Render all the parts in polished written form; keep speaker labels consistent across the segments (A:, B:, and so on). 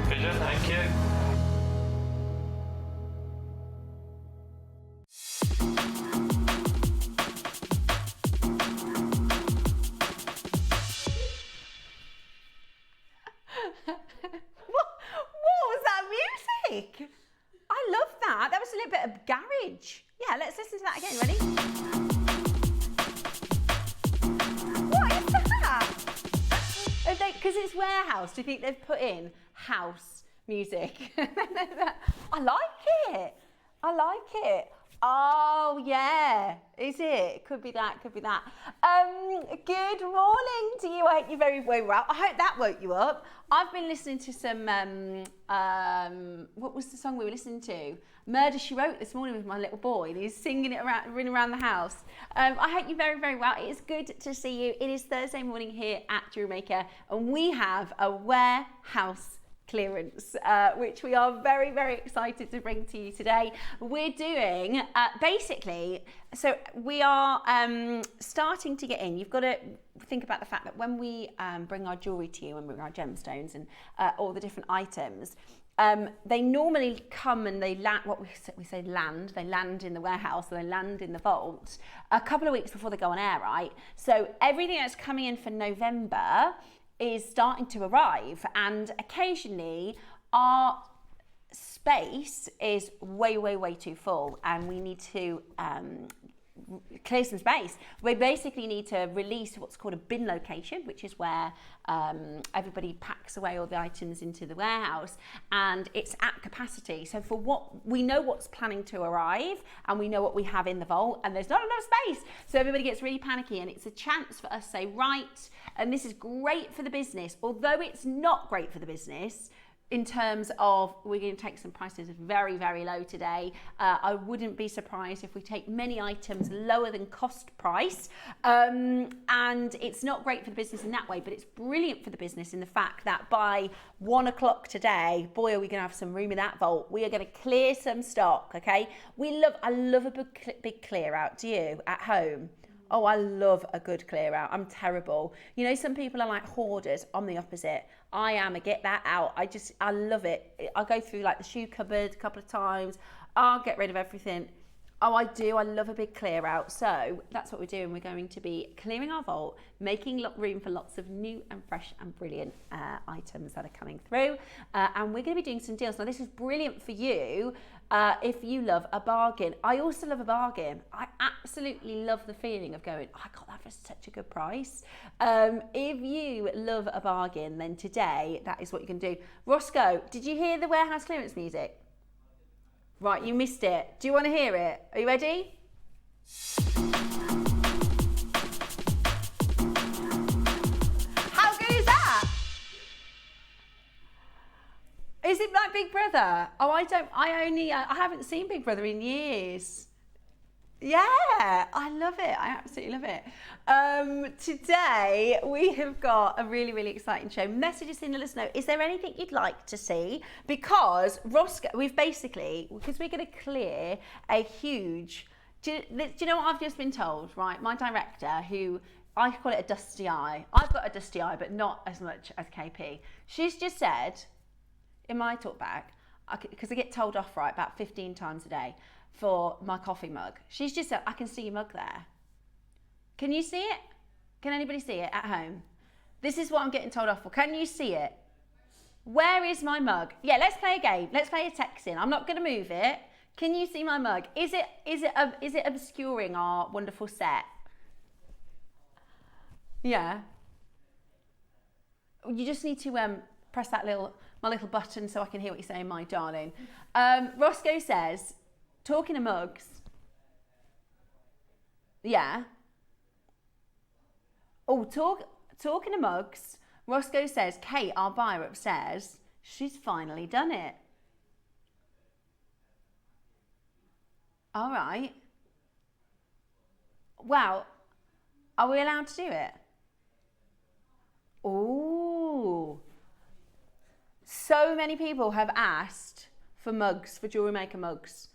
A: Pleasure, thank you.
B: What was that music? I love that. That was a little bit of garage. Yeah, let's listen to that again. Ready? What is that? Because it's warehouse, do you think they've put in house music? I like it. I like it. Oh yeah, is it? Could be that, could be that. Good morning to you. I hope you're very, very well. I hope that woke you up. I've been listening to some, what was the song we were listening to? Murder, She Wrote this morning with my little boy, and he's singing it around, running around the house. I hope you're very, very well. It is good to see you. It is Thursday morning here at JewelleryMaker, and we have a warehouse clearance, which we are very, very excited to bring to you today. We're doing basically, so we are starting to get in. You've got to think about the fact that when we bring our jewellery to you and bring our gemstones and all the different items, they normally come and they land, what we say land, they land in the warehouse, or they land in the vault a couple of weeks before they go on air, right? So everything that's coming in for November is starting to arrive, and occasionally our space is way, way, way too full, and we need to clear some space. We basically need to release what's called a bin location, which is where everybody packs away all the items into the warehouse, and it's at capacity. So for what we know, what's planning to arrive, and we know what we have in the vault, and there's not enough space, so everybody gets really panicky, and it's a chance for us to say, right, and this is great for the business, although it's not great for the business in terms of, we're going to take some prices very, very low today. I wouldn't be surprised if we take many items lower than cost price. And it's not great for the business in that way, but it's brilliant for the business in the fact that by 1 o'clock today, boy, are we going to have some room in that vault. We are going to clear some stock, okay? I love a big clear out. Do you at home? Oh, I love a good clear out. I'm terrible. You know, some people are like hoarders. I'm the opposite. I am a get that out. I love it. I go through like the shoe cupboard a couple of times. I'll get rid of everything. Oh, I do. I love a big clear out. So that's what we're doing. We're going to be clearing our vault, making room for lots of new and fresh and brilliant items that are coming through. And we're going to be doing some deals. Now, this is brilliant for you if you love a bargain. I also love a bargain. I absolutely love the feeling of going, oh, I got that for such a good price. If you love a bargain, then today, that is what you can do. Roscoe, did you hear the warehouse clearance music? Right, you missed it. Do you want to hear it? Are you ready? How good is that? Is it like Big Brother? Oh, I haven't seen Big Brother in years. Yeah, I love it. I absolutely love it. Today we have got a really, really exciting show. Message us in and let us know, is there anything you'd like to see? Because Roscoe, because we're going to clear a huge, do you know what I've just been told, right? My director, who, I call it a dusty eye. I've got a dusty eye, but not as much as KP. She's just said, in my talk back, because I get told off, right, about 15 times a day, for my coffee mug. She's just said, I can see your mug there. Can you see it? Can anybody see it at home? This is what I'm getting told off for. Can you see it? Where is my mug? Yeah, let's play a game. Let's play a texting. I'm not going to move it. Can you see my mug? Is it obscuring our wonderful set? Yeah. You just need to press that my little button so I can hear what you're saying, my darling. Roscoe says, talking of mugs. Yeah. Oh, talking of mugs, Roscoe says, Kate, our buyer upstairs, she's finally done it. All right. Wow. Are we allowed to do it? Oh. So many people have asked for mugs, for JewelleryMaker mugs.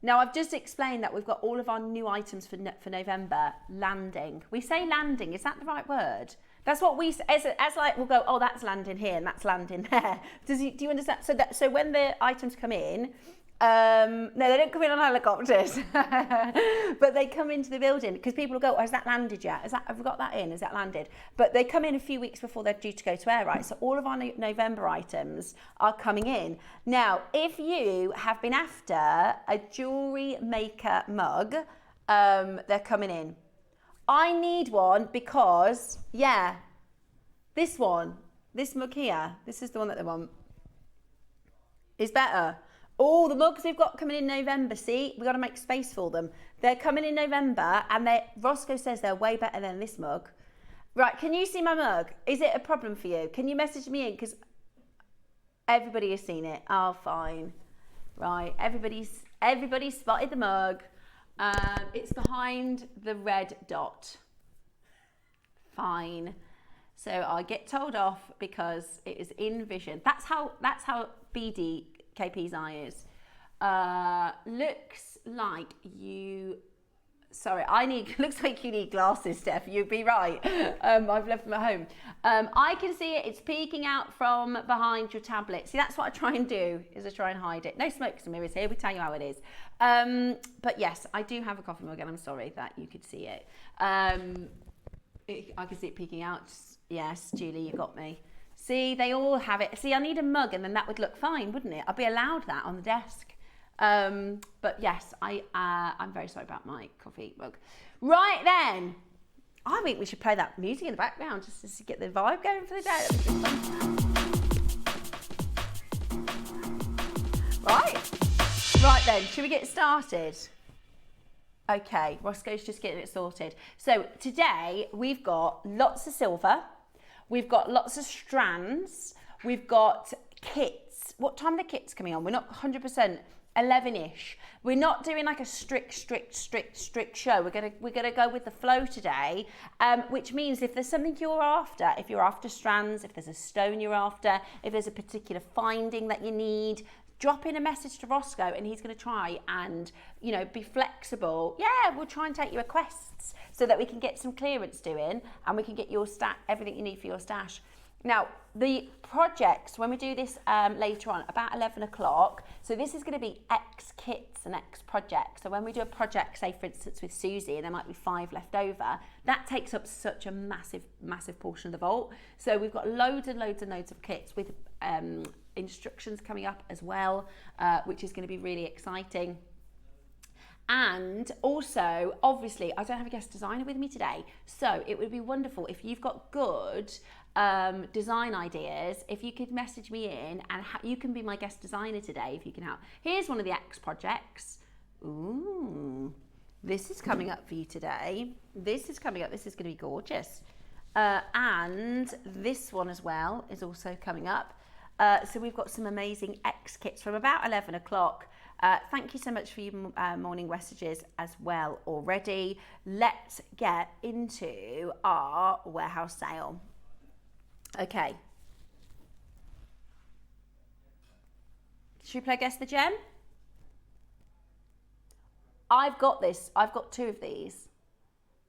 B: Now, I've just explained that we've got all of our new items for November landing. We say landing, is that the right word? That's what we, as like, we'll go, oh, that's landing here and that's landing there. Do you understand? So when the items come in, no, they don't come in on helicopters, but they come into the building because people will go, oh, has that landed yet? Have we got that in? Has that landed? But they come in a few weeks before they're due to go to air, right? So all of our November items are coming in. Now, if you have been after a JewelleryMaker mug, they're coming in. I need one because, yeah, this mug here, this is the one that they want, is better. All the mugs we've got coming in November, see, we've got to make space for them. They're coming in November and Roscoe says they're way better than this mug. Right, can you see my mug? Is it a problem for you? Can you message me in? Because everybody has seen it. Oh, fine. Right, everybody's spotted the mug. It's behind the red dot. Fine. So I get told off because it is in vision. That's how BD KP's eye is. Looks like you. Sorry, looks like you need glasses, Steph. You'd be right. I've left them at home. I can see it. It's peeking out from behind your tablet. See, that's what I try and do, is I try and hide it. No smokes and mirrors here. We tell you how it is. But yes, I do have a coffee mug, and I'm sorry that you could see it. I can see it peeking out. Yes, Julie, you got me. See, they all have it. See, I need a mug, and then that would look fine, wouldn't it? I'd be allowed that on the desk. But yes, I'm very sorry about my coffee mug. Right then, I think we should play that music in the background just to get the vibe going for the day. That'd be fun. Right then, should we get started? Okay, Roscoe's just getting it sorted. So today we've got lots of silver, we've got lots of strands, we've got kits. What time are the kits coming on? We're not 100%. 11-ish. We're not doing like a strict show. We're gonna go with the flow today, which means if there's something you're after, if you're after strands, if there's a stone you're after, if there's a particular finding that you need, drop in a message to Roscoe and he's going to try and, you know, be flexible. Yeah, we'll try and take your requests so that we can get some clearance doing and we can get your everything you need for your stash. Now, the projects, when we do this later on, about 11 o'clock, so this is going to be X kits and X projects. So when we do a project, say for instance with Susie, and there might be 5 left over, that takes up such a massive portion of the vault. So we've got loads and loads of kits with instructions coming up as well, which is going to be really exciting. And also, obviously, I don't have a guest designer with me today, so it would be wonderful if you've got good design ideas, if you could message me in and you can be my guest designer today if you can help. Here's one of the X projects. Ooh, this is coming up for you today. This is coming up. This is going to be gorgeous. And this one as well is also coming up. So we've got some amazing X kits from about 11 o'clock. Thank you so much for your morning messages as well already. Let's get into our warehouse sale. Okay. Should we play Guess the Gem? I've got this. I've got 2 of these.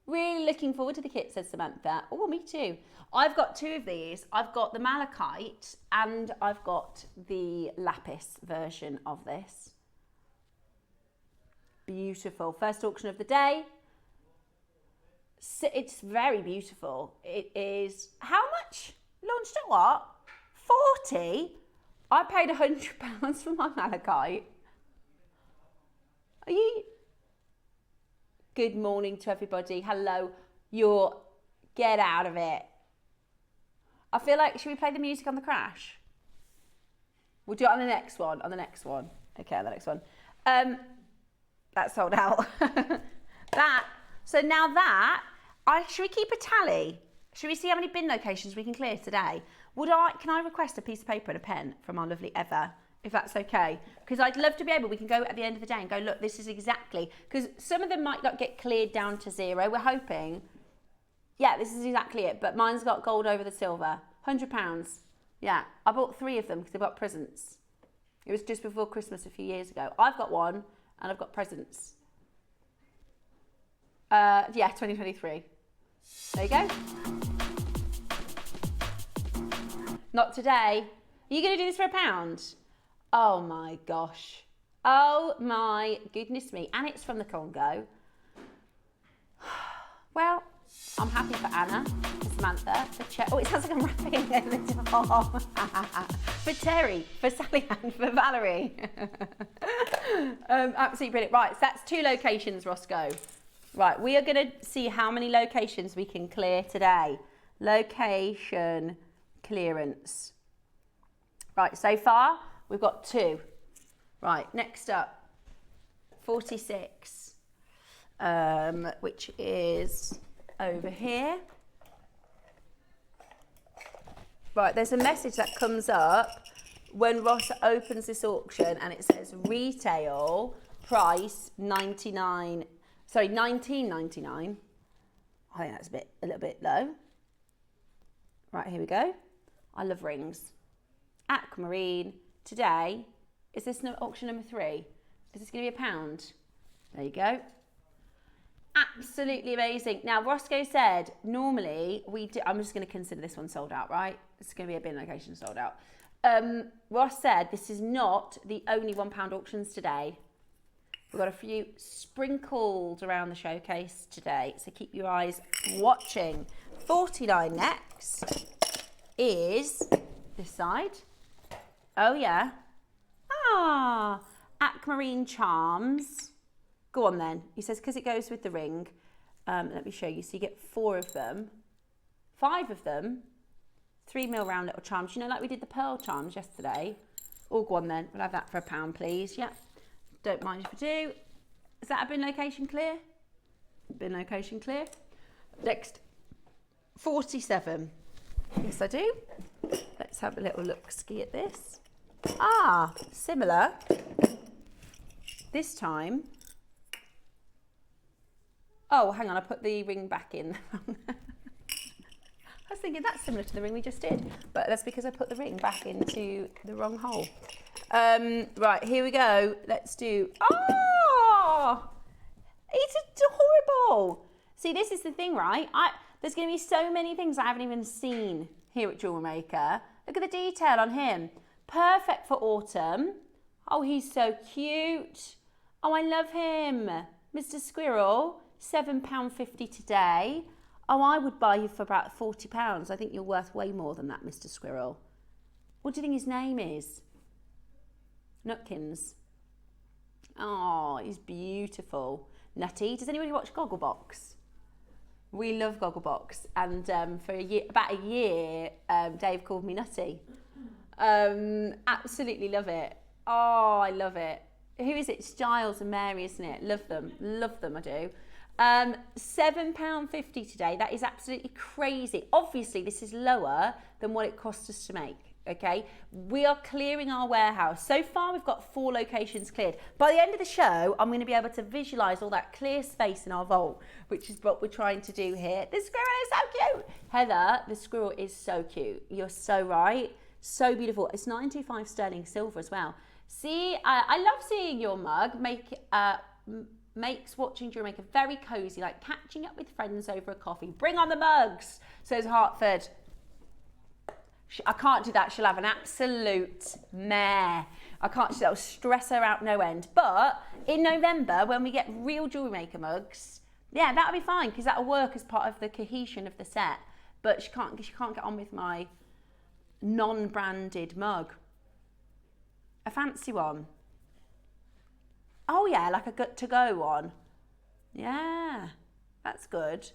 B: Really looking forward to the kit, says Samantha. Oh, me too. I've got 2 of these. I've got the malachite and I've got the lapis version of this. Beautiful. First auction of the day. It's very beautiful. It is, how much? Launched at what? 40? I paid £100 for my malachite. Are you? Good morning to everybody. Hello. Get out of it. I feel like, should we play the music on the crash? We'll do it on the next one. Okay, on the next one. That's sold out. So now should we keep a tally? Should we see how many bin locations we can clear today? Can I request a piece of paper and a pen from our lovely Eva, if that's okay? Because I'd love to be able, we can go at the end of the day and go, look, this is exactly, because some of them might not get cleared down to 0. We're hoping. Yeah, this is exactly it, but mine's got gold over the silver. £100. Yeah, I bought 3 of them because they've got presents. It was just before Christmas a few years ago. I've got one and I've got presents. Yeah, 2023. There you go. Not today. Are you going to do this for £1? Oh my gosh. Oh my goodness me. And it's from the Congo. Well, I'm happy for Anna, for Samantha, for oh, it sounds like I'm rapping over the top. For Terry, for Sally Ann, for Valerie. Absolutely brilliant. Right, so that's 2 locations, Roscoe. Right, we are going to see how many locations we can clear today. Location clearance. Right, so far we've got 2. Right, next up, 46, which is over here. Right, there's a message that comes up when Ross opens this auction and it says retail price $19.99. I think that's a little bit low. Right, here we go. I love rings. Aquamarine today. Is this auction number 3? Is this going to be £1? There you go. Absolutely amazing. Now, Roscoe said normally we do. I'm just going to consider this one sold out, right? It's going to be a bin location sold out. Ross said this is not the only £1 auctions today. We've got a few sprinkled around the showcase today, so keep your eyes watching. 49 next is this side. Oh yeah. Ah, aquamarine charms. Go on then. He says because it goes with the ring. Let me show you. So you get 4 of them, 5 of them, 3mm round little charms. You know, like we did the pearl charms yesterday. Oh, go on then. We'll have that for £1, please. Yep. Don't mind if we do. Is that a bin location clear? Bin location clear. Next, 47. Yes, I do. Let's have a little look-ski at this. Ah, similar. This time. Oh, hang on, I put the ring back in. I was thinking that's similar to the ring we just did, but that's because I put the ring back into the wrong hole. Right, here we go. Let's do, oh, it's adorable. See, this is the thing, right? There's going to be so many things I haven't even seen here at JewelleryMaker. Look at the detail on him. Perfect for autumn. Oh, he's so cute. Oh, I love him. Mr. Squirrel, £7.50 today. Oh, I would buy you for about £40. I think you're worth way more than that, Mr. Squirrel. What do you think his name is? Nutkins. Oh, he's beautiful. Nutty. Does anybody watch Gogglebox? We love Gogglebox. And for about a year, Dave called me Nutty. Absolutely love it. Oh, I love it. Who is it? It's Giles and Mary, isn't it? Love them. Love them, I do. £7.50 today. That is absolutely crazy. Obviously, this is lower than what it cost us to make. Okay, we are clearing our warehouse. So far, we've got 4 locations cleared. By the end of the show, I'm going to be able to visualize all that clear space in our vault, which is what we're trying to do here. The squirrel is so cute. Heather, the squirrel is so cute. You're so right. So beautiful. It's 925 sterling silver as well. See, I love seeing your mug makes watching JewelleryMaker very cozy, like catching up with friends over a coffee. Bring on the mugs, says Hartford. I can't do that. She'll have an absolute mare. I can't. That'll stress her out no end. But in November, when we get real JewelleryMaker mugs, yeah, that'll be fine because that'll work as part of the cohesion of the set. But she can't get on with my non-branded mug. A fancy one. Oh yeah, like a good to go one. Yeah, that's good.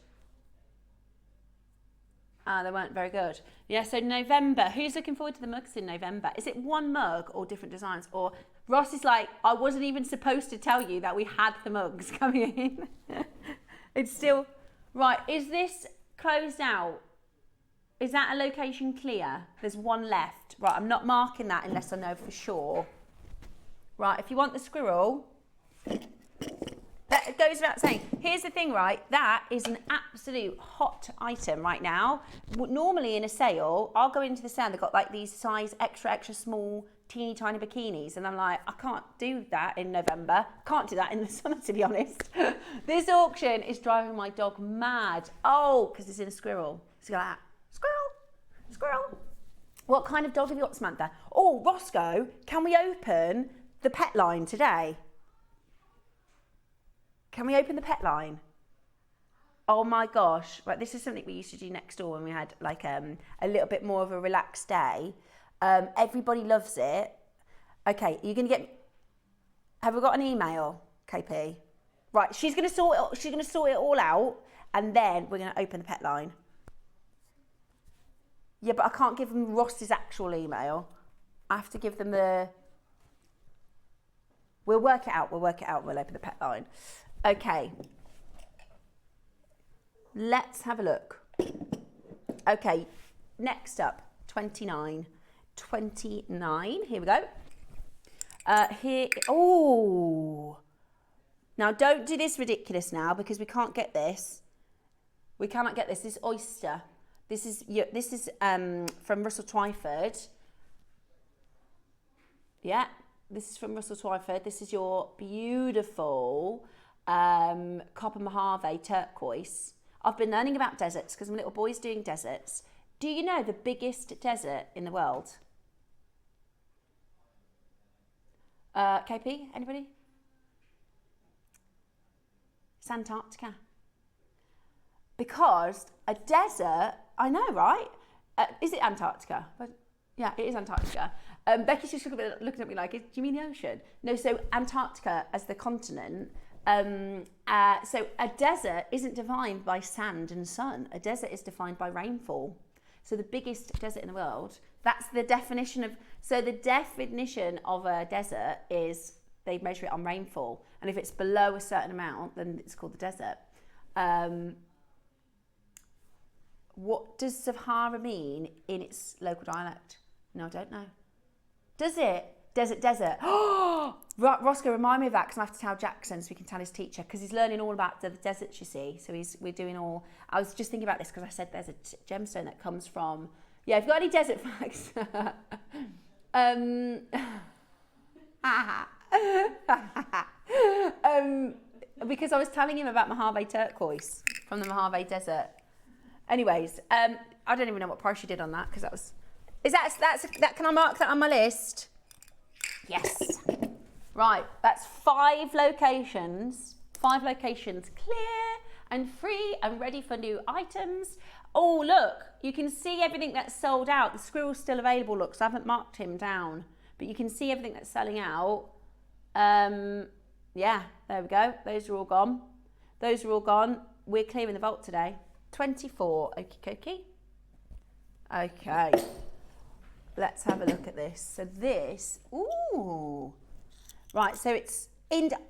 B: Ah, they weren't very good. Yeah, so November. Who's looking forward to the mugs in November? Is it one mug or different designs? Or Ross is like, I wasn't even supposed to tell you that we had the mugs coming in. It's still, right, is this closed out? Is that a location clear? There's one left. Right, I'm not marking that unless I know for sure. Right, if you want the squirrel, that goes without saying. Here's the thing, right? That is an absolute hot item right now. Normally in a sale, I'll go into the sale, they've got like these size extra small, teeny tiny bikinis. And I'm like, I can't do that in November. Can't do that in the summer, to be honest. This auction is driving my dog mad. Oh, because it's in a squirrel. So like that. Squirrel, squirrel. What kind of dog have you got, Samantha? Oh, Roscoe, can we open the pet line today? Can we open the pet line? Oh my gosh, right, this is something we used to do next door when we had like a little bit more of a relaxed day. Everybody loves it. Okay, you're gonna get, have we got an email, KP? Right, she's gonna sort it all out, and then we're gonna open the pet line. Yeah, but I can't give them Ross's actual email. I have to give them the, we'll work it out, we'll open the pet line. Okay. Let's have a look. Okay, next up, 29. 29, here we go. Oh. Now don't do this ridiculous now because we can't get this. We cannot get this. This is oyster. This is from Russell Twyford. Yeah, this is from Russell Twyford. This is your beautiful copper mojave turquoise. I've been learning about deserts because my little boy's doing deserts. Do you know the biggest desert in the world? KP, anybody? It's Antarctica. Because a desert, I know, right? Is it Antarctica? But yeah, it is Antarctica. Becky's just looking at me like, do you mean the ocean? No, so Antarctica as the continent. So a desert isn't defined by sand and sun. A desert is defined by rainfall. So the biggest desert in the world, that's the definition of, so the definition of a desert is they measure it on rainfall. And if it's below a certain amount, then it's called the desert. What does Sahara mean in its local dialect? No, I don't know. Does it? Desert. Oh, Roscoe, remind me of that because I have to tell Jackson so we can tell his teacher because he's learning all about the deserts, you see. So we're doing all, I was just thinking about this because I said there's a gemstone that comes from, yeah, if you've got any desert facts. Because I was telling him about Mojave turquoise from the Mojave desert. Anyways, I don't even know what price you did on that because that was, can I mark that on my list? Yes. Right, that's 5 locations. 5 locations clear and free and ready for new items. Oh, look, you can see everything that's sold out. The squirrel's still available, look, so I haven't marked him down. But you can see everything that's selling out. Yeah, there we go. Those are all gone. Those are all gone. We're clearing the vault today. 24, okie dokie. Okay. Let's have a look at this. So this, ooh. Right, so it's,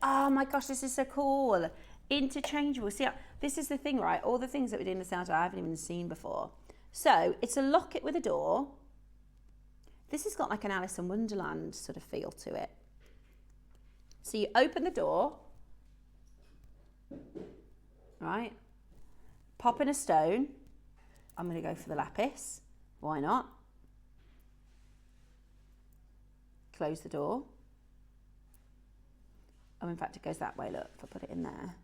B: oh my gosh, this is so cool. Interchangeable. See, this is the thing, right? All the things that we're doing in the sales I haven't even seen before. So it's a locket with a door. This has got like an Alice in Wonderland sort of feel to it. So you open the door, right? Pop in a stone. I'm going to go for the lapis. Why not? Close the door. Oh, in fact, it goes that way, look, if I put it in there.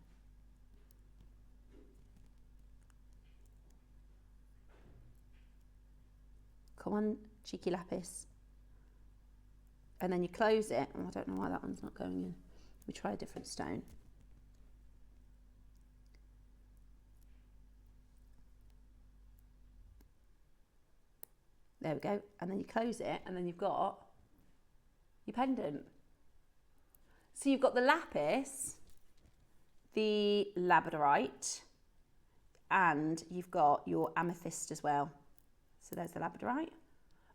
B: Come on, cheeky lapis. And then you close it. Oh, I don't know why that one's not going in. We try a different stone. There we go. And then you close it, and then you've got your pendant. So you've got the lapis, the labradorite, and you've got your amethyst as well. So there's the labradorite.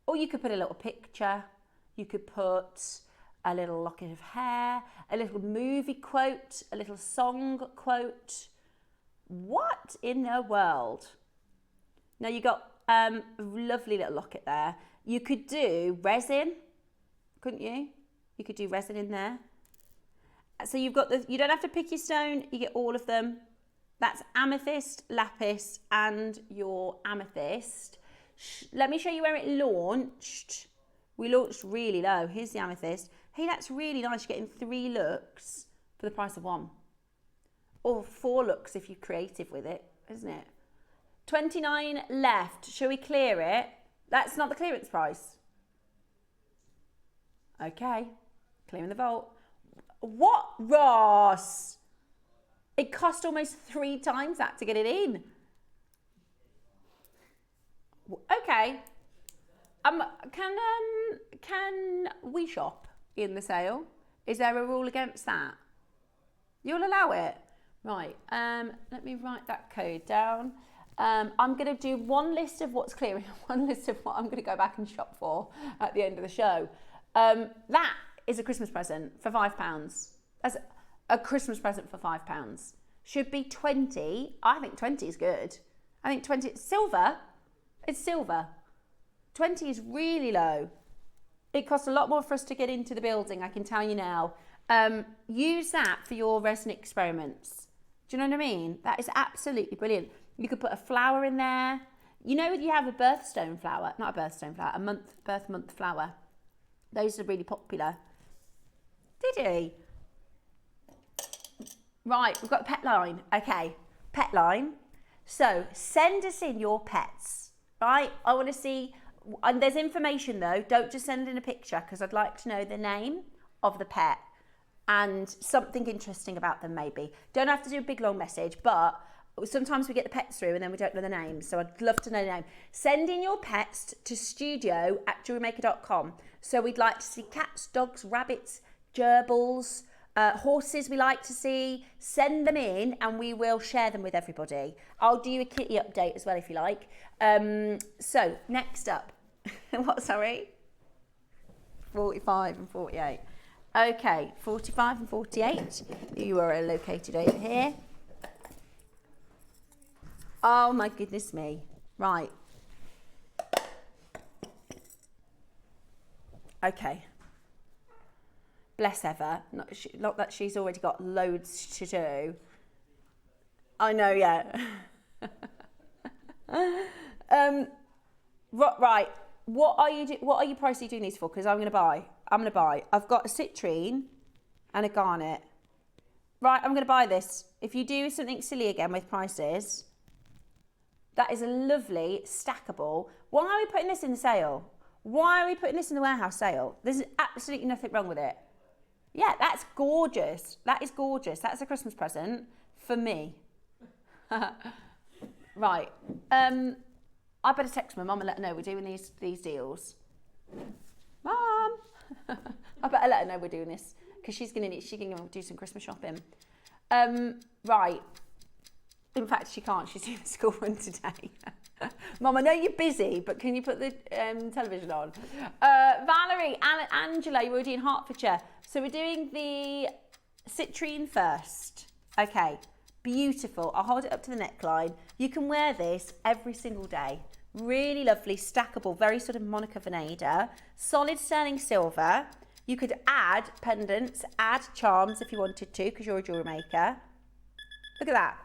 B: Or you could put a little picture. You could put a little locket of hair, a little movie quote, a little song quote. What in the world? Now you got a lovely little locket there. You could do resin, couldn't you? You could do resin in there. So you've got you don't have to pick your stone, you get all of them. That's amethyst, lapis, and your amethyst. Let me show you where it launched. We launched really low. Here's the amethyst. Hey, that's really nice. You're getting 3 looks for the price of 1. Or 4 looks if you're creative with it, isn't it? 29 left. Shall we clear it? That's not the clearance price. Okay, clearing the vault. What, Ross? It cost almost 3 times that to get it in. Okay. Can we shop in the sale? Is there a rule against that? You'll allow it? Right. Let me write that code down. I'm going to do one list of what's clearing, one list of what I'm going to go back and shop for at the end of the show. That is a Christmas present for £5. That's a Christmas present for £5. Should be 20. I think 20 is good. I think 20, silver. It's silver. 20 is really low. It costs a lot more for us to get into the building, I can tell you now. Use that for your resin experiments. Do you know what I mean? That is absolutely brilliant. You could put a flower in there. You know, you have a birthstone flower, not a birthstone flower, a birth month flower. Those are really popular. Did he? Right, we've got a pet line. Okay, pet line. So send us in your pets, right? I want to see, and there's information though. Don't just send in a picture because I'd like to know the name of the pet and something interesting about them maybe. Don't have to do a big long message, but sometimes we get the pets through and then we don't know the name. So I'd love to know the name. Send in your pets to studio@jewellerymaker.com. So we'd like to see cats, dogs, rabbits, gerbils, horses we like to see. Send them in and we will share them with everybody. I'll do a kitty update as well if you like. So next up, what, sorry? 45 and 48. Okay, 45 and 48. You are located over here. Oh my goodness me. Right. Okay. Bless Eva. Not that she's already got loads to do. I know, yeah. Right. What are you pricey doing these for? Because I'm gonna buy. I've got a citrine and a garnet. Right, I'm gonna buy this. If you do something silly again with prices, that is a lovely stackable. Why are we putting this in the sale? Why are we putting this in the warehouse sale? There's absolutely nothing wrong with it. Yeah, that's gorgeous. That is gorgeous. That's a Christmas present for me. Right. I better text my mum and let her know we're doing these deals. Mum, I better let her know we're doing this because she's gonna do some Christmas shopping. Right. In fact, she can't. She's doing the school run today. Mum, I know you're busy, but can you put the television on? Valerie, Angela, you're already in Hertfordshire. So we're doing the citrine first. Okay, beautiful. I'll hold it up to the neckline. You can wear this every single day. Really lovely, stackable, very sort of Monica Vinader. Solid sterling silver. You could add pendants, add charms if you wanted to, because you're a jewellery maker. Look at that.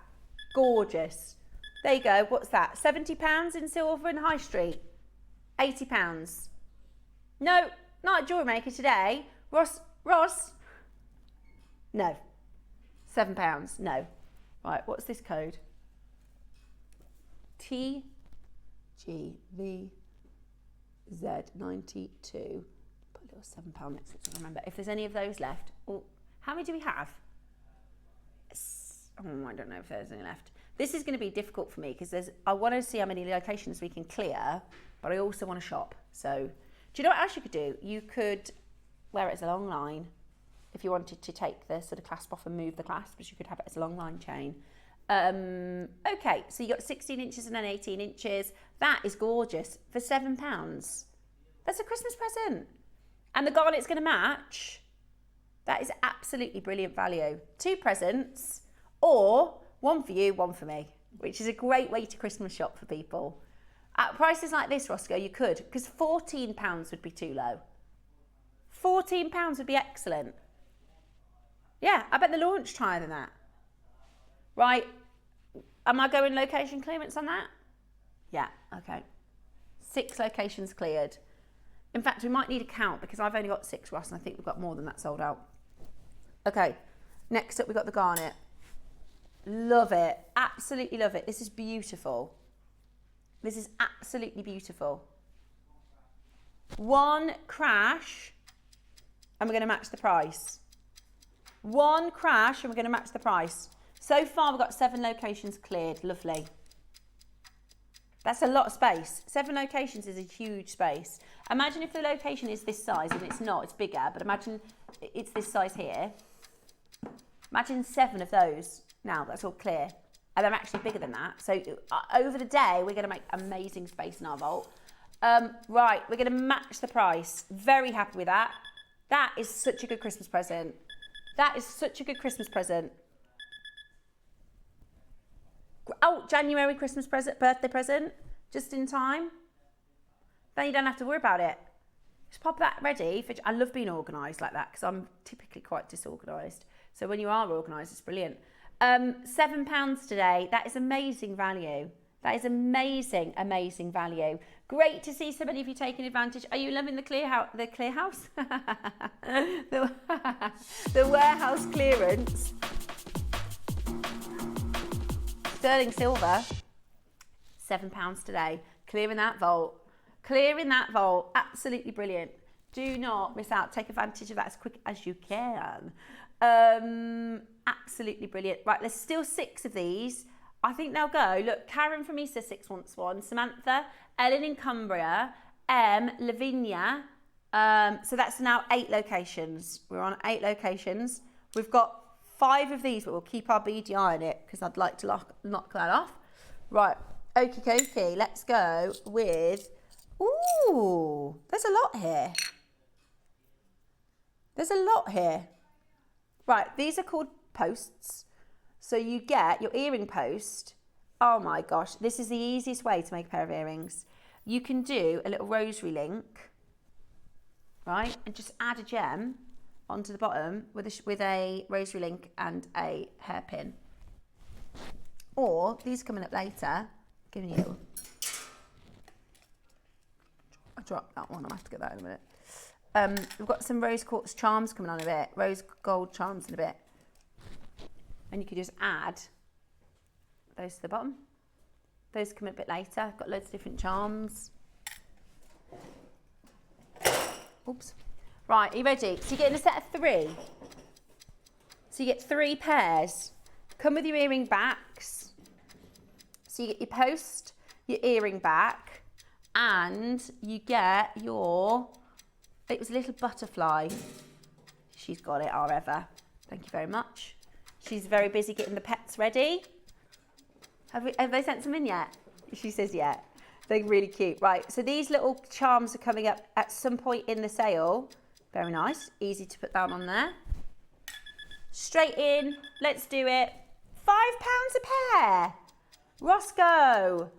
B: Gorgeous. There you go. What's that? £70 in silver in High Street. £80. No, not a jewellery maker today. Ross. No. £7. No. Right, what's this code? TGVZ92. Put a little £7 next to it to remember. If there's any of those left. Oh, how many do we have? Oh, I don't know if there's any left. This is going to be difficult for me because I want to see how many locations we can clear, but I also want to shop. So, do you know what else you could do? You could wear it as a long line if you wanted to take the sort of clasp off and move the clasp, but you could have it as a long line chain. Okay, so you got 16 inches and then 18 inches. That is gorgeous for £7. That's a Christmas present. And the garnet's going to match. That is absolutely brilliant value. 2 presents. Or one for you, one for me, which is a great way to Christmas shop for people. At prices like this, Roscoe, you could, because £14 would be too low. £14 would be excellent. Yeah, I bet the launch higher than that. Right, am I going location clearance on that? Yeah, okay. 6 locations cleared. In fact, we might need a count because I've only got 6, Ross, and I think we've got more than that sold out. Okay, next up we've got the garnet. Love it. Absolutely love it. This is beautiful. This is absolutely beautiful. One crash, and we're going to match the price. One crash, and we're going to match the price. So far, we've got 7 locations cleared. Lovely. That's a lot of space. 7 locations is a huge space. Imagine if the location is this size, and it's not, it's bigger, but imagine it's this size here. Imagine 7 of those. Now, that's all clear. And they're actually bigger than that. So over the day, we're going to make amazing space in our vault. Right, we're going to match the price. Very happy with that. That is such a good Christmas present. That is such a good Christmas present. Oh, January Christmas present, birthday present, just in time. Then you don't have to worry about it. Just pop that ready. I love being organised like that because I'm typically quite disorganised. So when you are organised, it's brilliant. £7 today. That is amazing value. That is amazing, amazing value. Great to see so many of you taking advantage. Are you loving the clear house? the warehouse clearance. Sterling silver, £7 today. Clearing that vault. Clearing that vault. Absolutely brilliant. Do not miss out. Take advantage of that as quick as you can. Absolutely brilliant. Right, there's still 6 of these. I think they'll go. Look, Karen from East Sussex wants one. Samantha, Ellen in Cumbria, Lavinia. So that's now 8 locations. We're on 8 locations. We've got 5 of these, but we'll keep our beady eye on it because I'd like to knock that off. Right, okie dokie. Let's go with, ooh, there's a lot here. There's a lot here. Right, these are called posts. So you get your earring post. Oh my gosh, this is the easiest way to make a pair of earrings. You can do a little rosary link, right? And just add a gem onto the bottom with a rosary link and a hairpin. Or, these coming up later, giving you, I dropped that one, I'll have to get that in a minute. We've got some rose quartz charms coming on a bit, rose gold charms in a bit. And you could just add those to the bottom. Those come a bit later. I've got loads of different charms. Oops. Right, are you ready? So you're getting a set of 3. So you get 3 pairs. Come with your earring backs. So you get your post, your earring back, and you get your, it was a little butterfly. She's got it, our Eva. Thank you very much. She's very busy getting the pets ready. Have they sent some in yet? She says yeah. They're really cute. Right, so these little charms are coming up at some point in the sale. Very nice. Easy to put down on there. Straight in. Let's do it. £5 a pair. Roscoe.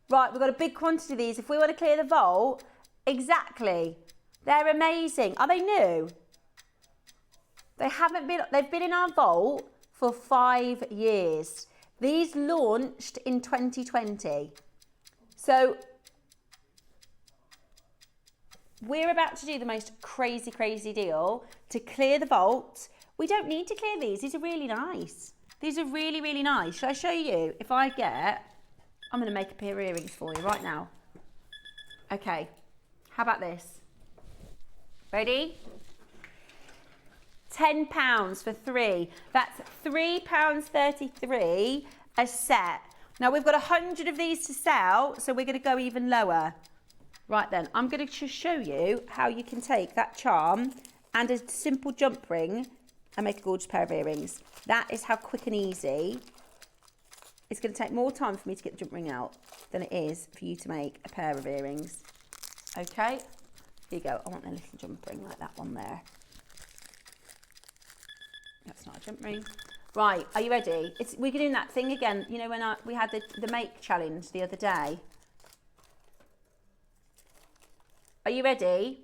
B: Right, we've got a big quantity of these. If we want to clear the vault, exactly. They're amazing. Are they new? They've been in our vault for 5 years. These launched in 2020. So we're about to do the most crazy, crazy deal to clear the vault. We don't need to clear these. These are really nice. These are really, really nice. Shall I show you? If I get, I'm going to make a pair of earrings for you right now. Okay. How about this? Ready? £10 for 3. That's £3.33 a set. Now we've got 100 of these to sell, so we're going to go even lower. Right then, I'm going to just show you how you can take that charm and a simple jump ring and make a gorgeous pair of earrings. That is how quick and easy. It's going to take more time for me to get the jump ring out than it is for you to make a pair of earrings. Okay, here you go. I want a little jump ring like that one there. That's not a jump ring. Right, are you ready? We're doing that thing again. You know when we had the make challenge the other day? Are you ready?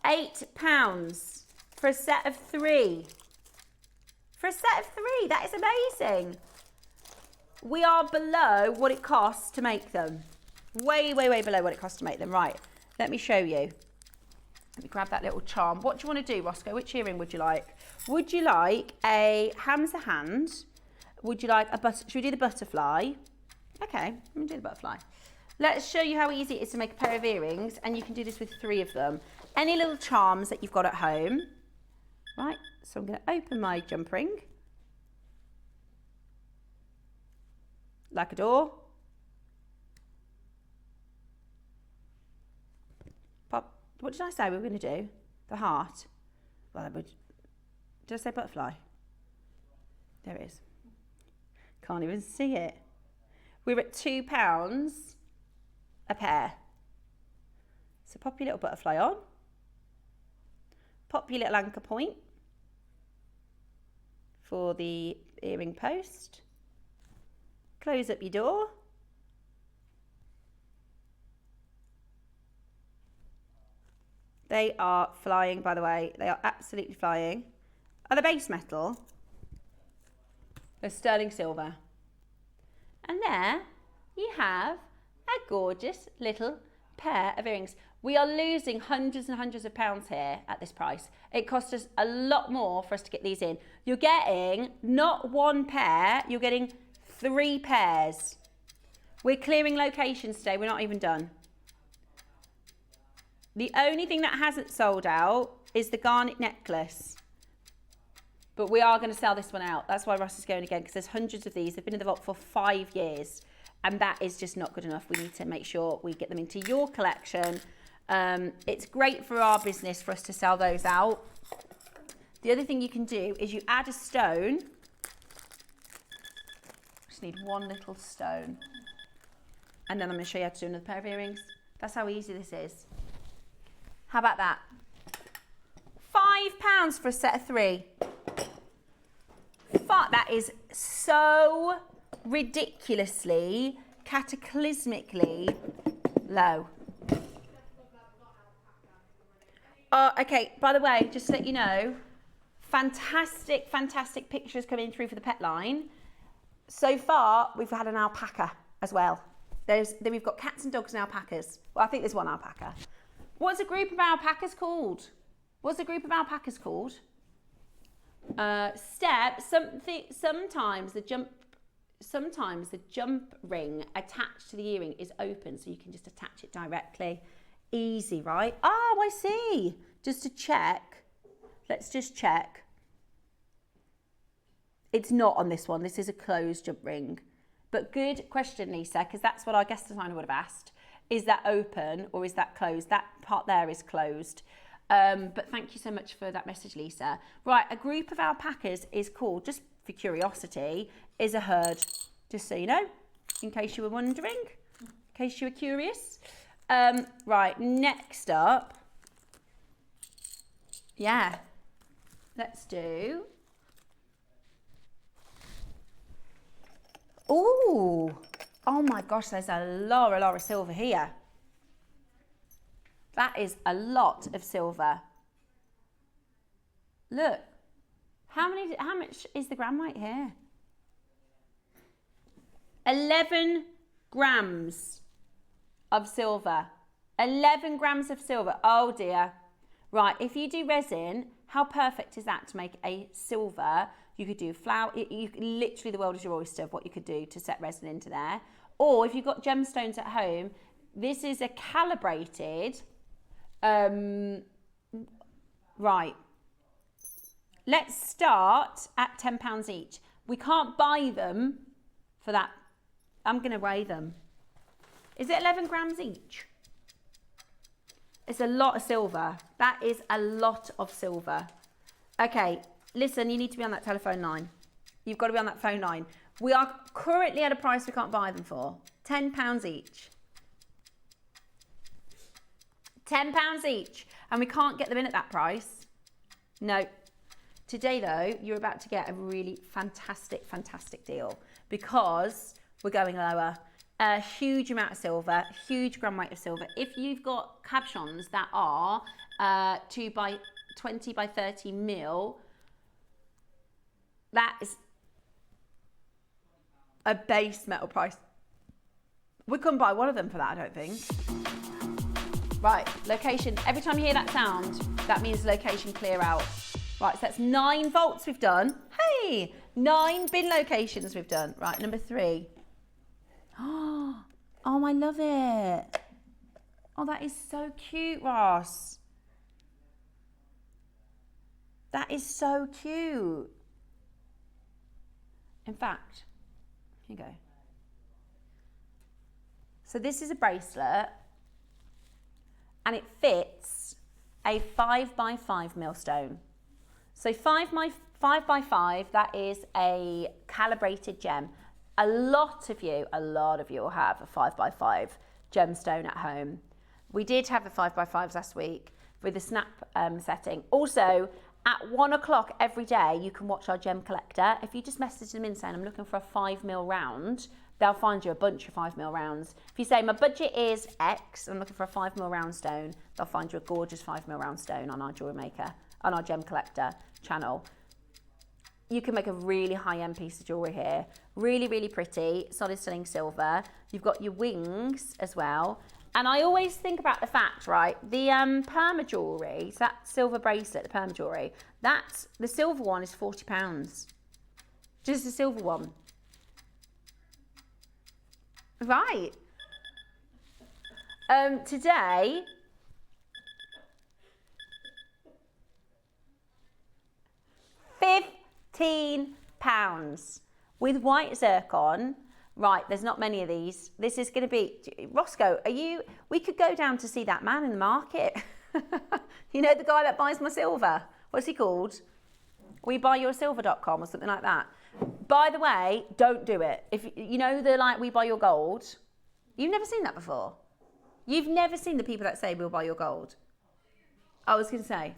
B: £8 for a set of 3. For a set of 3, that is amazing. We are below what it costs to make them. Way, way, way below what it costs to make them. Right, let me show you. Let me grab that little charm. What do you want to do, Roscoe? Which earring would you like? Would you like a ham's a hand? Would you like a should we do the butterfly? Okay, let me do the butterfly. Let's show you how easy it is to make a pair of earrings, and you can do this with 3 of them. Any little charms that you've got at home. Right, so I'm going to open my jump ring. Like a door. Pop. What did I say we were going to do? The heart. Well, did I say butterfly? There it is. Can't even see it. We're at £2 a pair. So pop your little butterfly on. Pop your little anchor point for the earring post. Close up your door. They are flying, by the way. They are absolutely flying. Are they base metal? They're sterling silver. And there you have a gorgeous little pair of earrings. We are losing hundreds and hundreds of pounds here at this price. It cost us a lot more for us to get these in. You're getting not 1 pair, you're getting 3 pairs. We're clearing locations today, we're not even done. The only thing that hasn't sold out is the garnet necklace. But we are going to sell this one out. That's why Ross is going again, because there's hundreds of these. They've been in the vault for 5 years. And that is just not good enough. We need to make sure we get them into your collection. It's great for our business for us to sell those out. The other thing you can do is you add a stone. Just need 1 little stone. And then I'm going to show you how to do another pair of earrings. That's how easy this is. How about that? £5 for a set of 3. That is so ridiculously, cataclysmically low. Okay, by the way, just to let you know, fantastic, fantastic pictures coming through for the pet line. So far, we've had an alpaca as well. Then we've got cats and dogs and alpacas. Well, I think there's 1 alpaca. What's a group of alpacas called? What's a group of alpacas called? Sometimes the jump ring attached to the earring is open, so you can just attach it directly. Easy, right? Oh, I see. Just to check. Let's just check. It's not on this one. This is a closed jump ring. But good question, Lisa, because that's what our guest designer would have asked. Is that open or is that closed? That part there is closed. But thank you so much for that message, Lisa. Right, a group of alpacas is called, just for curiosity, is a herd. Just so you know, in case you were wondering, in case you were curious. Right, next up, yeah, let's do, ooh, oh my gosh, there's a lot of silver here. That is a lot of silver. Look, how much is the gram weight here? 11 grams of silver. 11 grams of silver. Oh dear. Right, if you do resin, how perfect is that to make a silver? You could do flour. Literally, the world is your oyster of what you could do to set resin into there. Or if you've got gemstones at home, this is a calibrated. Right. Let's start at £10 each. We can't buy them for that. I'm going to weigh them. Is it 11 grams each? It's a lot of silver. That is a lot of silver. Okay, listen, you need to be on that telephone line. You've got to be on that phone line. We are currently at a price we can't buy them for. £10 each. £10 each. And we can't get them in at that price. No. Today, though, you're about to get a really fantastic, fantastic deal because we're going lower. A huge amount of silver, huge gram weight of silver. If you've got cabochons that are 2 by 20 by 30 mil, that is a base metal price. We couldn't buy one of them for that, I don't think. Right, location. Every time you hear that sound, that means location clear out. Right, so that's 9 vaults we've done. Hey, 9 bin locations we've done. Right, number 3. Oh, Oh, I love it. Oh, that is so cute, Ross. That is so cute. In fact, here you go. So this is a bracelet and it fits a 5x5 millstone. So 5x5, that is a calibrated gem. A lot of you will have a 5x5 gemstone at home. We did have the 5x5s last week with the snap setting. Also, at 1 o'clock every day, you can watch our gem collector. If you just message them in saying, I'm looking for a 5mm round, they'll find you a bunch of 5mm rounds. If you say, my budget is X, I'm looking for a 5mm round stone, they'll find you a gorgeous 5mm round stone on our Jewelry Maker, on our gem collector channel. You can make a really high-end piece of jewellery here. Really, really pretty, solid sterling silver. You've got your wings as well. And I always think about the fact, right, the perma jewellery, so that silver bracelet, the perma jewellery, the silver one is £40. Just the silver one. Right. Today, £15 with white zircon. Right, there's not many of these. This is going to be, Roscoe, we could go down to see that man in the market. You know, the guy that buys my silver. What's he called? WeBuyYourSilver.com or something like that. By the way, don't do it. If you know the We Buy Your Gold, you've never seen that before. You've never seen the people that say we'll buy your gold. I was going to say,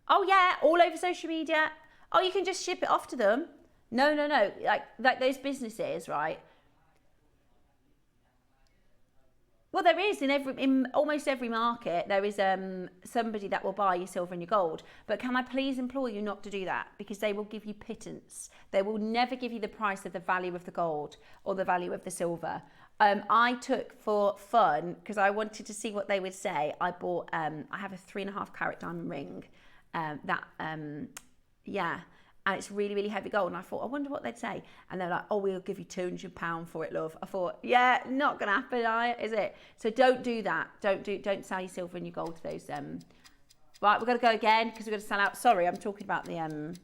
B: oh yeah, all over social media. Oh, you can just ship it off to them. No. Like those businesses, right? Well, there is in almost every market, there is somebody that will buy your silver and your gold. But can I please implore you not to do that? Because they will give you pittance. They will never give you the price of the value of the gold or the value of the silver. I took for fun, because I wanted to see what they would say. I bought, I have a 3.5 carat diamond ring. And it's really, really heavy gold. And I thought, I wonder what they'd say. And they're like, oh, we'll give you £200 for it, love. I thought, yeah, not gonna happen, is it? So don't do that. Don't sell your silver and your gold to those. Right, we're gonna go again because we're gonna sell out. Sorry, I'm talking about the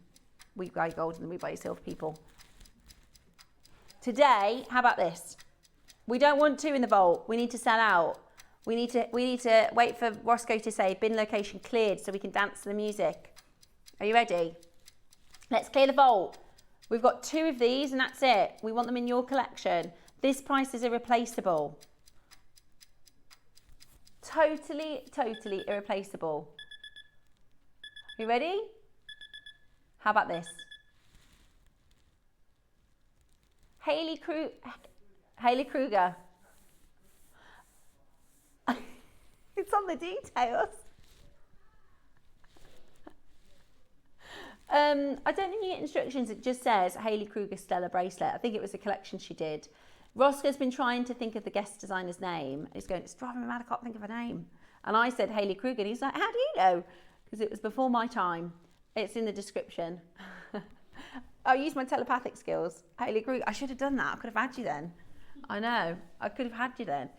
B: We Buy Your Gold and the We Buy Your Silver people. Today, how about this? We don't want 2 in the vault. We need to sell out. We need to wait for Roscoe to say bin location cleared so we can dance to the music. Are you ready? Let's clear the vault. We've got 2 of these and that's it. We want them in your collection. This price is irreplaceable. Totally irreplaceable. You ready? How about this? Hayley Kruger. It's on the details. I don't think you get instructions. It just says Hayley Kruger Stellar Bracelet. I think it was a collection she did. Roscoe's been trying to think of the guest designer's name. He's going, it's driving me mad, I can't think of her name. And I said Hayley Kruger, and he's like, how do you know? Because it was before my time. It's in the description. I used my telepathic skills. Hayley Kruger, I should have done that. I could have had you then. I know, I could have had you then.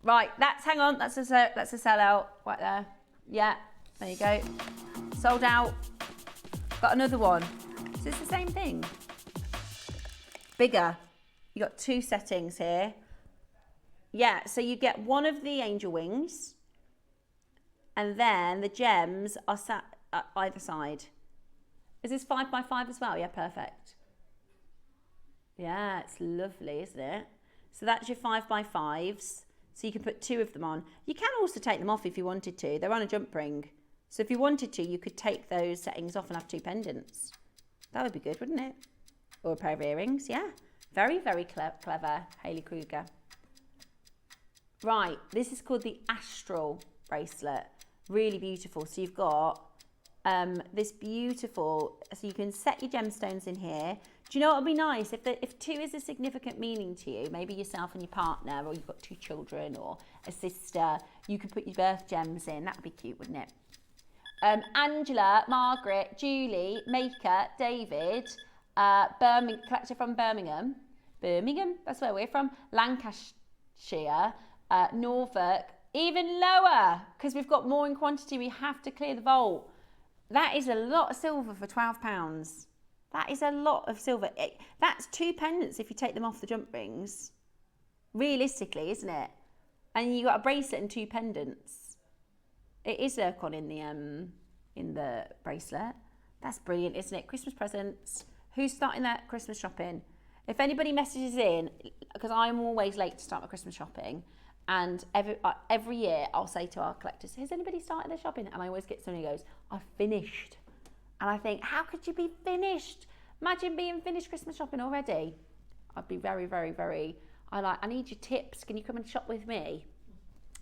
B: Right, hang on, that's a sellout right there. Yeah, there you go. Sold out. Got another one. Is this the same thing? Bigger. You got 2 settings here. Yeah, so you get one of the angel wings, and then the gems are sat at either side. Is this 5x5 as well? Yeah, perfect. Yeah, it's lovely, isn't it? So that's your 5x5s. So you can put 2 of them on. You can also take them off if you wanted to. They're on a jump ring. So if you wanted to, you could take those settings off and have 2 pendants. That would be good, wouldn't it? Or a pair of earrings, yeah. Very, very clever, Hayley Kruger. Right, this is called the Astral bracelet. Really beautiful. So you've got this beautiful, so you can set your gemstones in here. Do you know what would be nice? If 2 is a significant meaning to you, maybe yourself and your partner, or you've got 2 children or a sister, you could put your birth gems in. That would be cute, wouldn't it? Angela, Margaret, Julie, Maker, David, collector from Birmingham, that's where we're from, Lancashire, Norfolk, even lower, because we've got more in quantity. We have to clear the vault. That is a lot of silver for £12. That is a lot of silver. That's 2 pendants if you take them off the jump rings. Realistically, isn't it? And you got a bracelet and 2 pendants. It is zircon in the bracelet. That's brilliant, isn't it? Christmas presents. Who's starting their Christmas shopping? If anybody messages in, because I'm always late to start my Christmas shopping, and every year I'll say to our collectors, has anybody started their shopping? And I always get somebody who goes, I've finished. And I think, how could you be finished? Imagine being finished Christmas shopping already. I'd be very, very, very, I need your tips. Can you come and shop with me?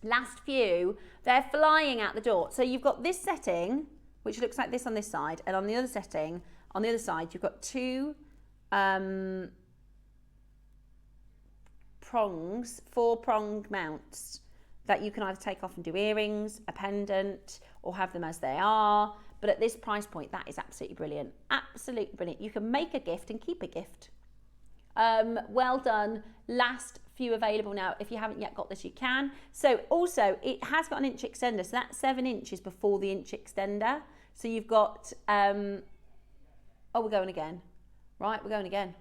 B: Last few, they're flying out the door. So you've got this setting, which looks like this on this side, and on the other setting, on the other side, you've got 2 prongs, 4-prong mounts that you can either take off and do earrings, a pendant, or have them as they are. But at this price point, that is absolutely brilliant. Absolutely brilliant. You can make a gift and keep a gift. Well done. Last few available now. If you haven't yet got this, you can. So also, it has got an inch extender. So that's 7 inches before the inch extender. So you've got, oh, we're going again. Right, we're going again.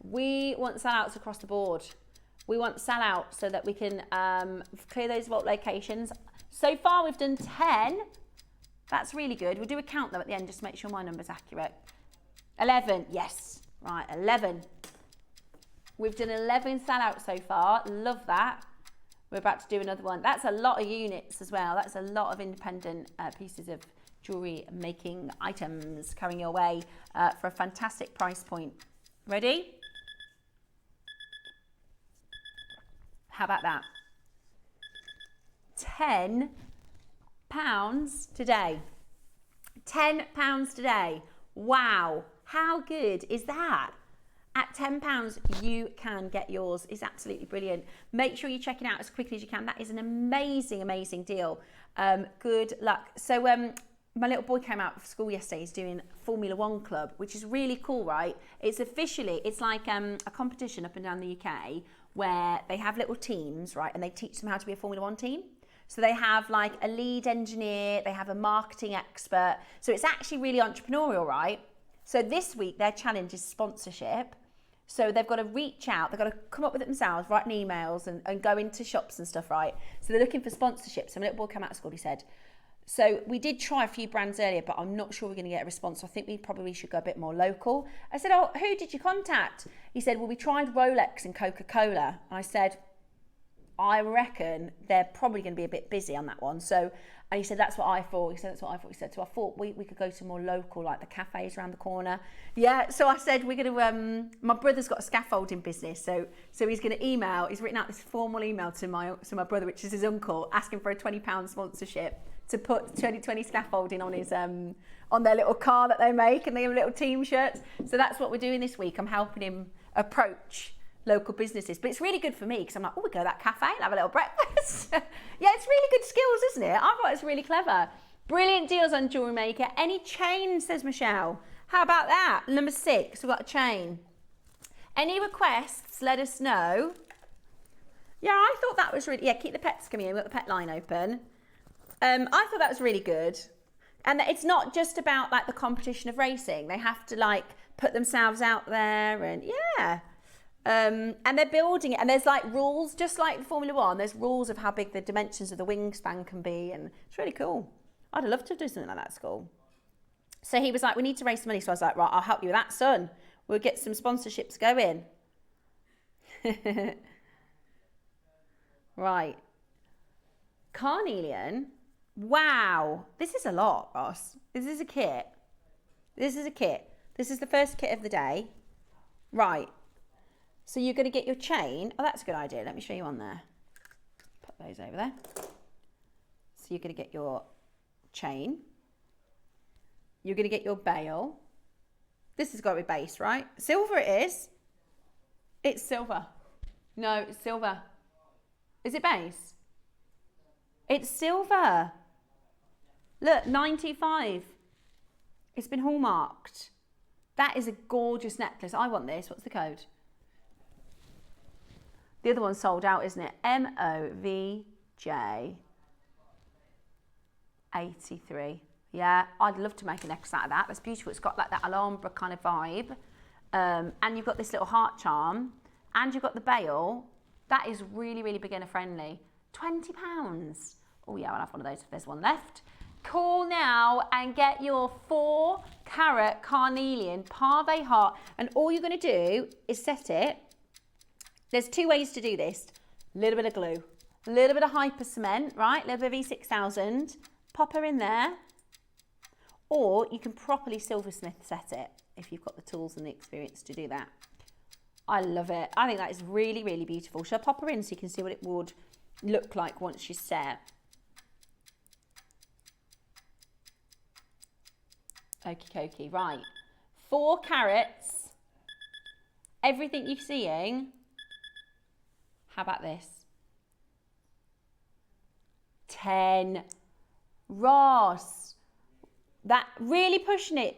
B: We want sellouts across the board. We want sellouts so that we can clear those vault locations. So far, we've done 10. That's really good. We'll do a count though at the end just to make sure my number's accurate. 11, yes. Right, 11. We've done 11 sellouts so far. Love that. We're about to do another one. That's a lot of units as well. That's a lot of independent pieces of jewellery making items coming your way for a fantastic price point. Ready? How about that? £10 today. £10 today. Wow. How good is that? At £10, you can get yours. It's absolutely brilliant. Make sure you check it out as quickly as you can. That is an amazing, amazing deal. Good luck. So my little boy came out of school yesterday. He's doing Formula 1 Club, which is really cool, right? It's like a competition up and down the UK where they have little teams, right? And they teach them how to be a Formula 1 team. So they have like a lead engineer, they have a marketing expert. So it's actually really entrepreneurial, right? So this week, their challenge is sponsorship. So they've got to reach out, they've got to come up with it themselves, write emails and go into shops and stuff, right? So they're looking for sponsorship. So my little boy came out of school, he said, so we did try a few brands earlier, but I'm not sure we're going to get a response. So I think we probably should go a bit more local. I said, oh, who did you contact? He said, well, we tried Rolex and Coca-Cola. And I said, I reckon they're probably going to be a bit busy on that one. So, and he said, that's what I thought. He said, that's what I thought. He said, so I thought we could go to more local, like the cafes around the corner. Yeah, so I said, we're going to, my brother's got a scaffolding business. So he's going to email, he's written out this formal email to my brother, which is his uncle, asking for a £20 sponsorship to put 2020 scaffolding on his, on their little car that they make, and they have little team shirts. So that's what we're doing this week. I'm helping him approach local businesses, but it's really good for me because I'm like, oh, we go to that cafe and have a little breakfast. Yeah, it's really good skills, isn't it? I thought it's really clever. Brilliant deals on Jewellery Maker. Any chain, says Michelle. How about that? Number 6, we've got a chain. Any requests, let us know. Yeah, I thought that was really, yeah, keep the pets coming in. We've got the pet line open. I thought that was really good. And it's not just about like the competition of racing. They have to like put themselves out there and yeah. And they're building it, and there's like rules, just like Formula 1, there's rules of how big the dimensions of the wingspan can be, and it's really cool. I'd love to do something like that at school. So he was like, we need to raise some money. So I was like, right, I'll help you with that, son. We'll get some sponsorships going. Right. Carnelian. Wow. This is a lot, Ross. This is a kit. This is a kit. This is the first kit of the day. Right. So you're going to get your chain. Oh, that's a good idea. Let me show you on there. Put those over there. So you're going to get your chain. You're going to get your bail. This has got to be base, right? Silver it is. It's silver. No, it's silver. Is it base? It's silver. Look, 95. It's been hallmarked. That is a gorgeous necklace. I want this. What's the code? The other one's sold out, isn't it? MOVJ 83. Yeah, I'd love to make a necklace out of that. That's beautiful. It's got like that Alhambra kind of vibe. And you've got this little heart charm. And you've got the bail. That is really, really beginner friendly. £20. Oh yeah, I'll have one of those if there's one left. Call now and get your 4-carat carnelian pave heart. And all you're going to do is set it. There's 2 ways to do this. A little bit of glue, a little bit of hyper cement, right? A little bit of E6000. Pop her in there. Or you can properly silversmith set it if you've got the tools and the experience to do that. I love it. I think that is really, really beautiful. Shall I pop her in so you can see what it would look like once she's set? Okie dokie, right. 4 carats. Everything you're seeing. How about this? 10. Ross. That really pushing it.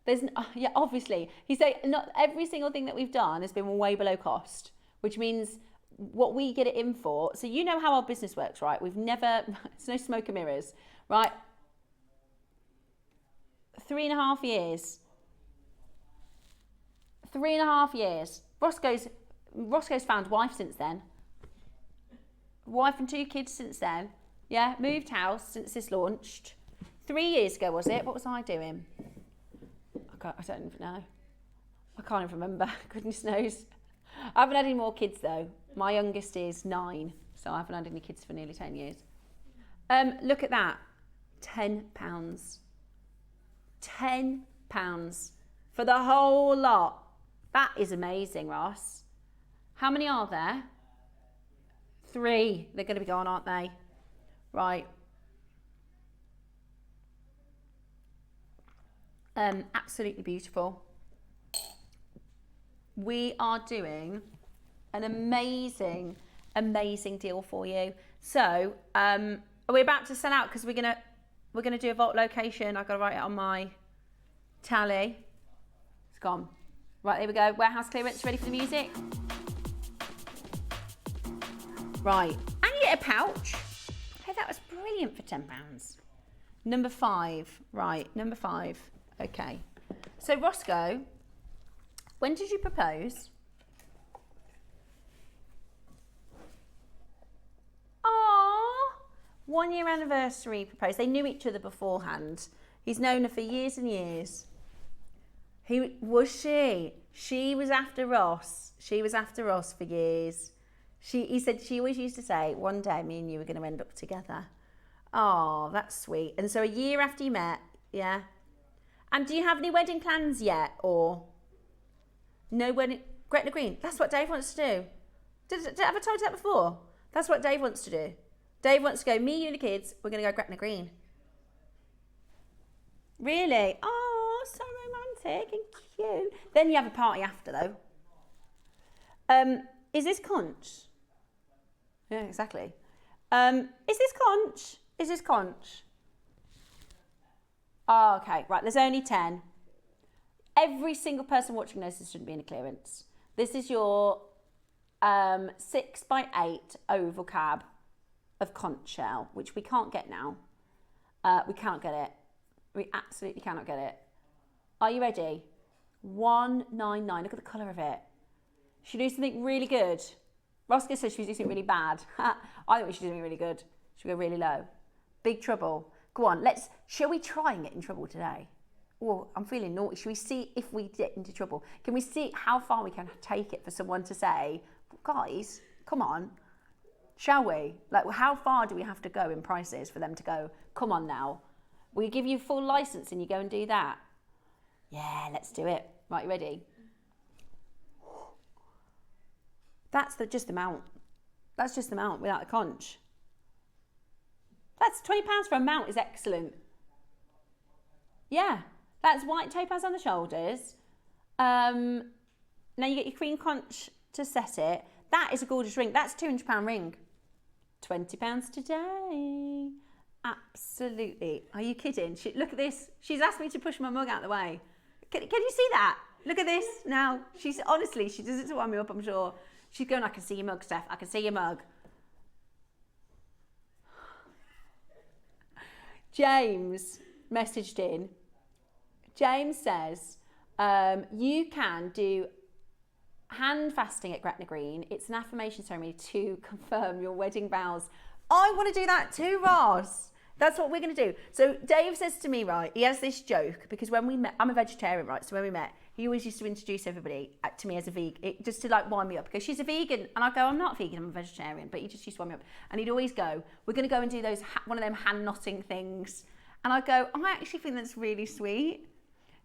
B: There's, yeah, obviously. He said not every single thing that we've done has been way below cost, which means what we get it in for. So you know how our business works, right? We've never, it's no smoke and mirrors, right? 3.5 years. 3.5 years. Roscoe's found wife since then. Wife and 2 kids since then. Yeah, moved house since this launched. 3 years ago, was it? What was I doing? I don't even know. I can't even remember. Goodness knows. I haven't had any more kids though. My youngest is 9, so I haven't had any kids for nearly 10 years. Look at that. £10. £10 for the whole lot. That is amazing, Ross. How many are there? 3. They're going to be gone, aren't they? Right. Absolutely beautiful. We are doing an amazing, amazing deal for you. So, are we about to sell out? Because we're gonna do a vault location. I've got to write it on my tally. It's gone. Right, there we go. Warehouse clearance. Ready for the music? Right, and you get a pouch. Hey, that was brilliant for £10. Number 5. Right, number 5. Okay. So Roscoe, when did you propose? Ah, 1 year anniversary proposed. They knew each other beforehand. He's known her for years and years. She was after Ross. She was after Ross for years. He said she always used to say, one day me and you were going to end up together. Oh, that's sweet. And so a year after you met, yeah. And do you have any wedding plans yet, or no wedding? Gretna Green. That's what Dave wants to do. Have I told you that before? That's what Dave wants to do. Dave wants to go. Me, you, and the kids. We're going to go Gretna Green. Really? Oh, so romantic and cute. Then you have a party after, though. Is this conch? Yeah, exactly. Is this conch? Is this conch? Oh, okay, right, there's only 10. Every single person watching this shouldn't be in a clearance. This is your 6x8 oval cab of conch shell, which we can't get now. We can't get it. We absolutely cannot get it. Are you ready? 199. Look at the colour of it. Should we do something really good? Roscoe says she's doing something really bad. I think we should do something really good. Should we go really low? Big trouble. Go on, shall we try and get in trouble today? Oh, I'm feeling naughty. Should we see if we get into trouble? Can we see how far we can take it for someone to say, guys, come on, shall we? Like, how far do we have to go in prices for them to go, come on now? We give you full license and you go and do that? Yeah, let's do it. Right, you ready? That's just the mount. That's just the mount without the conch. That's £20 for a mount is excellent. Yeah, that's white topaz on the shoulders. Now you get your cream conch to set it. That is a gorgeous ring. That's a £200 ring. £20 today. Absolutely. Are you kidding? Look at this. She's asked me to push my mug out of the way. Can you see that? Look at this now. She does it to wind me up, I'm sure. She's going, I can see your mug, Steph. I can see your mug. James messaged in. James says, you can do hand fasting at Gretna Green. It's an affirmation ceremony to confirm your wedding vows. I want to do that too, Ross. That's what we're going to do. So Dave says to me, right, he has this joke, because when we met, I'm a vegetarian, right? So when we met, he always used to introduce everybody to me as a vegan, just to like wind me up, because she's a vegan. And I go, I'm not vegan, I'm a vegetarian. But he just used to wind me up. And he'd always go, we're going to go and do those, one of them hand knotting things. And I go, I actually think that's really sweet.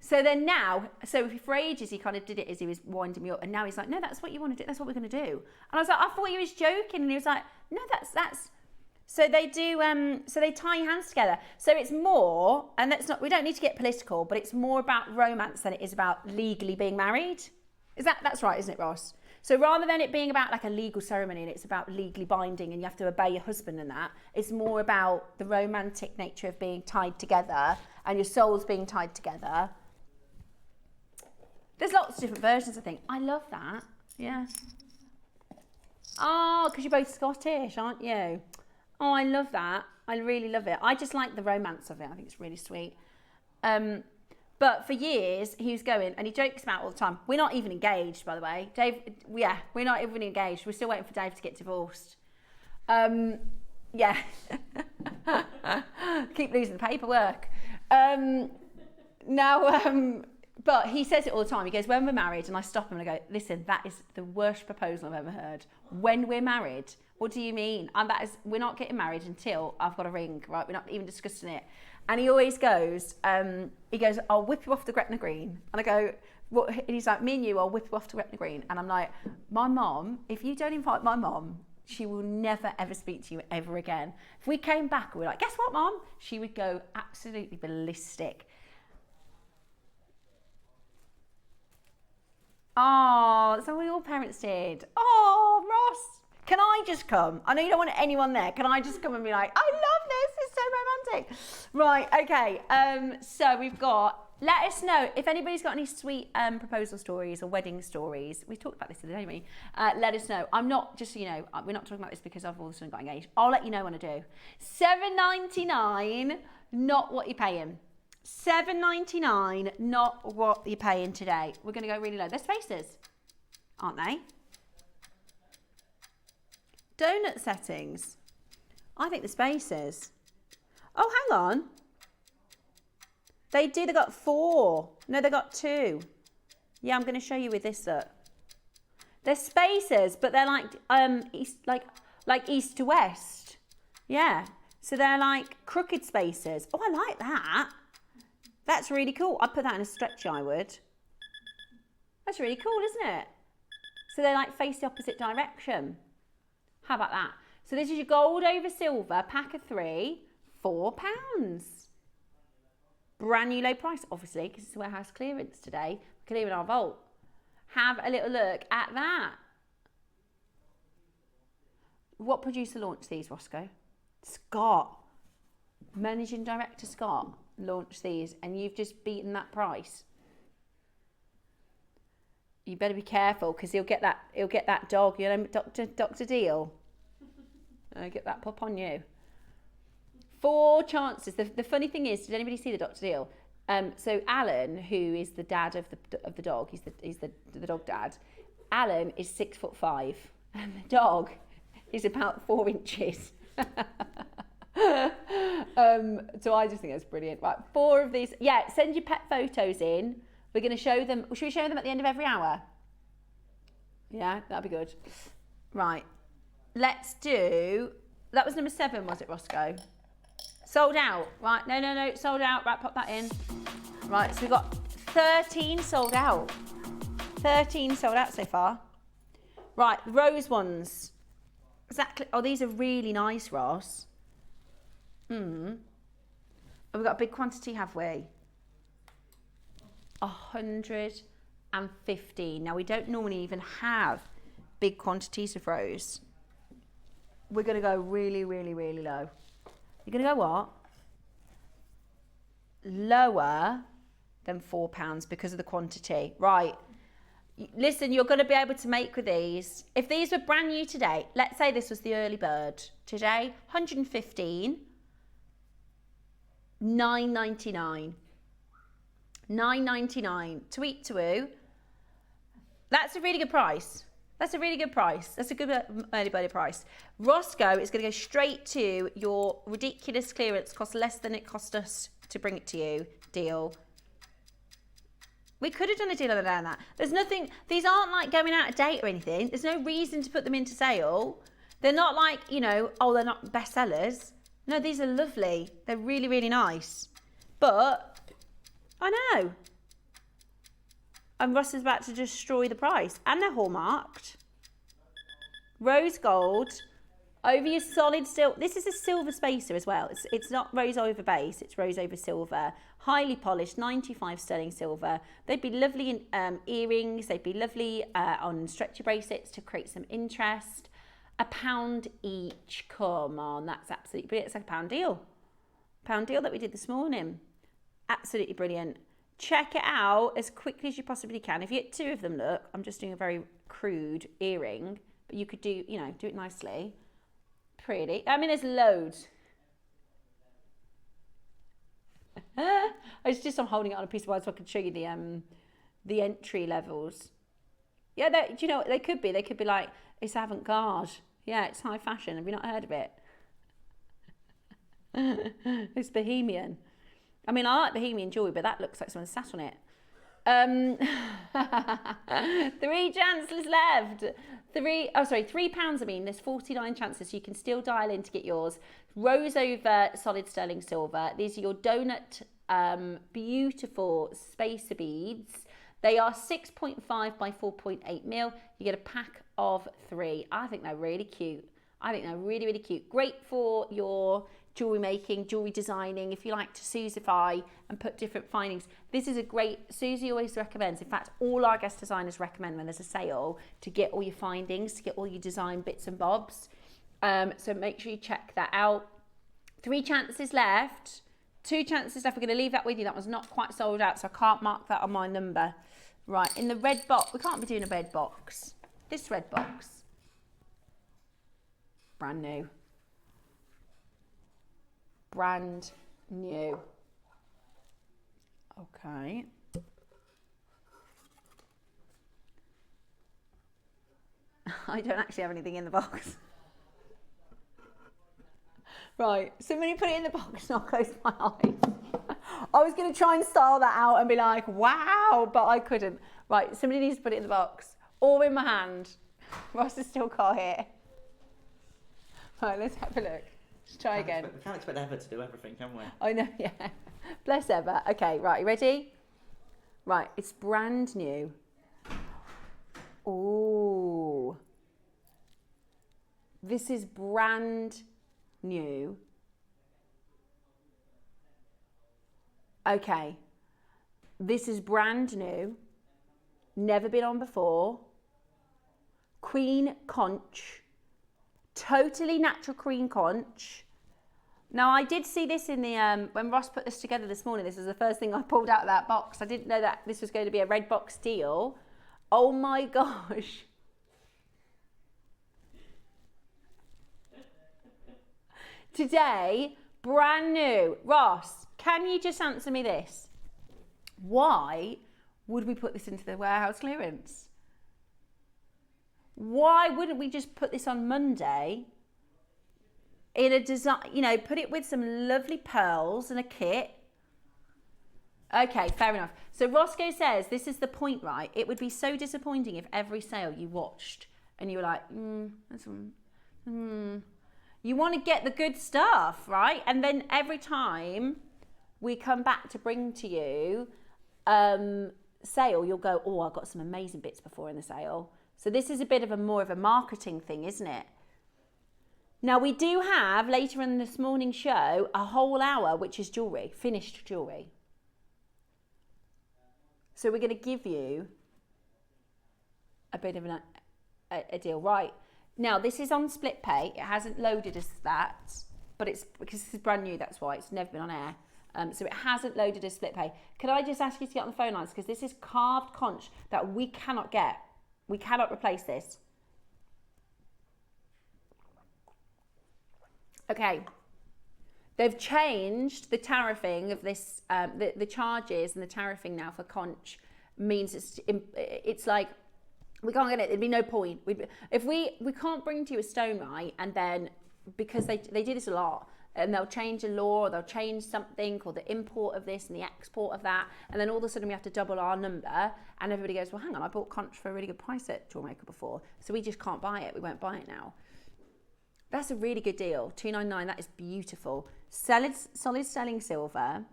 B: So then now, so for ages, he kind of did it as he was winding me up. And now he's like, no, that's what you want to do. That's what we're going to do. And I was like, I thought he was joking. And he was like, no, that's. So they do, so they tie your hands together. So it's more, and that's not, we don't need to get political, but it's more about romance than it is about legally being married. That's right, isn't it, Ross? So rather than it being about like a legal ceremony and it's about legally binding and you have to obey your husband and that, it's more about the romantic nature of being tied together and your souls being tied together. There's lots of different versions, I think. I love that, yeah. Oh, because you're both Scottish, aren't you? Oh, I love that. I really love it. I just like the romance of it. I think it's really sweet. But for years, he was going, and he jokes about it all the time. We're not even engaged, by the way. Dave, yeah, we're not even engaged. We're still waiting for Dave to get divorced. Yeah. Keep losing the paperwork. But he says it all the time. He goes, when we're married, and I stop him and I go, listen, that is the worst proposal I've ever heard. When we're married, what do you mean? And that is, we're not getting married until I've got a ring, right? We're not even discussing it. And he always goes, I'll whip you off to Gretna Green. And I go, what? And he's like, me and you, I'll whip you off to Gretna Green. And I'm like, my mom, if you don't invite my mom, she will never, ever speak to you ever again. If we came back and we were like, guess what, Mom? She would go absolutely ballistic. Oh, that's what all parents did. Oh, Ross, can I just come? I know you don't want anyone there. Can I just come and be like, I love this, it's so romantic. Right, okay, so we've got, let us know if anybody's got any sweet proposal stories or wedding stories. We talked about this the other day, didn't we? Let us know. I'm not, just so you know, we're not talking about this because I've all of a sudden got engaged. I'll let you know when I do. $7.99, not what you're paying. $7.99, not what you're paying today. We're going to go really low. They're spaces, aren't they? Donut settings. I think the spaces. Oh, hang on. They got 4. No, they got 2. Yeah, I'm going to show you with this look. They're spaces, but they're like east to west. Yeah. So they're like crooked spaces. Oh, I like that. That's really cool. I'd put that in a stretch, I would. That's really cool, isn't it? So they like face the opposite direction. How about that? So this is your gold over silver, pack of 3, £4. Brand new low price, obviously, because it's warehouse clearance today. We're clearing our vault. Have a little look at that. What producer launched these, Roscoe? Scott. Managing Director Scott launched these, and you've just beaten that price. You better be careful, because he'll get that dog, you know, Dr. Deal. Get that pop on you. 4 chances. The funny thing is, did anybody see the Dr. Deal? So Alan, who is the dad of the dog, he's the dog dad. Alan is 6'5", and the dog is about 4 inches. So I just think that's brilliant. Right, 4 of these. Yeah, send your pet photos in. We're going to show them. Should we show them at the end of every hour? Yeah, that'd be good. Right, let's do. That was number 7, was it, Roscoe? Sold out. Right, no, sold out. Right, pop that in. Right, so we've got 13 sold out. 13 sold out so far. Right, the rose ones. Exactly. Oh, these are really nice, Ross. We've got a big quantity, have we? 115. Now, we don't normally even have big quantities of rose. We're going to go really, really, really low. You're going to go what? Lower than £4 because of the quantity. Right. Listen, you're going to be able to make with these. If these were brand new today, let's say this was the early bird. Today, 115, 9.99. 9.99. Tweet to woo. That's a really good price. That's a really good price. That's a good early bird price. Roscoe is going to go straight to your ridiculous clearance, cost less than it cost us to bring it to you deal. We could have done a deal on that. There's nothing, these aren't like going out of date or anything. There's no reason to put them into sale. They're not like, you know, oh, they're not bestsellers. No, these are lovely. They're really, really nice. But, I know. And Ross is about to destroy the price. And they're hallmarked. Rose gold. Over your solid silver. This is a silver spacer as well. It's not rose over base. It's rose over silver. Highly polished, 95 sterling silver. They'd be lovely in earrings. They'd be lovely on stretchy bracelets to create some interest. £1 each. Come on, that's absolutely brilliant. It's like a pound deal. Pound deal that we did this morning. Absolutely brilliant. Check it out as quickly as you possibly can. If you get 2 of them, look, I'm just doing a very crude earring, but you could do, you know, do it nicely. Pretty. I mean, there's loads. It's just I'm holding it on a piece of wire so I can show you the entry levels. Yeah, do you know what they could be? They could be like, it's avant-garde. Yeah, it's high fashion. Have you not heard of it? It's bohemian. I mean, I like bohemian jewellery, but that looks like someone sat on it. 3 chances left. £3, I mean, there's 49 chances, so you can still dial in to get yours. Rose over solid sterling silver. These are your donut, beautiful spacer beads. They are 6.5 by 4.8 mil. You get a pack of 3. I think they're really cute. I think they're really, really cute. Great for your jewellery making, jewellery designing, if you like to Susify and put different findings. This is a great, Susie always recommends, in fact, all our guest designers recommend when there's a sale to get all your findings, to get all your design bits and bobs. So make sure you check that out. 3 chances left. 2 chances left. We're going to leave that with you. That was not quite sold out, so I can't mark that on my number. Right, in the red box, we can't be doing a red box. This red box. Brand new. Brand new. Okay. I don't actually have anything in the box. Right, somebody put it in the box and I'll close my eyes. I was going to try and style that out and be like, wow, but I couldn't. Right, somebody needs to put it in the box. Or in my hand. Ross is still got here. Right, let's have a look. Let's try again.
A: We can't expect Eva to do everything, can we?
B: I know, yeah. Bless Eva. Okay, right, you ready? Right, it's brand new. Ooh. This is brand new. Okay. This is brand new. Never been on before. Queen conch. Totally natural queen conch. Now, I did see this in the, when Ross put this together this morning, this was the first thing I pulled out of that box. I didn't know that this was going to be a red box deal. Oh my gosh. Today, brand new. Ross, can you just answer me this? Why would we put this into the warehouse clearance? Why wouldn't we just put this on Monday in a design, you know, put it with some lovely pearls and a kit? Okay, fair enough. So Roscoe says, this is the point, right? It would be so disappointing if every sale you watched and you were like, You want to get the good stuff, right? And then every time we come back to bring to you sale, you'll go, oh, I've got some amazing bits before in the sale. So this is a bit of a more of a marketing thing, isn't it? Now we do have later in this morning show a whole hour, which is jewellery, finished jewellery. So we're going to give you a bit of a deal. Right, now this is on split pay. It hasn't loaded as that, but it's because this is brand new, that's why it's never been on air. So it hasn't loaded a split pay. Could I just ask you to get on the phone lines? Because this is carved conch that we cannot get. We cannot replace this. Okay. They've changed the tariffing of this, the charges and the tariffing now for conch means it's like, we can't get it, there'd be no point. If we can't bring to you a stone, right, and then, because they do this a lot, and they'll change a law, or they'll change something, or the import of this and the export of that, and then all of a sudden we have to double our number, and everybody goes, well, hang on, I bought conch for a really good price at JewelleryMaker before, so we just can't buy it, we won't buy it now. That's a really good deal, $299, that is beautiful. Solid sterling silver.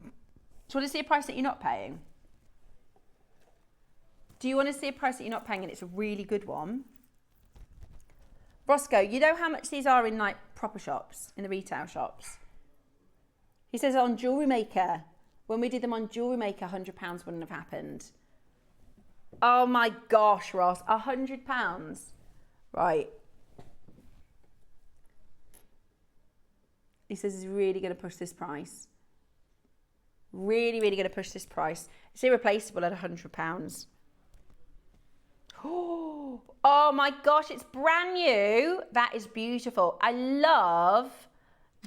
B: Do you want to see a price that you're not paying? Do you want to see a price that you're not paying and it's a really good one? Roscoe, you know how much these are in like proper shops, in the retail shops? He says on JewelleryMaker, when we did them on JewelleryMaker, £100 wouldn't have happened. Oh my gosh, Ross, £100? Right. He says he's really going to push this price. Really, really going to push this price. It's irreplaceable at £100. Oh my gosh, it's brand new. That is beautiful. I love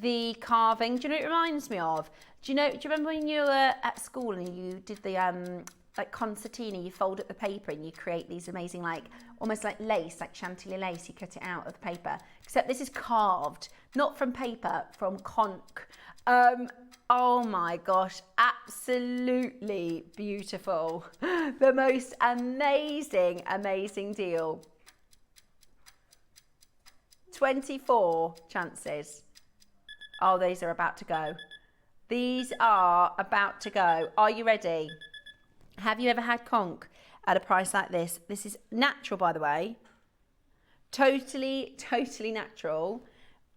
B: the carving. Do you know what it reminds me of? Do you remember when you were at school and you did the like concertina, you fold up the paper and you create these amazing, like almost like lace, like chantilly lace, you cut it out of the paper. Except this is carved, not from paper, from conch. Oh my gosh, absolutely beautiful. The most amazing, amazing deal. 24 chances. Oh, these are about to go. These are about to go. Are you ready? Have you ever had conch at a price like this? This is natural, by the way. Totally, totally natural.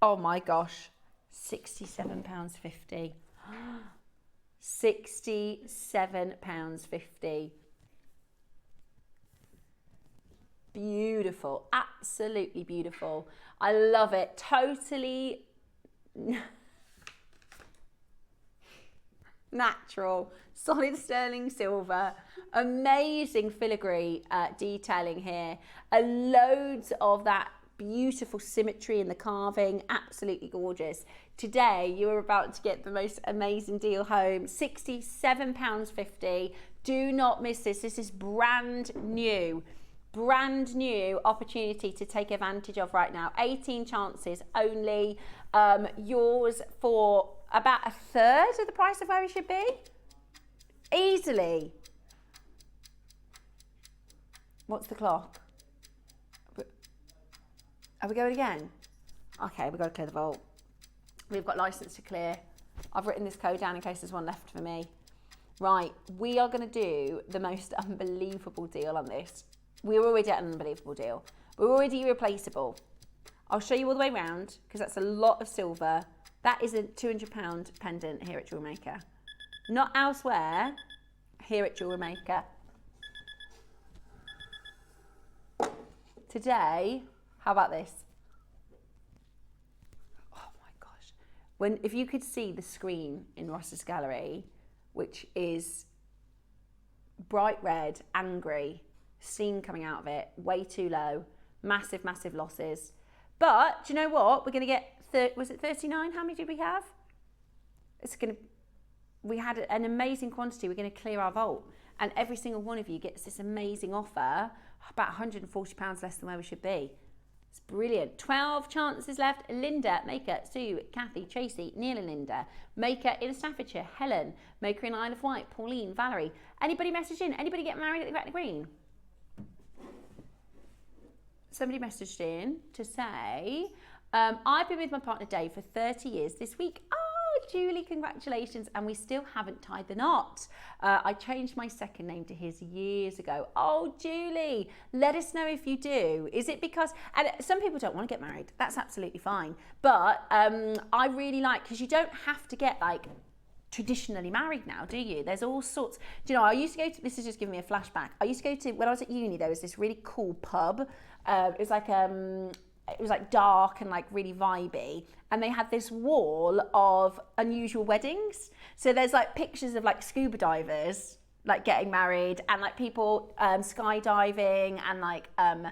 B: Oh my gosh. £67.50. £67.50. Beautiful. Absolutely beautiful. I love it. Totally natural. Solid sterling silver. Amazing filigree detailing here. Loads of that beautiful symmetry in the carving. Absolutely gorgeous. Today you are about to get the most amazing deal home. £67.50. Do not miss this. This is brand new opportunity to take advantage of right now. 18 chances only. Yours for about a third of the price of where it should be. Easily. What's the clock? Are we going again? Okay, we've got to clear the vault. We've got license to clear. I've written this code down in case there's one left for me. Right, we are going to do the most unbelievable deal on this. We're already at an unbelievable deal. We're already irreplaceable. I'll show you all the way around because that's a lot of silver. That is a £200 pendant here at JewelleryMaker. Not elsewhere, here at JewelleryMaker. Today, how about this? Oh my gosh. If you could see the screen in Ross's gallery, which is bright red, angry, steam coming out of it, way too low, massive, massive losses. But do you know what? We're going to get, was it 39? How many did we have? We had an amazing quantity. We're going to clear our vault. And every single one of you gets this amazing offer, about £140 less than where we should be. It's brilliant. 12 chances left. Linda, Maker, Sue, Kathy, Tracy, Neil and Linda. Maker in Staffordshire, Helen. Maker in Isle of Wight, Pauline, Valerie. Anybody message in? Anybody get married at the Gretna Green? Somebody messaged in to say, I've been with my partner Dave for 30 years this week. Oh, Julie, congratulations. And we still haven't tied the knot. I changed my second name to his years ago. Oh, Julie, let us know if you do. Is it because, and some people don't want to get married. That's absolutely fine. But I really like, because you don't have to get like traditionally married now, do you? There's all sorts. Do you know, I used to go to, this is just giving me a flashback. I used to go to, when I was at uni, there was this really cool pub. It was like, it was like dark and like really vibey. And they had this wall of unusual weddings. So there's like pictures of like scuba divers like getting married, and like people skydiving, and like I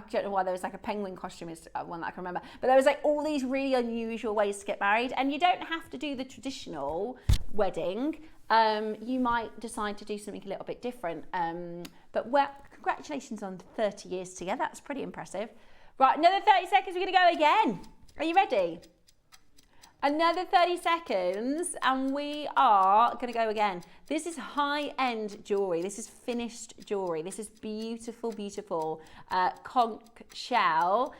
B: don't know why there was like a penguin costume is one that I can remember, but there was like all these really unusual ways to get married, and you don't have to do the traditional wedding. You might decide to do something a little bit different. But well, congratulations on 30 years together. That's pretty impressive. Right, another 30 seconds. We're going to go again. Are you ready? Another 30 seconds and we are going to go again. This is high-end jewellery. This is finished jewellery. This is beautiful, beautiful conch shell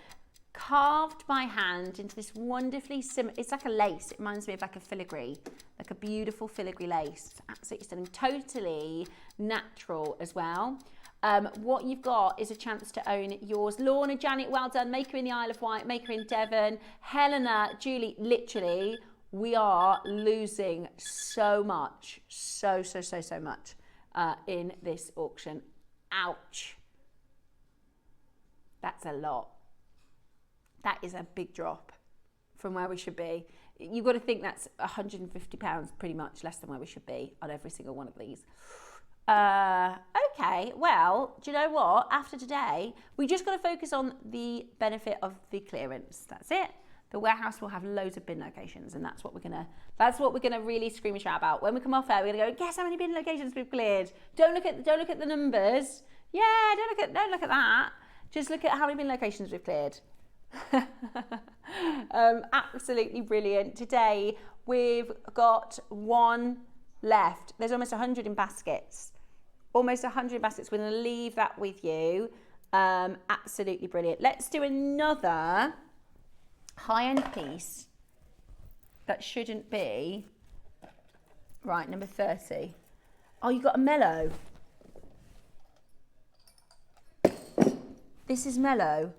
B: carved by hand into this wonderfully it's like a lace. It reminds me of like a filigree, like a beautiful filigree lace. Absolutely stunning. Totally natural as well. What you've got is a chance to own yours. Lorna, Janet, well done. Maker in the Isle of Wight, Maker in Devon, Helena, Julie. Literally, we are losing so much, so much in this auction. Ouch. That's a lot. That is a big drop from where we should be. You've got to think that's £150 pretty much less than where we should be on every single one of these. Okay, well, do you know what? After today, we just got to focus on the benefit of the clearance. That's it. The warehouse will have loads of bin locations, and that's what we're gonna really scream and shout about. When we come off air, we're gonna go, guess how many bin locations we've cleared. Don't look at the numbers. Yeah, don't look at that. Just look at how many bin locations we've cleared. Absolutely brilliant. Today we've got one left. There's almost 100 in baskets. Almost 100 baskets. We're going to leave that with you. Absolutely brilliant. Let's do another high-end piece that shouldn't be. Right, number 30. Oh, you got a mellow. This is mellow.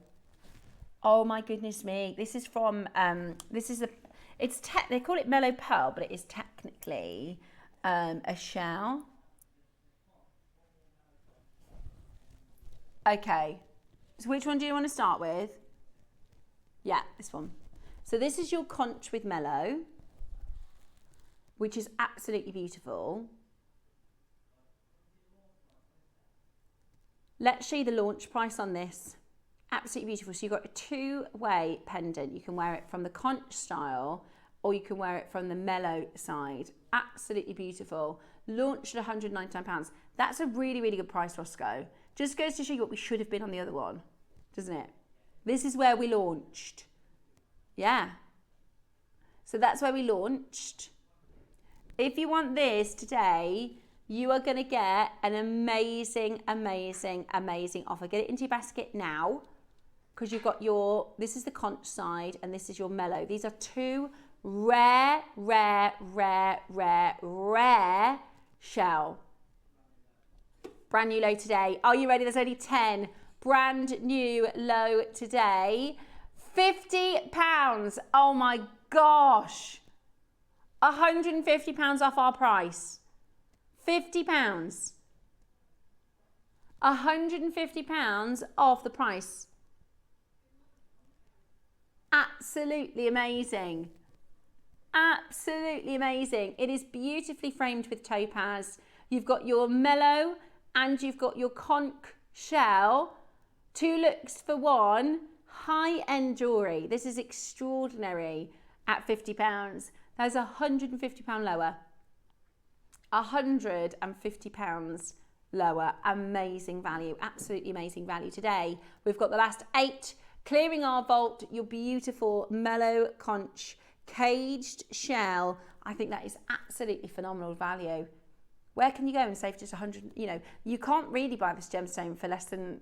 B: Oh my goodness me. This is from, they call it mellow pearl, but it is technically a shell. Okay, so which one do you want to start with? Yeah, this one. So this is your conch with mellow, which is absolutely beautiful. Let's show you the launch price on this. Absolutely beautiful. So you've got a two-way pendant. You can wear it from the conch style, or you can wear it from the mellow side. Absolutely beautiful. Launched at £199. That's a really, really good price, Roscoe. Just goes to show you what we should have been on the other one, doesn't it? This is where we launched. Yeah. So that's where we launched. If you want this today, you are going to get an amazing, amazing, amazing offer. Get it into your basket now, because you've got this is the conch side and this is your mellow. These are two rare shell. Brand new low today. Are you ready? There's only 10. Brand new low today. £50. Oh my gosh. £150 off our price. £50. £150 off the price. Absolutely amazing. Absolutely amazing. It is beautifully framed with topaz. You've got your mellow and you've got your conch shell. Two looks for one. High-end jewellery. This is extraordinary at £50. That's £150 lower. £150 lower. Amazing value. Absolutely amazing value today. We've got the last 8 clearing our vault. Your beautiful mellow conch caged shell. I think that is absolutely phenomenal value. Where can you go and save just 100? You know, you can't really buy this gemstone for less than.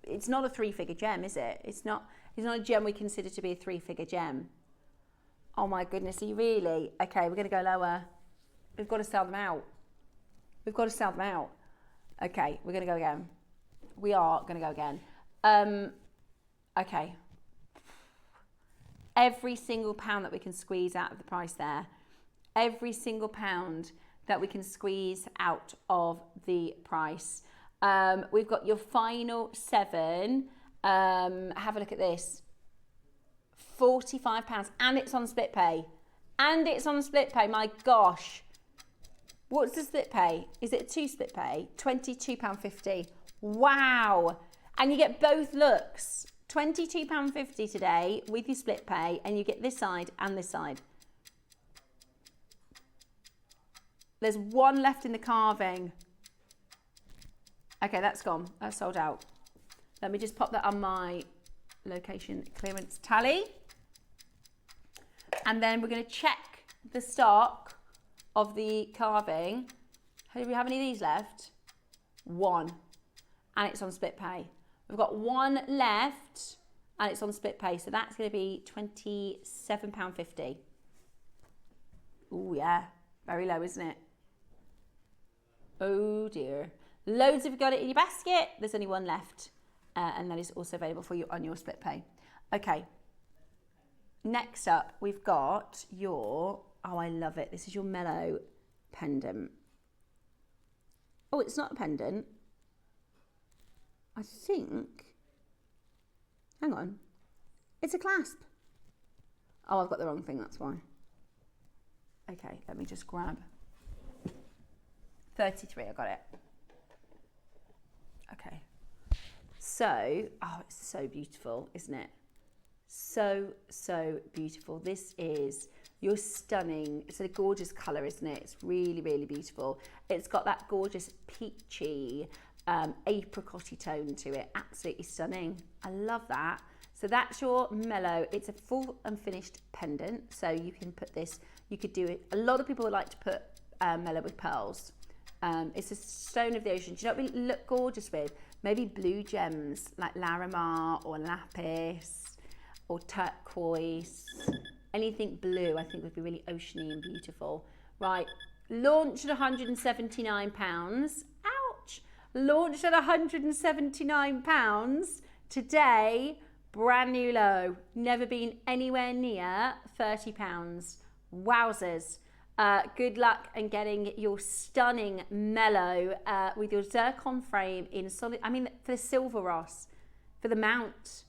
B: It's not a 3-figure gem, is it? It's not a gem we consider to be a 3-figure gem. Oh my goodness, are you really? Okay, we're going to go lower. We've got to sell them out. We've got to sell them out. Okay, we're going to go again. We are going to go again. Okay. Every single pound that we can squeeze out of the price there. Every single pound that we can squeeze out of the price. We've got your final 7. Have a look at this. £45 and it's on split pay. And it's on split pay, my gosh. What's the split pay? Is it a 2 split pay? £22.50. Wow. And you get both looks. £22.50 today with your split pay, and you get this side and this side. There's one left in the carving. Okay, that's gone. That's sold out. Let me just pop that on my location clearance tally. And then we're going to check the stock of the carving. Do we have any of these left? One. And it's on split pay. We've got one left and it's on split pay. So that's going to be £27.50. Oh, yeah. Very low, isn't it? Oh, dear. Loads of you got it in your basket. There's only one left. And that is also available for you on your split pay. Okay. Next up, we've got your, oh, I love it. This is your mellow pendant. Oh, it's not a pendant. I think, hang on. It's a clasp. Oh, I've got the wrong thing, that's why. Okay, let me just grab. 33, I got it. Okay. So, oh, it's so beautiful, isn't it? So, so beautiful. This is your stunning, it's a gorgeous colour, isn't it? It's really, really beautiful. It's got that gorgeous peachy, apricot-y tone to it. Absolutely stunning. I love that. So that's your mellow. It's a full and finished pendant. So you can put this, you could do it. A lot of people would like to put mellow with pearls. It's a stone of the ocean. Do you know what we look gorgeous with? Maybe blue gems like Larimar or lapis or turquoise. Anything blue I think would be really oceany and beautiful. Right, launched at £179. Ouch! Launched at £179. Today, brand new low. Never been anywhere near £30. Wowzers. Good luck in getting your stunning mellow with your zircon frame in solid. I mean, for the silver Ross, for the mount.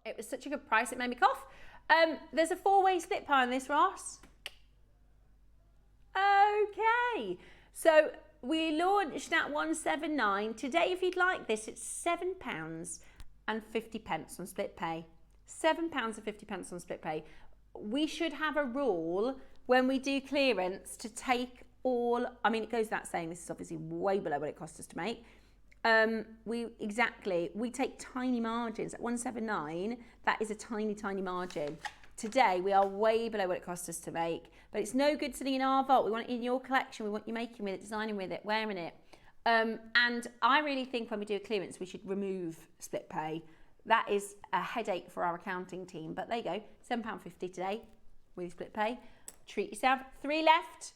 B: It was such a good price, it made me cough. There's a 4-way slip pie on this, Ross. Okay, so we launched at £179. Today, if you'd like this, it's £7.50 on split pay. £7.50 on split pay. We should have a rule when we do clearance to take all, I mean, it goes without saying, this is obviously way below what it costs us to make. We take tiny margins at 179. That is a tiny margin. Today we are way below what it costs us to make, but it's no good sitting in our vault. We want it in your collection. We want you making with it, designing with it, wearing it. And I really think when we do a clearance we should remove split pay. That is a headache for our accounting team, but there you go, £7.50 today with split pay. Treat yourself. 3 left.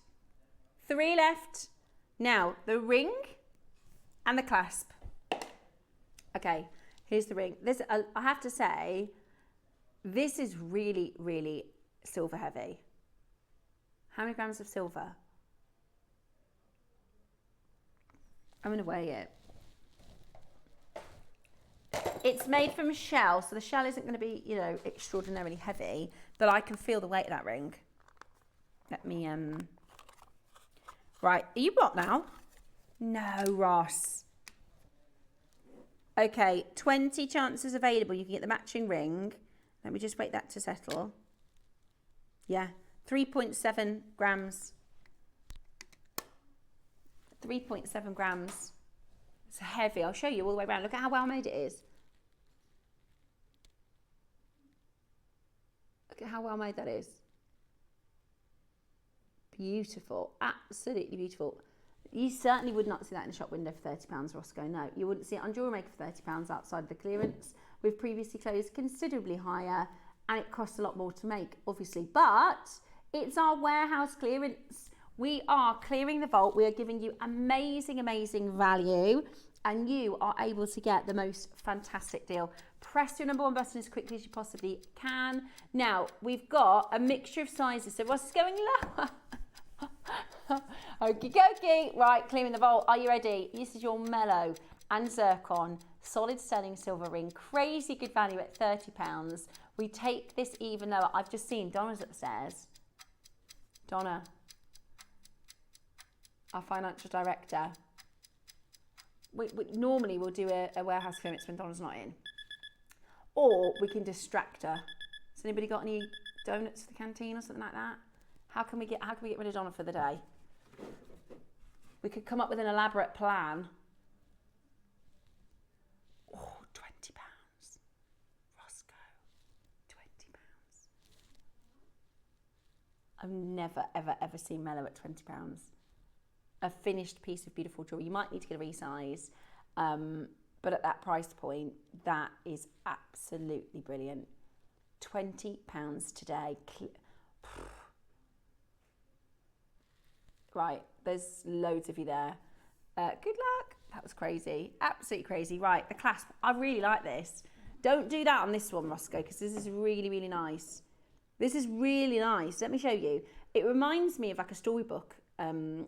B: Now the ring and the clasp. Okay, here's the ring. This, I have to say, this is really, really silver heavy. How many grams of silver? I'm gonna weigh it. It's made from a shell, so the shell isn't gonna be, you know, extraordinarily heavy, but I can feel the weight of that ring. Let me, right, are you blocked now? No, Ross. Okay, 20 chances available. You can get the matching ring. Let me just wait that to settle. Yeah, 3.7 grams. 3.7 grams. It's heavy. I'll show you all the way around. Look at how well made it is. Look at how well made that is. Beautiful. Absolutely beautiful. You certainly would not see that in a shop window for £30, Roscoe. No, you wouldn't see it on JewelleryMaker for £30 outside the clearance. We've previously closed considerably higher, and it costs a lot more to make, obviously. But it's our warehouse clearance. We are clearing the vault. We are giving you amazing, amazing value. and you are able to get the most fantastic deal. Press your number 1 button as quickly as you possibly can. Now, we've got a mixture of sizes. So Ross is going lower. Okie dokie. Right, clearing the vault. Are you ready? This is your mellow and zircon solid sterling silver ring. Crazy good value at £30. We take this even lower. I've just seen Donna's upstairs. Donna, our financial director. We normally we'll do a warehouse clearance when Donna's not in. Or we can distract her. Has anybody got any donuts for the canteen or something like that? How can we get rid of Donna for the day? We could come up with an elaborate plan. Oh, £20. Roscoe, £20. I've never, ever, ever seen Mellow at £20. A finished piece of beautiful jewellery. You might need to get a resize, but at that price point, that is absolutely brilliant. £20 today. Right, there's loads of you there. Good luck. That was crazy, absolutely crazy. Right, the clasp. I really like this. Don't do that on this one, Roscoe, because this is really, really nice. This is really nice. Let me show you. It reminds me of like a storybook.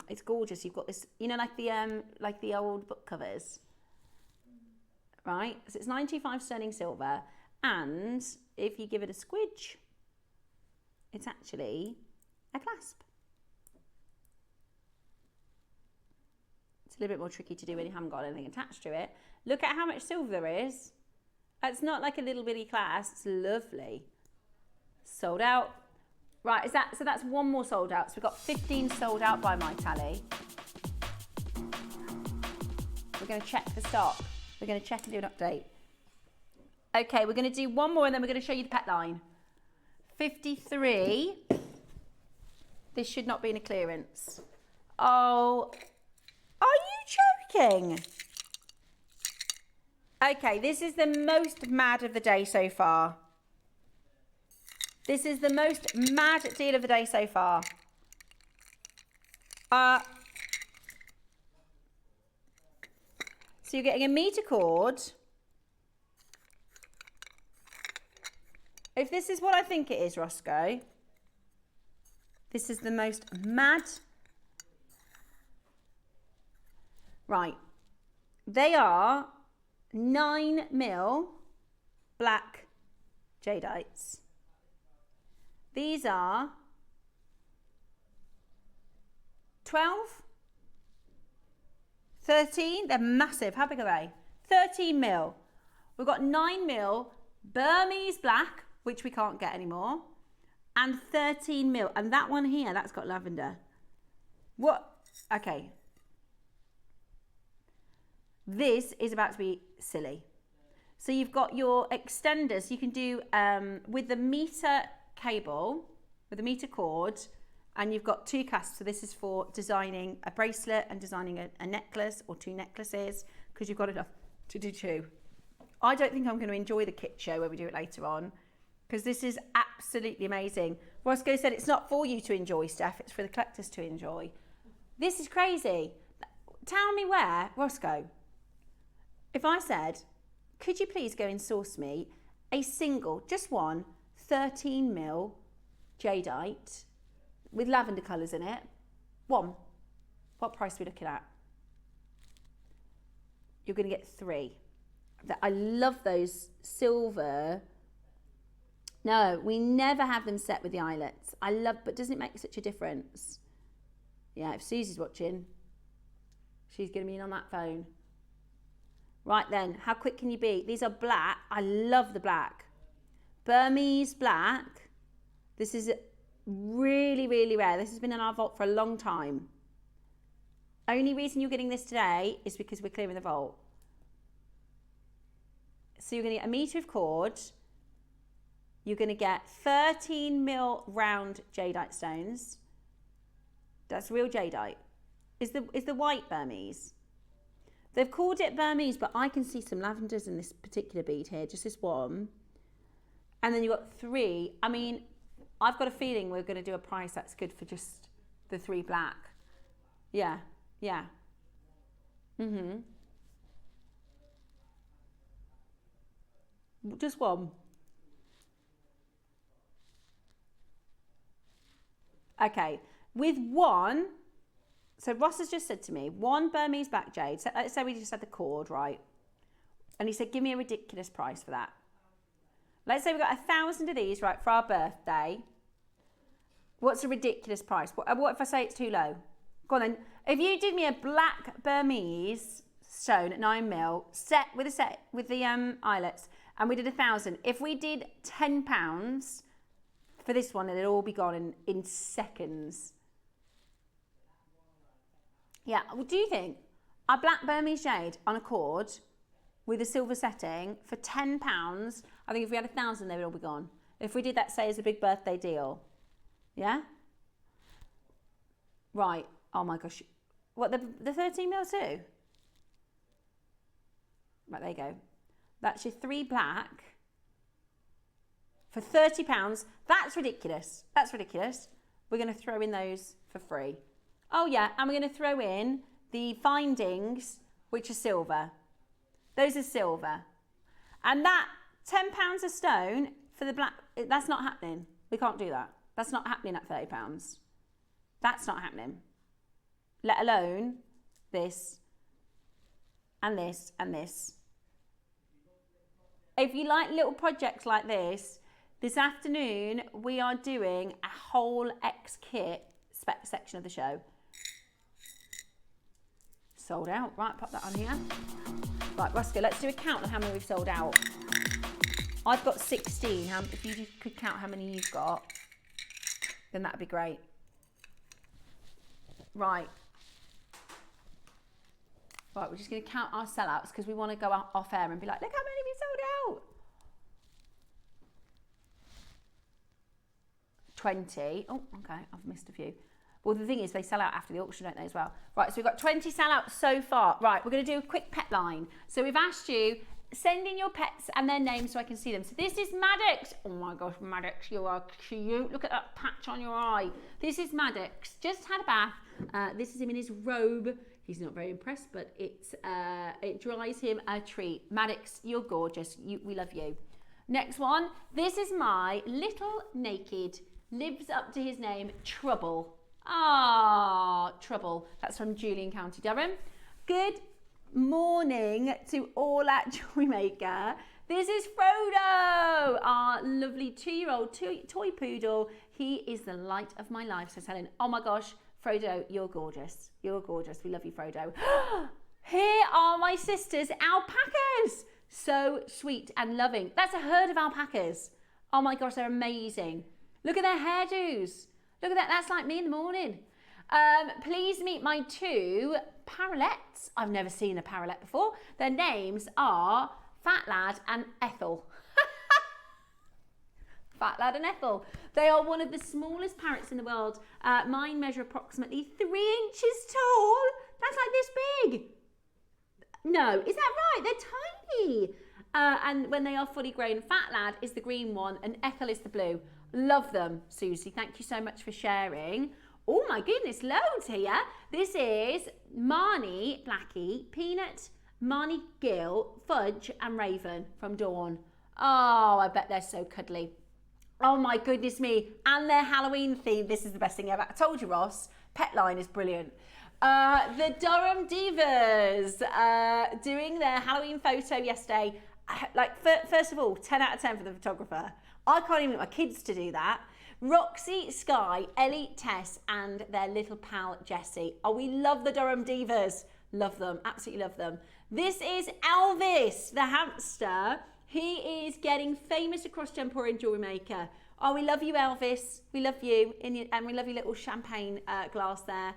B: It's gorgeous. You've got this, you know, like the old book covers, right? So it's 95 sterling silver, and if you give it a squidge, it's actually a clasp. It's a little bit more tricky to do when you haven't got anything attached to it. Look at how much silver there is. It's not like a little bitty clasp. It's lovely. Sold out. Right, so that's one more sold out. So we've got 15 sold out by my tally. We're going to check the stock. We're going to check and do an update. Okay, we're going to do one more and then we're going to show you the pet line. 53. This should not be in a clearance. Oh, are you joking? Okay, this is the most mad of the day so far. This is the most mad deal of the day so far. So you're getting a meter cord. If this is what I think it is, Roscoe, this is the most mad. Right. They are 9mm black jadites. These are 12, 13, they're massive. How big are they? 13mm. We've got 9mm Burmese black, which we can't get anymore, and 13mm. And that one here, that's got lavender. What? Okay. This is about to be silly. So you've got your extenders. You can do with the meter cable, with a meter cord, and you've got 2 clasps. So this is for designing a bracelet and designing a necklace or 2 necklaces, because you've got enough to do 2. I don't think I'm going to enjoy the kit show when we do it later on, because this is absolutely amazing. Roscoe said it's not for you to enjoy, Steph, it's for the collectors to enjoy. This is crazy. Tell me where, Roscoe, if I said, could you please go and source me a single, just one, 13mm jadeite with lavender colours in it. One. What price are we looking at? You're going to get 3. I love those silver. No, we never have them set with the eyelets. But doesn't it make such a difference? Yeah, if Susie's watching, she's going to be in on that phone. Right then, how quick can you be? These are black. I love the black. Burmese black. This is really, really rare. This has been in our vault for a long time. Only reason you're getting this today is because we're clearing the vault. So you're going to get a meter of cord. You're going to get 13mm round jadeite stones. That's real jadeite. Is the white Burmese? They've called it Burmese, but I can see some lavenders in this particular bead here, just this one. And then you've got 3. I mean, I've got a feeling we're going to do a price that's good for just the 3 black. Yeah, yeah. Just one. Okay, with one, so Ross has just said to me, one Burmese back jade, so let's say we just had the cord, right? And he said, give me a ridiculous price for that. Let's say we got 1,000 of these, right, for our birthday. What's a ridiculous price? What if I say it's too low? Go on then. If you did me a black Burmese stone at 9mm, set with the eyelets, and we did 1,000. If we did £10 for this one, it'd all be gone in seconds. Yeah, well, do you think a black Burmese jade on a cord with a silver setting for £10, I think if we had 1,000, they would all be gone. If we did that, say, as a big birthday deal. Yeah? Right. Oh my gosh. What, the 13mm too? Right, there you go. That's your 3 black for £30. That's ridiculous. That's ridiculous. We're going to throw in those for free. Oh yeah, and we're going to throw in the findings, which are silver. Those are silver. And that £10 a stone for the black, that's not happening. We can't do that. That's not happening at £30. That's not happening. Let alone this and this and this. If you like little projects like this afternoon we are doing a whole X kit section of the show. Sold out. Right, pop that on here. Right, Roscoe, let's do a count on how many we've sold out. I've got 16. If you could count how many you've got, then that'd be great. Right. Right, we're just going to count our sellouts because we want to go off air and be like, look how many we sold out. 20. Oh, okay, I've missed a few. Well, the thing is, they sell out after the auction, don't they, as well? Right, so we've got 20 sellouts so far. Right, we're going to do a quick pet line. So we've asked you, send in your pets and their names so I can see them. So this is Maddox. Oh my gosh, Maddox, you are cute. Look at that patch on your eye. This is Maddox. Just had a bath. This is him in his robe. He's not very impressed, but it dries him a treat. Maddox, you're gorgeous. We love you. Next one. This is my little naked, lives up to his name, Trouble. Ah, Trouble. That's from Julian, County Durham. Good morning to all at JewelleryMaker. This is Frodo, our lovely 2-year-old toy poodle. He is the light of my life, says Helen. Oh my gosh, Frodo, you're gorgeous. You're gorgeous. We love you, Frodo. Here are my sisters' alpacas. So sweet and loving. That's a herd of alpacas. Oh my gosh, they're amazing. Look at their hairdos. Look at that. That's like me in the morning. Please meet my 2 parrotlets. I've never seen a parrotlet before. Their names are Fat Lad and Ethel. Fat Lad and Ethel. They are one of the smallest parrots in the world. Mine measure approximately 3 inches tall. That's like this big. No, is that right? They're tiny. And when they are fully grown, Fat Lad is the green one and Ethel is the blue. Love them, Susie. Thank you so much for sharing. Oh my goodness, loads here. This is Marnie, Blackie, Peanut, Marnie Gill, Fudge and Raven from Dawn. Oh, I bet they're so cuddly. Oh my goodness me. And their Halloween theme. This is the best thing ever. I told you, Ross, pet line is brilliant. The Durham Divas doing their Halloween photo yesterday. First of all, 10 out of 10 for the photographer. I can't even get my kids to do that. Roxy, Sky, Ellie, Tess, and their little pal, Jessie. Oh, we love the Durham Divas. Love them. Absolutely love them. This is Elvis, the hamster. He is getting famous across Jempore and Jewellery Maker. Oh, we love you, Elvis. We love you. And we love your little champagne glass there.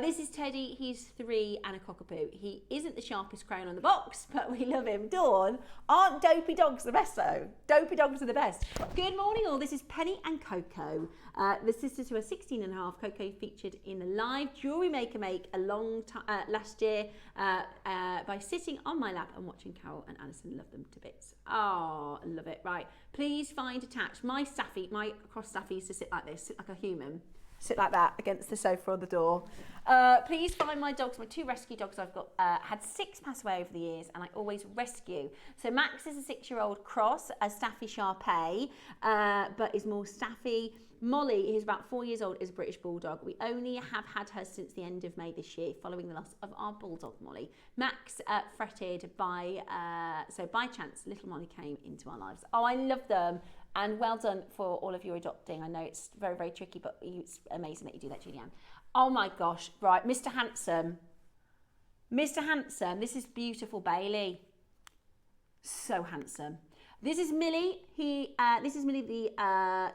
B: This is Teddy. He's 3 and a cockapoo. He isn't the sharpest crown on the box, but we love him. Dawn, aren't dopey dogs the best though? Dopey dogs are the best. Good morning all. This is Penny and Coco. The sisters who are 16 and a half. Coco featured in the live Jewellery Maker Make a long time last year by sitting on my lap and watching Carol and Alison. Love them to bits. Oh, love it. Right. Please find attached my cross staffy used to sit like this, sit like a human. Sit like that against the sofa or the door. Please find my dogs, my 2 rescue dogs I've got, had 6 pass away over the years, and I always rescue. So Max is a 6-year-old cross, a Staffy Shar-Pei, but is more Staffy. Molly, who's about 4 years old, is a British Bulldog. We only have had her since the end of May this year, following the loss of our Bulldog Molly. Max fretted by chance, little Molly came into our lives. Oh, I love them. And well done for all of your adopting. I know it's very, very tricky, but it's amazing that you do that, Julianne. Oh my gosh, right, Mr. Handsome. Mr. Handsome, this is beautiful Bailey. So handsome. This is Millie. This is Millie, the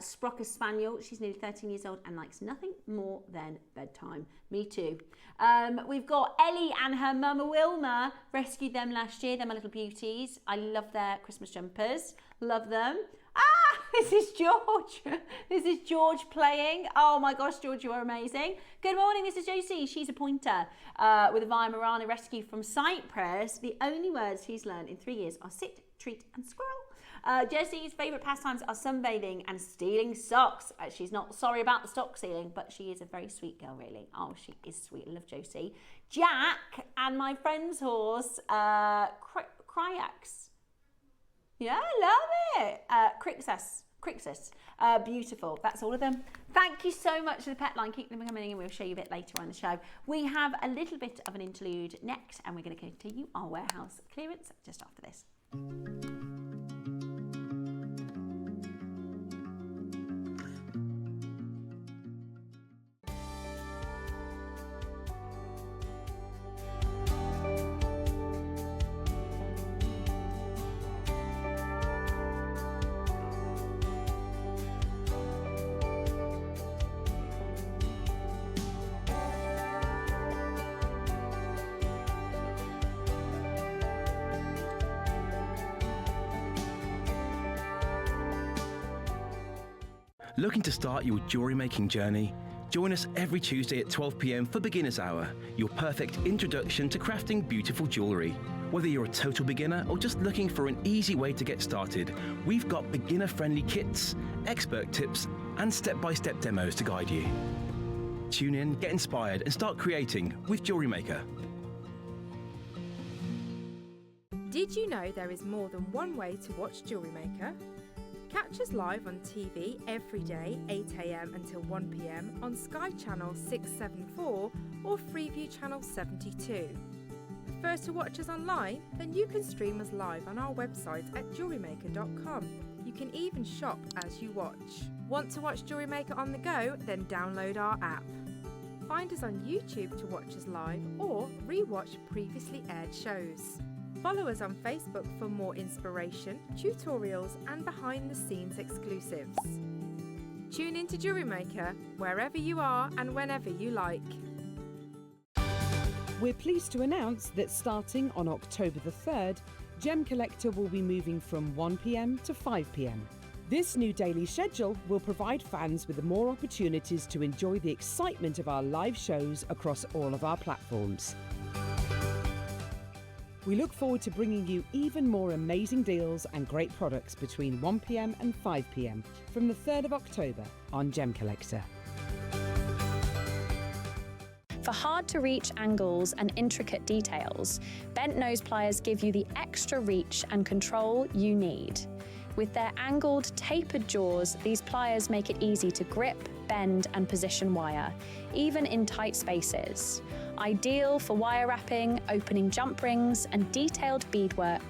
B: Sprocker Spaniel. She's nearly 13 years old and likes nothing more than bedtime. Me too. We've got Ellie and her mama Wilma. Rescued them last year. They're my little beauties. I love their Christmas jumpers. Love them. Ah, this is George. This is George playing. Oh my gosh, George, you are amazing. Good morning, this is Josie. She's a pointer with a Weimaraner rescue from Cyprus. The only words he's learned in 3 years are sit, treat and squirrel. Jessie's favourite pastimes are sunbathing and stealing socks. She's not sorry about the sock stealing, but she is a very sweet girl, really. Oh, she is sweet. I love Josie. Jack and my friend's horse, Cryax. Yeah, I love it. Crixus. Beautiful. That's all of them. Thank you so much for the pet line. Keep them coming in and we'll show you a bit later on the show. We have a little bit of an interlude next and we're going to continue our warehouse clearance just after this.
C: Looking to start your jewellery making journey? Join us every Tuesday at 12 p.m. for Beginner's Hour, your perfect introduction to crafting beautiful jewellery. Whether you're a total beginner or just looking for an easy way to get started, we've got beginner-friendly kits, expert tips, and step-by-step demos to guide you. Tune in, get inspired, and start creating with Jewellery Maker.
D: Did you know there is more than one way to watch Jewellery Maker? Catch us live on TV every day, 8 a.m. until 1 p.m. on Sky Channel 674 or Freeview Channel 72. Prefer to watch us online? Then you can stream us live on our website at jewellerymaker.com. You can even shop as you watch. Want to watch Jewellery Maker on the go? Then download our app. Find us on YouTube to watch us live or re-watch previously aired shows. Follow us on Facebook for more inspiration, tutorials and behind-the-scenes exclusives. Tune in to Jewellery Maker wherever you are and whenever you like.
E: We're pleased to announce that starting on October the 3rd, Gem Collector will be moving from 1 p.m. to 5 p.m. This new daily schedule will provide fans with more opportunities to enjoy the excitement of our live shows across all of our platforms. We look forward to bringing you even more amazing deals and great products between 1 p.m. and 5 p.m. from the 3rd of October on Gem Collector.
F: For hard-to-reach angles and intricate details, bent nose pliers give you the extra reach and control you need. With their angled, tapered jaws, these pliers make it easy to grip, bend and position wire, even in tight spaces. Ideal for wire wrapping, opening jump rings and detailed beadwork,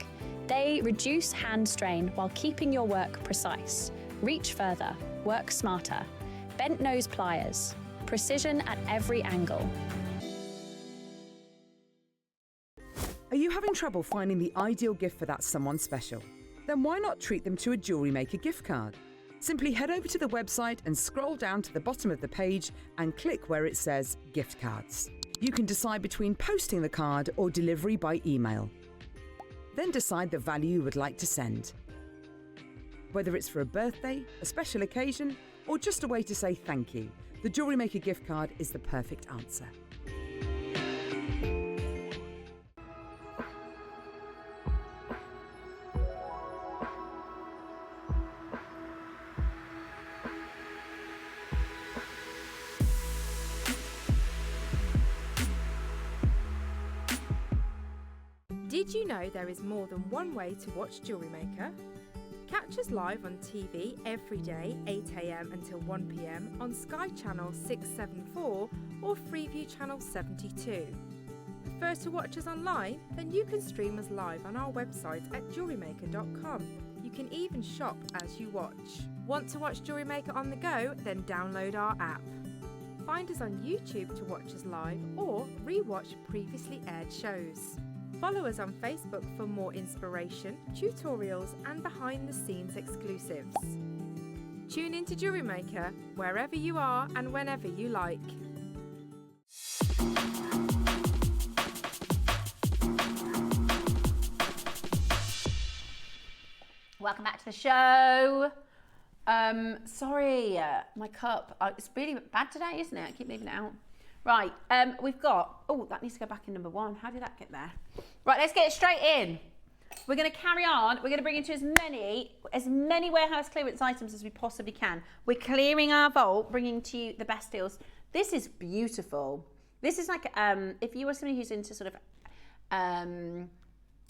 F: they reduce hand strain while keeping your work precise. Reach further, work smarter. Bent nose pliers, precision at every angle.
E: Are you having trouble finding the ideal gift for that someone special? Then why not treat them to a Jewellery Maker gift card? Simply head over to the website and scroll down to the bottom of the page and click where it says Gift Cards. You can decide between posting the card or delivery by email. Then decide the value you would like to send. Whether it's for a birthday, a special occasion, or just a way to say thank you, the Jewellery Maker gift card is the perfect answer.
D: Did you know there is more than one way to watch JewelleryMaker? Catch us live on TV every day, 8 a.m. until 1 p.m. on Sky Channel 674 or Freeview Channel 72. Prefer to watch us online? Then you can stream us live on our website at jewellerymaker.com. You can even shop as you watch. Want to watch JewelleryMaker on the go? Then download our app. Find us on YouTube to watch us live or re-watch previously aired shows. Follow us on Facebook for more inspiration, tutorials and behind-the-scenes exclusives. Tune in to JewelleryMaker wherever you are and whenever you like.
B: Welcome back to the show. Sorry, my cup. It's really bad today, isn't it? I keep leaving it out. Right, we've got, oh, that needs to go back in number 1. How did that get there? Right, let's get straight in. We're going to carry on. We're going to bring into as many warehouse clearance items as we possibly can. We're clearing our vault, bringing to you the best deals. This is beautiful. This is like, if you were somebody who's into sort of,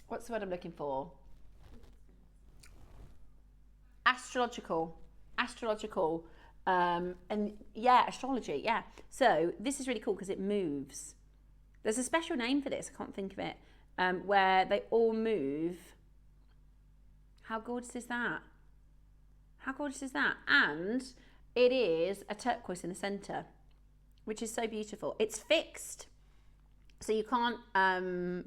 B: what's the word I'm looking for? Astrological, and yeah, astrology, yeah. So this is really cool because it moves. There's a special name for this, I can't think of it, where they all move. How gorgeous is that? How gorgeous is that? And it is a turquoise in the center, which is so beautiful. It's fixed, so you can't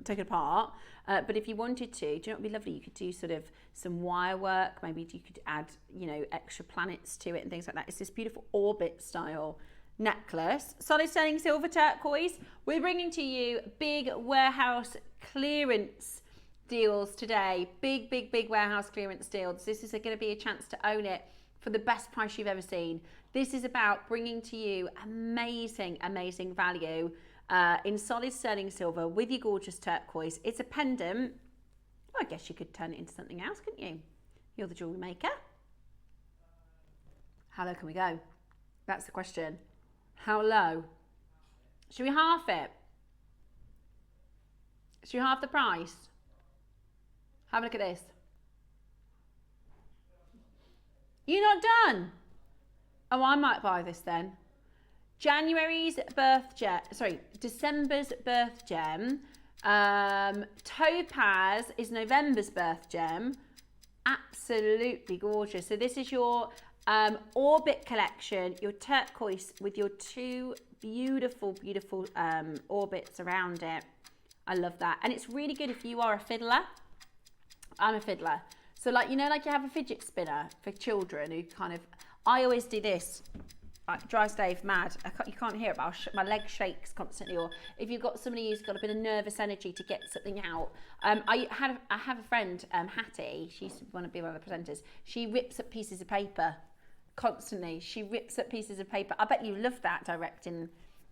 B: take it apart. But if you wanted to, do you know what would be lovely? You could do sort of some wire work. Maybe you could add, you know, extra planets to it and things like that. It's this beautiful orbit style necklace. Solid sterling silver turquoise. We're bringing to you big warehouse clearance deals today. Big warehouse clearance deals. This is going to be a chance to own it for the best price you've ever seen. This is about bringing to you amazing value. In solid sterling silver with your gorgeous turquoise. It's a pendant. Well, I guess you could turn it into something else, couldn't you? You're the jewellery maker. How low can we go? That's the question. How low? Should we half it? Should we half the price? Have a look at this. You're not done? Oh, I might buy this then. December's birth gem. Topaz is November's birth gem. Absolutely gorgeous. So this is your orbit collection, your turquoise with your 2 beautiful orbits around it. I love that. And it's really good if you are a fiddler. I'm a fiddler. So like, you know, like you have a fidget spinner for children who kind of, I always do this. It drives Dave mad. You can't hear it, but my leg shakes constantly. Or if you've got somebody who's got a bit of nervous energy to get something out. I have a friend, Hattie. She used to want to be one of the presenters. She rips up pieces of paper constantly. She rips up pieces of paper. I bet you love that directing,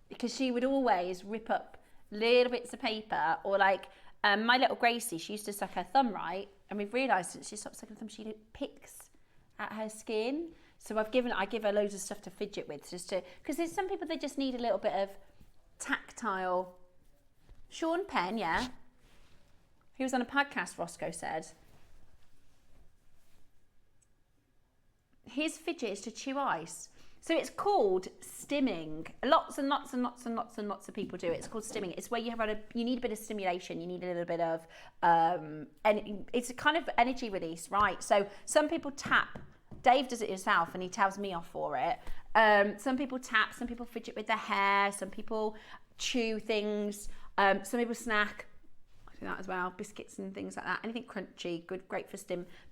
B: because she would always rip up little bits of paper. Or like my little Gracie, she used to suck her thumb, right? And we've realised that she stopped sucking her thumb. She picks at her skin. So I give her loads of stuff to fidget with, just to, because there's some people that just need a little bit of tactile. Sean Penn, yeah, he was on a podcast, Roscoe said. His fidget is to chew ice. So it's called stimming. Lots and lots of people do it. It's called stimming. It's where you need a bit of stimulation. You need a little bit of, it's a kind of energy release, right? So some people tap. Dave does it himself and he tells me off for it. Some people tap, some people fidget with their hair, some people chew things, some people snack. I do that as well, biscuits and things like that. Anything crunchy, great for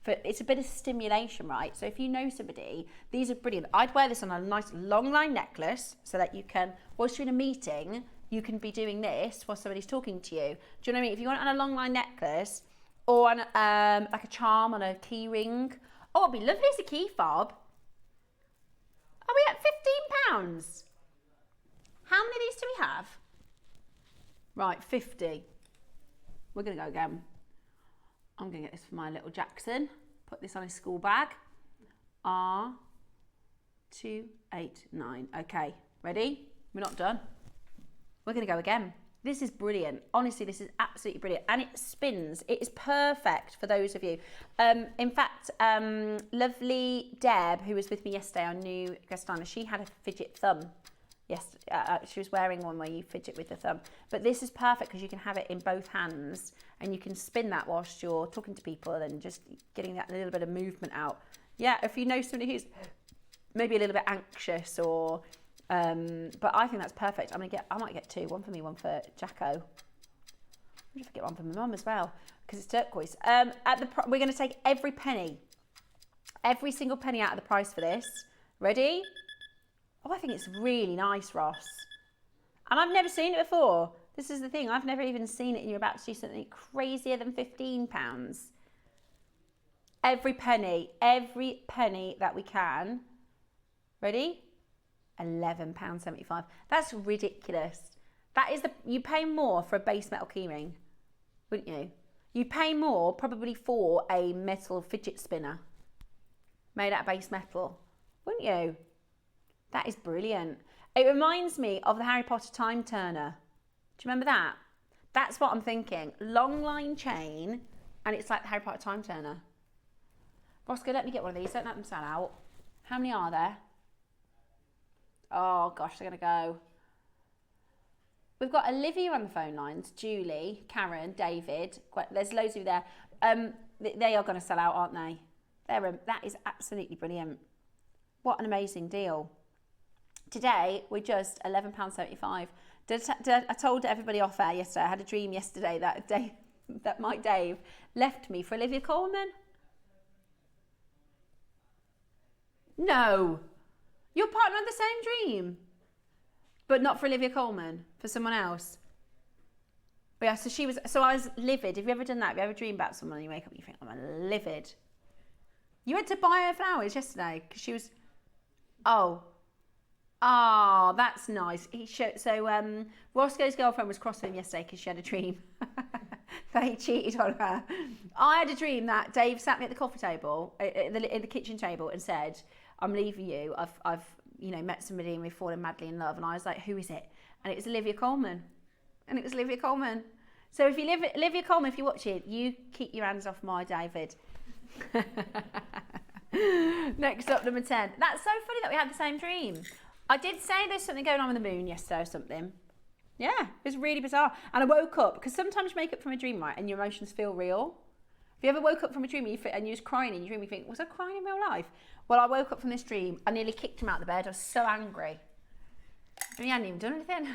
B: it's a bit of stimulation, right? So if you know somebody, these are brilliant. I'd wear this on a nice long line necklace so that you can, whilst you're in a meeting, you can be doing this while somebody's talking to you. Do you know what I mean? If you want it on a long line necklace or on like a charm on a key ring. Oh, it'd be lovely as a key fob. Are we at £15? How many of these do we have? Right, 50. We're going to go again. I'm going to get this for my little Jackson. Put this on his school bag. R289. Okay, ready? We're not done. We're going to go again. This is brilliant. Honestly, this is absolutely brilliant. And it spins. It is perfect for those of you. In fact, lovely Deb, who was with me yesterday, our new guest designer, she had a fidget thumb. Yes, she was wearing one where you fidget with the thumb. But this is perfect because you can have it in both hands and you can spin that whilst you're talking to people and just getting that little bit of movement out. Yeah, if you know somebody who's maybe a little bit anxious or... but I think that's perfect. I might get two. One for me, one for Jacko. I wonder if I get one for my mum as well because it's turquoise. We're going to take every penny. Every single penny out of the price for this. Ready? Oh, I think it's really nice, Ross. And I've never seen it before. This is the thing. I've never even seen it and you're about to do something crazier than £15. Every penny that we can. Ready? £11.75. That's ridiculous. That is you pay more for a base metal keyring, wouldn't you? You pay more probably for a metal fidget spinner made out of base metal, wouldn't you? That is brilliant. It reminds me of the Harry Potter time turner. Do you remember that? That's what I'm thinking. Long line chain, and it's like the Harry Potter time turner. Roscoe, let me get one of these. Don't let them sell out. How many are there? Oh gosh, they're gonna go. We've got Olivia on the phone lines, Julie, Karen, David. There's loads of you there. They are gonna sell out, aren't they? That is absolutely brilliant. What an amazing deal. Today, we're just £11.75. I told everybody off air yesterday, I had a dream yesterday that Mike Dave left me for Olivia Colman. No. Your partner had the same dream, but not for Olivia Colman, for someone else. But yeah, so I was livid. Have you ever done that? Have you ever dreamed about someone and you wake up and you think, I'm livid? You went to buy her flowers yesterday because she was, oh, that's nice. Roscoe's girlfriend was cross with him yesterday because she had a dream that he cheated on her. I had a dream that Dave sat me at the coffee table, in the kitchen table, and said, I'm leaving you. I've met somebody and we've fallen madly in love. And I was like, who is it? And it was Olivia Colman. So if you live Olivia Colman, if you watch it, you keep your hands off my David. Next up, number 10. That's so funny that we had the same dream. I did say there's something going on with the moon yesterday or something. Yeah, it was really bizarre. And I woke up, because sometimes you wake up from a dream, right, and your emotions feel real. Have you ever woke up from a dream and you was crying in your dream, you think, was I crying in real life? Well, I woke up from this dream, I nearly kicked him out of the bed. I was so angry. And he hadn't even done anything.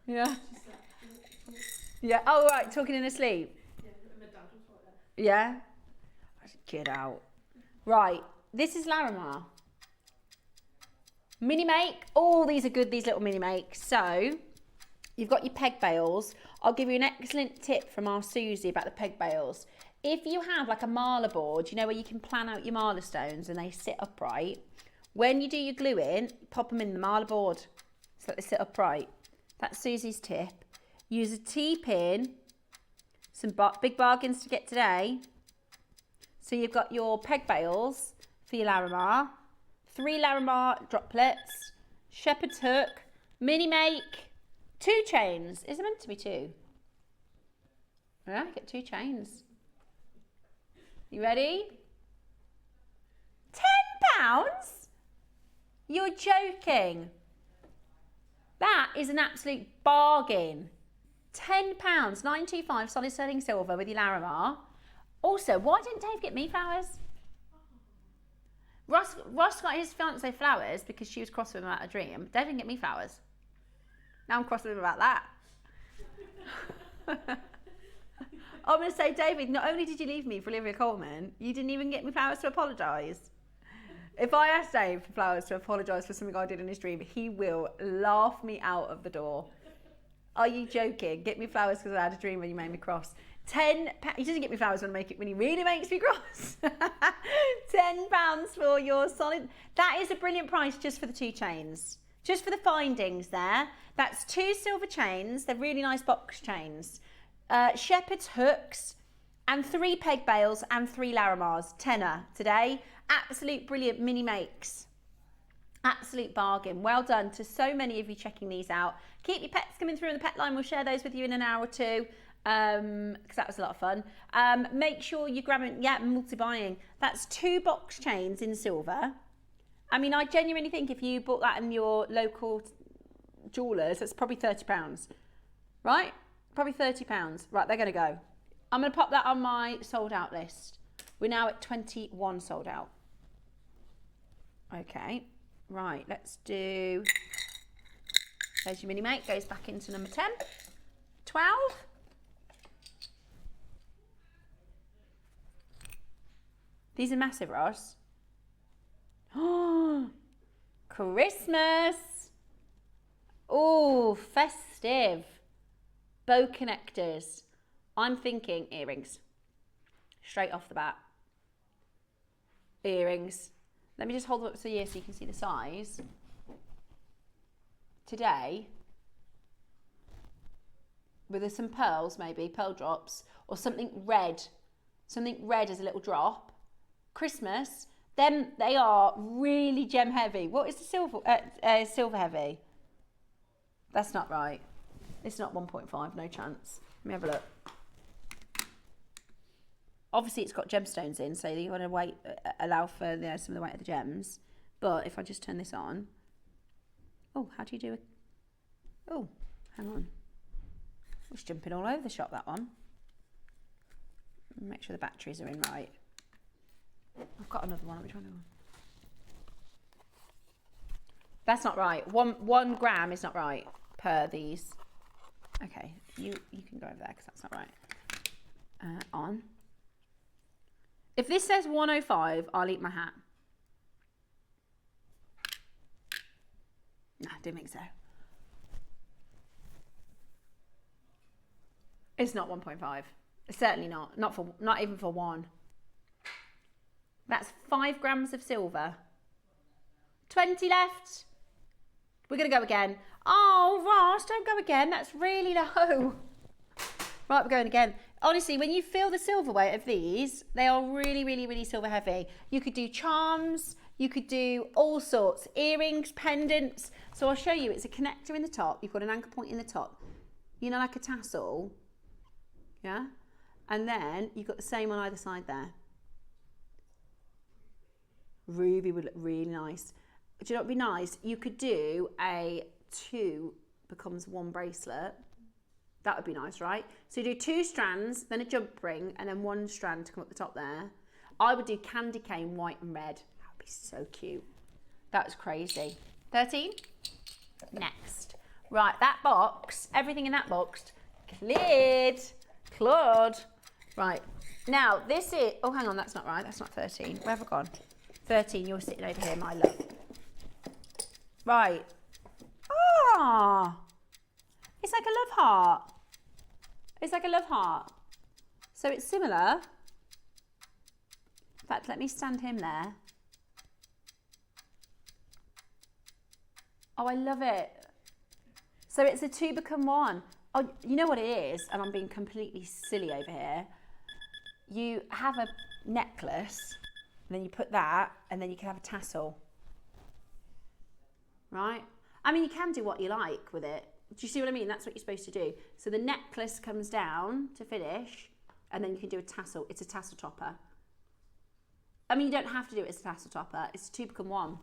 B: Yeah. Yeah. Oh, right, talking in his sleep. Yeah. Get out. Right, this is Larimar. Mini make. Oh, these are good, these little mini makes. So, you've got your peg bales. I'll give you an excellent tip from our Susie about the peg bales. If you have like a marler board, you know, where you can plan out your marler stones and they sit upright, when you do your glue in, pop them in the marler board so that they sit upright. That's Susie's tip. Use a T-pin, some big bargains to get today. So you've got your peg bales for your Larimar, 3 Larimar droplets, shepherd's hook, mini make, 2 chains. Is it meant to be 2? Yeah, get 2 chains. You ready? £10? You're joking. That is an absolute bargain. £10, 925 solid sterling silver with your Larimar. Also, why didn't Dave get me flowers? Ross got his fiancée flowers because she was cross with him about a dream. Dave didn't get me flowers. Now I'm cross with him about that. I'm going to say, David, not only did you leave me for Olivia Colman, you didn't even get me flowers to apologise. If I ask Dave for flowers to apologise for something I did in his dream, he will laugh me out of the door. Are you joking? Get me flowers because I had a dream when you made me cross. £10. He doesn't get me flowers when he really makes me cross. £10 for your solid. That is a brilliant price just for the 2 chains. Just for the findings there. That's 2 silver chains. They're really nice box chains. Shepherd's hooks and 3 peg bales and 3 Larimars. Tenner today. Absolute brilliant mini makes. Absolute bargain. Well done to so many of you checking these out. Keep your pets coming through on the pet line. We'll share those with you in an hour or two, because that was a lot of fun. Make sure you're grabbing, multi-buying. That's 2 box chains in silver. I mean, I genuinely think if you bought that in your local jewellers, that's probably £30, right? Probably £30. Right, they're going to go. I'm going to pop that on my sold out list. We're now at 21 sold out. Okay, right, let's do, there's your mini mate, goes back into number 10. 12. These are massive, Ross. Oh, Christmas. Oh, festive. Bow connectors. I'm thinking earrings. Straight off the bat. Earrings. Let me just hold them up to the ear so you can see the size. Today, with some pearls maybe, pearl drops, or something red as a little drop. Christmas, then they are really gem heavy. What is the silver heavy? That's not right. It's not 1.5, no chance. Let me have a look. Obviously, it's got gemstones in, so you want to allow for some of the weight of the gems. But if I just turn this on, oh, how do you do it? Oh, hang on. It's jumping all over the shop, that one. Make sure the batteries are in right. I've got another one. Which one? That's not right. One gram is not right per these. Okay, you can go over there because that's not right. On. If this says 105, I'll eat my hat. No, I don't think so. It's not 1.5. It's certainly not. Not even for one. That's 5 grams of silver. 20 left. We're going to go again. Oh, Ross, don't go again. That's really low. Right, we're going again. Honestly, when you feel the silver weight of these, they are really, really, really silver heavy. You could do charms. You could do all sorts. Earrings, pendants. So I'll show you. It's a connector in the top. You've got an anchor point in the top. You know, like a tassel. Yeah? And then you've got the same on either side there. Ruby would look really nice. Do you know what would be nice? You could do a 2 becomes 1 bracelet. That would be nice, right? So you do 2 strands, then a jump ring, and then 1 strand to come up the top there. I would do candy cane, white and red. That would be so cute. That was crazy. 13. Next. Right, that box, everything in that box, cleared. Claude. Right. Now, this is... Oh, hang on, that's not right. That's not 13. Where have I gone? 13, you're sitting over here, my love. Right. Ah! It's like a love heart. It's like a love heart. So it's similar. In fact, let me stand him there. Oh, I love it. So it's a 2 become 1. Oh, you know what it is? And I'm being completely silly over here. You have a necklace, and then you put that, and then you can have a tassel. Right? I mean, you can do what you like with it. Do you see what I mean? That's what you're supposed to do. So the necklace comes down to finish, and then you can do a tassel. It's a tassel topper. I mean, you don't have to do it as a tassel topper. It's a 2 become 1.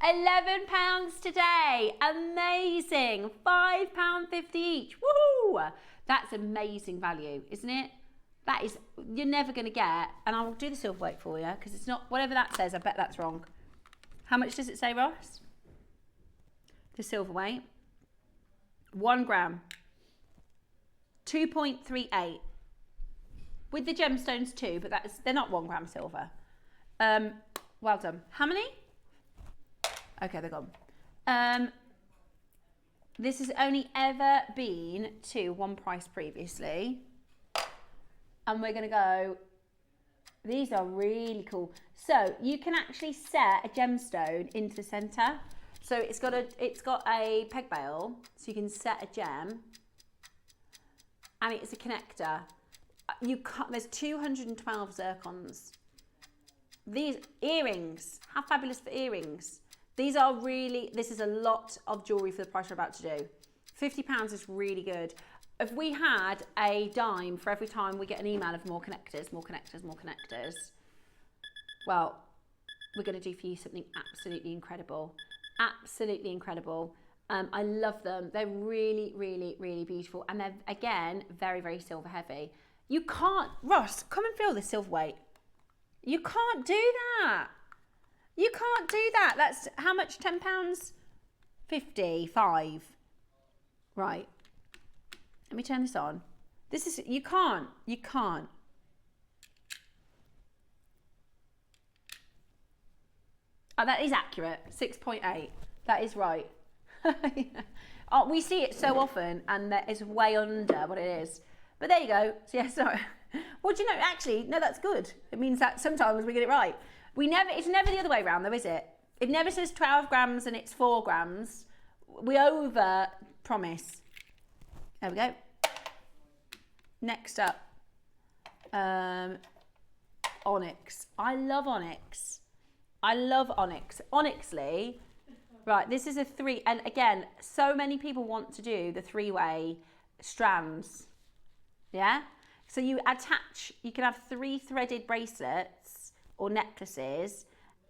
B: £11 today. Amazing. £5.50 each. Woohoo! That's amazing value, isn't it? That is, you're never going to get, and I'll do the silver weight for you, because it's not, whatever that says, I bet that's wrong. How much does it say, Ross? The silver weight. 1 gram. 2.38. With the gemstones too, but they're not 1 gram silver. Well done. How many? Okay, they're gone. This has only ever been to one price previously. And we're going to go, these are really cool. So you can actually set a gemstone into the center. So it's got a peg bail, so you can set a gem. And it's a connector. There's 212 zircons These earrings, how fabulous for earrings. These are really, this is a lot of jewellery for the price we're about to do. £50 is really good. If we had a dime for every time we get an email of more connectors, well, we're going to do for you something absolutely incredible. Absolutely incredible. I love them. They're really, really, really beautiful. And they're, again, very, very silver heavy. You can't, Ross, come and feel the silver weight. You can't do that. You can't do that. That's how much? £10? 55. Right. Let me turn this on. This is, you can't. Oh, that is accurate. 6.8. That is right. Oh, we see it so often, and that is way under what it is. But there you go. So yeah, sorry. Well, do you know, actually, no, that's good. It means that sometimes we get it right. It's never the other way around, though, is it? It never says 12 grams and it's 4 grams. We over promise. There we go. Next up, onyx. I love onyx. Honestly, right, this is a 3, and again, so many people want to do the 3-way strands. Yeah? So you can have 3 threaded bracelets or necklaces,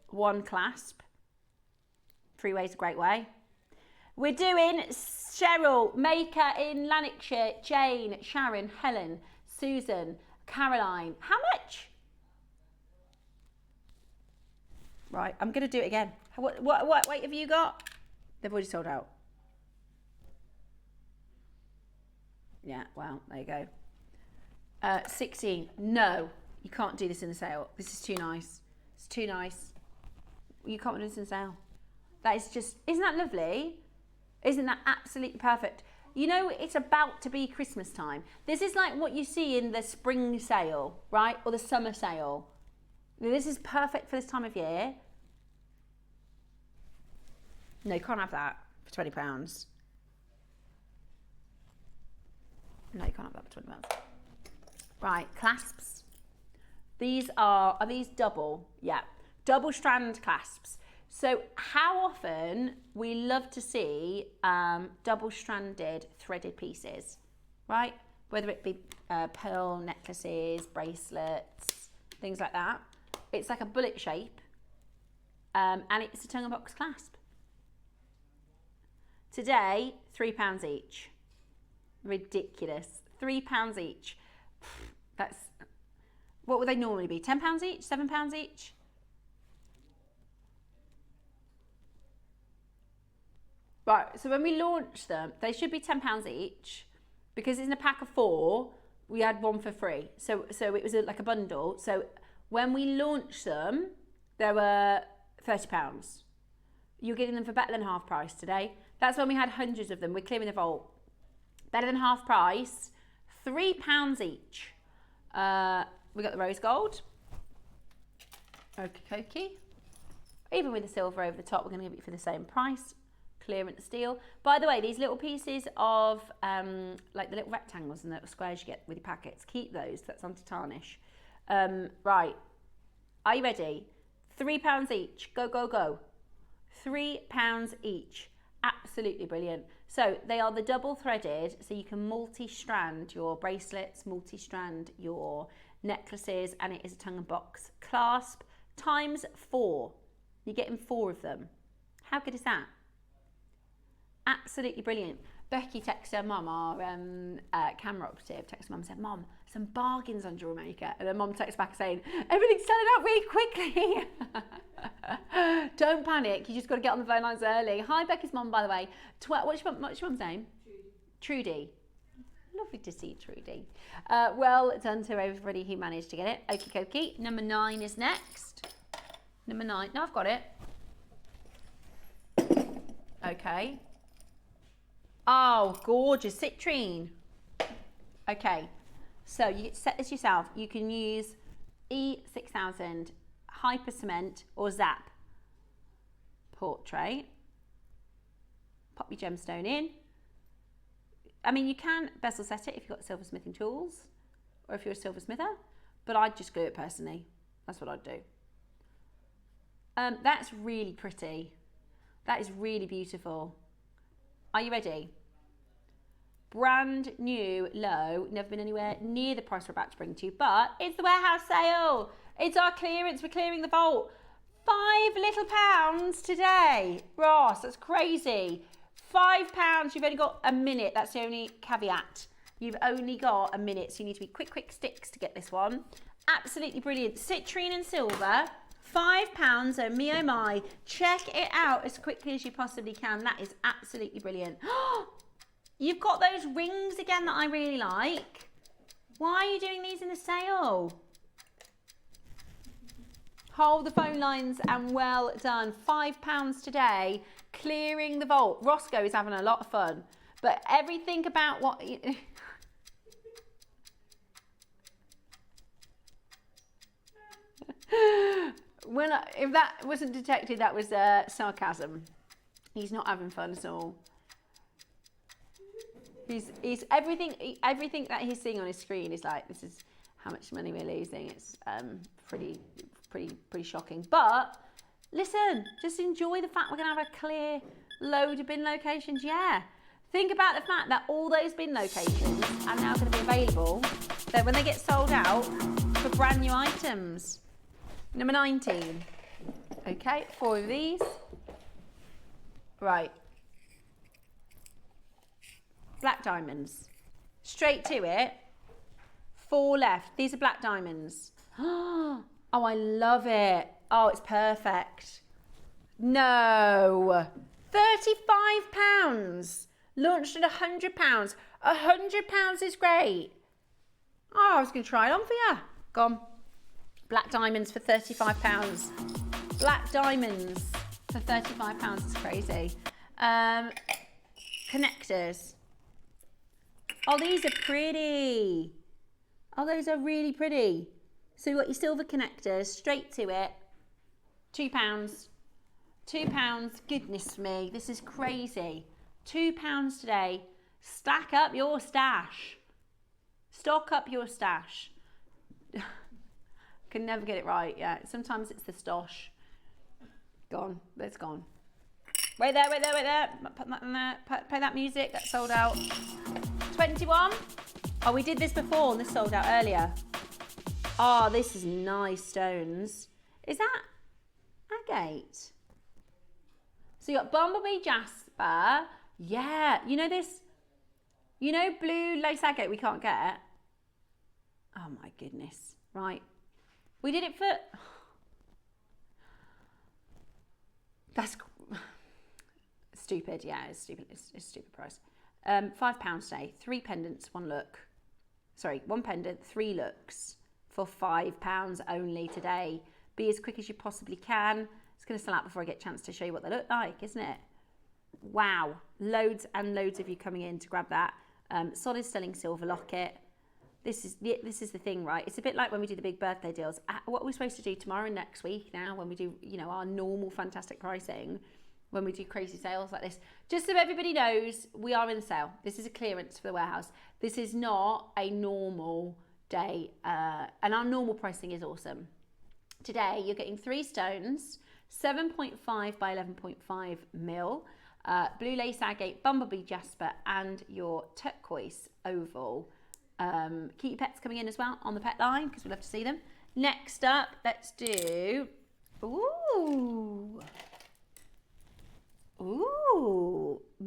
B: 1 clasp. 3 ways a great way. We're doing Cheryl, Maker in Lanarkshire, Jane, Sharon, Helen, Susan, Caroline. How much? Right, I'm going to do it again. What weight have you got? They've already sold out. Yeah, well, there you go. 16. No, you can't do this in the sale. This is too nice. It's too nice. You can't do this in the sale. That is just, isn't that lovely? Isn't that absolutely perfect? You know, it's about to be Christmas time. This is like what you see in the spring sale, right? Or the summer sale. This is perfect for this time of year. No, you can't have that for £20. No, you can't have that for £20. Right, clasps. These are these double? Yeah, double strand clasps. So how often we love to see double stranded threaded pieces, right? Whether it be pearl necklaces, bracelets, things like that. It's like a bullet shape, and it's a tongue and box clasp. Today, £3 each. Ridiculous. £3 each. That's, what would they normally be? £10 each? £7 each? Right, so when we launch them, they should be £10 each, because it's in a pack of 4, we had 1 for free. So it was like a bundle. So when we launched them, they were £30. You're getting them for better than half price today. That's when we had hundreds of them. We're clearing the vault. Better than half price, £3 each. We got the rose gold. Okie dokie. Even with the silver over the top, we're going to give it for the same price. Clearance deal. By the way, these little pieces of like the little rectangles and the little squares you get with your packets, keep those. That's anti-tarnish. Right. Are you ready? £3 each. Go, go, go. £3 each. Absolutely brilliant. So they are the double threaded, so you can multi-strand your bracelets, multi-strand your necklaces, and it is a tongue and box clasp times 4. You're getting 4 of them. How good is that? Absolutely brilliant. Becky texted her mum, our camera operative, texted mum and said, "Mum, some bargains on JewelleryMaker." And then mum texted back saying, "Everything's selling out really quickly." Don't panic. You just got to get on the phone lines early. Hi, Becky's mum, by the way. What's your mum's name? Trudy. Lovely to see Trudy. Well done to everybody who managed to get it. Okie dokie. Number 9 is next. Number 9. No, I've got it. Okay. Oh, gorgeous. Citrine. Okay. So you set this yourself. You can use E6000, Hyper Cement, or Zap. Portrait. Pop your gemstone in. I mean, you can bezel set it if you've got silversmithing tools, or if you're a silversmither, but I'd just glue it personally. That's what I'd do. That's really pretty. That is really beautiful. Are you ready? Brand new, low, never been anywhere near the price we're about to bring to you, but it's the warehouse sale. It's our clearance. We're clearing the vault. £5 little pounds today. Ross, that's crazy. £5. You've only got a minute. That's the only caveat. You've only got a minute, so you need to be quick sticks to get this one. Absolutely brilliant. Citrine and silver. £5, oh me oh my. Check it out as quickly as you possibly can. That is absolutely brilliant. You've got those rings again that I really like. Why are you doing these in the sale? Hold the phone lines and well done. £5 today, clearing the vault. Roscoe is having a lot of fun. But everything about what... if that wasn't detected, that was sarcasm. He's not having fun at all. He's everything that he's seeing on his screen is like, this is how much money we're losing. It's pretty shocking. But listen, just enjoy the fact we're gonna have a clear load of bin locations. Yeah, think about the fact that all those bin locations are now going to be available. So when they get sold out for brand new items. Number 19. Okay, 4 of these. Right. Black diamonds. Straight to it. 4 left. These are black diamonds. Oh, I love it. Oh, it's perfect. No. £35. Launched at £100. £100 is great. Oh, I was going to try it on for you. Gone. Black diamonds for £35. Black diamonds for £35 is crazy. Connectors. Oh, these are pretty. Oh, those are really pretty. So you've got your silver connectors, straight to it. £2. £2. Goodness me, this is crazy. £2 today. Stack up your stash. Stock up your stash. Can never get it right. Yeah, sometimes it's the stosh. Gone. It's gone. Wait there. Put that in there. Play that music. That's sold out. 21. Oh, we did this before and this sold out earlier. Oh, this is nice stones. Is that agate? So you got Bumblebee Jasper. Yeah, you know this? You know blue lace agate we can't get? Oh my goodness. Right. We did it for... That's stupid. Yeah, it's stupid. It's a stupid price. £5 today. 3 pendants, 1 look. Sorry, 1 pendant, 3 looks for £5 only today. Be as quick as you possibly can. It's going to sell out before I get a chance to show you what they look like, isn't it? Wow. Loads and loads of you coming in to grab that. Solid selling silver locket. This is the thing, right? It's a bit like when we do the big birthday deals. What are we supposed to do tomorrow and next week now when we do, you know, our normal fantastic pricing, when we do crazy sales like this? Just so everybody knows, we are in the sale. This is a clearance for the warehouse. This is not a normal day, and our normal pricing is awesome. Today, you're getting 3 stones, 7.5 by 11.5 mil, blue lace agate, bumblebee jasper, and your turquoise oval. Keep your pets coming in as well on the pet line because we love to see them. Next up, let's do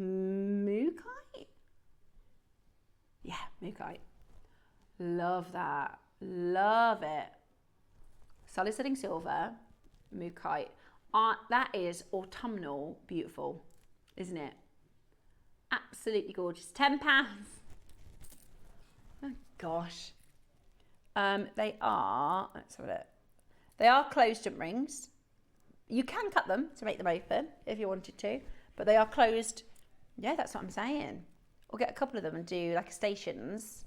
B: mookaite. Yeah, mookaite. Love that. Love it. Solid setting silver, mookaite. That is autumnal beautiful, isn't it? Absolutely gorgeous. £10. Oh gosh. They are, let's have a look. They are closed jump rings. You can cut them to make them open if you wanted to, but they are closed. Yeah, that's what I'm saying. Or get a couple of them and do like stations.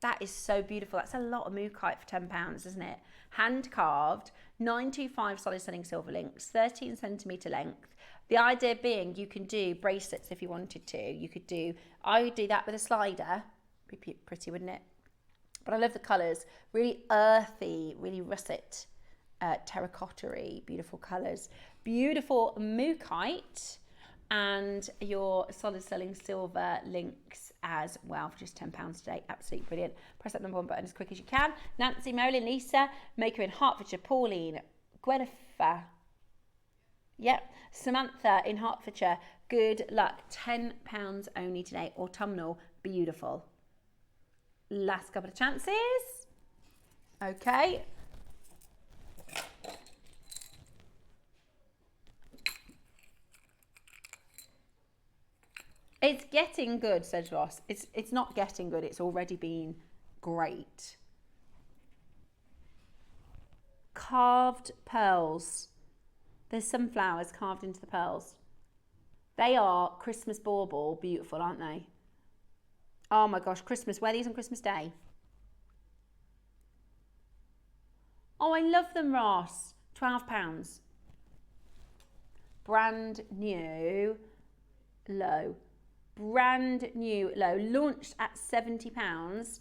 B: That is so beautiful. That's a lot of mookaite for £10, isn't it? Hand carved, 925 solid selling silver links, 13 centimetre length. The idea being you can do bracelets if you wanted to. You could do, I would do that with a slider. Be pretty, wouldn't it? But I love the colours. Really earthy, really russet terracotta-y, beautiful colours. Beautiful mookaite, and your solid sterling silver links as well for just £10 today. Absolutely brilliant. Press that number 1 button as quick as you can. Nancy, Marilyn, Lisa, Maker in Hertfordshire, Pauline, Gwenifer, yep, Samantha in Hertfordshire. Good luck. £10 only today. Autumnal, beautiful. Last couple of chances. Okay. It's getting good, says Ross. It's not getting good. It's already been great. Carved pearls. There's some flowers carved into the pearls. They are Christmas bauble. Beautiful, aren't they? Oh my gosh, Christmas. Wear these on Christmas Day. Oh, I love them, Ross. £12. Brand new low. Brand new low. Launched at £70.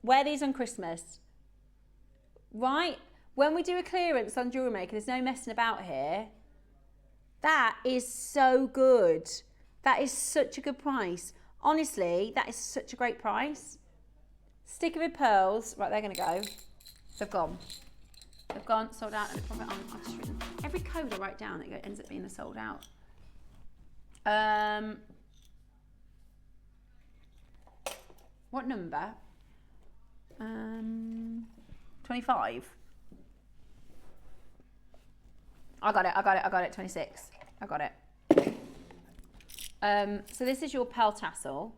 B: Wear these on Christmas. Right? When we do a clearance on Jewellery Maker, there's no messing about here. That is so good. That is such a good price. Honestly, that is such a great price. Sticker with pearls. Right, they're going to go. They've gone. They've gone, sold out. And probably I've just written every code I write down, it ends up being a sold out. What number? 25. I got it, 26. I got it. So this is your pearl tassel.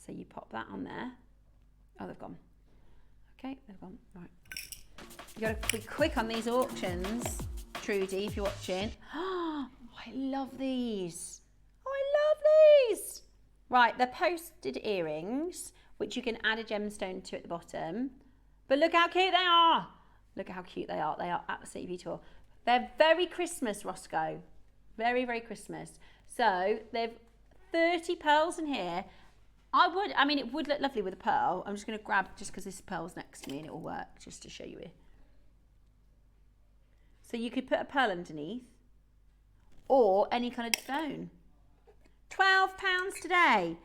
B: So you pop that on there. Oh, they've gone. Okay, they've gone. Right. You got to be quick on these auctions, Trudy, if you're watching. Oh, I love these. Oh, I love these. Right, they're posted earrings, which you can add a gemstone to at the bottom. But look how cute they are. Look at how cute they are. They are absolutely beautiful. They're very Christmas, Roscoe. Very, very Christmas. So they've 30 pearls in here. It would look lovely with a pearl. I'm just going to grab, just because this pearl's next to me and it will work, just to show you it. So you could put a pearl underneath or any coloured stone. £12 today.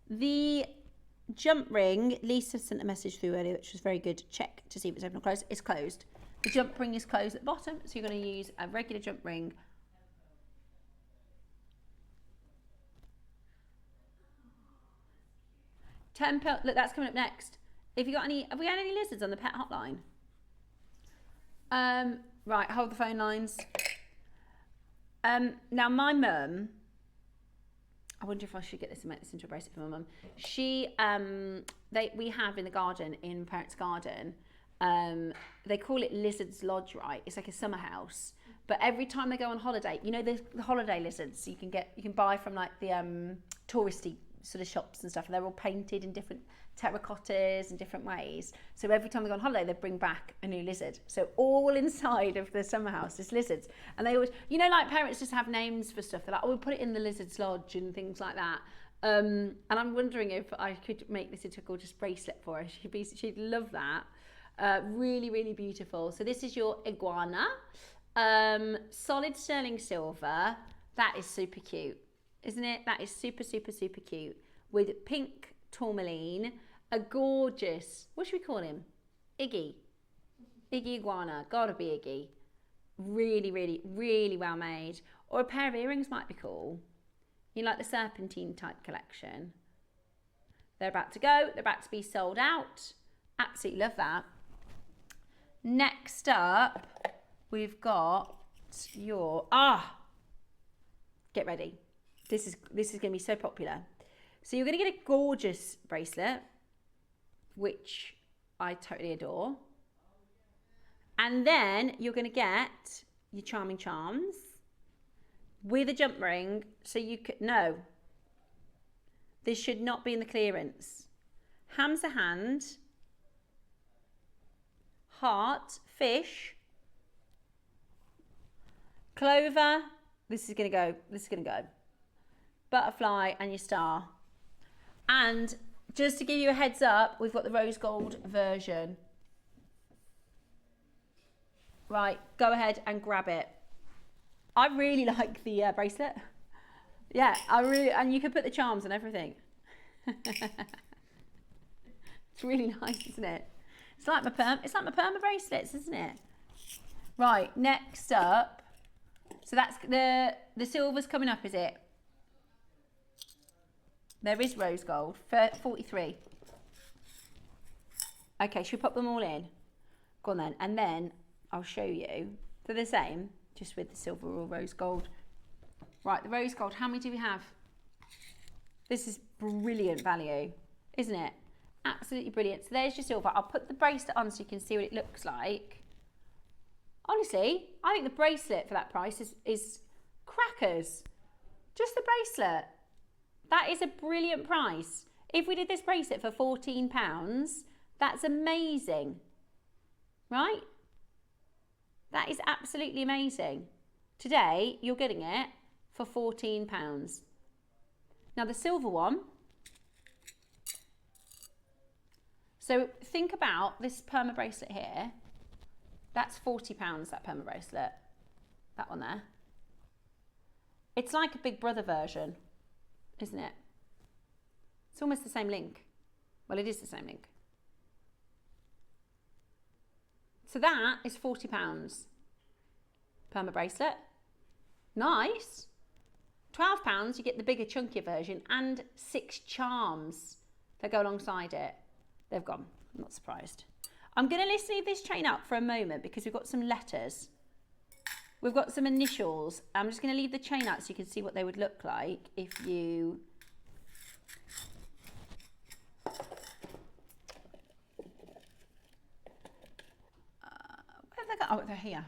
B: The jump ring, Lisa sent a message through earlier, which was very good. Check to see if it's open or closed. It's closed. The jump ring is closed at the bottom, so you're going to use a regular jump ring. £10. Look, that's coming up next. Have we had any lizards on the pet hotline? Right, hold the phone lines. Now my mum, I wonder if I should get this and make this into a bracelet for my mum. We have in the garden, in my parents' garden, they call it Lizard's Lodge, right? It's like a summer house. But every time they go on holiday, you know the holiday lizards you can buy from like the touristy sort of shops and stuff, and they're all painted in different terracottas and different ways. So every time they go on holiday, they bring back a new lizard. So all inside of the summer house is lizards. And they always, you know, like parents just have names for stuff. They're like, oh, we'll put it in the Lizard's Lodge and things like that. And I'm wondering if I could make this into a gorgeous bracelet for her. She'd love that. Really, really beautiful. So this is your iguana. Solid sterling silver. That is super cute, isn't it? That is super, super, super cute. With pink tourmaline, a gorgeous, what should we call him? Iggy iguana, gotta be Iggy. Really, really, really well made. Or a pair of earrings might be cool. You like the serpentine type collection. They're about to go, they're about to be sold out. Absolutely love that. Next up, we've got your, get ready. This is gonna be so popular. So you're gonna get a gorgeous bracelet, which I totally adore. And then you're gonna get your charming charms with a jump ring. So you could, no, this should not be in the clearance. Ham's a hand, heart, fish, clover, this is gonna go, butterfly and your star. And just to give you a heads up, we've got the rose gold version. Right, go ahead and grab it. I really like the bracelet. Yeah, and you can put the charms and everything. It's really nice, isn't it? It's like my perma bracelets, isn't it? Right, next up. So that's the silver's coming up, is it? There is rose gold for 43. Okay, should we pop them all in? Go on then, and then I'll show you. They're the same, just with the silver or rose gold. Right, the rose gold, how many do we have? This is brilliant value, isn't it? Absolutely brilliant. So there's your silver. I'll put the bracelet on so you can see what it looks like. Honestly, I think the bracelet for that price is crackers. Just the bracelet. That is a brilliant price. If we did this bracelet for £14, that's amazing. Right? That is absolutely amazing. Today, you're getting it for £14. Now the silver one. So think about this perma bracelet here. That's £40, that perma bracelet. That one there. It's like a Big Brother version, isn't it? It's almost the same link. Well, it is the same link. So that is £40. Perma bracelet. Nice. £12, you get the bigger, chunkier version and 6 charms that go alongside it. They've gone. I'm not surprised. I'm going to just leave this chain up for a moment because we've got some letters. We've got some initials. I'm just going to leave the chain out so you can see what they would look like if you... where have they got? Oh, they're here.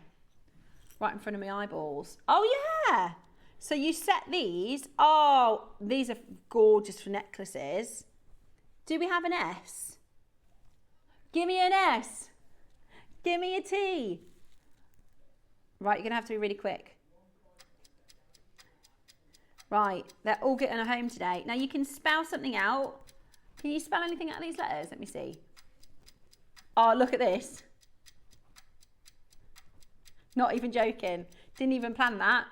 B: Right in front of my eyeballs. Oh, yeah. So you set these. Oh, these are gorgeous for necklaces. Do we have an S? Give me an S. Give me a T. Right, you're going to have to be really quick. Right, they're all getting a home today. Now you can spell something out. Can you spell anything out of these letters? Let me see. Oh, look at this. Not even joking. Didn't even plan that.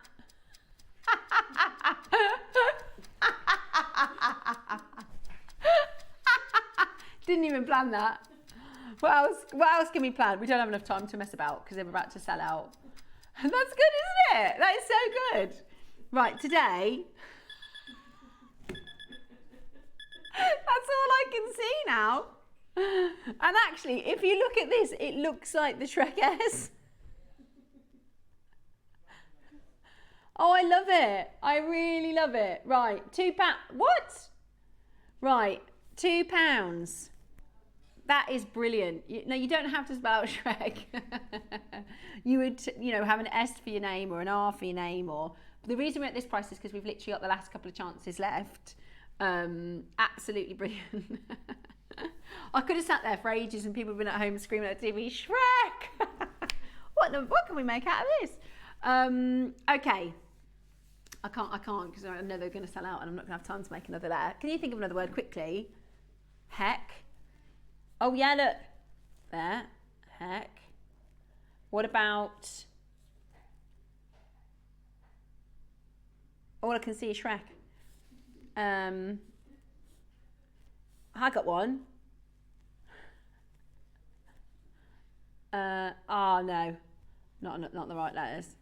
B: Didn't even plan that. What else can we plan? We don't have enough time to mess about because they're about to sell out. That's good, isn't it? That is so good. Right, today, that's all I can see now. And actually, if you look at this, it looks like the Shrek S. Oh, I love it. I really love it. Right, £2. What? Right, £2. That is brilliant. You don't have to spell out Shrek. You would, have an S for your name or an R for your name. But the reason we're at this price is because we've literally got the last couple of chances left. Absolutely brilliant. I could have sat there for ages and people have been at home screaming at TV, Shrek! What can we make out of this? Okay. I can't because I know they're going to sell out and I'm not going to have time to make another letter. Can you think of another word quickly? Heck. Oh yeah, look. There. Heck. What about... all I can see is Shrek. I got one. Oh no. Not the right letters.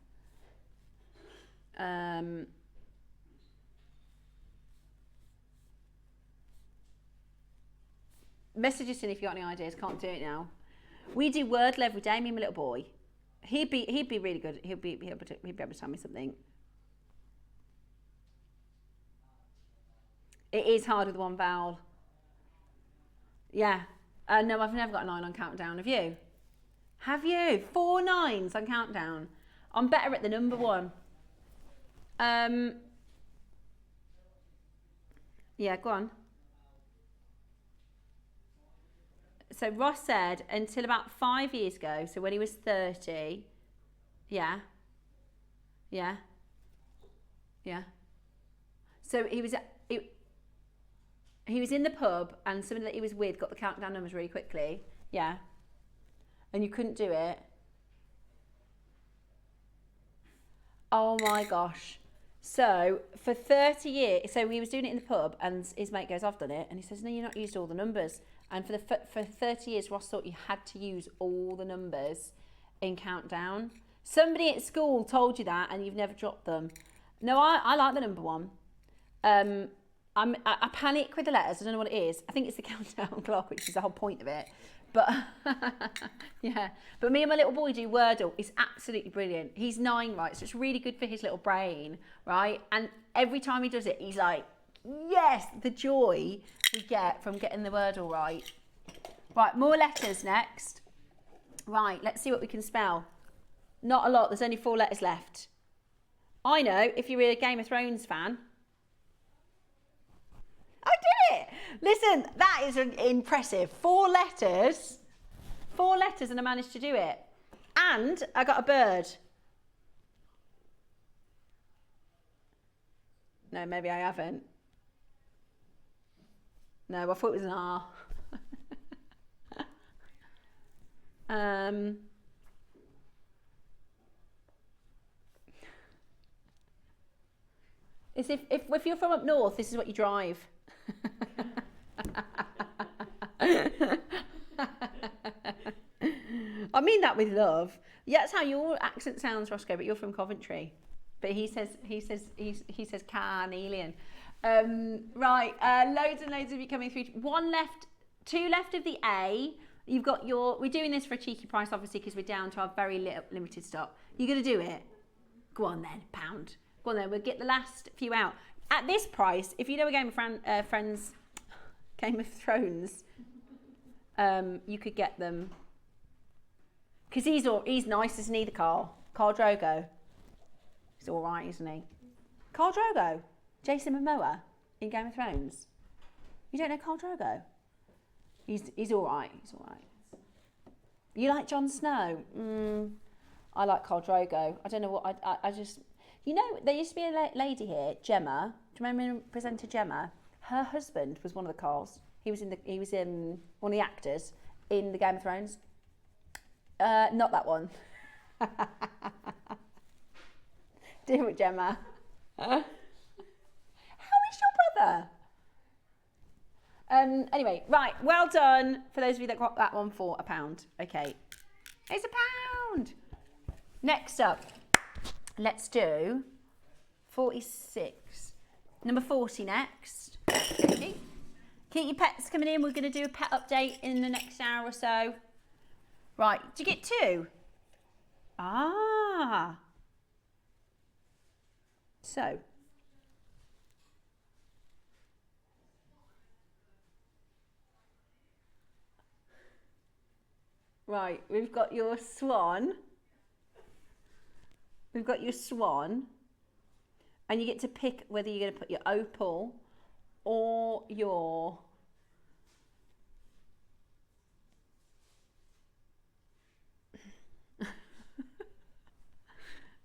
B: Message us in if you got any ideas. Can't do it now. We do Wordle every day. Me and my little boy. He'd be really good. He'd be able to tell me something. It is hard with one vowel. Yeah. No, I've never got a 9 on countdown. Have you? Have you? 4 9s on countdown. I'm better at the number one. Yeah, go on. So Ross said until about 5 years ago, so when he was 30, yeah. So he was in the pub and somebody that he was with got the countdown numbers really quickly, yeah. And you couldn't do it. Oh my gosh. So for 30 years, so he was doing it in the pub and his mate goes, I've done it. And he says, no, you're not used all the numbers. And for 30 years, Ross thought you had to use all the numbers in countdown. Somebody at school told you that and you've never dropped them. No, I like the number one. I panic with the letters. I don't know what it is. I think it's the countdown clock, which is the whole point of it. But yeah, but me and my little boy do Wordle. It's absolutely brilliant. He's 9, right? So it's really good for his little brain, right? And every time he does it, he's like, yes, the joy we get from getting the Wordle right. Right, more letters next. Right, let's see what we can spell. Not a lot. There's only 4 letters left. I know, if you're a Game of Thrones fan. I did it! Listen, that is impressive. 4 letters. 4 letters and I managed to do it. And I got a bird. No, maybe I haven't. No, I thought it was an R. It's if you're from up north, this is what you drive. I mean that with love. Yeah, that's how your accent sounds, Roscoe, but you're from Coventry. But he says carnelian. Right, loads and loads of you coming through. 1 left, 2 left of the A. You've got your, we're doing this for a cheeky price, obviously, because we're down to our very limited stock. You're going to do it? Go on then, £1. Go on then, we'll get the last few out. At this price, if you know a Game of Thrones, you could get them. Because he's nice, isn't he, the Carl? Khal Drogo. He's all right, isn't he? Khal Drogo. Jason Momoa in Game of Thrones. You don't know Khal Drogo? He's all right. He's all right. You like Jon Snow? I like Khal Drogo. I don't know what I just. You know, there used to be a lady here, Gemma. Do you remember presenter Gemma? Her husband was one of the Carls. He was in one of the actors in the Game of Thrones. Not that one. Do it, Gemma. How is your brother? Anyway, right. Well done for those of you that got that one for £1. Okay, it's £1. Next up, let's do 46. Number 40 next. Okay. Keep your pets coming in. We're going to do a pet update in the next hour or so. Right, did you get 2? Ah. So. Right, we've got your swan. We've got your swan. And you get to pick whether you're going to put your opal or your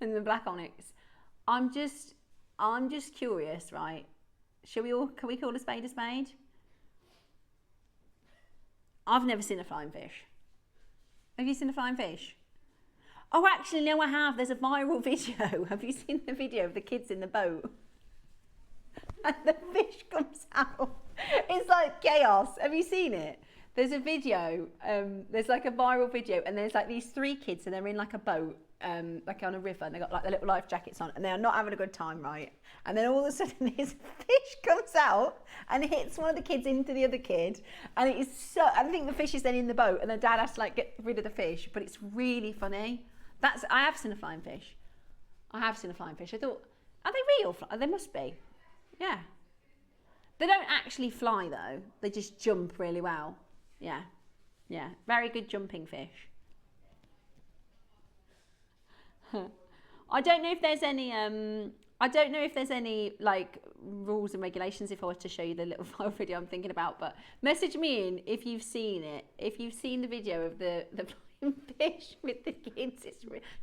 B: and the black onyx. I'm just curious, right? Can we call a spade a spade? I've never seen a flying fish. Have you seen a flying fish? Oh, actually, no, I have. There's a viral video. Have you seen the video of the kids in the boat? And the fish comes out. It's like chaos. Have you seen it? There's a video. There's like a viral video, and there's like these 3 kids, and they're in like a boat, like on a river, and they got like their little life jackets on, and they're not having a good time, right? And then all of a sudden, this fish comes out and hits one of the kids into the other kid, and it is so. I think the fish is then in the boat, and the dad has to like get rid of the fish, but it's really funny. I have seen a flying fish. I have seen a flying fish. I thought, are they real? They must be. Yeah. They don't actually fly though. They just jump really well. Yeah. Yeah. Very good jumping fish. I don't know if there's any like rules and regulations if I were to show you the little viral video I'm thinking about, but message me in if you've seen it. If you've seen the video of the flying fish with the kids,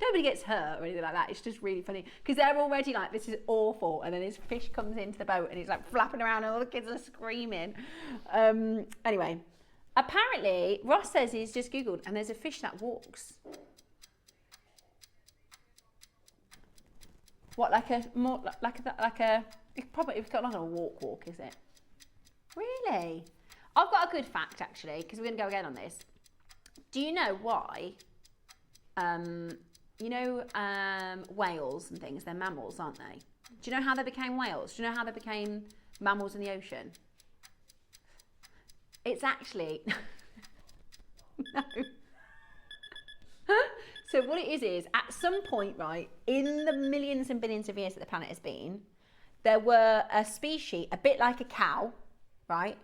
B: nobody gets hurt or anything like that. It's just really funny because they're already like, this is awful, and then this fish comes into the boat and it's like flapping around and all the kids are screaming. Anyway, apparently Ross says he's just Googled and there's a fish that walks. What, like a more like a? It's got like a walk, is it? Really? I've got a good fact actually, because we're gonna go again on this. Do you know why? Whales and things, they're mammals, aren't they? Do you know how they became whales? Do you know how they became mammals in the ocean? It's actually no. So what it is at some point, right, in the millions and billions of years that the planet has been, there were a species, a bit like a cow, right?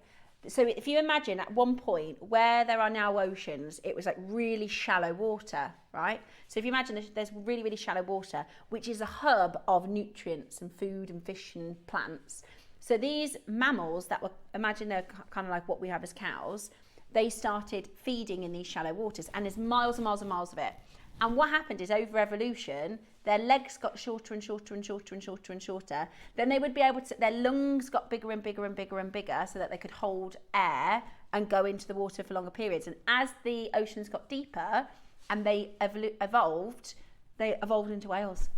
B: So if you imagine at one point where there are now oceans, it was like really shallow water, right? So if you imagine there's really, really shallow water, which is a hub of nutrients and food and fish and plants. So these mammals that were, imagine they're kind of like what we have as cows, they started feeding in these shallow waters, and there's miles and miles and miles of it. And what happened is over evolution, their legs got shorter and shorter and shorter and shorter and shorter. Then they would be able to, their lungs got bigger and bigger and bigger and bigger so that they could hold air and go into the water for longer periods. And as the oceans got deeper and they evolved into whales.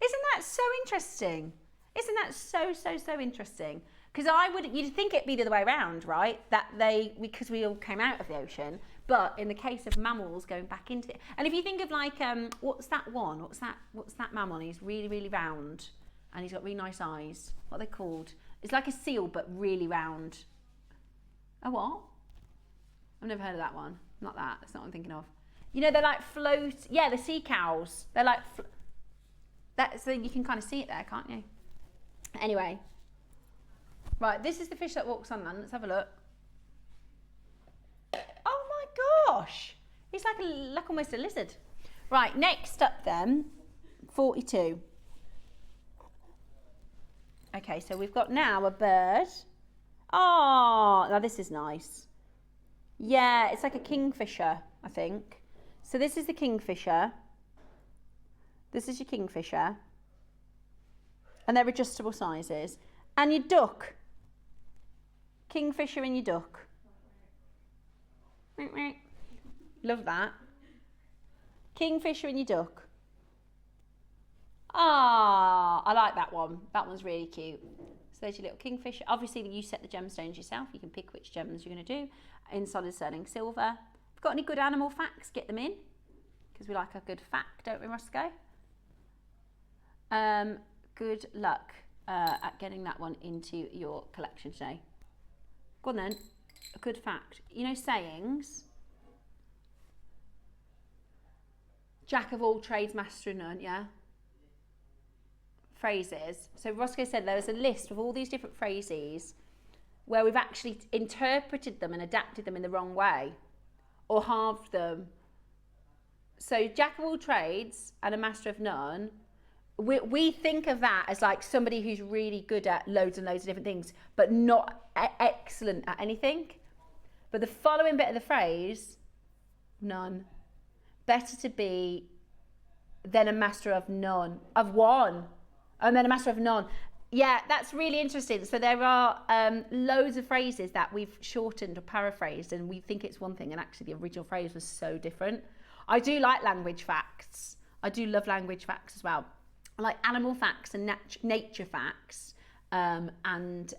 B: Isn't that so interesting? Isn't that so interesting? Because you'd think it'd be the other way around, right? Because we all came out of the ocean. But in the case of mammals going back into it, and if you think of like, what's that mammal? He's really, really round, and he's got really nice eyes. What are they called? It's like a seal, but really round. A what? I've never heard of that one. Not that. That's not what I'm thinking of. You know, they're like float. Yeah, the sea cows. They're like so you can kind of see it there, can't you? Anyway, right. This is the fish that walks on land. Let's have a look. Gosh, it's like almost a lizard. Right, next up then, 42. Okay, so we've got now a bird. Oh, now this is nice. Yeah, it's like a kingfisher, I think. So this is the kingfisher. This is your kingfisher. And they're adjustable sizes. And your duck. Kingfisher and your duck. Love that. Kingfisher and your duck. Ah, I like that one. That one's really cute. So there's your little kingfisher. Obviously, you set the gemstones yourself. You can pick which gems you're going to do in solid sterling silver. If you've got any good animal facts, get them in. Because we like a good fact, don't we, Roscoe? Good luck at getting that one into your collection today. Go on then. A good fact. You know sayings? Jack of all trades, master of none, yeah? Phrases. So Roscoe said there was a list of all these different phrases where we've actually interpreted them and adapted them in the wrong way or halved them. So Jack of all trades and a master of none, we think of that as like somebody who's really good at loads and loads of different things, but not excellent at anything. But the following bit of the phrase, none. Better to be than a master of none, of one, and then a master of none. Yeah, that's really interesting. So there are loads of phrases that we've shortened or paraphrased, and we think it's one thing, and actually the original phrase was so different. I do like language facts. I do love language facts as well. I like animal facts and nature facts. And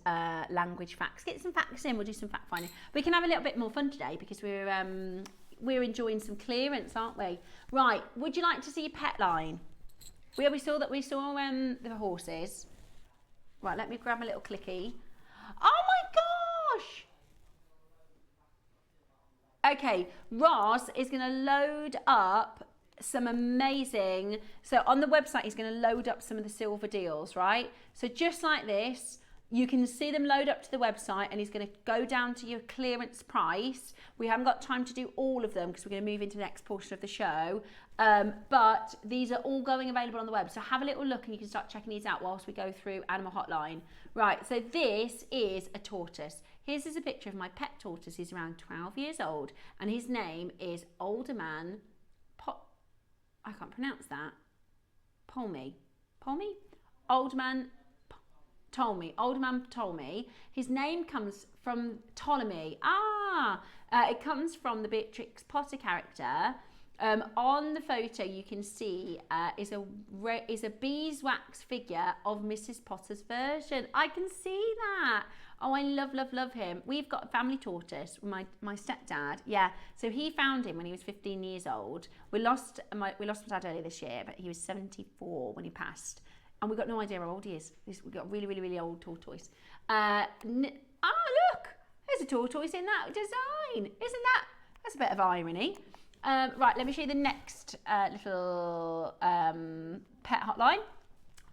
B: language facts. Get some facts in. We'll do some fact finding. We can have a little bit more fun today because we're enjoying some clearance, aren't we? Right. Would you like to see your pet line? We saw the horses. Right. Let me grab a little clicky. Oh my gosh. Okay. Ross is going to load up some amazing, so on the website he's going to load up some of the silver deals, right? So just like this, you can see them load up to the website, and he's going to go down to your clearance price. We haven't got time to do all of them because we're going to move into the next portion of the show, but these are all going available on the web, so have a little look and you can start checking these out whilst we go through Animal Hotline. Right, so this is a tortoise. Here's a picture of my pet tortoise. He's around 12 years old, and his name is Older Man I can't pronounce that. Polmy? Old man told me. His name comes from Ptolemy. It comes from the Beatrix Potter character. On the photo, you can see is a beeswax figure of Mrs. Potter's version. I can see that. Oh, I love him. We've got a family tortoise, my stepdad. Yeah, so he found him when he was 15 years old. We lost my dad earlier this year, but he was 74 when he passed. And we've got no idea how old he is. We've got a really old tortoise. Look, there's a tortoise in that design. That's a bit of irony. Right, let me show you the next little pet hotline.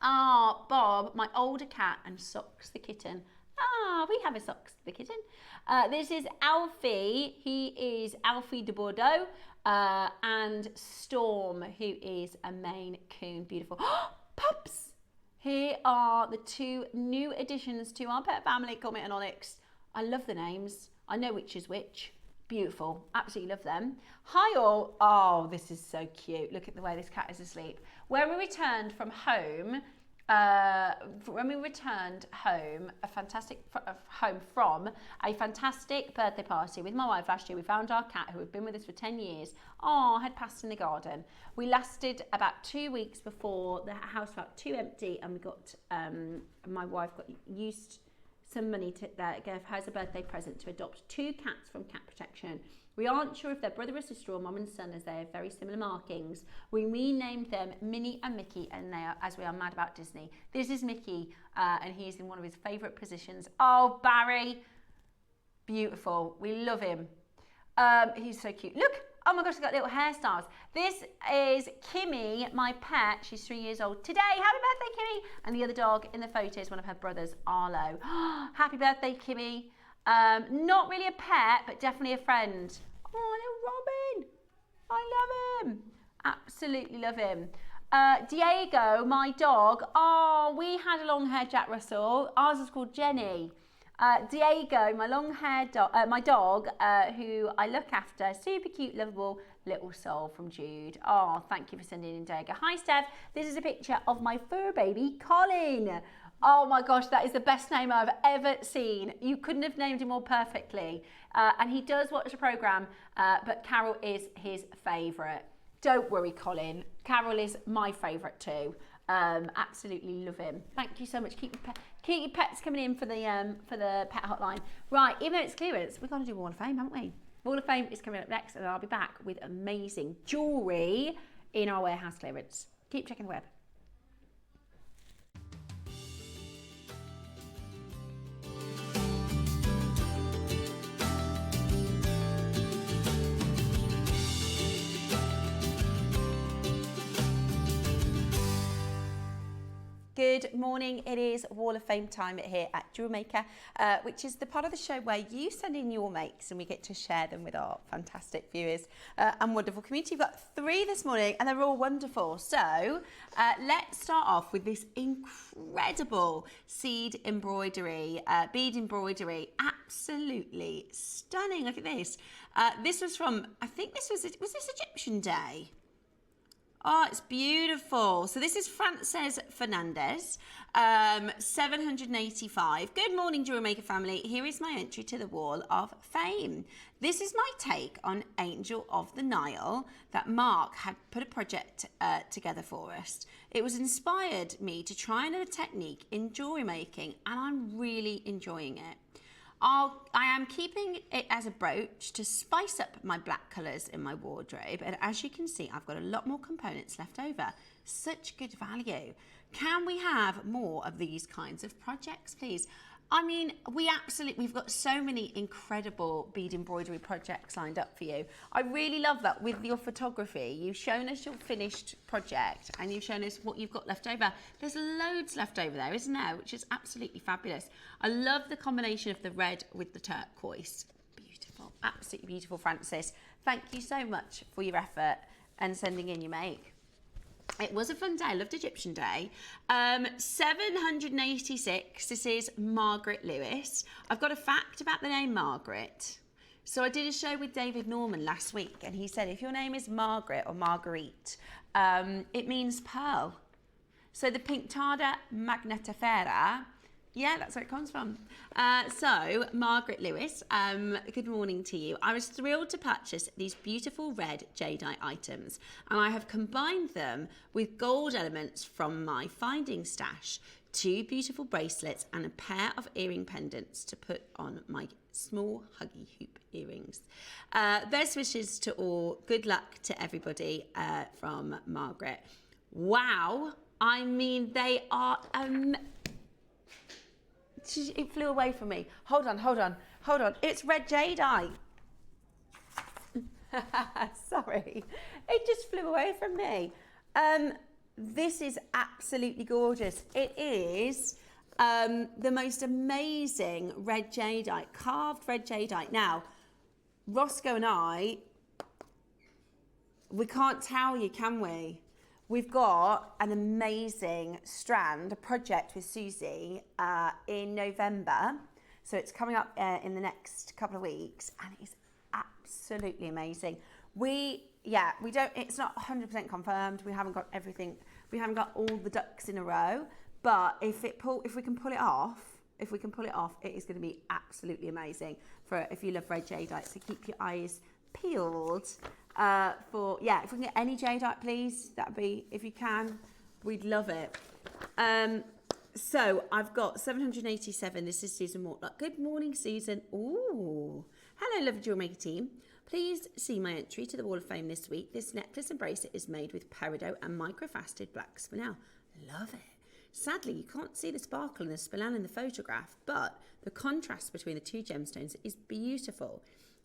B: Bob, my older cat, and Socks the kitten. We have a Socks the kitten. This is Alfie. He is Alfie de Bordeaux. And Storm, who is a Maine Coon. Beautiful. Pups! Here are the 2 new additions to our pet family, Comet and Onyx. I love the names. I know which is which. Beautiful. Absolutely love them. Hi all. Oh, this is so cute. Look at the way this cat is asleep. When we returned home, from a fantastic birthday party with my wife last year, we found our cat, who had been with us for 10 years, had passed in the garden. We lasted about 2 weeks before the house felt too empty, and we got, my wife got used some money to give her as a birthday present to adopt 2 cats from Cat Protection. We aren't sure if they're brother or sister or mum and son, as they have very similar markings. We renamed them Minnie and Mickey, and as we are mad about Disney. This is Mickey, and he's in one of his favourite positions. Oh, Barry, beautiful. We love him. He's so cute. Look. Oh my gosh, he's got little hairstyles. This is Kimmy, my pet. She's 3 years old today. Happy birthday, Kimmy. And the other dog in the photo is one of her brothers, Arlo. Happy birthday, Kimmy. Not really a pet, but definitely a friend. Oh, little Robin. I love him. Absolutely love him. Diego, my dog. Oh, we had a long-haired Jack Russell. Ours was called Jenny. Diego, my long-haired dog, my dog, who I look after, super cute, lovable little soul from Jude. Oh, thank you for sending in, Diego. Hi, Steph. This is a picture of my fur baby, Colin. Oh my gosh, that is the best name I've ever seen. You couldn't have named him more perfectly. And he does watch the programme, but Carol is his favourite. Don't worry, Colin. Carol is my favourite too. Absolutely love him. Thank you so much. Keep your pets coming in for the pet hotline. Right, even though it's clearance, we've got to do Wall of Fame, haven't we? Wall of Fame is coming up next, and I'll be back with amazing jewellery in our warehouse clearance. Keep checking the web. Good morning, it is Wall of Fame time here at JewelleryMaker, which is the part of the show where you send in your makes and we get to share them with our fantastic viewers and wonderful community. We've got 3 this morning and they're all wonderful. So let's start off with this incredible seed embroidery, bead embroidery, absolutely stunning. Look at this. This was from, I think this was this Egyptian Day? Oh, it's beautiful. So this is Frances Fernandez, 785. Good morning, JewelleryMaker family. Here is my entry to the Wall of Fame. This is my take on Angel of the Nile that Mark had put a project together for us. It was inspired me to try another technique in jewellery making, and I'm really enjoying it. I am keeping it as a brooch to spice up my black colours in my wardrobe, and as you can see, I've got a lot more components left over. Such good value. Can we have more of these kinds of projects, please? I mean, we've got so many incredible bead embroidery projects lined up for you. I really love that with your photography. You've shown us your finished project and you've shown us what you've got left over. There's loads left over there, isn't there? Which is absolutely fabulous. I love the combination of the red with the turquoise. Beautiful, absolutely beautiful, Frances. Thank you so much for your effort and sending in your make. It was a fun day. I loved Egyptian Day. 786. This is Margaret Lewis. I've got a fact about the name Margaret. So I did a show with David Norman last week, and he said if your name is Margaret or Marguerite, it means pearl. So the Pinctada magnetifera Yeah, that's where it comes from. So, Margaret Lewis, good morning to you. I was thrilled to purchase these beautiful red jadeite items, and I have combined them with gold elements from my finding stash. 2 beautiful bracelets and a pair of earring pendants to put on my small huggy hoop earrings. Best wishes to all. Good luck to everybody from Margaret. Wow. I mean, they are... It flew away from me. Hold on. It's red jadeite. Sorry. It just flew away from me. This is absolutely gorgeous. It is the most amazing red jadeite, carved red jadeite. Now, Roscoe and I, we can't tell you, can we? We've got an amazing strand, a project with Susie in November. So it's coming up in the next couple of weeks, and it is absolutely amazing. It's not 100% confirmed. We haven't got everything. We haven't got all the ducks in a row. But if we can pull it off, it is going to be absolutely amazing for if you love red jadeite. So keep your eyes peeled if we can get any jadeite, please. That'd be, if you can, we'd love it. So I've got 787. This is Susan Mortlock. Good morning, Susan. Ooh, hello, lovely JewelleryMaker team. Please see my entry to the Wall of Fame this week. This necklace and bracelet is made with peridot and microfaceted black spinel. Love it. Sadly, you can't see the sparkle and the spinel in the photograph, but the contrast between the 2 gemstones is beautiful.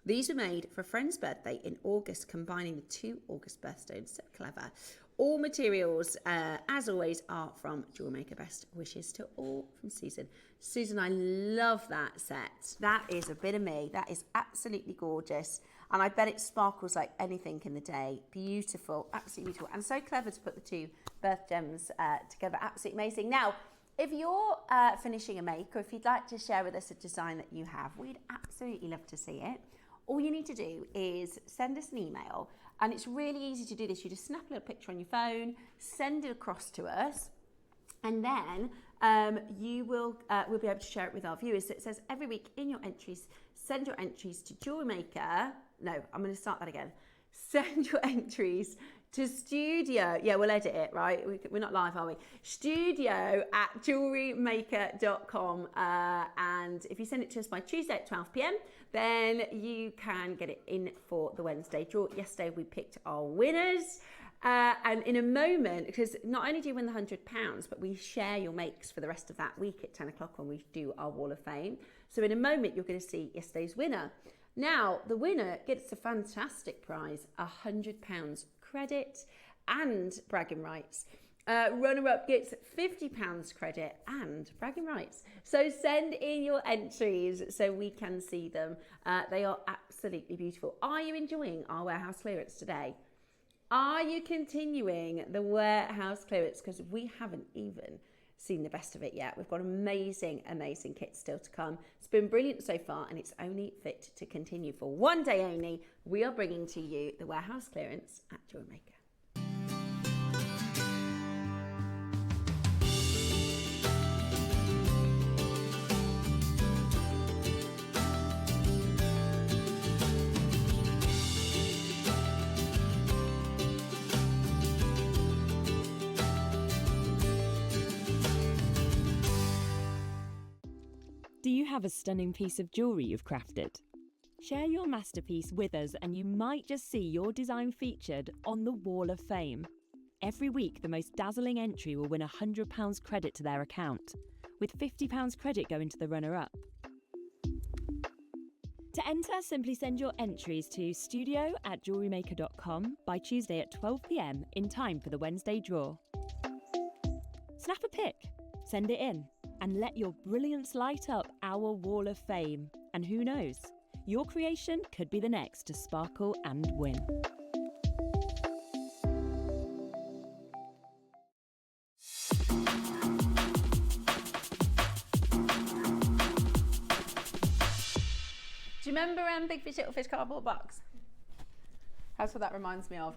B: These were made for a friend's birthday in August, combining the 2 August birthstones. So clever. All materials, as always, are from JewelleryMaker. Best wishes to all from Susan. Susan, I love that set. That is a bit of me. That is absolutely gorgeous. And I bet it sparkles like anything in the day. Beautiful, absolutely beautiful. And so clever to put the 2 birth gems together. Absolutely amazing. Now, if you're finishing a make, or if you'd like to share with us a design that you have, we'd absolutely love to see it. All you need to do is send us an email, and it's really easy to do this. You just snap a little picture on your phone, send it across to us, and then we'll be able to share it with our viewers. So it says every week in your entries, send your entries to JewelleryMaker. No, I'm going to start that again. Send your entries to studio. Yeah, we'll edit it, right? We're not live, are we? studio@jewellerymaker.com. And if you send it to us by Tuesday at 12 p.m, then you can get it in for the Wednesday draw. Yesterday, we picked our winners. And in a moment, because not only do you win the £100, but we share your makes for the rest of that week at 10 o'clock when we do our Wall of Fame. So in a moment, you're going to see yesterday's winner. Now, the winner gets a fantastic prize, £100 credit and bragging rights. Runner-up gets £50 credit and bragging rights. So send in your entries so we can see them. They are absolutely beautiful. Are you enjoying our warehouse clearance today? Are you continuing the warehouse clearance? Because we haven't even seen the best of it yet. We've got amazing, amazing kits still to come. It's been brilliant so far, and it's only fit to continue. For one day only, we are bringing to you the warehouse clearance at JewelleryMaker.
G: Do you have a stunning piece of jewellery you've crafted? Share your masterpiece with us and you might just see your design featured on the Wall of Fame. Every week, the most dazzling entry will win £100 credit to their account, with £50 credit going to the runner-up. To enter, simply send your entries to studio@jewellerymaker.com by Tuesday at 12 p.m. in time for the Wednesday draw. Snap a pic, send it in, and let your brilliance light up our Wall of Fame. And who knows, your creation could be the next to sparkle and win.
B: Do you remember Big Fish Little Fish cardboard box? That's what that reminds me of.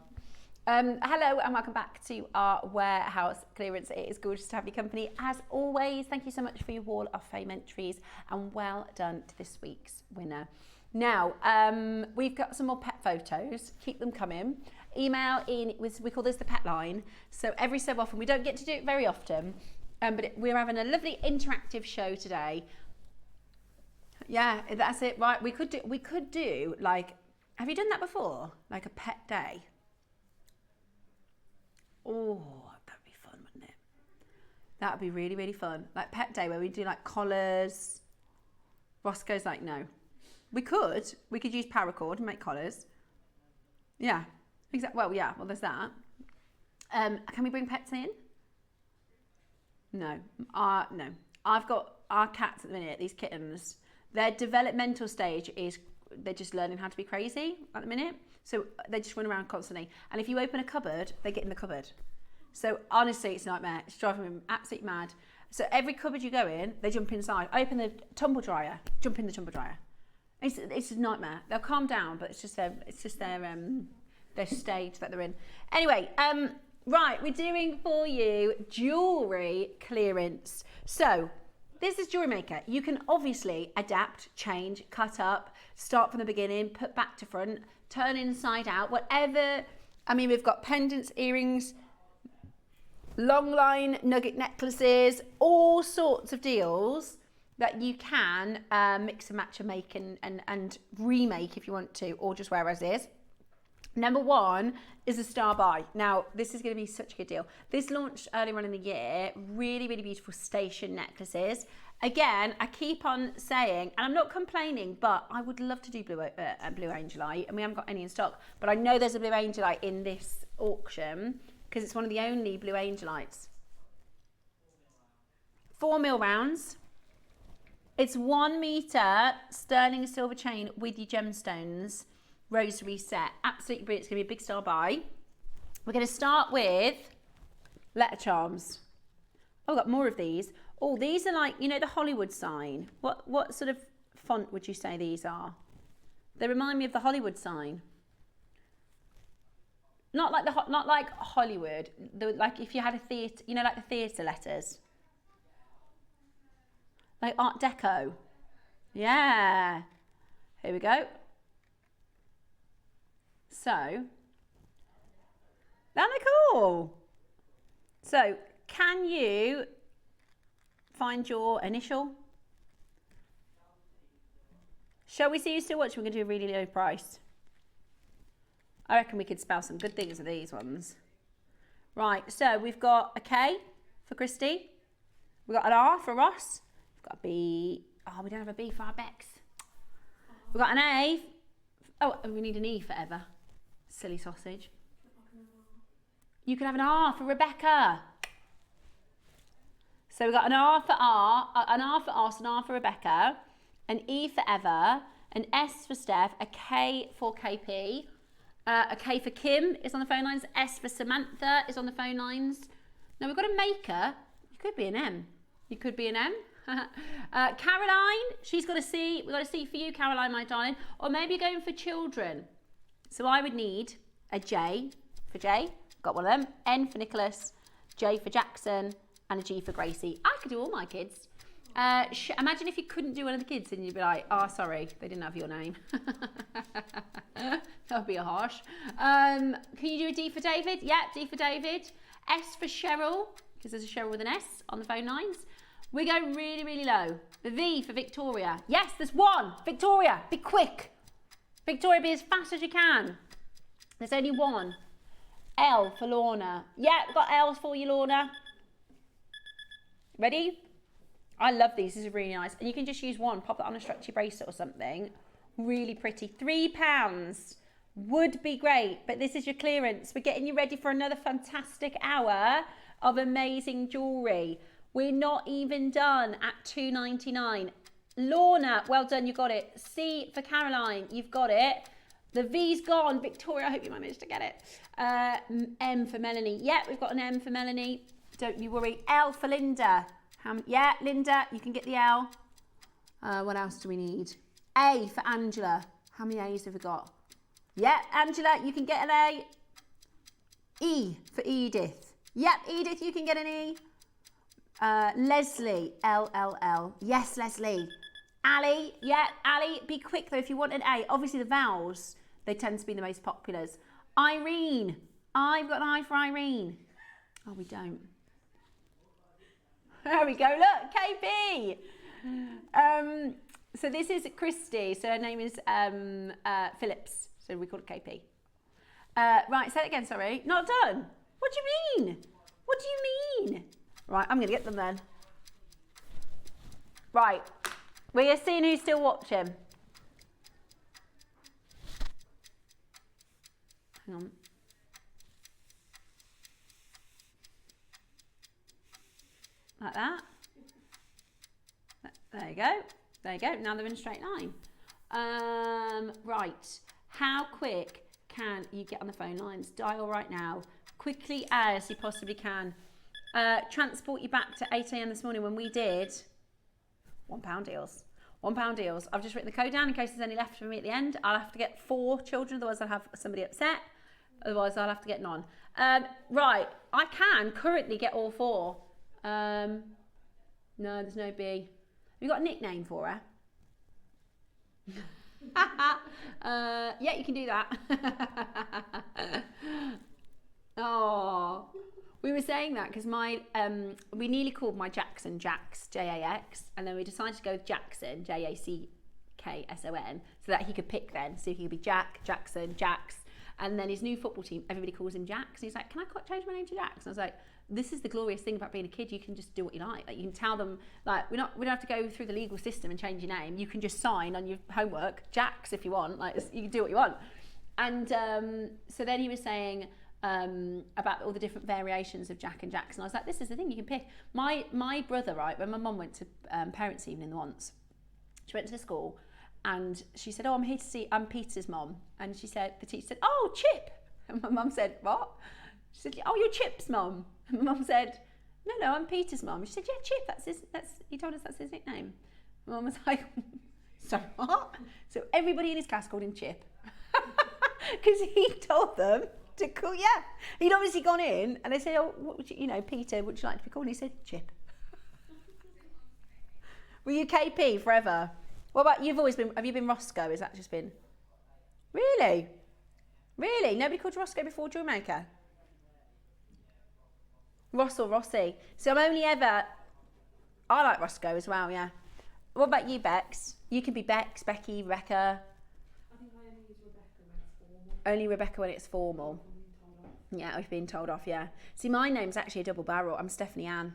B: Hello and welcome back to our warehouse clearance. It is gorgeous to have your company as always. Thank you so much for your wall of fame entries and well done to this week's winner. Now, we've got some more pet photos. Keep them coming. Email in, we call this the pet line. So every so often, we don't get to do it very often, but we're having a lovely interactive show today. Yeah, that's it, right? We could do like, have you done that before? Like a pet day? Oh, that'd be fun, wouldn't it? That'd be really, really fun. Like pet day where we do like collars. Roscoe's like, no. We could use paracord and make collars. Yeah, exactly. Well, yeah, well, there's that. Can we bring pets in? No, no. I've got our cats at the minute, these kittens. Their developmental stage is they're just learning how to be crazy at the minute. So they just run around constantly. And if you open a cupboard, they get in the cupboard. So honestly, it's a nightmare. It's driving me absolutely mad. So every cupboard you go in, they jump inside. Open the tumble dryer, jump in the tumble dryer. It's a nightmare. They'll calm down, but it's just their stage that they're in. Anyway, right, we're doing for you jewellery clearance. So this is Jewellery Maker. You can obviously adapt, change, cut up, start from the beginning, put back to front, turn inside out, whatever. I mean, we've got pendants, earrings, long line nugget necklaces, all sorts of deals that you can mix and match and make and remake if you want to, or just wear as is. Number one is a star buy. Now, this is going to be such a good deal. This launched earlier on in the year. Really, really beautiful station necklaces. Again, I keep on saying, and I'm not complaining, but I would love to do blue angelite, and we haven't got any in stock. But I know there's a blue angelite in this auction because it's one of the only blue angelites. 4 mil rounds. It's 1 meter sterling silver chain with your gemstones. Rosary set. Absolutely brilliant. It's going to be a big star buy. We're going to start with letter charms. Oh, I've got more of these. Oh, these are like, you know, the Hollywood sign. What sort of font would you say these are? They remind me of the Hollywood sign. Not like Hollywood. Like if you had a theatre, you know, like the theatre letters. Like Art Deco. Yeah. Here we go. So, aren't they cool? So, can you find your initial? Shall we see you still watching? We're going to do a really low price. I reckon we could spell some good things with these ones. Right, so we've got a K for Christy. We've got an R for Ross. We've got a B. Oh, we don't have a B for our Bex. We've got an A. Oh, we need an E for Eva. Silly sausage. You can have an R for Rebecca. So we've got an R for Ross, an R for Rebecca, an E for Eva, an S for Steph, a K for KP, a K for Kim is on the phone lines, S for Samantha is on the phone lines. Now we've got a Maker. You could be an M. You could be an M. Caroline, she's got a C. We've got a C for you, Caroline, my darling. Or maybe you're going for children. So I would need a J for Jay. Got one of them. N for Nicholas. J for Jackson. And a G for Gracie. I could do all my kids. Imagine if you couldn't do one of the kids and you'd be like, oh, sorry, they didn't have your name. That would be a harsh. Can you do a D for David? Yeah, D for David. S for Cheryl, because there's a Cheryl with an S on the phone lines. We go really, really low. The V for Victoria. Yes, there's one. Victoria, be quick. Victoria, be as fast as you can. There's only one. L for Lorna. Yeah, we've got L's for you, Lorna. Ready? I love these. This is really nice. And you can just use one. Pop that on a structure bracelet or something. Really pretty. £3 would be great. But this is your clearance. We're getting you ready for another fantastic hour of amazing jewellery. We're not even done at £2.99. Lorna, well done, you got it. C for Caroline, you've got it. The V's gone. Victoria, I hope you managed to get it. M for Melanie. Yeah, we've got an M for Melanie. Don't you worry. L for Linda. Yeah, Linda, you can get the L. What else do we need? A for Angela. How many A's have we got? Yeah, Angela, you can get an A. E for Edith. Yep, Edith, you can get an E. Leslie, L-L-L. Yes, Leslie. Ali, yeah, Ali, be quick though if you want an A. Obviously the vowels, they tend to be the most populars. Irene, I've got an I for Irene. Oh, we don't. There we go, look, KP. So this is Christy, so her name is Phillips, so we call it KP. Right, say it again, sorry. Not done. What do you mean? What do you mean? Right, I'm going to get them then. Right, we're seeing who's still watching. Hang on. Like that. There you go. There you go. Now they're in a straight line. Right. How quick can you get on the phone lines? Dial right now. Quickly as you possibly can. Transport you back to 8 a.m. this morning when we did £1 deals. £1 deals. I've just written the code down in case there's any left for me at the end. I'll have to get 4 children, otherwise I'll have somebody upset. Otherwise I'll have to get none. Right. I can currently get all 4. No, there's no B. Have you got a nickname for her? Yeah, you can do that. Oh, we were saying that because we nearly called my Jackson Jax, J-A-X, and then we decided to go with Jackson, J-A-C-K-S-O-N, so that he could pick then. So he could be Jack, Jackson, Jax, and then his new football team, everybody calls him Jax. And he's like, can I change my name to Jax? And I was like, this is the glorious thing about being a kid. You can just do what you like. Like you can tell them, like we don't have to go through the legal system and change your name. You can just sign on your homework, Jax, if you want. Like you can do what you want. And so then he was saying about all the different variations of Jack and Jax, and I was like, this is the thing you can pick. My brother, right, when my mum went to parents' evening once, she went to the school, and she said, oh, I'm here to see. I'm Peter's mum, and she said, the teacher said, oh, Chip, and my mum said, what? She said, oh, you're Chip's mum. And my mum said, no, I'm Peter's mum. She said, yeah, Chip, he told us that's his nickname. My mum was like, sorry, what? So everybody in his class called him Chip. Because he told them to call, yeah. He'd obviously gone in and they said, oh, what would you, Peter, would you like to be called? And he said, Chip. Were you KP forever? What about, have you been Roscoe? Has that just been? Really? Really? Nobody called you Roscoe before JewelleryMaker? Ross or Rossi. So I'm only ever, I like Roscoe as well, yeah. What about you, Bex? You can be Bex, Becky, Rebecca.
D: I think I only use Rebecca when it's formal.
B: Only Rebecca when it's formal. Yeah, I've been told off, yeah. See, my name's actually a double barrel. I'm Stephanie Ann.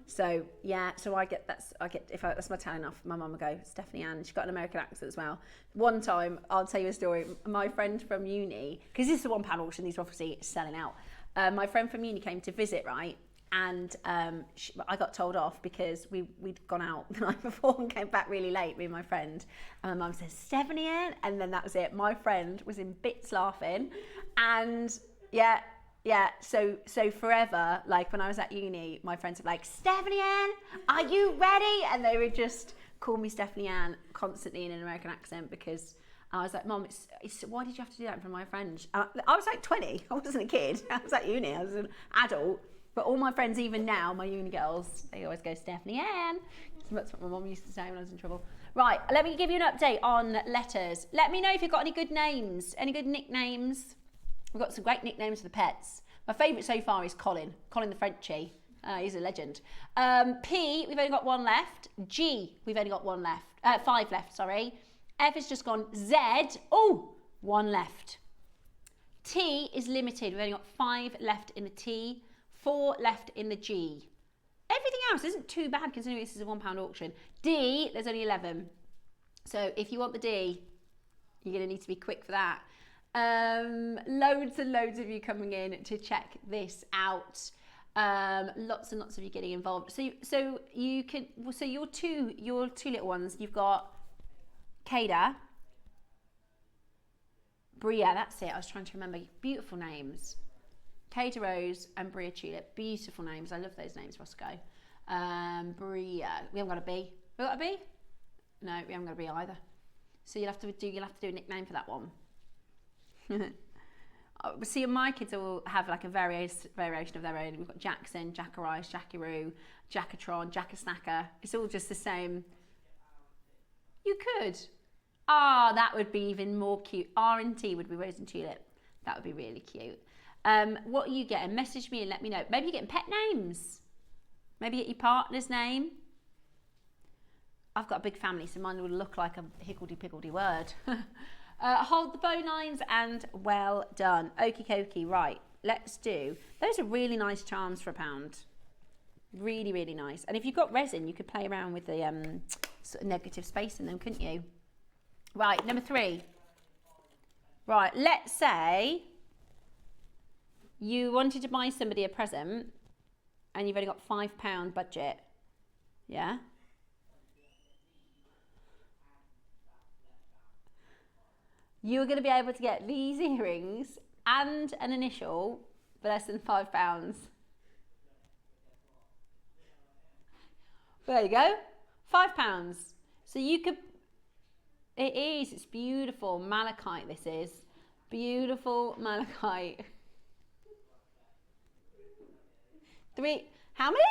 B: So, yeah, so that's my telling off. My mum will go, Stephanie Ann. She's got an American accent as well. One time, I'll tell you a story. My friend from uni, because this is a £1 auction, these are obviously selling out. My friend from uni came to visit, right? And I got told off because we'd gone out the night before and came back really late, me and my friend. And my mum says, Stephanie Ann? And then that was it. My friend was in bits laughing. And yeah, so forever, like when I was at uni, my friends were like, Stephanie Ann, are you ready? And they would just call me Stephanie Ann constantly in an American accent because I was like, Mom, why did you have to do that in front of my friends? I was like 20, I wasn't a kid. I was at uni, I was an adult. But all my friends, even now, my uni girls, they always go, Stephanie Ann. That's what my mum used to say when I was in trouble. Right, let me give you an update on letters. Let me know if you've got any good names, any good nicknames. We've got some great nicknames for the pets. My favourite so far is Colin the Frenchie. He's a legend. P, we've only got 1 left. G, we've only got 5 left, sorry. F has just gone. Z, 1 left. T is limited. We've only got 5 left in the T, 4 left in the G. Everything else isn't too bad considering this is a £1 auction. D, there's only 11. So if you want the D, you're going to need to be quick for that. Loads and loads of you coming in to check this out. Lots and lots of you getting involved. So you can. So your two little ones. You've got Kada, Bria. That's it. I was trying to remember. Beautiful names. Kada Rose and Bria Tulip. Beautiful names. I love those names, Roscoe. Bria. We haven't got a B. We got a B? No, we haven't got a B either. So you'll have to do a nickname for that one. See, my kids will have like a variation of their own. We've got Jackson, Jackarice, Jackaroo, Jackatron, Jackasnacker. It's all just the same. You could. Ah, that would be even more cute. R&T would be rose and tulip. That would be really cute. What are you getting? Message me and let me know. Maybe you're getting pet names. Maybe get your partner's name. I've got a big family, so mine would look like a higgledy-piggledy word. Hold the bowlines and well done. Okie dokie, right, let's do. Those are really nice charms for £1. Really, really nice. And if you've got resin, you could play around with the sort of negative space in them, couldn't you? Right, number 3. Right, let's say you wanted to buy somebody a present and you've only got £5 budget. Yeah? You're going to be able to get these earrings and an initial for less than £5. There you go, £5. So you could, it's beautiful malachite, this is. Beautiful malachite. 3, how many?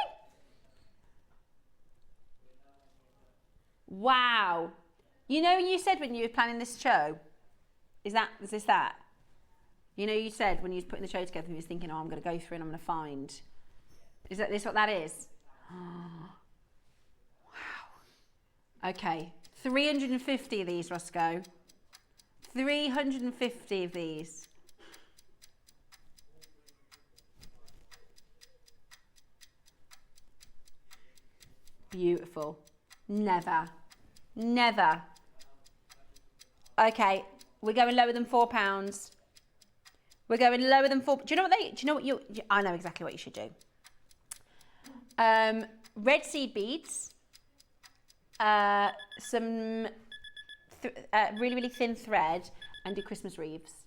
B: Wow. You know, you said when you were planning this show, is this that? You know, you said when you was putting the show together, you was thinking, oh, I'm going to go through and I'm going to find. Is that this what that is? Oh, wow. Okay, 350 of these, Roscoe. 350 of these. Beautiful. Never. Never. Okay. We're going lower than £4. We're going lower than 4. Do you know what I know exactly what you should do. Red seed beads, some really, really thin thread, and do Christmas wreaths.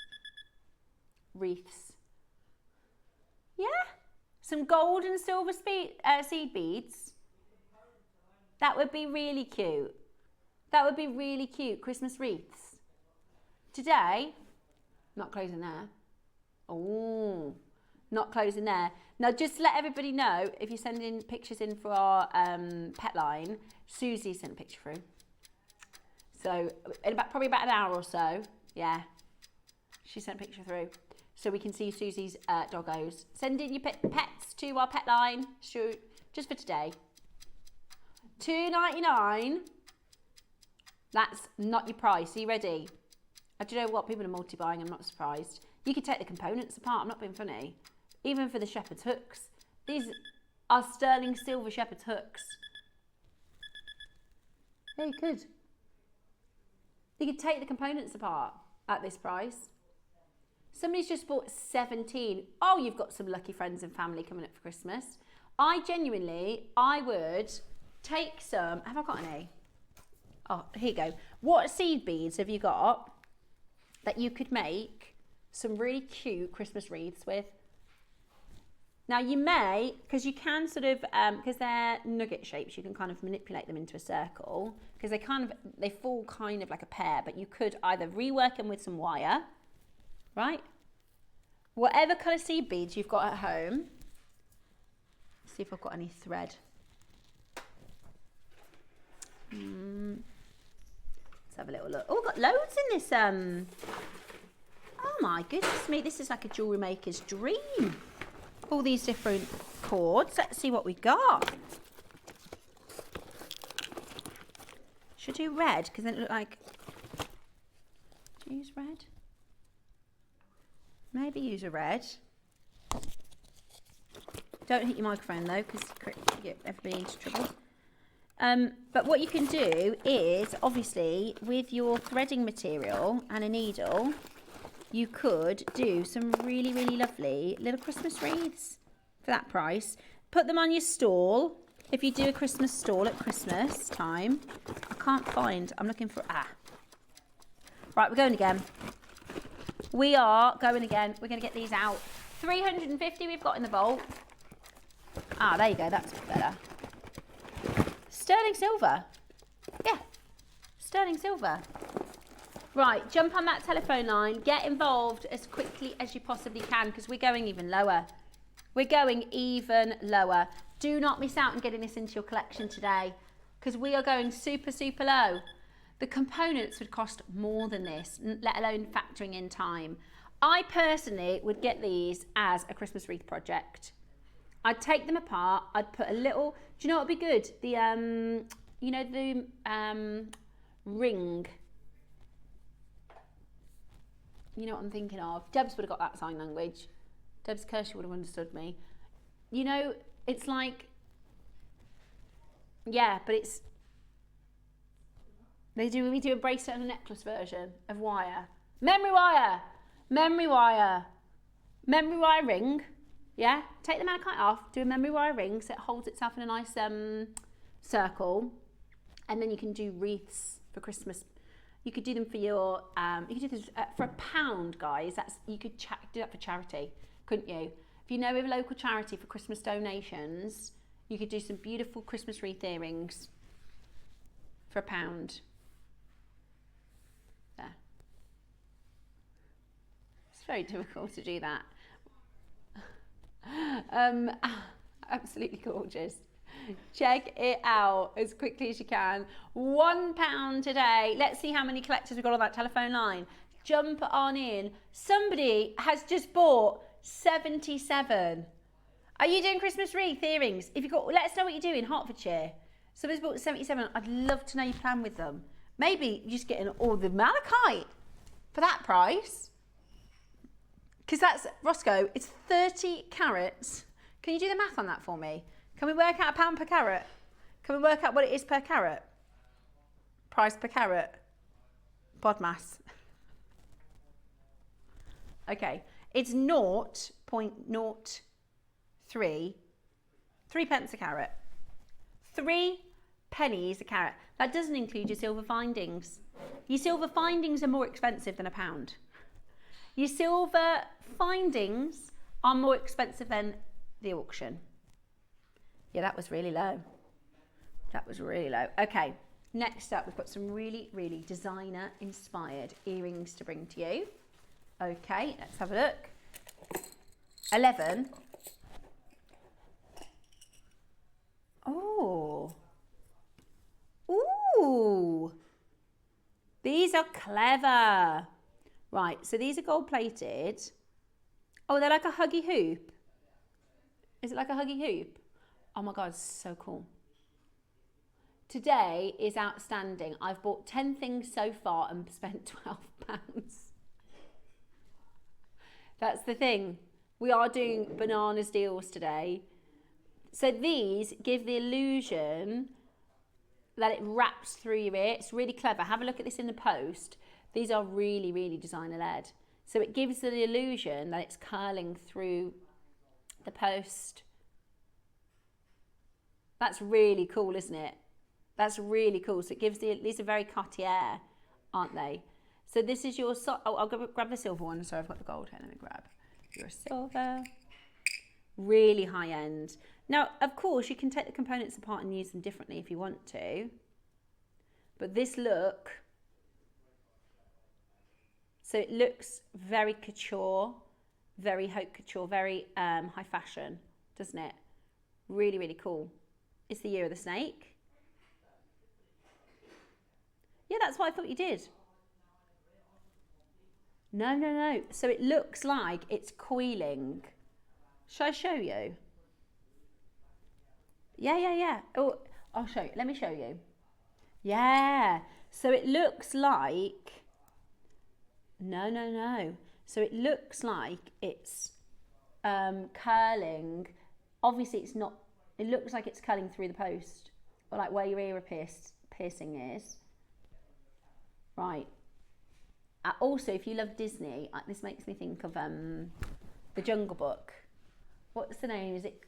B: Yeah. Some gold and silver seed beads. That would be really cute. That would be really cute. Christmas wreaths. Today, not closing there. Oh, not closing there. Now, just to let everybody know, if you're sending pictures in for our pet line, Susie sent a picture through. So, in probably about an hour or so, yeah, she sent a picture through. So we can see Susie's doggos. Send in your pets to our pet line, just for today. $2.99. That's not your price. Are you ready? Do you know what? People are multi-buying. I'm not surprised. You could take the components apart. I'm not being funny. Even for the shepherd's hooks. These are sterling silver shepherd's hooks. Yeah, you could. You could take the components apart at this price. Somebody's just bought 17. Oh, you've got some lucky friends and family coming up for Christmas. I would take some. Have I got any? Oh, here you go. What seed beads have you got that you could make some really cute Christmas wreaths with? Now you may, because you can sort of, because they're nugget shapes, you can kind of manipulate them into a circle, because they fall kind of like a pear, but you could either rework them with some wire, right? Whatever colour seed beads you've got at home. See if I've got any thread. Let's have a little look. Oh, we've got loads in this. Oh my goodness me, this is like a jewellery maker's dream. All these different cords. Let's see what we got. Should I do red? Because then it look like. Do you use red? Maybe use a red. Don't hit your microphone though, because you get everybody into trouble. But what you can do is, obviously, with your threading material and a needle, you could do some really, really lovely little Christmas wreaths for that price. Put them on your stall. If you do a Christmas stall at Christmas time. I can't find, I'm looking for, Right, we're going again. We are going again. We're going to get these out. 350 we've got in the vault. There you go, that's better. Sterling silver. Yeah, sterling silver. Right, jump on that telephone line, get involved as quickly as you possibly can because we're going even lower. We're going even lower. Do not miss out on getting this into your collection today because we are going super, super low. The components would cost more than this, let alone factoring in time. I personally would get these as a Christmas wreath project. I'd take them apart, I'd put a little, do you know what would be good? The, you know, the ring. You know what I'm thinking of? Debs would have got that sign language. Debs Kirsty would have understood me. You know, it's like, yeah, but it's, we do a bracelet and a necklace version of wire. Memory wire, memory wire, memory wire ring. Yeah, take the malachite off, do a memory wire ring so it holds itself in a nice circle. And then you can do wreaths for Christmas. You could do them for your, you could do this for £1, guys. You could do that for charity, couldn't you? If you know of a local charity for Christmas donations, you could do some beautiful Christmas wreath earrings for £1. There. It's very difficult to do that. Absolutely gorgeous. Check it out as quickly as you can. £1 today. Let's see how many collectors we've got on that telephone line. Jump on in. Somebody has just bought 77. Are you doing Christmas wreath earrings? If you've got, let us know what you do in Hertfordshire. Somebody's bought 77. I'd love to know your plan with them. Maybe you're just getting all the malachite for that price. Because that's, Roscoe, it's 30 carats. Can you do the math on that for me? Can we work out £1 per carat? Can we work out what it is per carat? Price per carat? BODMAS. Okay, it's 0.03, 3 pence a carat. 3 pennies a carat. That doesn't include your silver findings. Your silver findings are more expensive than £1. Your silver findings are more expensive than the auction. Yeah, that was really low. That was really low. Okay, next up, we've got some really, really designer inspired earrings to bring to you. Okay, let's have a look. 11. Oh. Ooh. These are clever. Right, so these are gold plated. Oh, they're like a huggy hoop. Is it like a huggy hoop? Oh my God, so cool. Today is outstanding. I've bought 10 things so far and spent £12. That's the thing. We are doing bananas deals today. So these give the illusion that it wraps through your ear. It's really clever. Have a look at this in the post. These are really, really designer led. So it gives the illusion that it's curling through the post. That's really cool, isn't it? That's really cool. So it gives these are very Cartier, aren't they? So this is your, I'll grab the silver one. Sorry, I've got the gold here. Let me grab your silver. Really high end. Now, of course, you can take the components apart and use them differently if you want to. But this look, so it looks very couture, very haute couture, very high fashion, doesn't it? Really, really cool. It's the year of the snake. Yeah, that's what I thought you did. No, no, no. So it looks like it's coiling. Shall I show you? Yeah, yeah, yeah. Oh, I'll show you. Let me show you. Yeah. So it looks like, no, no, no. So it looks like it's curling. Obviously it's not, it looks like it's curling through the post, or like where your ear piercing is. Right. Also, if you love Disney, this makes me think of the Jungle Book. What's the name? Is it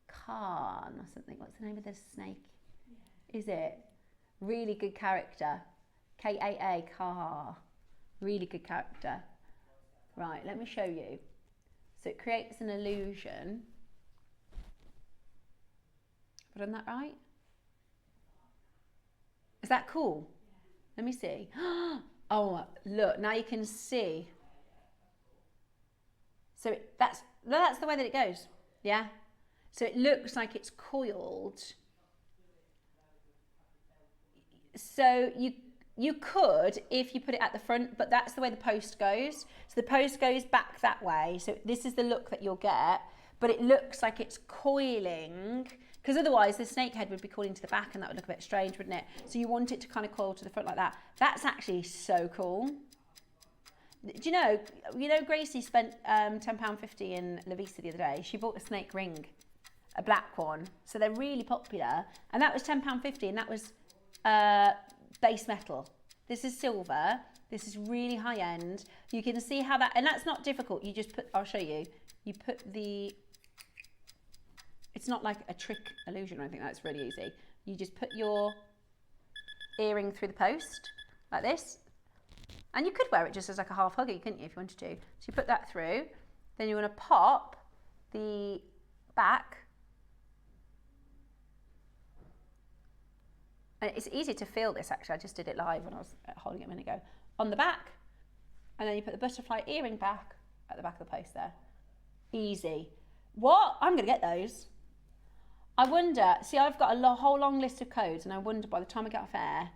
B: Khan or something? What's the name of the snake? Yeah. Is it? Really good character. Kaa, Kaa. Really good character. Right, let me show you. So it creates an illusion. Have I done that right? Is that cool? Let me see. Oh, look, now you can see. So that's the way that it goes, yeah? So it looks like it's coiled. So you could, if you put it at the front, but that's the way the post goes. So the post goes back that way. So this is the look that you'll get, but it looks like it's coiling, because otherwise the snake head would be coiling to the back and that would look a bit strange, wouldn't it? So you want it to kind of coil to the front like that. That's actually so cool. Do you know Gracie spent £10.50 in Lavisa the other day. She bought a snake ring, a black one. So they're really popular. And that was £10.50, and that was base metal. This is silver. This is really high end. You can see how that, and that's not difficult. You just put, I'll show you. You put it's not like a trick illusion or anything. That's really easy. You just put your earring through the post like this. And you could wear it just as like a half huggy, couldn't you, if you wanted to? So you put that through, then you want to pop the back. And it's easy to feel this, actually. I just did it live when I was holding it a minute ago. On the back, and then you put the butterfly earring back at the back of the post there. Easy. What? I'm going to get those. I wonder, see, I've got a whole long list of codes, and I wonder by the time I get off air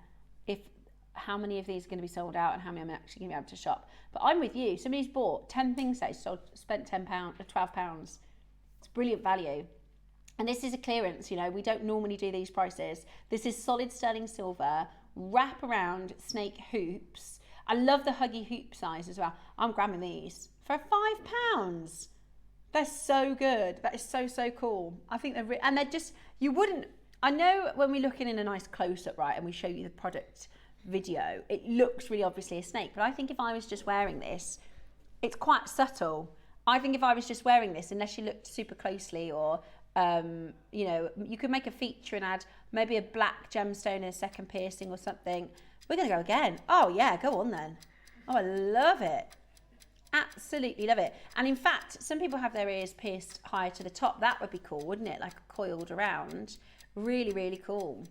B: how many of these are going to be sold out and how many I'm actually going to be able to shop. But I'm with you. Somebody's bought 10 things today, spent £12. It's brilliant value. And this is a clearance, you know, we don't normally do these prices. This is solid sterling silver, wrap around snake hoops. I love the huggy hoop size as well. I'm grabbing these for £5. They're so good. That is so, so cool. I think and they're just, you wouldn't, I know when we're looking in a nice close-up, right, and we show you the product video, it looks really obviously a snake, but I think if I was just wearing this, it's quite subtle. I think if I was just wearing this, unless you looked super closely, or you know, you could make a feature and add maybe a black gemstone and a second piercing or something. We're gonna go again. Oh yeah, go on then. Oh, I love it. Absolutely love it. And in fact, some people have their ears pierced higher to the top. That would be cool, wouldn't it? Like coiled around. Really, really cool.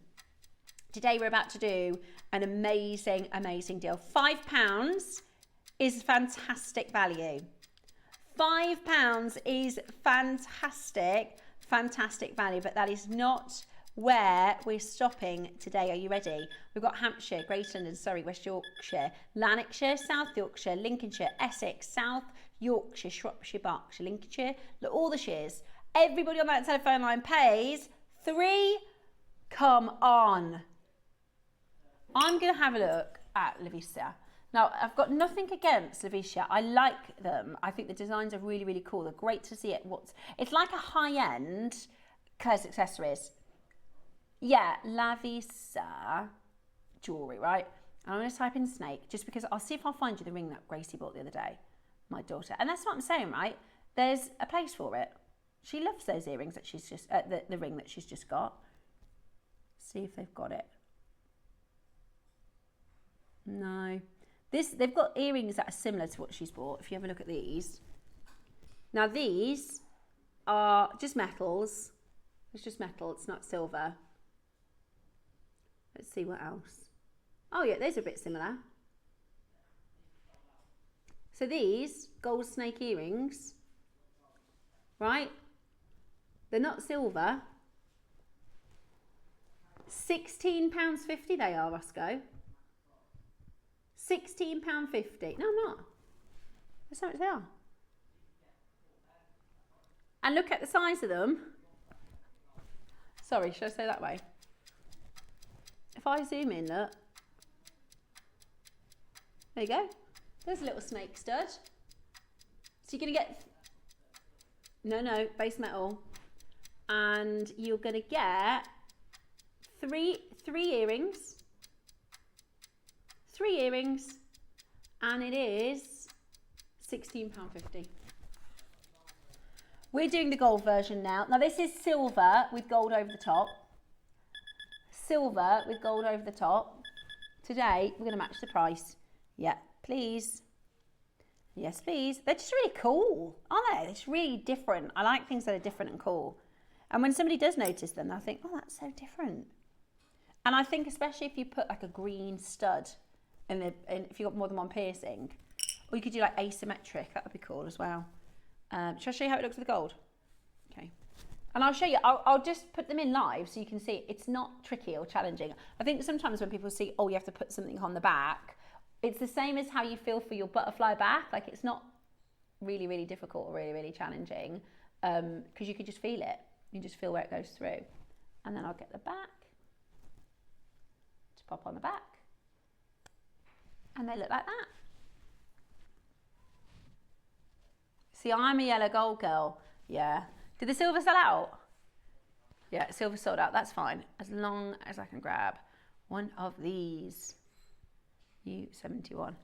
B: Today we're about to do an amazing, amazing deal. £5 is fantastic value. £5 is fantastic, fantastic value, but that is not where we're stopping today. Are you ready? We've got Hampshire, Greater London, Surrey, West Yorkshire, Lanarkshire, South Yorkshire, Lincolnshire, Essex, South Yorkshire, Shropshire, Berkshire, Lincolnshire. Look, all the shires. Everybody on that telephone line pays £3. Come on. I'm going to have a look at Lavisa. Now, I've got nothing against Lavisa. I like them. I think the designs are really, really cool. They're great to see it. It's like a high-end Claire's accessories. Yeah, Lavisa jewellery, right? And I'm going to type in snake, just because I'll see if I'll find you the ring that Gracie bought the other day, my daughter. And that's what I'm saying, right? There's a place for it. She loves those earrings that she's just, the ring that she's just got. See if they've got it. No. They've got earrings that are similar to what she's bought, if you have a look at these. Now these are just metals. It's just metal, it's not silver. Let's see what else. Oh yeah, those are a bit similar. So these gold snake earrings, right? They're not silver. £16.50 they are, Roscoe. £16.50. No, I'm not. That's how much they are. And look at the size of them. Sorry, should I say that way? If I zoom in, look. There you go. There's a little snake stud. So you're going to get... No, base metal. And you're going to get three earrings. 3 earrings, and it is £16.50. We're doing the gold version now. Now this is silver with gold over the top. Silver with gold over the top. Today we're going to match the price. Yeah, please. Yes, please. They're just really cool, aren't they? It's really different. I like things that are different and cool. And when somebody does notice them, they'll think, oh, that's so different. And I think especially if you put like a green stud and if you've got more than one piercing. Or you could do like asymmetric, that would be cool as well. Shall I show you how it looks with the gold? Okay. And I'll show you, I'll just put them in live so you can see it's not tricky or challenging. I think sometimes when people see, oh, you have to put something on the back, it's the same as how you feel for your butterfly back. Like it's not really, really difficult or really, really challenging because you could just feel it. You just feel where it goes through. And then I'll get the back to pop on the back. And they look like that. See, I'm a yellow gold girl. Yeah. Did the silver sell out? Yeah, silver sold out. That's fine. As long as I can grab one of these. U71.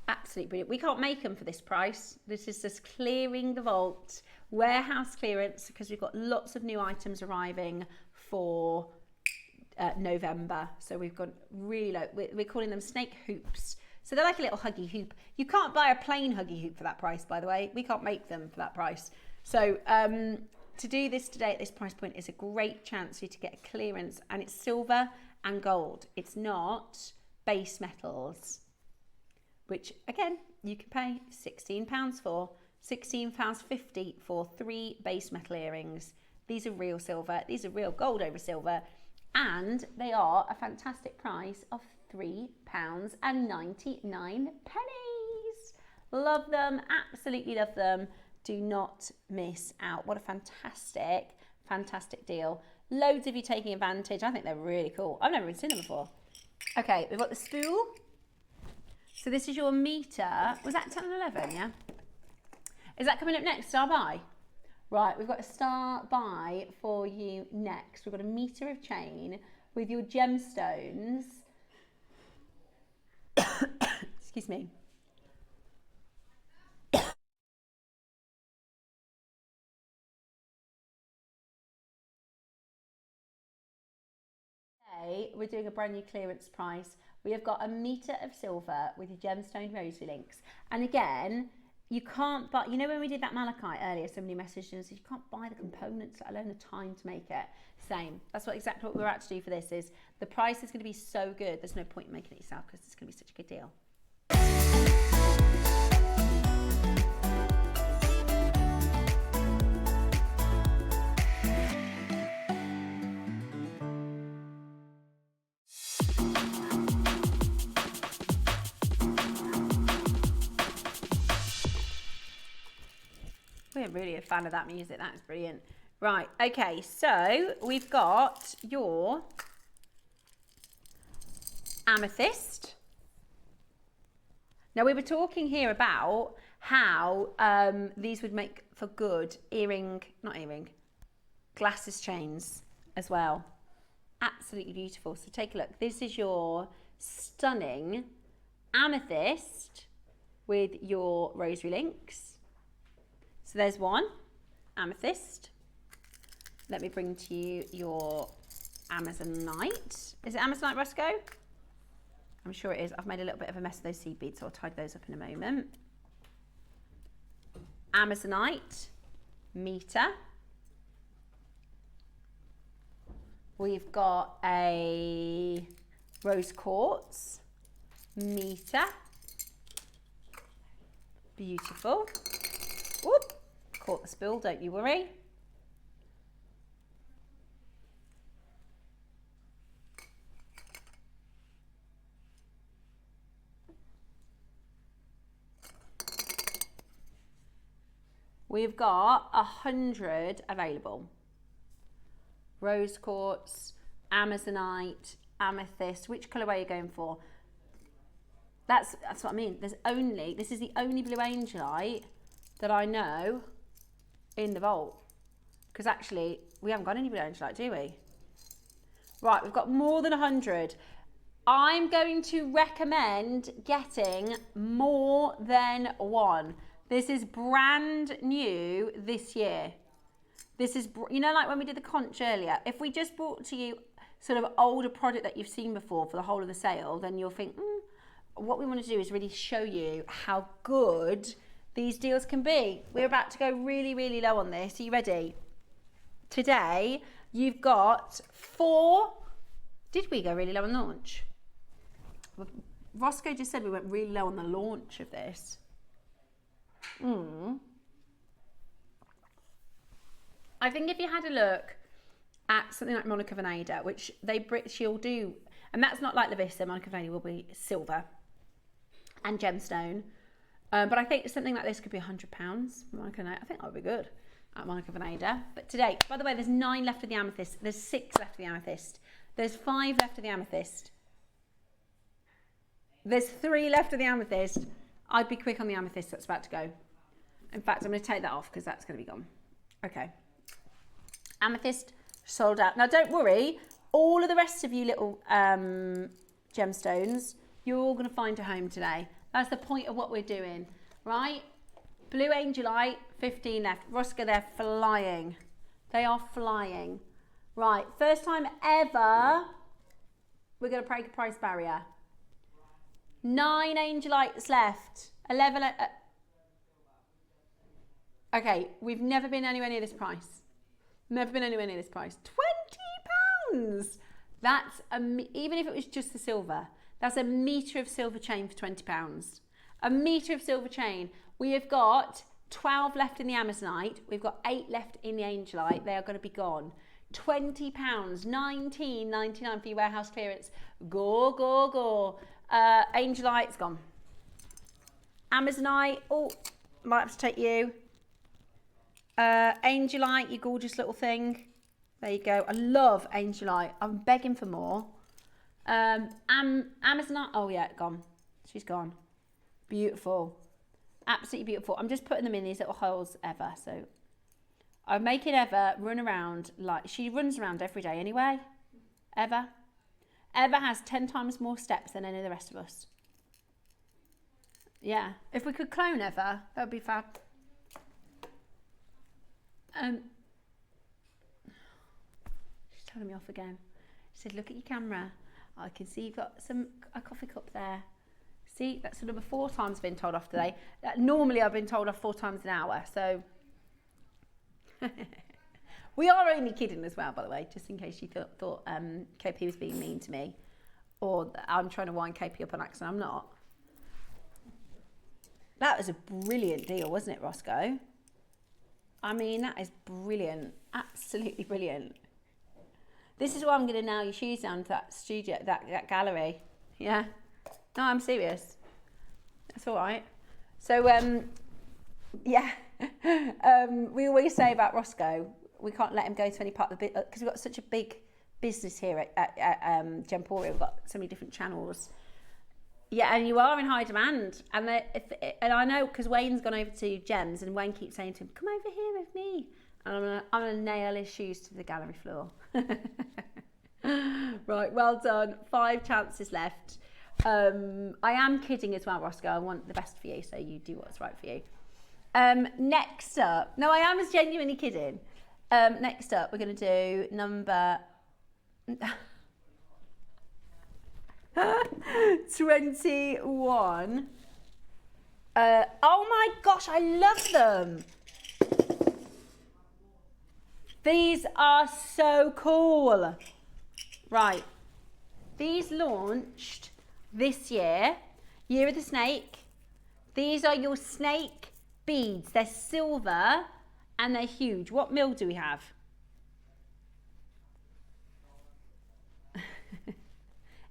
B: Absolutely brilliant. We can't make them for this price. This is just clearing the vault. Warehouse clearance because we've got lots of new items arriving for November. So we've got really low. We're calling them snake hoops. So they're like a little huggy hoop. You can't buy a plain huggy hoop for that price, by the way. We can't make them for that price. So to do this today at this price point is a great chance for you to get a clearance, and it's silver and gold. It's not base metals, which again, you can pay £16 for, £16.50 for 3 base metal earrings. These are real silver, these are real gold over silver, and they are a fantastic price of £3.99. Love them, absolutely love them. Do not miss out. What a fantastic, fantastic deal. Loads of you taking advantage. I think they're really cool. I've never even seen them before. Okay, we've got the spool. So this is your meter. Was that 10 and 11, yeah? Is that coming up next, Star Buy? Right, we've got a Star Buy for you next. We've got a meter of chain with your gemstones. Excuse me. We're doing a brand new clearance price. We have got a meter of silver with your gemstone rosary links. And again, you can't buy, you know when we did that malachite earlier, somebody messaged and said you can't buy the components, let alone the time to make it. Same. That's exactly what we're about to do for this. Is the price is going to be so good, there's no point in making it yourself because it's going to be such a good deal. We're really a fan of that music. That is brilliant. Right, okay, so we've got your amethyst. Now we were talking here about how these would make for good glasses chains as well. Absolutely beautiful. So take a look. This is your stunning amethyst with your rosary links. So there's one, amethyst. Let me bring to you your amazonite. Is it amazonite, Roscoe? I'm sure it is. I've made a little bit of a mess of those seed beads, so I'll tidy those up in a moment. Amazonite, meter. We've got a rose quartz, meter. Beautiful. Whoop. Caught the spill, don't you worry. We've got 100 available. Rose quartz, amazonite, amethyst. Which colour are you going for? That's what I mean. This is the only blue angelite that I know in the vault, because actually we haven't got any blue angelite, do we? Right, we've got more than 100. I'm going to recommend getting more than one. This is brand new this year. This is, you know, like when we did the conch earlier, if we just brought to you sort of older product that you've seen before for the whole of the sale, then you'll think, what we want to do is really show you how good these deals can be. We're about to go really, really low on this. Are you ready? Today, you've got 4. Did we go really low on launch? Roscoe just said we went really low on the launch of this. I think if you had a look at something like Monica Vinader, which she'll do, and that's not like Lavissa. Monica Vinader will be silver and gemstone, but I think something like this could be £100. Monica Vinader, I think that would be good at Monica Vinader. But today, by the way, there's 9 left of the amethyst. There's 6 left of the amethyst. There's 5 left of the amethyst. There's 3 left of the amethyst. I'd be quick on the amethyst that's about to go. In fact, I'm going to take that off because that's going to be gone. Okay. Amethyst sold out. Now, don't worry. All of the rest of you little gemstones, you're all going to find a home today. That's the point of what we're doing, right? Blue Angelite, 15 left. Roscoe, they're flying. They are flying. Right, first time ever, we're going to break a price barrier. 9 Angelites left. 11. Okay, we've never been anywhere near this price. Never been anywhere near this price. £20. That's even if it was just the silver, that's a metre of silver chain for £20. A metre of silver chain. We have got 12 left in the Amazonite. We've got 8 left in the Angelite. They are going to be gone. £20, $19.99 for your warehouse clearance. Go, go, go. Angelite's gone. Amazonite, oh, might have to take you. Angelite, you gorgeous little thing. There you go. I love Angelite. I'm begging for more. Amazonite, oh yeah, gone. She's gone. Beautiful. Absolutely beautiful. I'm just putting them in these little holes Eva. So I'm making Eva run around like she runs around every day anyway. Eva has 10 times more steps than any of the rest of us. Yeah. If we could clone Eva, that would be fab. She's telling me off again. She said, look at your camera. I can see you've got a coffee cup there. See, that's number 4 times I've been told off today. Normally I've been told off 4 times an hour, so. We are only kidding as well, by the way, just in case you thought KP was being mean to me, or I'm trying to wind KP up on accident. I'm not. That was a brilliant deal, wasn't it, Roscoe? I mean, that is brilliant. Absolutely brilliant. This is why I'm going to nail your shoes down to that studio, that gallery. Yeah. No, I'm serious. That's all right. So, yeah. We always say about Roscoe, we can't let him go to any part of the business because we've got such a big business here at Gemporia. We've got so many different channels. Yeah, and you are in high demand. And I know because Wayne's gone over to Gems and Wayne keeps saying to him, come over here with me. And I'm gonna nail his shoes to the gallery floor. Right, well done. 5 chances left. I am kidding as well, Roscoe. I want the best for you, so you do what's right for you. Next up, no, I am as genuinely kidding. Next up, we're going to do number 21. Oh my gosh, I love them. These are so cool. Right, these launched this year, Year of the Snake. These are your snake beads. They're silver and they're huge. What mil do we have?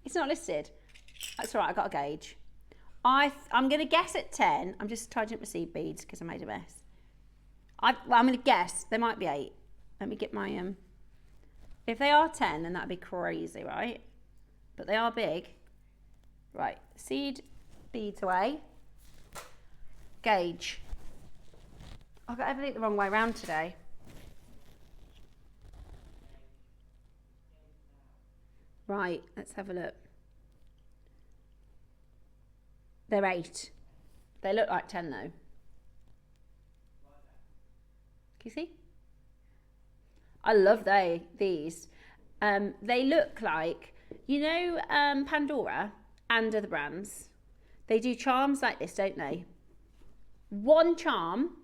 B: It's not listed. That's all right, I got a gauge. I'm going to guess at 10. I'm just tidying up my seed beads because I made a mess. I'm going to guess. There might be 8. Let me get my... If they are 10, then that'd be crazy, right? But they are big. Right, seed beads away. Gauge. I've got everything the wrong way around today. Right, let's have a look. They're 8. They look like 10 though. Can you see? I love these. They look like, you know, Pandora and other brands. They do charms like this, don't they? One charm.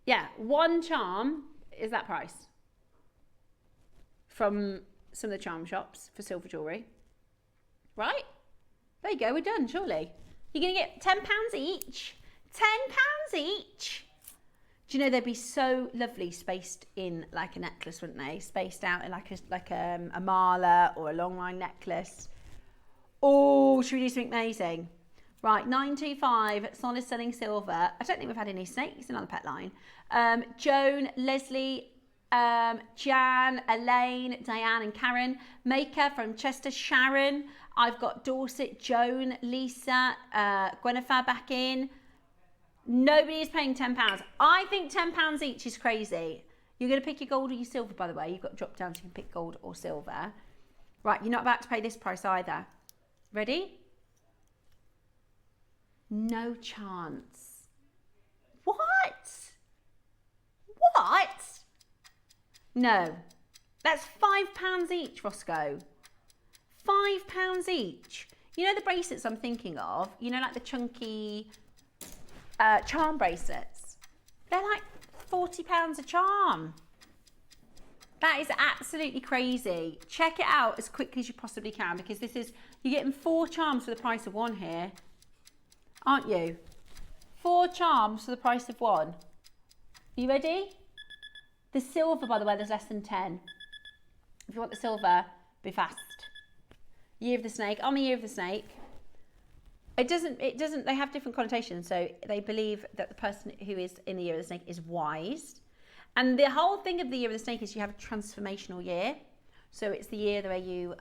B: Yeah, one charm is that price. From some of the charm shops for silver jewellery. Right? There you go, we're done, surely. You're going to get £10 each. £10 each. Do you know they'd be so lovely spaced in like a necklace, wouldn't they? Spaced out in like a mala or a long line necklace. Oh, should we do something amazing? Right, 925, solid selling silver. I don't think we've had any snakes in on the pet line. Joan, Leslie, Jan, Elaine, Diane and Karen. Maker from Chester, Sharon. I've got Dorset, Joan, Lisa, Gwennifer back in. Nobody is paying £10. I think £10 each is crazy. You're going to pick your gold or your silver, by the way. You've got to drop down so you can pick gold or silver. Right, you're not about to pay this price either. Ready? No chance. What? What? No. That's £5 each, Roscoe. £5 each. You know the bracelets I'm thinking of? You know, like the chunky charm bracelets? They're like £40 a charm. That is absolutely crazy. Check it out as quickly as you possibly can, because this is, you're getting 4 charms for the price of 1 here. Aren't you? 4 charms for the price of 1. Are you ready? The silver, by the way, there's less than 10. If you want the silver, be fast. Year of the snake. On the year of the snake. It doesn't, they have different connotations. So they believe that the person who is in the year of the snake is wise. And the whole thing of the year of the snake is you have a transformational year. So it's the year where you,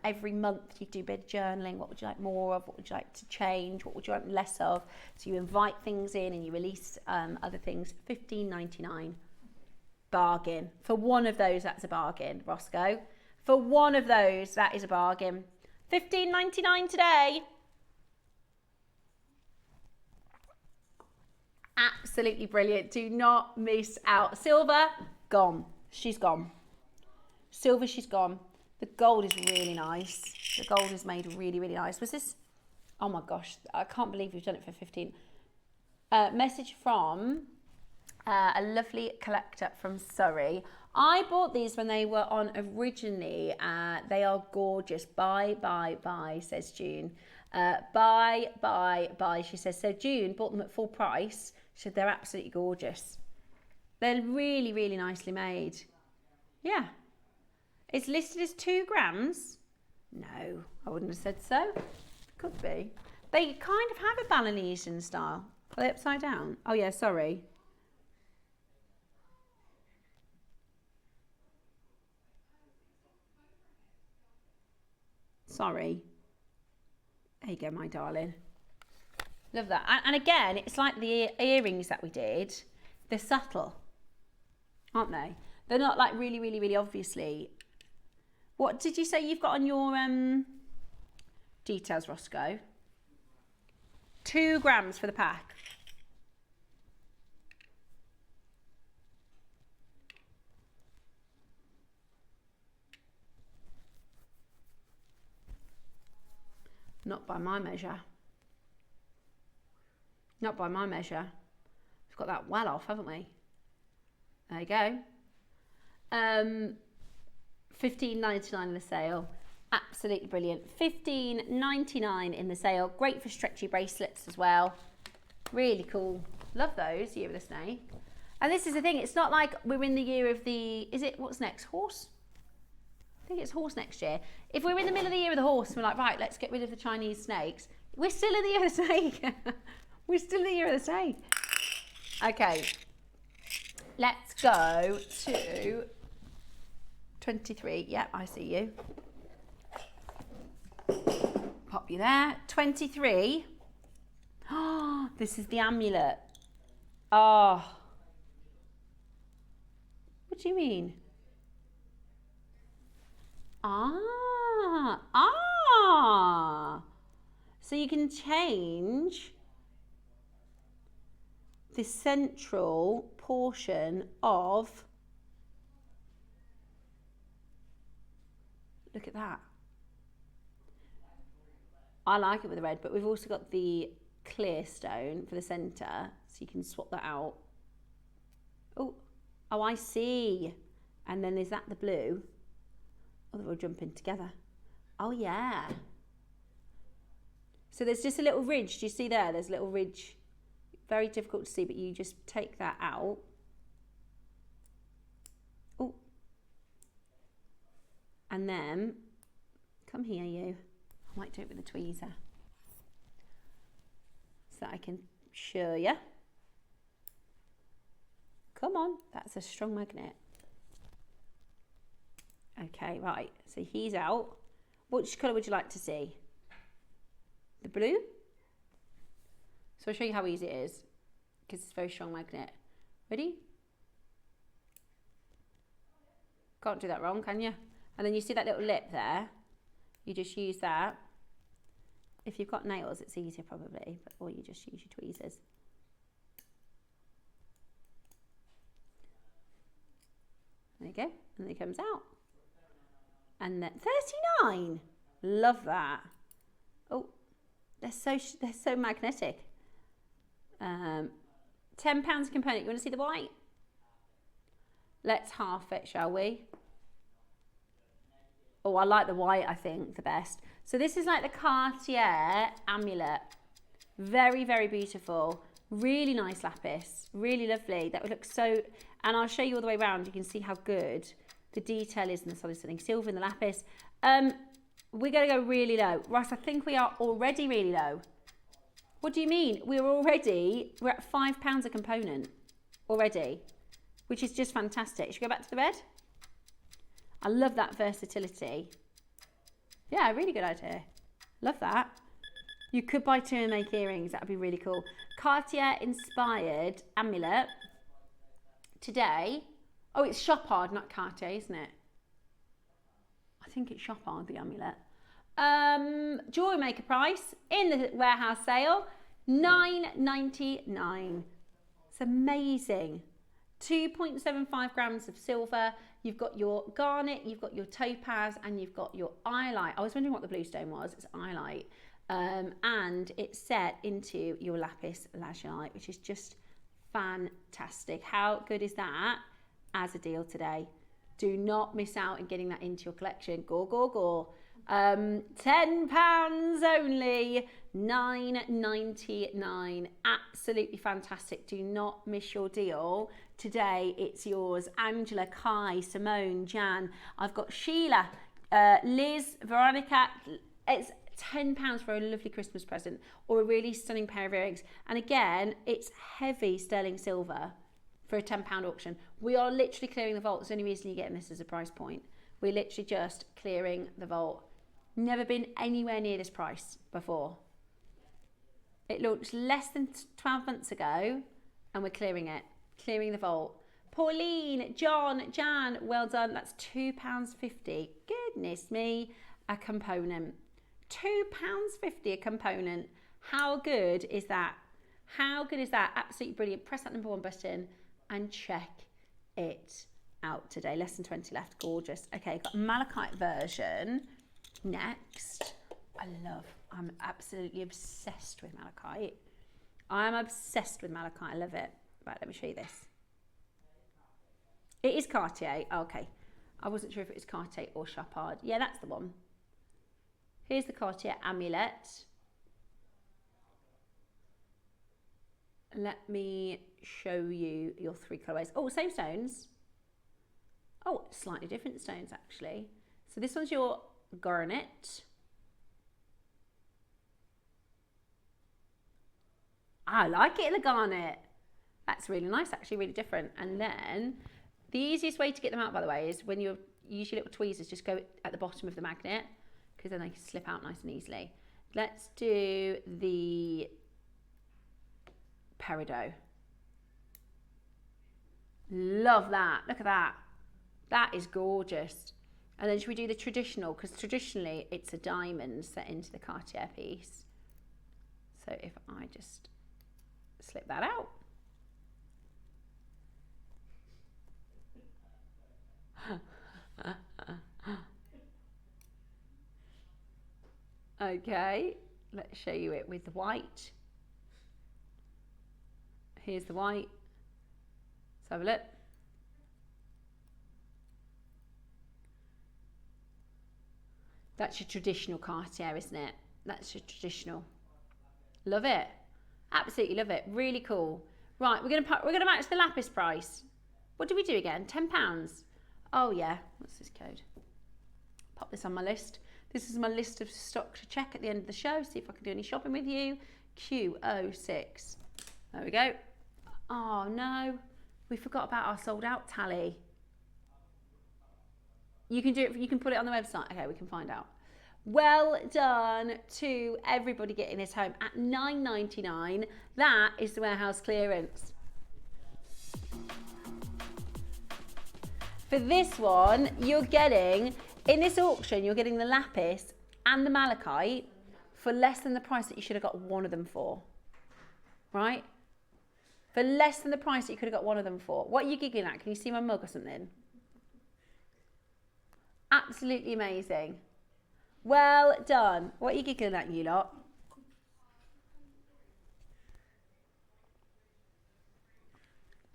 B: every month you do a bit of journaling. What would you like more of? What would you like to change? What would you like less of? So you invite things in and you release other things. $15.99. Bargain. For one of those, that's a bargain, Roscoe. For one of those, that is a bargain. $15.99 today. Absolutely brilliant. Do not miss out. Silver, gone. She's gone. Silver, she's gone. The gold is really nice. The gold is made really, really nice. Was this? Oh my gosh. I can't believe we've done it for 15. Message from a lovely collector from Surrey. I bought these when they were on originally. They are gorgeous. Buy, buy, buy, says June. Buy, buy, buy, she says. So June bought them at full price. She said they're absolutely gorgeous. They're really, really nicely made. Yeah. It's listed as 2 grams. No, I wouldn't have said so. Could be. They kind of have a Balinesian style. Are they upside down? Oh yeah, sorry. Sorry. There you go, my darling. Love that. And again, it's like the earrings that we did. They're subtle, aren't they? They're not like really, really, really obviously. What did you say you've got on your details, Roscoe? 2 grams for the pack. Not by my measure. Not by my measure. We've got that well off, haven't we? There you go. $15.99 in the sale. Absolutely brilliant. $15.99 in the sale. Great for stretchy bracelets as well. Really cool. Love those, Year of the Snake. And this is the thing, it's not like we're in the year of the, is it, what's next, horse? I think it's horse next year. If we're in the middle of the year of the horse and we're like, right, let's get rid of the Chinese snakes, we're still in the year of the snake. We're still in the year of the snake. Okay, let's go to 23. Yep, I see you. Pop you there. 23. Oh, this is the amulet. Oh. What do you mean? So you can change the central portion of, look at that. I like it with the red, but we've also got the clear stone for the centre, so you can swap that out. Oh, I see. And then is that the blue? Oh, they're all jumping together. Oh, yeah. So there's just a little ridge. Do you see there? There's a little ridge. Very difficult to see, but you just take that out. Oh. And then, come here you. I might do it with a tweezer. So that I can show you. Come on, that's a strong magnet. Okay, right, so he's out. Which colour would you like to see? The blue? So I'll show you how easy it is, because it's a very strong magnet. Ready? Can't do that wrong, can you? And then you see that little lip there? You just use that. If you've got nails, it's easier probably, or you just use your tweezers. There you go, and then it comes out. And then 39. Love that. Oh, they're so magnetic. £10 a component. You want to see the white? Let's half it, shall we? Oh, I like the white, I think, the best. So this is like the Cartier amulet. Very, very beautiful. Really nice lapis. Really lovely. That would look so... And I'll show you all the way around. You can see how good the detail is in the solid sterling silver and the lapis. We're going to go really low. Ross, I think we are already really low. What do you mean? We're at £5 a component already, which is just fantastic. Should we go back to the bed? I love that versatility. Yeah, really good idea. Love that. You could buy 2 and make earrings. That would be really cool. Cartier inspired amulet. Today, oh, it's Chopard, not Cartier, isn't it? I think it's Chopard, the amulet. Jewellery maker price in the warehouse sale, $9.99. It's amazing. 2.75 grams of silver. You've got your garnet, you've got your topaz, and you've got your iolite. I was wondering what the blue stone was. It's iolite. And it's set into your lapis lazuli, which is just fantastic. How good is that as a deal today? Do not miss out on getting that into your collection. Go, go, go. £10 only, $9.99. Absolutely fantastic. Do not miss your deal. Today it's yours. Angela, Kai, Simone, Jan. I've got Sheila, Liz, Veronica. It's £10 for a lovely Christmas present or a really stunning pair of earrings. And again, it's heavy sterling silver for a £10 auction. We are literally clearing the vault. There's the only reason you're getting this as a price point. We're literally just clearing the vault. Never been anywhere near this price before. It launched less than 12 months ago and we're clearing it. Clearing the vault. Pauline, John, Jan, well done. That's £2.50. Goodness me, a component. £2.50 a component. How good is that? How good is that? Absolutely brilliant. Press that number 1 button and check it out today. Less than 20 left. Gorgeous. Okay, got malachite version next. I'm absolutely obsessed with malachite. I'm obsessed with malachite. I love it. Right, let me show you this. It is Cartier. Oh, okay. I wasn't sure if it was Cartier or Chopard. Yeah, that's the one. Here's the Cartier amulet. Let me show you your 3 colourways. Oh, same stones. Oh, slightly different stones actually. So this one's your garnet. I like it in the garnet. That's really nice, actually, really different. And then the easiest way to get them out, by the way, is when you use your little tweezers, just go at the bottom of the magnet, because then they can slip out nice and easily. Let's do the peridot. Love that. Look at that. That is gorgeous. And then should we do the traditional? Because traditionally it's a diamond set into the Cartier piece. So if I just slip that out. Okay, let's show you it with the white. Here's the white. Let's have a look. That's your traditional Cartier, isn't it? That's your traditional. Love it. Absolutely love it. Really cool. Right, we're gonna match the lapis price. What do we do again? £10. Oh yeah. What's this code? Pop this on my list. This is my list of stock to check at the end of the show. See if I can do any shopping with you. Q06. There we go. Oh no, we forgot about our sold out tally. You can do it. You can put it on the website. Okay, we can find out. Well done to everybody getting this home at £9.99. That is the warehouse clearance. For this one, you're getting, in this auction, you're getting the lapis and the malachite for less than the price that you should have got one of them for. Right? For less than the price that you could have got one of them for. What are you giggling at? Can you see my mug or something? Absolutely amazing. Well done. What are you giggling at, you lot?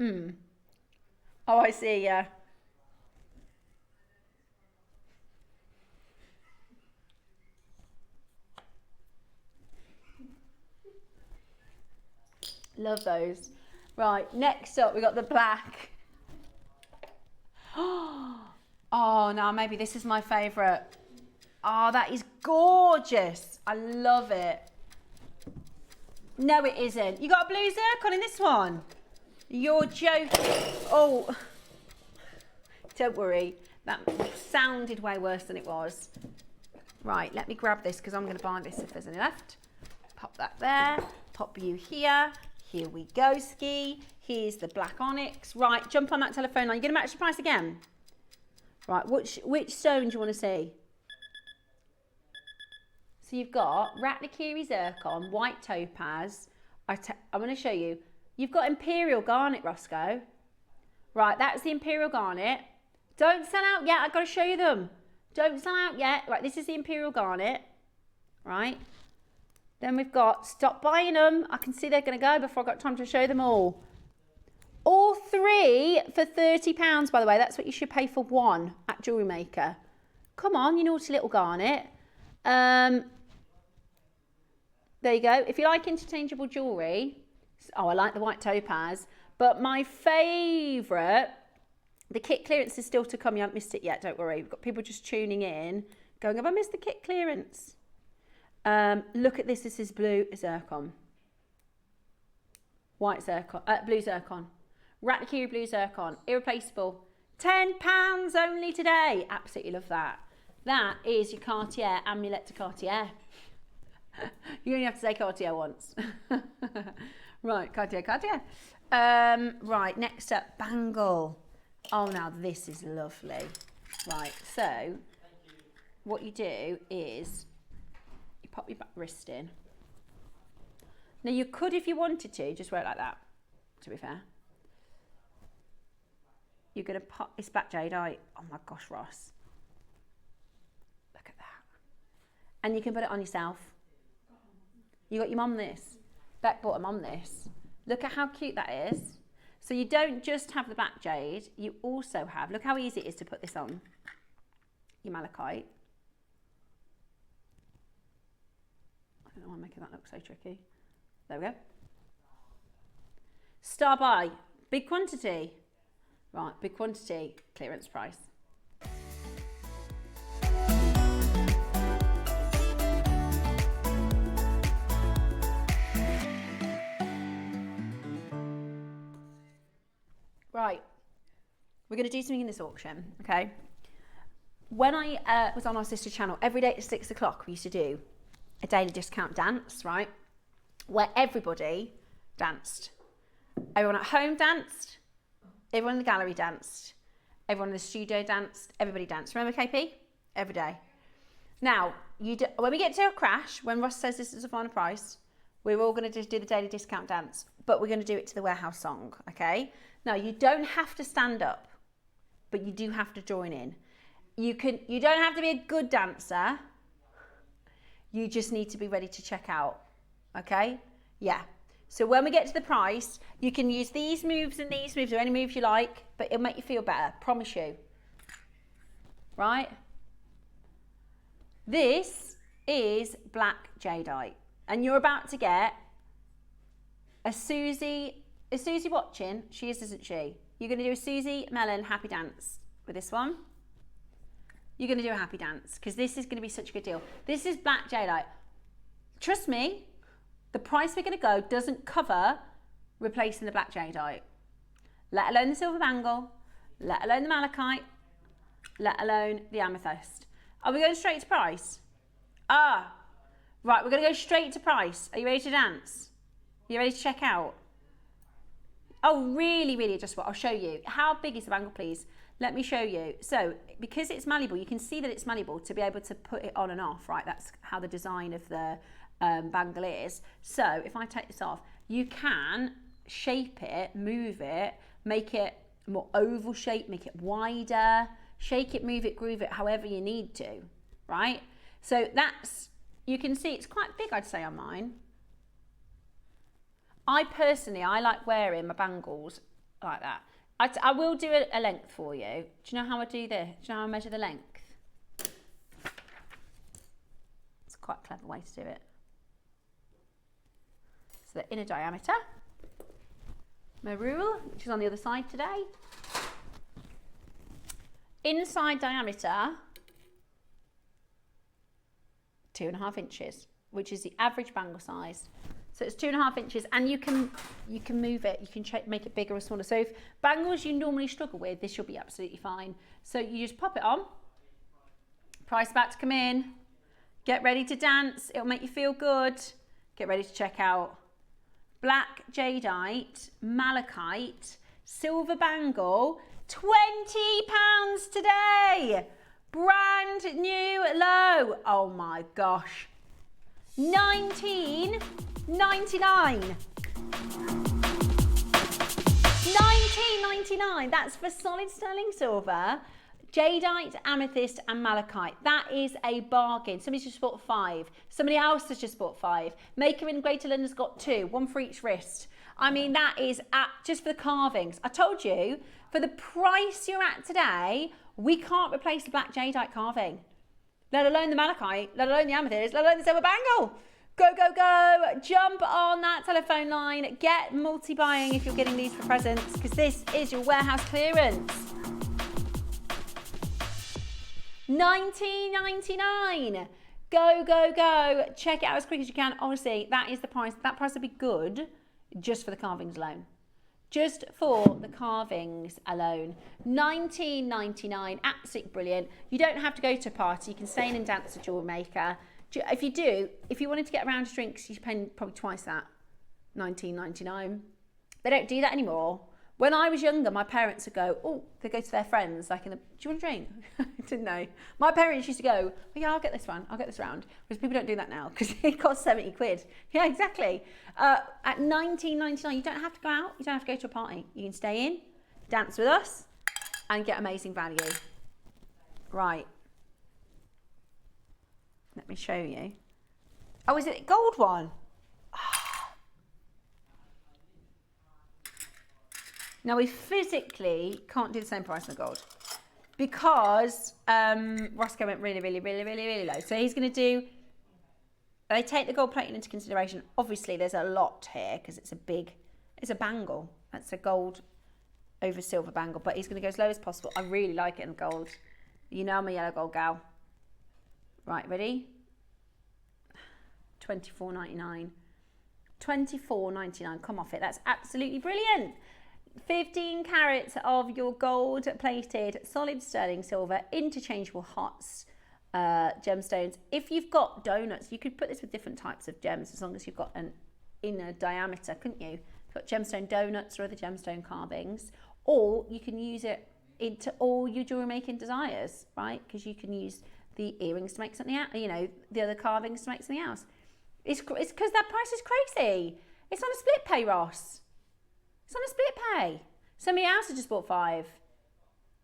B: Oh, I see, yeah. Love those. Right, next up we got the black. Oh, now maybe this is my favourite. Oh, that is gorgeous. I love it. No, it isn't. You got a blue zircon in this one? You're joking. Oh, don't worry. That sounded way worse than it was. Right, let me grab this because I'm going to buy this if there's any left. Pop that there. Pop you here. Here we go, Ski. Here's the black onyx. Right, jump on that telephone line. You're going to match the price again? Right, which stone do you want to see? So you've got Ratnakiri zircon, white topaz. I'm going to show you. You've got imperial garnet, Roscoe. Right, that's the imperial garnet. Don't sell out yet. I've got to show you them. Don't sell out yet. Right, this is the imperial garnet. Right. Then we've got, stop buying them. I can see they're going to go before I've got time to show them all. All three for £30, by the way. That's what you should pay for one at Jewellery Maker. Come on, you naughty little garnet. There you go. If you like interchangeable jewellery, oh, I like the white topaz, but my favourite, the kit clearance is still to come. You haven't missed it yet, don't worry. We've got people just tuning in, going, have I missed the kit clearance? Look at this. This is blue zircon. White zircon, blue zircon. Ratnakiri blue zircon, irreplaceable. £10 only today. Absolutely love that. That is your Cartier amulet de Cartier. You only have to say Cartier once. Right, Cartier, Cartier. Right, next up, bangle. Oh, now this is lovely. Right, so what you do is you pop your back wrist in. Now you could, if you wanted to, just wear it like that, to be fair. You're going to pop this back jadeite. Oh my gosh, Ross. Look at that. And you can put it on yourself. You got your mum this. Beck bought a mum this. Look at how cute that is. So you don't just have the back jade, you also have, look how easy it is to put this on. Your malachite. I don't know why I'm making that look so tricky. There we go. Star buy, big quantity. Right, big quantity, clearance price. Right, we're going to do something in this auction, okay? When I was on our sister channel, every day at 6 o'clock, we used to do a daily discount dance, right? Where everybody danced. Everyone at home danced, everyone in the gallery danced, everyone in the studio danced, everybody danced. Remember, KP? Every day. Now, when we get to a crash, when Ross says this is a final price, we're all going to do the daily discount dance, but we're going to do it to the warehouse song, okay? Now, you don't have to stand up, but you do have to join in. You don't have to be a good dancer. You just need to be ready to check out, okay? Yeah. So when we get to the price, you can use these moves and these moves, or any moves you like, but it'll make you feel better, promise you. Right? This is black jadeite. and you're about to get a Susie. Is Susie watching? She is, isn't she? You're going to do a Susie Mellon happy dance with this one. You're going to do a happy dance because this is going to be such a good deal. This is black jadeite. Trust me, the price we're going to go doesn't cover replacing the black jadeite, let alone the silver bangle, let alone the malachite, let alone the amethyst. Are we going straight to price? Ah, right, we're going to go straight to price. Are you ready to dance? Are you ready to check out? Oh, really, really adjustable. I'll show you. How big is the bangle, please? Let me show you. So, because it's malleable, you can see that it's malleable to be able to put it on and off, right? That's how the design of the bangle is. So, if I take this off, you can shape it, move it, make it more oval shape, make it wider, shake it, move it, groove it, however you need to, right? So that's, you can see it's quite big, I'd say, on mine. I personally like wearing my bangles like that. I will do a length for you. Do you know how I do this? Do you know how I measure the length? It's quite a clever way to do it. So the inner diameter, my rule, which is on the other side today. Inside diameter, 2.5 inches, which is the average bangle size. So it's 2.5 inches, and you can move it. You can make it bigger or smaller. So if bangles you normally struggle with, this will be absolutely fine. So you just pop it on. Price about to come in. Get ready to dance. It'll make you feel good. Get ready to check out. Black jadeite, malachite, silver bangle, £20 today. Brand new low. Oh my gosh. £19.99. £19.99. That's for solid sterling silver, jadeite, amethyst and malachite. That is a bargain. Somebody's just bought 5. Somebody else has just bought 5. Maker in Greater London's got 2, 1 for each wrist. I mean, that is just for the carvings. I told you, for the price you're at today, we can't replace the black jadeite carving, let alone the malachite, let alone the amethyst, let alone the silver bangle. Go, go, go. Jump on that telephone line. Get multi-buying if you're getting these for presents, because this is your warehouse clearance. £19.99. Go, go, go. Check it out as quick as you can. Honestly, that is the price. That price would be good just for the carvings alone. Just for the carvings alone. £19.99. Absolutely brilliant. You don't have to go to a party. You can stay in and dance at Jewel Maker. If you do, if you wanted to get a round of drinks, you spend probably twice that, £19.99. They don't do that anymore. When I was younger, my parents would go, they go to their friends, like do you want a drink? I didn't know. My parents used to go, yeah, I'll get this one, I'll get this round. Whereas people don't do that now because it costs 70 quid. Yeah, exactly. At £19.99, you don't have to go out, you don't have to go to a party. You can stay in, dance with us, and get amazing value. Right. Let me show you. Oh, is it a gold one? Now, we physically can't do the same price on the gold because Roscoe went really, really, really, really, really low. So he's going to do, they take the gold plating into consideration. Obviously, there's a lot here because it's a bangle. That's a gold over silver bangle, but he's going to go as low as possible. I really like it in gold. You know I'm a yellow gold gal. Right, ready? £24.99. £24.99. Come off it. That's absolutely brilliant. 15 carats of your gold plated solid sterling silver interchangeable hots gemstones. If you've got donuts, you could put this with different types of gems as long as you've got an inner diameter, couldn't you? You've got gemstone donuts or other gemstone carvings, or you can use it into all your jewelry making desires, right? Because you can use the earrings to make something out, you know, the other carvings to make something else. It's because that price is crazy. It's on a split pay, Ross. It's on a split pay. Somebody else has just bought 5.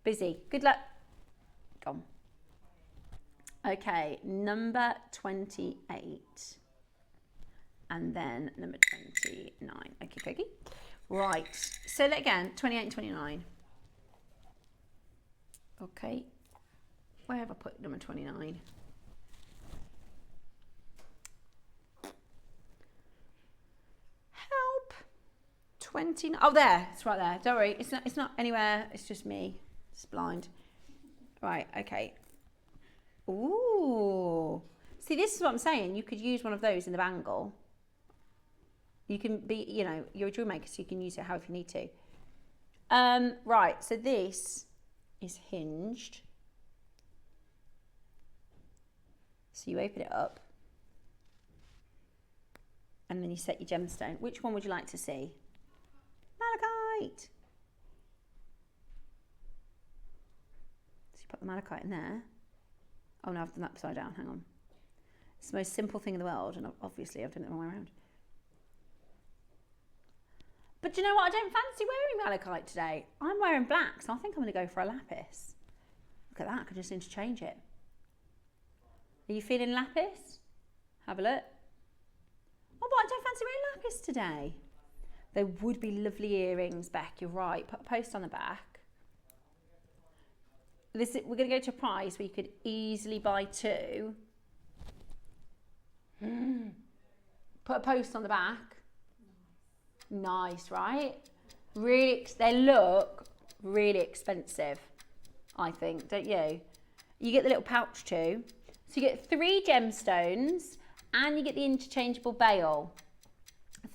B: Busy. Good luck. Gone. Okay, number 28. And then number 29. Okay, okay. Right. Say that again. 28 and 29. Okay. Where have I put number 29? 29. Oh, there. It's right there. Don't worry. It's not anywhere. It's just me. It's blind. Right. Okay. Ooh. See, this is what I'm saying. You could use one of those in the bangle. You can be, you know, you're a jewel maker, so you can use it however you need to. Right. So this is hinged. So you open it up. And then you set your gemstone. Which one would you like to see? Malachite. So you put the malachite in there. Oh no, I've done that upside down, hang on. It's the most simple thing in the world, and obviously I've done it the wrong way around. But do you know what? I don't fancy wearing malachite today. I'm wearing black, so I think I'm going to go for a lapis. Look at that, I could just interchange it. Are you feeling lapis? Have a look. Oh, but I don't fancy wearing lapis today. There would be lovely earrings, Beck, you're right. Put a post on the back. We're going to go to a price where you could easily buy two. Put a post on the back. Nice, right? Really, they look really expensive, I think, don't you? You get the little pouch too. So you get 3 gemstones and you get the interchangeable bail.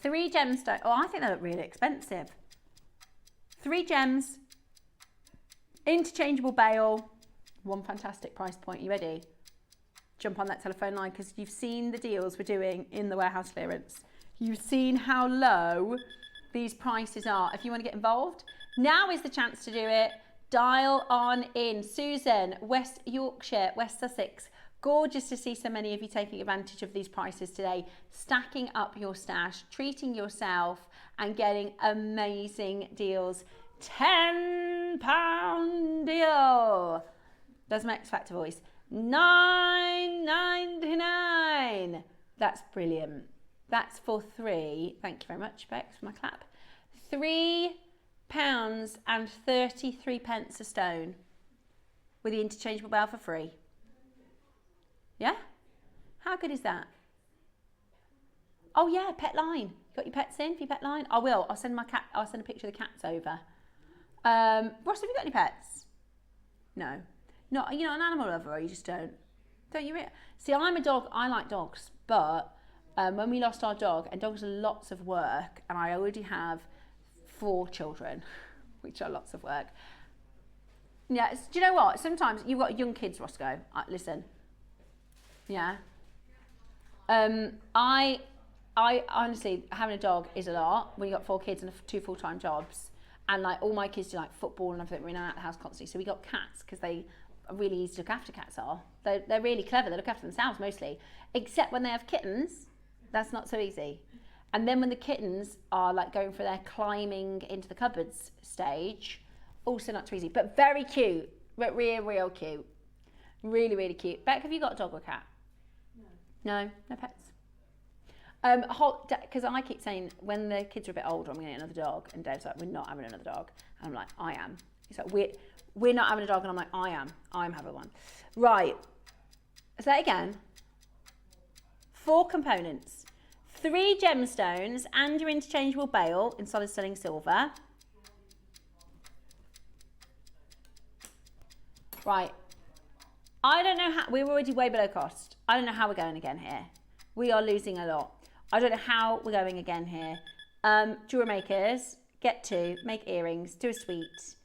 B: 3 gemstones. Oh, I think they look really expensive. 3 gems, interchangeable bail, one fantastic price point. You ready? Jump on that telephone line because you've seen the deals we're doing in the warehouse clearance. You've seen how low these prices are. If you want to get involved, now is the chance to do it. Dial on in. Susan, West Yorkshire, West Sussex. Gorgeous to see so many of you taking advantage of these prices today, stacking up your stash, treating yourself and getting amazing deals. £10 deal. There's my X Factor voice. £9.99. That's brilliant. That's for 3. Thank you very much, Bex, for my clap. £3.33 a stone with the interchangeable bail for free. Yeah? How good is that? Oh yeah, pet line. You got your pets in for your pet line? I will. I'll send a picture of the cats over. Ross, have you got any pets? No. Not, you're not an animal lover, or you just don't? Don't you? See, I'm a dog. I like dogs, but when we lost our dog, and dogs are lots of work, and I already have 4 children, which are lots of work. Yeah, do you know what? Sometimes you've got young kids, Roscoe. Listen. Yeah. I honestly, having a dog is a lot when you got 4 kids and 2 full-time jobs, and like all my kids do like football and everything. We're in and out of the house constantly, so we got cats because they are really easy to look after. Cats are. They're really clever. They look after themselves mostly, except when they have kittens. That's not so easy. And then when the kittens are like going for their climbing into the cupboards stage, also not too easy, but very cute, but real cute, really cute. Beck, have you got a dog or a cat? No pets. Because I keep saying when the kids are a bit older, I'm going to get another dog, and Dave's like, we're not having another dog, and I'm like, I am. He's like, we're not having a dog, and I'm like, I'm having one. Right. Say that again. 4 components, 3 gemstones, and your interchangeable bail in solid sterling silver. Right. I don't know how, we're already way below cost. I don't know how we're going again here. We are losing a lot. I don't know how we're going again here. Jewelry makers, get to, make earrings, do a suite.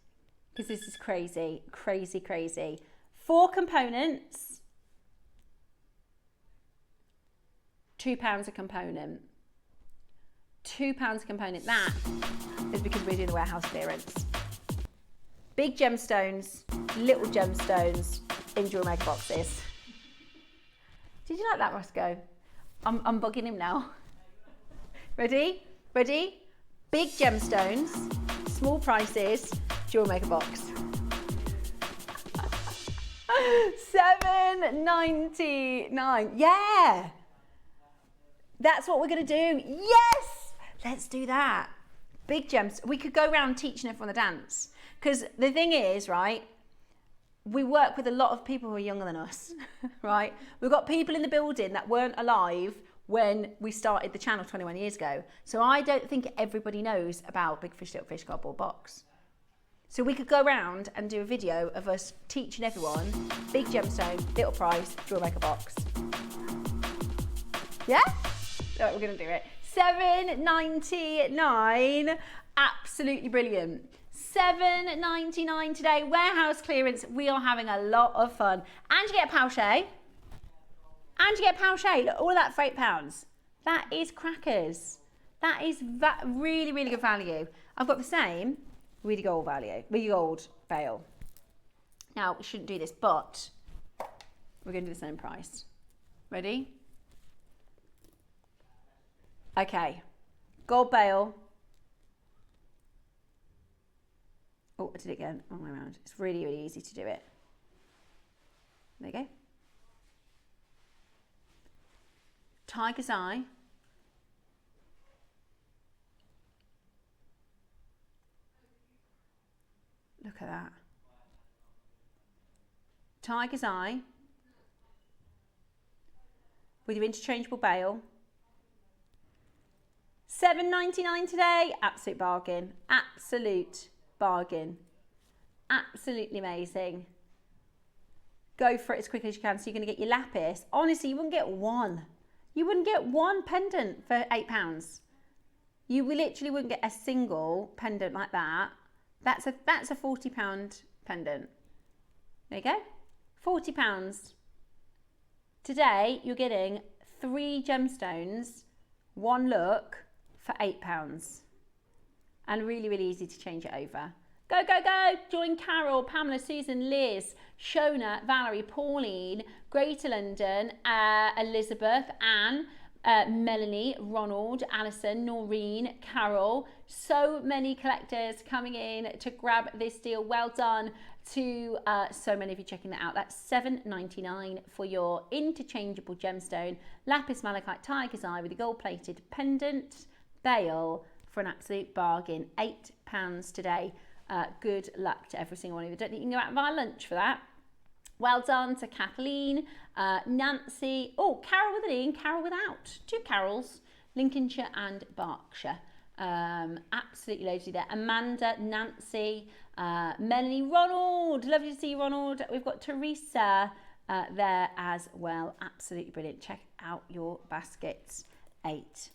B: Because this is crazy. 4 components, £2 a component. £2 a component. That is because we're doing the warehouse clearance. Big gemstones, little gemstones in JewelleryMaker boxes. Did you like that, Roscoe? I'm bugging him now. Ready? Big gemstones, small prices, JewelleryMaker box. £7.99. Yeah. That's what we're going to do. Yes. Let's do that. Big gems. We could go around teaching everyone the dance. Because the thing is, right, we work with a lot of people who are younger than us, right? We've got people in the building that weren't alive when we started the channel 21 years ago. So I don't think everybody knows about Big Fish Little Fish cardboard box. So we could go around and do a video of us teaching everyone big gemstone, little price, JewelleryMaker box. Yeah? Right, we're gonna do it. $7.99, absolutely brilliant. $7.99 today, warehouse clearance. We are having a lot of fun. And you get a pouchet. And you get a pouchet. Look, all of that for £8. That is crackers. That is really, really good value. I've got the same really gold veil. Now, we shouldn't do this, but we're going to do the same price. Ready? Okay. Gold veil. Oh, I did it again. Wrong way around. It's really, really easy to do it. There you go. Tiger's eye. Look at that. Tiger's eye. With your interchangeable bail. $7.99 today. Absolute bargain. Absolute bargain. Absolutely amazing. Go for it as quickly as you can. So you're going to get your lapis. Honestly, you wouldn't get one. You wouldn't get one pendant for £8. You literally wouldn't get a single pendant like that. That's a £40 pendant. There you go. £40. Today, you're getting 3 gemstones, 1 look for £8. And really, really easy to change it over. Go, go, go. Join Carol, Pamela, Susan, Liz, Shona, Valerie, Pauline, Greater London, Elizabeth, Anne, Melanie, Ronald, Alison, Noreen, Carol. So many collectors coming in to grab this deal. Well done to so many of you checking that out. That's $7.99 for your interchangeable gemstone lapis malachite tiger's eye with a gold-plated pendant bail for an absolute bargain. £8 today. Good luck to every single one of you. Don't think you can go out and buy lunch for that. Well done to Kathleen, Nancy, oh, Carol with an E and Carol without. 2 Carols, Lincolnshire and Berkshire. Absolutely loads of you there. Amanda, Nancy, Melanie, Ronald. Lovely to see you, Ronald. We've got Teresa there as well. Absolutely brilliant. Check out your baskets. £8.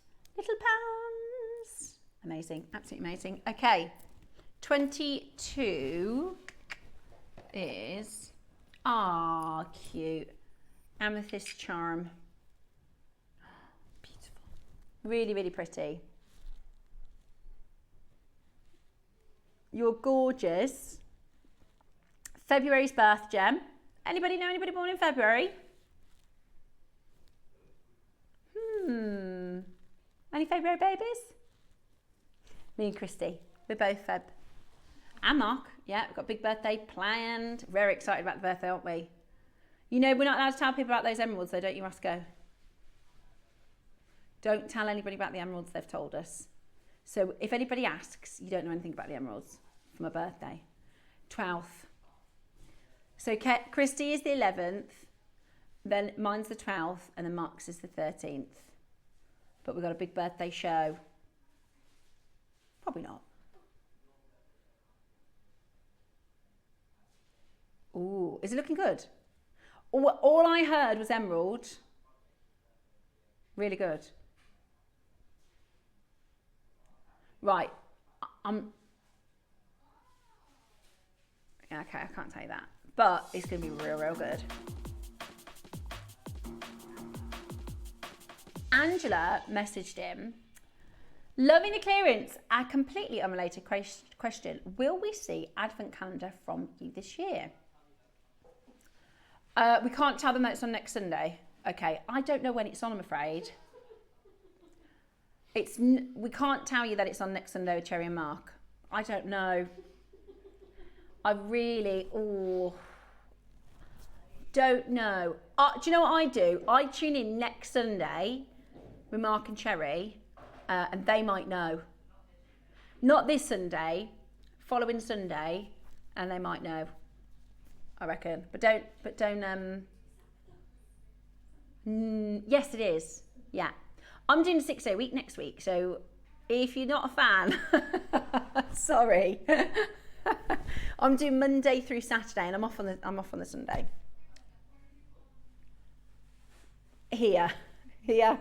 B: Amazing. Absolutely amazing. Okay. 22 is, cute. Amethyst charm. Beautiful. Really, really pretty. You're gorgeous. February's birth gem. Anybody know anybody born in February? Any February babies? Me and Christy. We're both Feb. And Mark. Yeah, we've got a big birthday planned. Very excited about the birthday, aren't we? You know, we're not allowed to tell people about those emeralds, though, don't you, Roscoe? Don't tell anybody about the emeralds, they've told us. So if anybody asks, you don't know anything about the emeralds for my birthday. 12th. So Christy is the 11th, then mine's the 12th, and then Mark's is the 13th. But we've got a big birthday show. Probably not. Ooh, is it looking good? All I heard was emerald. Really good. Right. Okay, I can't tell you that. But it's going to be real, real good. Angela messaged him. Loving the clearance. A completely unrelated question. Will we see advent calendar from you this year? We can't tell them that it's on next Sunday. Okay, I don't know when it's on, I'm afraid. We can't tell you that it's on next Sunday with Cherry and Mark. I don't know. I really, don't know. Do you know what I do? I tune in next Sunday with Mark and Cherry, and they might know. Not this Sunday, following Sunday, and they might know. I reckon, but don't. Yes, it is. Yeah. I'm doing a 6-day week next week, so if you're not a fan, sorry. I'm doing Monday through Saturday, and I'm off on the Sunday. Here. Yeah.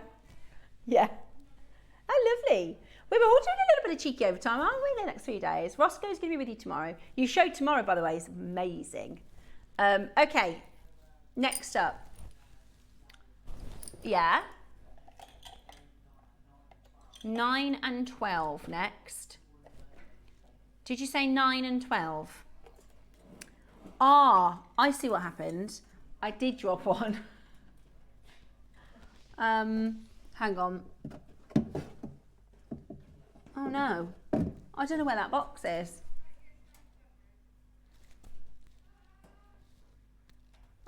B: Oh, lovely. We were all doing a little bit of cheeky overtime, aren't we, the next 3 days? Roscoe's going to be with you tomorrow. Your show tomorrow, by the way, is amazing. Okay, next up. Yeah. 9 and 12 next. Did you say 9 and 12? Ah, I see what happened. I did drop one. Hang on. Oh no, I don't know where that box is.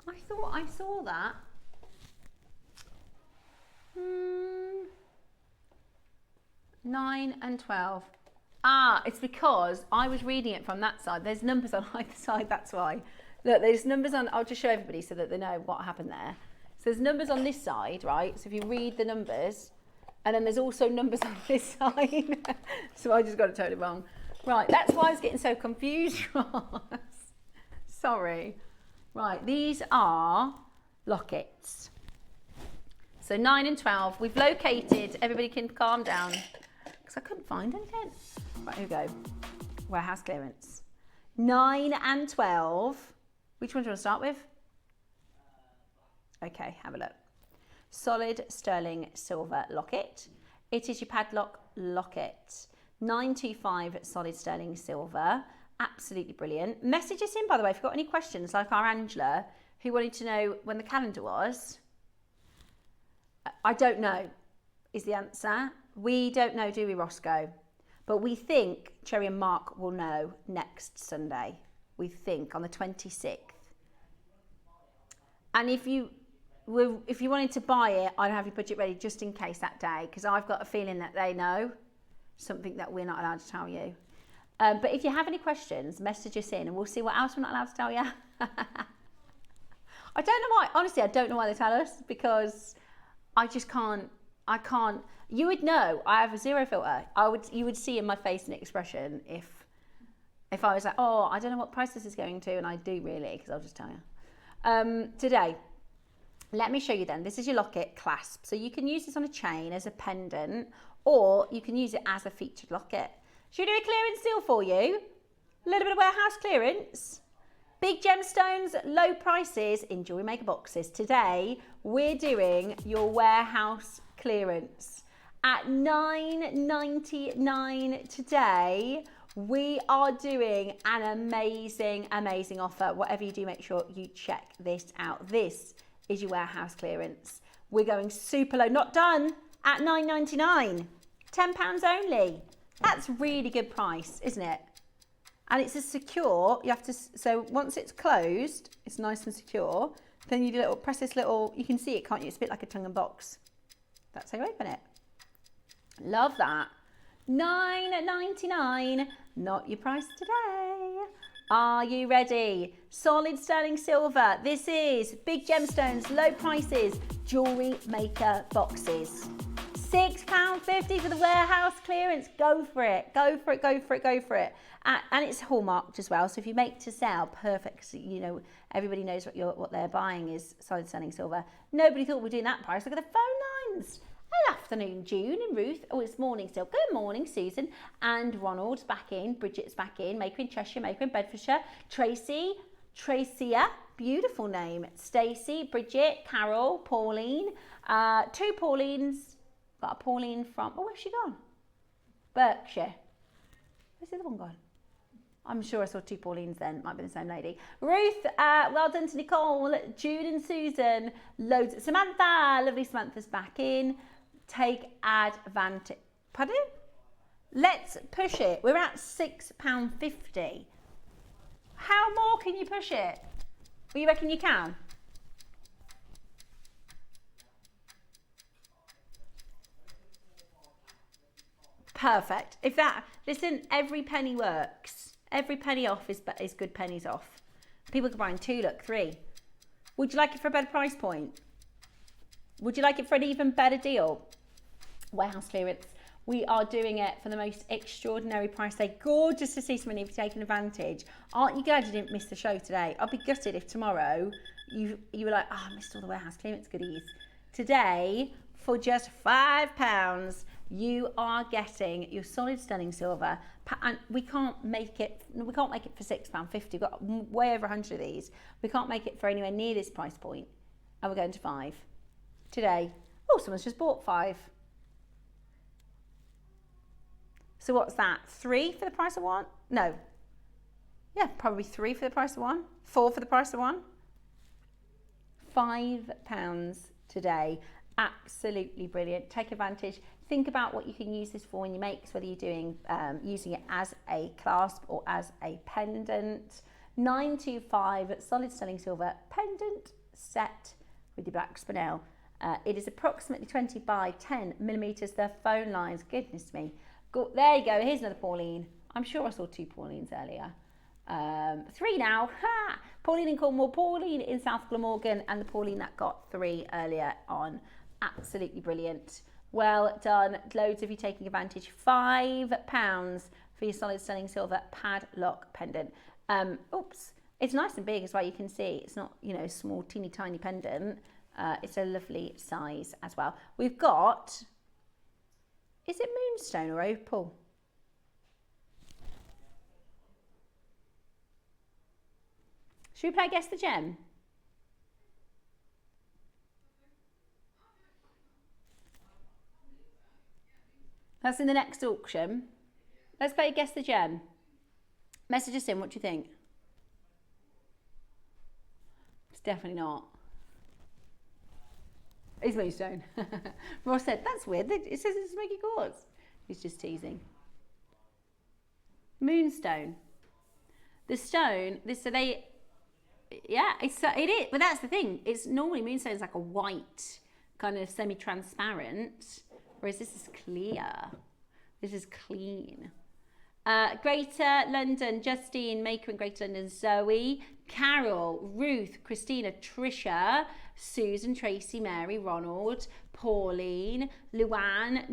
B: I thought I saw that. 9 and 12. Ah, it's because I was reading it from that side. There's numbers on either side, that's why. Look, there's numbers on, I'll just show everybody so that they know what happened there. So there's numbers on this side, right? So if you read the numbers, and then there's also numbers on this side. So I just got it totally wrong. Right, that's why I was getting so confused. Sorry. Right, these are lockets. So 9 and 12, we've located, everybody can calm down, because I couldn't find anything. Right, here we go. Warehouse clearance. 9 and 12. Which one do you want to start with? Okay, have a look. Solid sterling silver locket. It is your padlock locket. 925 solid sterling silver. Absolutely brilliant. Message us in, by the way, if you've got any questions, like our Angela, who wanted to know when the calendar was. I don't know, is the answer. We don't know, do we, Roscoe? But we think Cherry and Mark will know next Sunday. We think on the 26th. And if you wanted to buy it, I'd have your budget ready just in case that day, because I've got a feeling that they know something that we're not allowed to tell you. But if you have any questions, message us in and we'll see what else we're not allowed to tell you. I don't know why, honestly, I don't know why they tell us, because I just can't, you would know, I have a zero filter. You would see in my face an expression if I was like, oh, I don't know what price this is going to, and I do really, because I'll just tell you. Today, let me show you then. This is your locket clasp. So you can use this on a chain as a pendant, or you can use it as a featured locket. Should we do a clearance deal for you? A little bit of warehouse clearance. Big gemstones, low prices in Jewelry Maker boxes. Today, we're doing your warehouse clearance. At $9.99 today, we are doing an amazing, amazing offer. Whatever you do, make sure you check this out. This is your warehouse clearance. We're going super low, not done, at $9.99. £10 only. That's really good price, isn't it? And it's a secure, you have to, so once it's closed, it's nice and secure, then you do press this little, you can see it, can't you? It's a bit like a tongue and box. That's how you open it. Love that. $9.99, not your price today. Are you ready? Solid sterling silver. This is big gemstones, low prices, Jewelry Maker boxes. £6.50 for the warehouse clearance. Go for it. Go for it. Go for it. Go for it. And it's hallmarked as well. So if you make to sell, perfect. So, you know, everybody knows what they're buying is solid sterling silver. Nobody thought we'd do that price. Look at the phone lines. Good afternoon, June and Ruth. Oh, it's morning still. Good morning, Susan. And Ronald's back in. Bridget's back in. Maker in Cheshire. Maker in Bedfordshire. Tracy. Tracia. Beautiful name. Stacey. Bridget. Carol. Pauline. Two Paulines. Got a Pauline from, oh, where's she gone? Berkshire. Where's the other one gone? I'm sure I saw two Paulines then. Might be the same lady. Ruth, well done to Nicole. Jude and Susan. Loads. Samantha, lovely Samantha's back in. Take advantage. Pardon? Let's push it. We're at £6.50. How more can you push it? Well, you reckon you can? Perfect. If that, listen, every penny works. Every penny off is good pennies off. People can buy in 2, look, 3. Would you like it for a better price point? Would you like it for an even better deal? Warehouse clearance. We are doing it for the most extraordinary price. They're gorgeous to see so many of you taking advantage. Aren't you glad you didn't miss the show today? I'll be gutted if tomorrow you were like, oh, I missed all the warehouse clearance goodies. Today, for just £5, you are getting your solid stunning silver, and we can't make it for £6.50. We've got way over 100 of these. We can't make it for anywhere near this price point, and we're going to 5 today. Oh, someone's just bought 5. So what's that? 3 for the price of 1? No. Yeah, probably 3 for the price of 1. 4 for the price of 1. £5 today. Absolutely brilliant. Take advantage. Think about what you can use this for when you make, whether you're doing using it as a clasp or as a pendant. 925 solid stunning silver pendant set with your black spinel. It is approximately 20 by 10 millimeters. The phone lines, goodness me. There you go. Here's another Pauline. I'm sure I saw 2 Paulines earlier. 3 now. Ha! Pauline in Cornwall, Pauline in South Glamorgan, and the Pauline that got 3 earlier on. Absolutely brilliant. Well done. Loads of you taking advantage. £5 for your solid stunning silver padlock pendant. Oops. It's nice and big as well. You can see it's not, you know, small, teeny tiny pendant. It's a lovely size as well. We've got, is it moonstone or opal? Should we play Guess the Gem? That's in the next auction. Let's play Guess the Gem. Message us in, what do you think? It's definitely not. It's moonstone. Ross said, that's weird. It says it's smoky quartz. He's just teasing. Moonstone. The stone, yeah, it is. But that's the thing. It's normally moonstone is like a white, kind of semi-transparent, whereas this is clear. This is clean. Greater London, Justine, Maker in Greater London, Zoe, Carol, Ruth, Christina, Trisha, Susan, Tracy, Mary, Ronald, Pauline, Luann,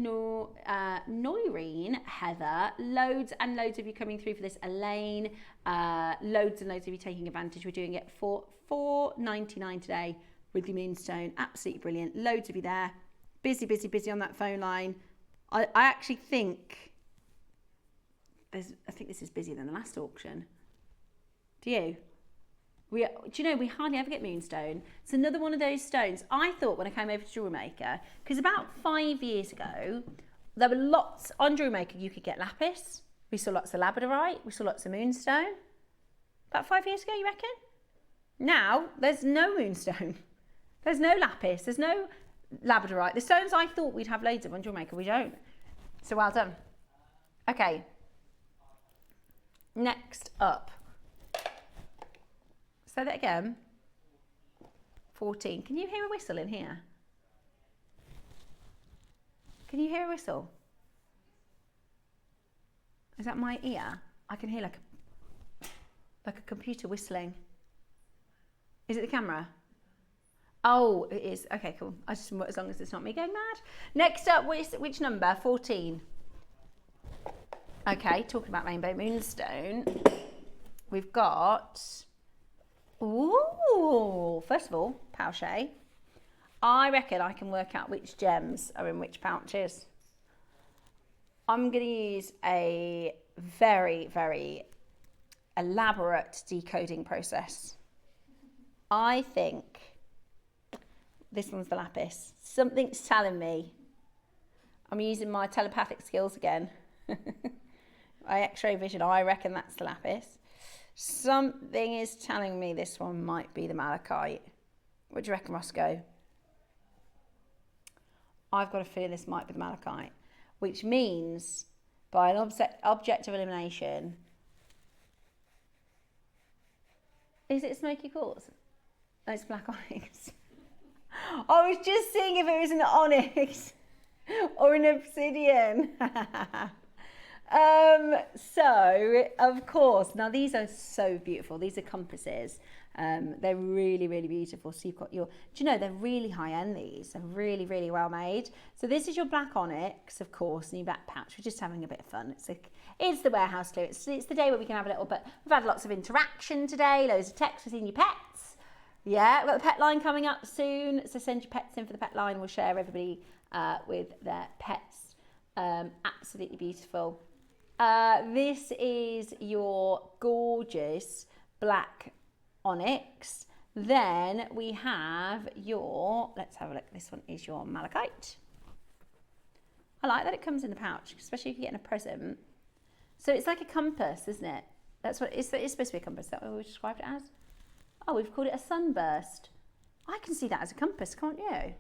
B: Noreen, Heather, loads and loads of you coming through for this, Elaine, loads and loads of you taking advantage. We're doing it for $4.99 today with your moonstone. Absolutely brilliant. Loads of you there. Busy, busy, busy on that phone line. I actually think I think this is busier than the last auction. Do you? Do you know, we hardly ever get moonstone. It's another one of those stones. I thought when I came over to JewelleryMaker, because about 5 years ago, there were lots, on JewelleryMaker you could get lapis. We saw lots of labradorite. We saw lots of moonstone. About 5 years ago, you reckon? Now, there's no moonstone. There's no lapis. There's no labradorite. The stones I thought we'd have loads of on JewelleryMaker, we don't. So well done. Okay. Next up. Say that again. 14. Can you hear a whistle in here? Can you hear a whistle? Is that my ear? I can hear like a computer whistling. Is it the camera? Oh, it is. Okay, cool. I just, as long as it's not me going mad. Next up, which number? 14. Okay, talking about rainbow moonstone, we've got, ooh, first of all, pouche. I reckon I can work out which gems are in which pouches. I'm going to use a very, very elaborate decoding process. I think this one's the lapis. Something's telling me. I'm using my telepathic skills again. My X-ray vision, I reckon that's the lapis. Something is telling me this one might be the malachite. What do you reckon, Roscoe? I've got a feeling this might be the malachite, which means by an objective elimination, is it smoky quartz? No, it's black onyx. I was just seeing if it was an onyx or an obsidian. So, of course, now these are so beautiful. These are compasses. They're really, really beautiful. So you've got your, do you know, they're really high end, these. They're really, really well made. So this is your black onyx, of course, and your black pouch. We're just having a bit of fun. It's the warehouse clue. It's the day where we can have a little bit. We've had lots of interaction today, loads of texts. We've seen your pets. Yeah, we've got the pet line coming up soon. So send your pets in for the pet line. We'll share everybody with their pets. Absolutely beautiful. This is your gorgeous black onyx. Then we have your, let's have a look. This one is your malachite. I like that it comes in the pouch, especially if you're getting a present. So it's like a compass, isn't it? That's what it's supposed to be, a compass. Is that what we described it as? Oh, we've called it a sunburst. I can see that as a compass, can't you? I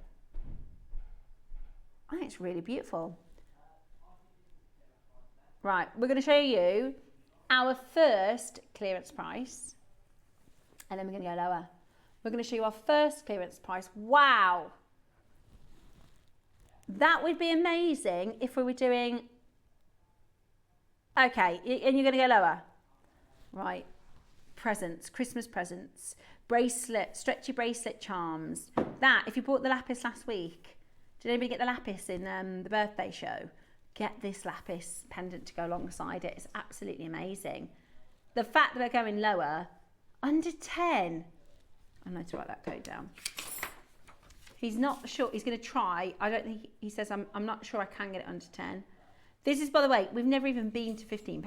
B: think it's really beautiful. Right, we're going to show you our first clearance price, and then we're going to go lower. We're going to show you our first clearance price. Wow! That would be amazing if we were doing... Okay, and you're going to go lower. Right. Presents, Christmas presents, bracelet, stretchy bracelet charms. That, if you bought the lapis last week, did anybody get the lapis in the birthday show? Get this lapis pendant to go alongside it. It's absolutely amazing. The fact that we're going lower, under 10. I know to write that code down. He's not sure. He's going to try. I don't think, he says, I'm not sure I can get it under 10. This is, by the way, we've never even been to £15.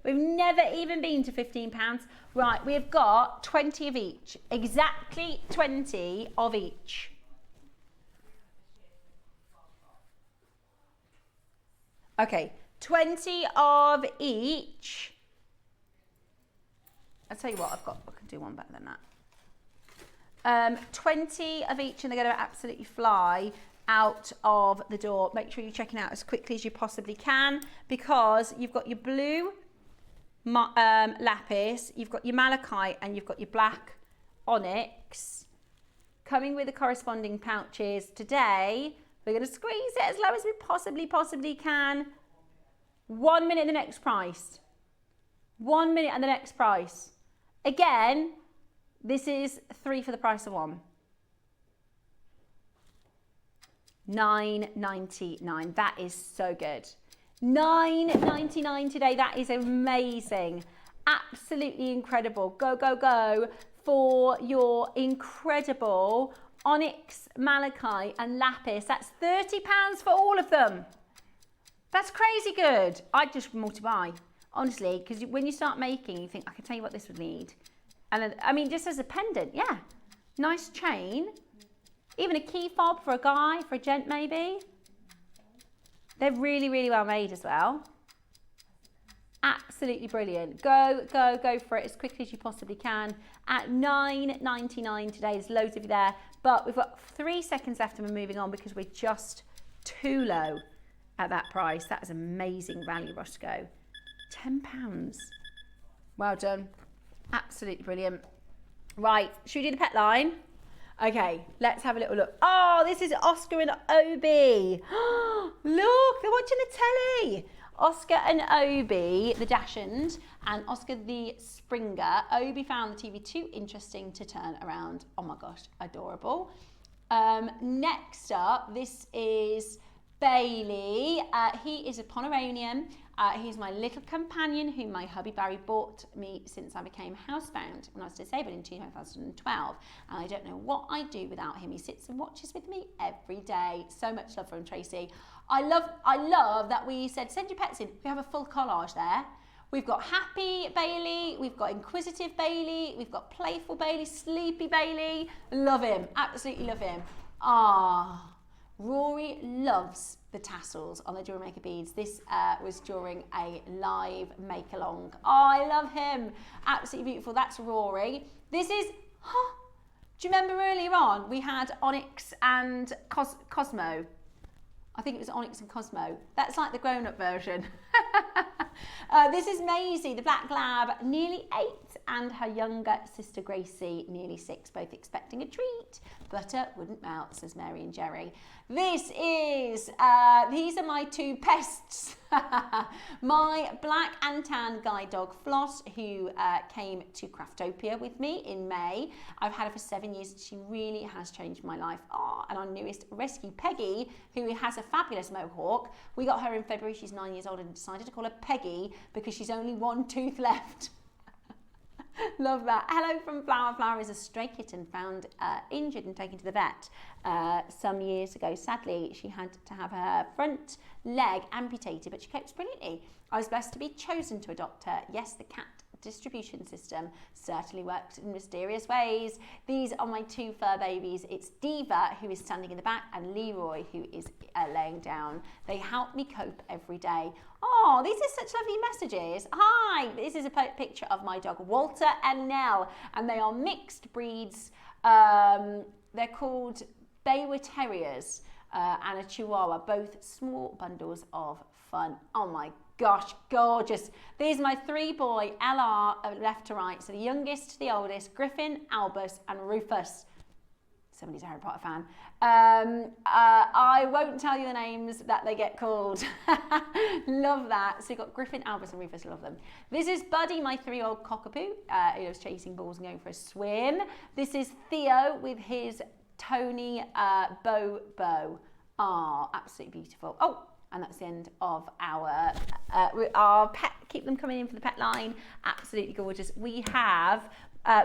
B: We've never even been to £15. Right, we've got 20 of each. Exactly 20 of each. Okay, 20 of each. I'll tell you what, I can do one better than that. 20 of each, and they're going to absolutely fly out of the door. Make sure you're checking out as quickly as you possibly can, because you've got your blue lapis, you've got your malachite, and you've got your black onyx coming with the corresponding pouches. Today we're going to squeeze it as low as we possibly can. 1 minute, the next price. 1 minute and the next price. Again, this is 3 for the price of 1. $9.99. That is so good. $9.99 today. That is amazing. Absolutely incredible. Go, go, go for your incredible onyx, malachite and lapis. That's £30 for all of them. That's crazy good. I'd just multiply, honestly, because when you start making, you think, I can tell you what this would need. And then, I mean, just as a pendant, yeah. Nice chain. Even a key fob for a guy, for a gent maybe. They're really, really well made as well. Absolutely brilliant. Go, go, go for it as quickly as you possibly can. At $9.99 today, there's loads of you there. But we've got 3 seconds left and we're moving on because we're just too low at that price. That is amazing value, Roscoe. £10. Well done. Absolutely brilliant. Right, should we do the pet line? Okay, let's have a little look. Oh, this is Oscar and Obi. Look, they're watching the telly. Oscar and Obi, the Dachshund, and Oscar the Springer. Obi found the TV too interesting to turn around. Oh my gosh, adorable. Next up, this is Bailey. He is a Pomeranian. He's my little companion whom my hubby Barry bought me since I became housebound when I was disabled in 2012. And I don't know what I'd do without him. He sits and watches with me every day. So much love from Tracy. I love that we said, send your pets in. We have a full collage there. We've got happy Bailey, we've got inquisitive Bailey, we've got playful Bailey, sleepy Bailey. Love him, absolutely love him. Ah. Rory loves the tassels on the JewelleryMaker beads. This was during a live make-along. Oh, I love him. Absolutely beautiful. That's Rory. This is, do you remember earlier on we had Onyx and Cosmo? I think it was Onyx and Cosmo. That's like the grown-up version. This is Maisie, the Black Lab, nearly 8, and her younger sister Gracie, nearly 6, both expecting a treat. Butter wouldn't melt, says Mary and Jerry. This is, these are my 2 pests. My black and tan guide dog Floss, who came to Craftopia with me in May. I've had her for 7 years. She really has changed my life. And our newest rescue, Peggy, who has a fabulous mohawk. We got her in February. She's 9 years old and decided to call her Peggy because she's only one tooth left. Love that. Hello from Flower. Flower is a stray kitten found injured and taken to the vet some years ago. Sadly, she had to have her front leg amputated, but she copes brilliantly. I was blessed to be chosen to adopt her. Yes, the cat distribution system certainly works in mysterious ways. These are my two fur babies. It's Diva, who is standing in the back, and Leroy, who is laying down. They help me cope every day. Oh, these are such lovely messages. Hi, this is a picture of my dog Walter and Nell, and they are mixed breeds. They're called Baywood Terriers and a Chihuahua, both small bundles of fun. Oh my gosh, gorgeous. These are my three boy LR left to right. So the youngest to the oldest, Griffin, Albus and Rufus. Somebody's a Harry Potter fan. I won't tell you the names that they get called. Love that. So you've got Griffin, Albus and Rufus, love them. This is Buddy, my 3-year-old cockapoo, who was chasing balls and going for a swim. This is Theo with his Tony Bow. Oh, absolutely beautiful. Oh, and that's the end of our pet. Keep them coming in for the pet line. Absolutely gorgeous. We have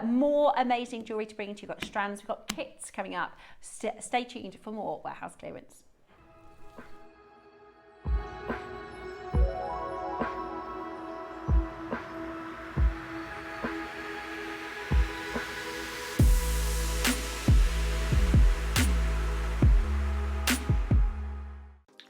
B: more amazing jewellery to bring into you. We've got strands, we've got kits coming up. Stay tuned for more warehouse clearance.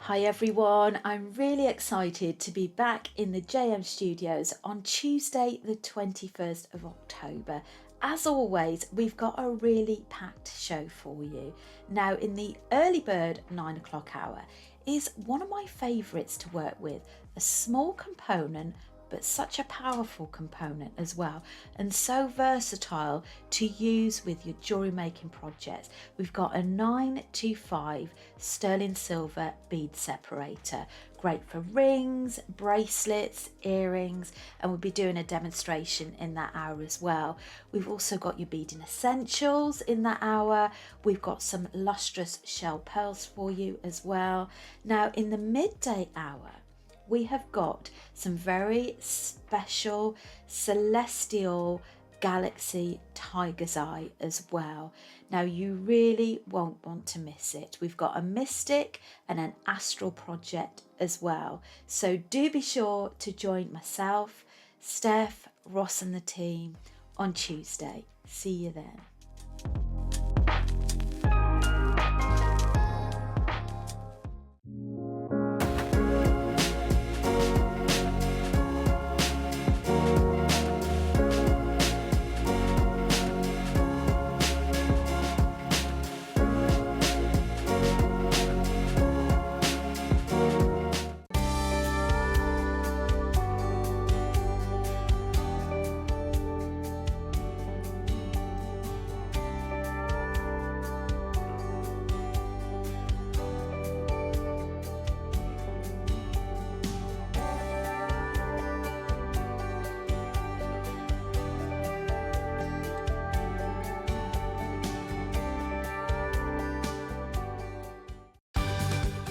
H: Hi everyone, I'm really excited to be back in the JM studios on Tuesday the 21st of October. As always, we've got a really packed show for you. Now in the early bird 9 o'clock hour is one of my favourites to work with, a small component but such a powerful component as well, and so versatile to use with your jewellery making projects. We've got a 925 sterling silver bead separator, great for rings, bracelets, earrings, and we'll be doing a demonstration in that hour as well. We've also got your beading essentials in that hour. We've got some lustrous shell pearls for you as well. Now in the midday hour, we have got some very special celestial galaxy tiger's eye as well. Now you really won't want to miss it. We've got a mystic and an astral project as well. So do be sure to join myself, Steph, Ross and the team on Tuesday. See you then.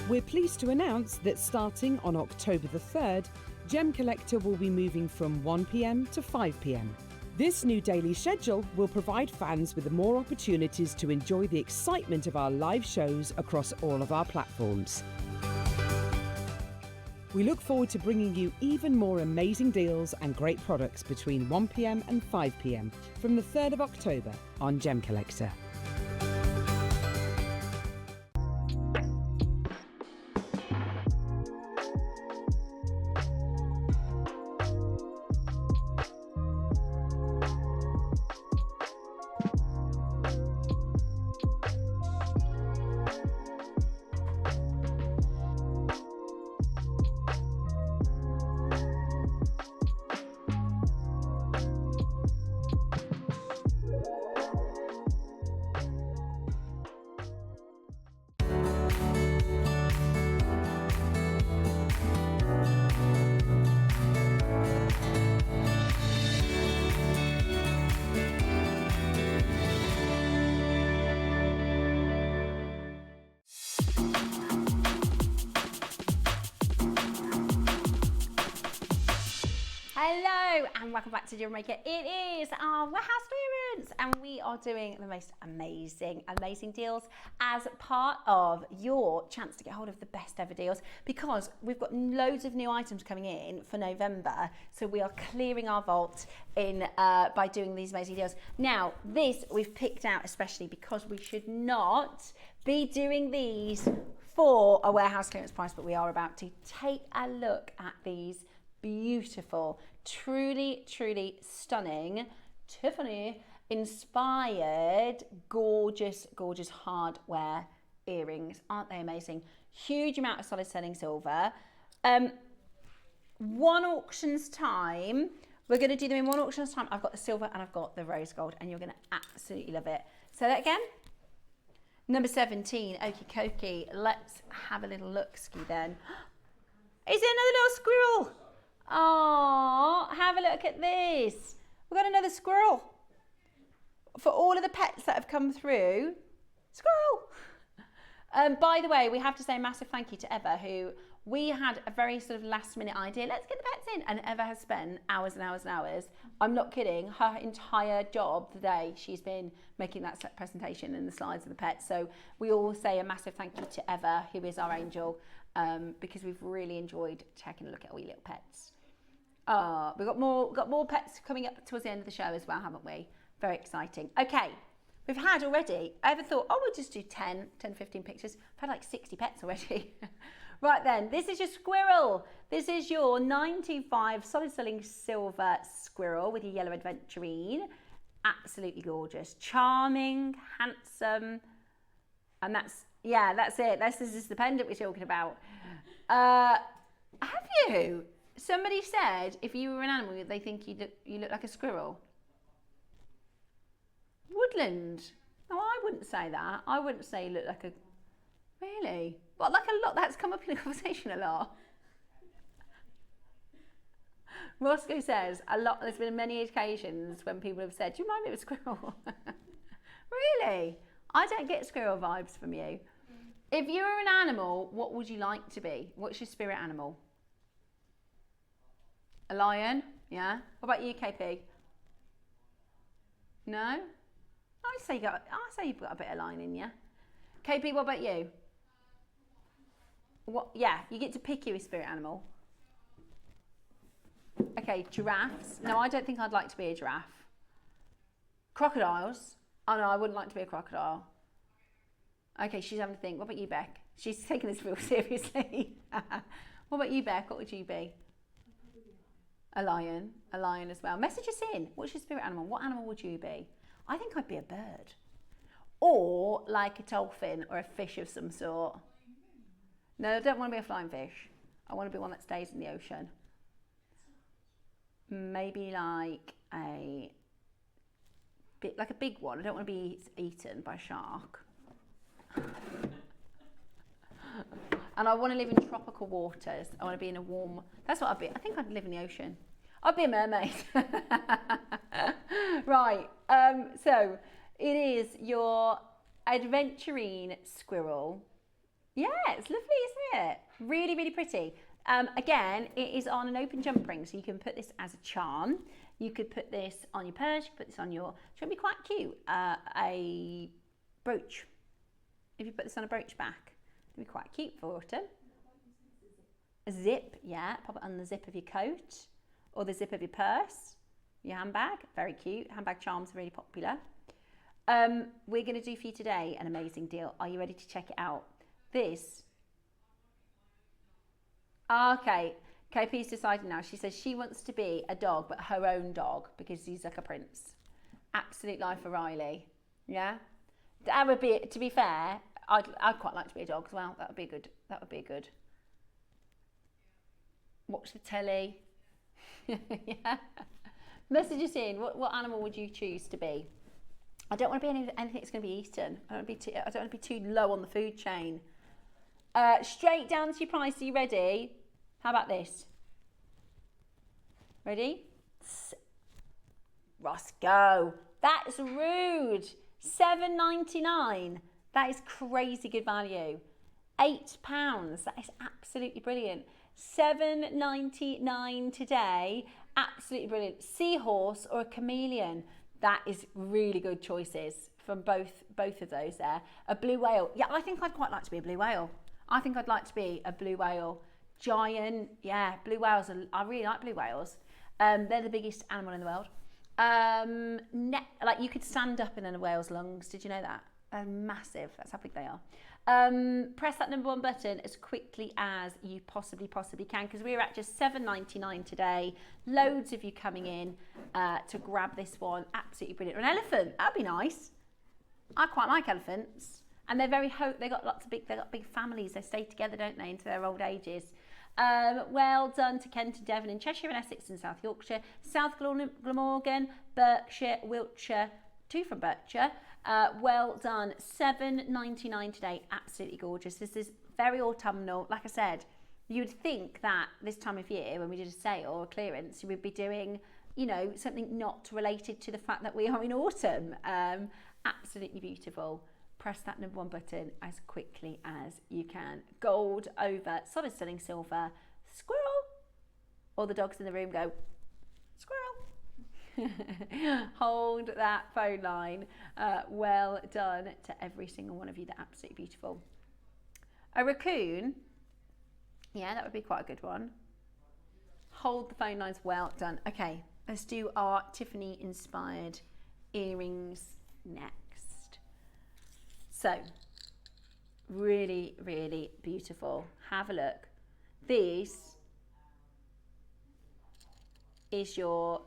E: We're pleased to announce that starting on October the 3rd, Gem Collector will be moving from 1 p.m. to 5 p.m. This new daily schedule will provide fans with more opportunities to enjoy the excitement of our live shows across all of our platforms. We look forward to bringing you even more amazing deals and great products between 1 p.m. and 5 p.m. from the 3rd of October on Gem Collector.
B: Hello and welcome back to JewelleryMaker. It is our warehouse clearance and we are doing the most amazing deals as part of your chance to get hold of the best ever deals, because we've got loads of new items coming in for November. So we are clearing our vault in by doing these amazing deals. Now this we've picked out especially because we should not be doing these for a warehouse clearance price, but we are about to. Take a look at these beautiful, truly stunning Tiffany inspired gorgeous hardware earrings. Aren't they amazing? Huge amount of solid selling silver. One auction's time, we're going to do them in one auction's time. I've got the silver and I've got the rose gold and you're going to absolutely love it. Say that again. Number 17, okie dokie. Let's have a little look-ski then. Is there another little squirrel? Oh, have a look at this. We've got another squirrel. For all of the pets that have come through, squirrel. By the way, we have to say a massive thank you to Eva, who we had a very sort of last minute idea. Let's get the pets in. And Eva has spent hours and hours and hours. I'm not kidding. Her entire job today, she's been making that presentation and the slides of the pets. So we all say a massive thank you to Eva, who is our angel, because we've really enjoyed taking a look at all your little pets. We've got more pets coming up towards the end of the show as well, haven't we? Very exciting. Okay, we've had already, I ever thought, oh, we'll just do 10, 15 pictures. I've had like 60 pets already. Right then, this is your squirrel. This is your 95 solid selling silver squirrel with your yellow adventurine. Absolutely gorgeous, charming, handsome. And that's it. This is the pendant we're talking about. Have you? Somebody said if you were an animal, they think you look like a squirrel. Woodland. No, I wouldn't say that. I wouldn't say you look like a... Really? Well, like a lot. That's come up in the conversation a lot. Roscoe says a lot. There's been many occasions when people have said, "Do you remind me of a squirrel?" Really? I don't get squirrel vibes from you. If you were an animal, what would you like to be? What's your spirit animal? A lion? Yeah. What about you, KP? No? I say you've got a bit of lion in you. KP, what about you? What? Yeah, you get to pick your spirit animal. Okay, giraffes. No, I don't think I'd like to be a giraffe. Crocodiles. Oh no, I wouldn't like to be a crocodile. Okay, she's having to think. What about you, Beck? She's taking this real seriously. What about you, Beck? What would you be? A lion as well. Message us in. What's your spirit animal? What animal would you be? I think I'd be a bird. Or like a dolphin or a fish of some sort. No, I don't want to be a flying fish. I want to be one that stays in the ocean. Maybe like a big one. I don't want to be eaten by a shark. And I want to live in tropical waters. I want to be in a warm... That's what I'd be. I think I'd live in the ocean. I'd be a mermaid. Right. So it is your adventurine squirrel. Yeah, it's lovely, isn't it? Really pretty. Again, it is on an open jump ring, so you can put this as a charm. You could put this on your purse. You could put this on your... It's going to be quite cute. A brooch. If you put this on a brooch back. It'd be quite cute for autumn. A zip, yeah. Pop it on the zip of your coat or the zip of your purse, your handbag. Very cute. Handbag charms are really popular. We're going to do for you today an amazing deal. Are you ready to check it out? This. Okay. KP's decided now. She says she wants to be a dog, but her own dog, because he's like a prince. Absolute life for Riley. Yeah. That would be, to be fair, I'd quite like to be a dog as well. That would be good. That would be good. Watch the telly. Yeah. Message us in. What animal would you choose to be? I don't want to be anything that's going to be eaten. I don't want to be too low on the food chain. Straight down to your price. Are you ready? How about this? Ready? Roscoe. That's rude. £7.99. That is crazy good value. £8. That is absolutely brilliant. £7.99 today, Absolutely brilliant. Seahorse or a chameleon. That is really good choices from both of those there. A blue whale. Yeah, I think I'd quite like to be a blue whale. I think I'd like to be a blue whale. Giant. Yeah, blue whales. I really like blue whales. They're the biggest animal in the world. Like you could stand up in a whale's lungs. Did you know that? They're massive. That's how big they are. Press that number 1 button as quickly as you possibly can, because we're at just $7.99 today. Loads of you coming in to grab this one. Absolutely brilliant. An elephant, that'd be nice. I quite like elephants, and they're very they got big families. They stay together, don't they, into their old ages. Well done to Kent and Devon in Cheshire and Essex and South Yorkshire, South Glamorgan, Berkshire, Wiltshire, 2 from Berkshire. Well done. $7.99 today. Absolutely gorgeous. This is very autumnal. Like I said, you would think that this time of year, when we did a sale or a clearance, you would be doing, you know, something not related to the fact that we are in autumn. Absolutely beautiful. Press that number 1 button as quickly as you can. Gold over solid sterling silver. Squirrel. All the dogs in the room go, squirrel. Hold that phone line. Well done to every single one of you. They're absolutely beautiful. A raccoon. Yeah, that would be quite a good one. Hold the phone lines. Well done. Okay, let's do our Tiffany inspired earrings next. So, really, really beautiful. Have a look. This is your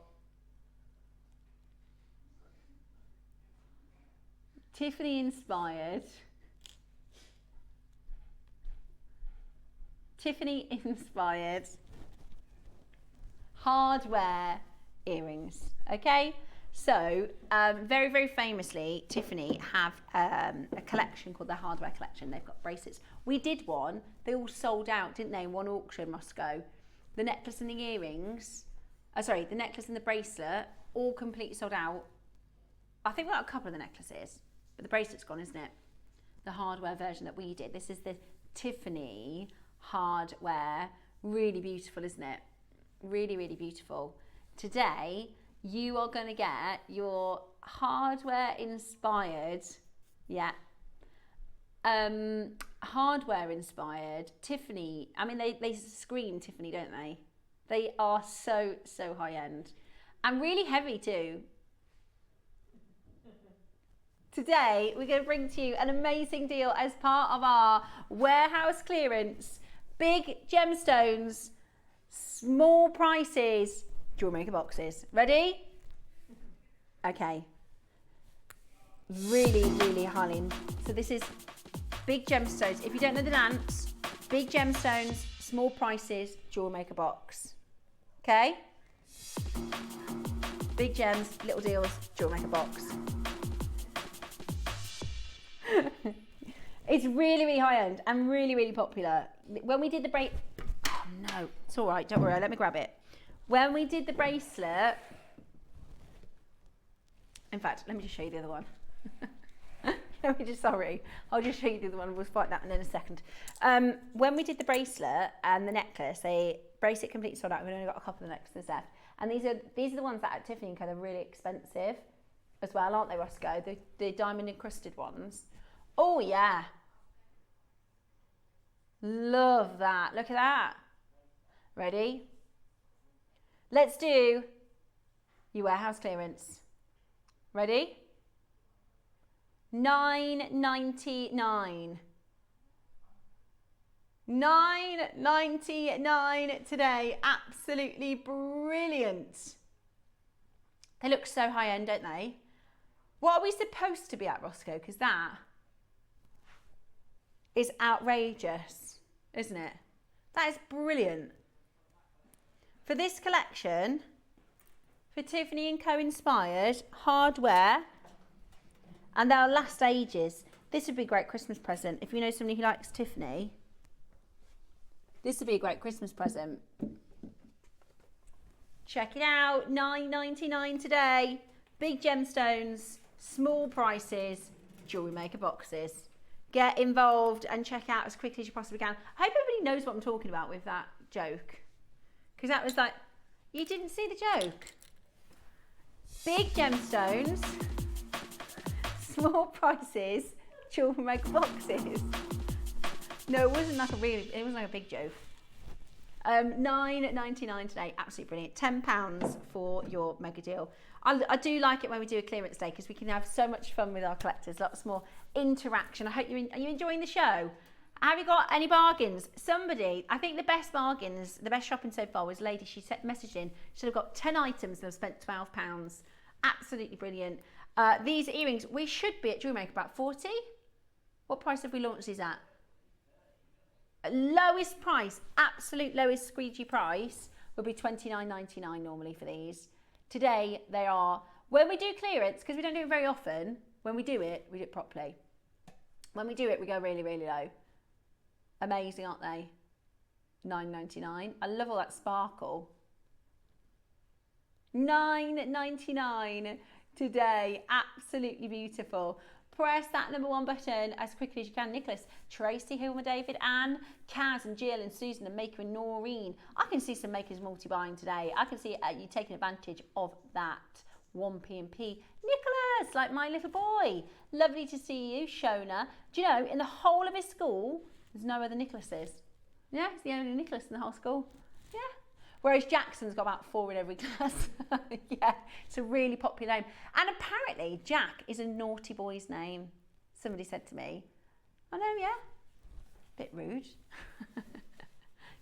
B: Tiffany inspired hardware earrings. Okay, so very, very famously, Tiffany have a collection called the hardware collection. They've got bracelets. We did one. They all sold out, didn't they, in one auction, Moscow. The necklace and the earrings, the necklace and the bracelet, all completely sold out. I think we've got a couple of the necklaces, but the bracelet's gone, isn't it? The hardware version that we did. This is the Tiffany hardware. Really beautiful, isn't it? Really, really beautiful. Today, you are going to get your hardware inspired, hardware inspired Tiffany. I mean, they scream Tiffany, don't they? They are so, so high end and really heavy too. Today, we're going to bring to you an amazing deal as part of our warehouse clearance. Big gemstones, small prices, JewelleryMaker boxes. Ready? Okay. Really, really high. So this is big gemstones. If you don't know the dance, big gemstones, small prices, JewelleryMaker box. Okay? Big gems, little deals, JewelleryMaker box. It's really, really high end and really, really popular. When we did the oh no, it's all right, don't worry, let me grab it. When we did the bracelet, in fact, let me just show you the other one. I'll just show you the other one. We'll fight that in a second. When we did the bracelet and the necklace, bracelet completely sold out. We've only got a couple of necklaces left. And these are the ones that at Tiffany & Co. are really expensive as well, aren't they, Roscoe? The diamond encrusted ones. Oh yeah. Love that. Look at that. Ready? Let's do your warehouse clearance. Ready? $9.99. $9.99 today. Absolutely brilliant. They look so high end, don't they? What are we supposed to be at, Roscoe? Because that is outrageous, isn't it? That is brilliant. For this collection, for Tiffany & Co. inspired hardware, and they'll last ages. This would be a great Christmas present. If you know somebody who likes Tiffany, this would be a great Christmas present. Check it out, $9.99 today. Big gemstones, small prices, JewelleryMaker boxes. Get involved and check out as quickly as you possibly can. I hope everybody knows what I'm talking about with that joke. Because that was like, You didn't see the joke? Big gemstones, small prices, JewelleryMaker boxes. No, it wasn't like a big joke. £9.99 today, absolutely brilliant. £10 for your mega deal. I do like it when we do a clearance day because we can have so much fun with our collectors, lots more interaction. I hope are you enjoying the show? Have you got any bargains? Somebody, I think the best bargains, the best shopping so far was a lady, she messaged in, she'd have got 10 items and have spent £12. Absolutely brilliant. These earrings, we should be at JewelleryMaker about 40. What price have we launched these at? Lowest price, absolute lowest squeegee price would be $29.99 normally for these. Today they are, when we do clearance, because we don't do it very often, when we do it properly. When we do it, we go really, really low. Amazing, aren't they? $9.99. I love all that sparkle. $9.99 today. Absolutely beautiful. Press that number 1 button as quickly as you can. Nicholas, Tracy, Hilma, David, Anne, Kaz and Jill and Susan and Maker and Noreen. I can see some makers multi-buying today. I can see you taking advantage of that 1p&p. Nicholas, like my little boy. Lovely to see you. Shona. Do you know, in the whole of his school, there's no other Nicholases. Yeah, he's the only Nicholas in the whole school. Yeah. Whereas Jackson's got about 4 in every class. Yeah, it's a really popular name. And apparently Jack is a naughty boy's name. Somebody said to me. I know, yeah. Bit rude.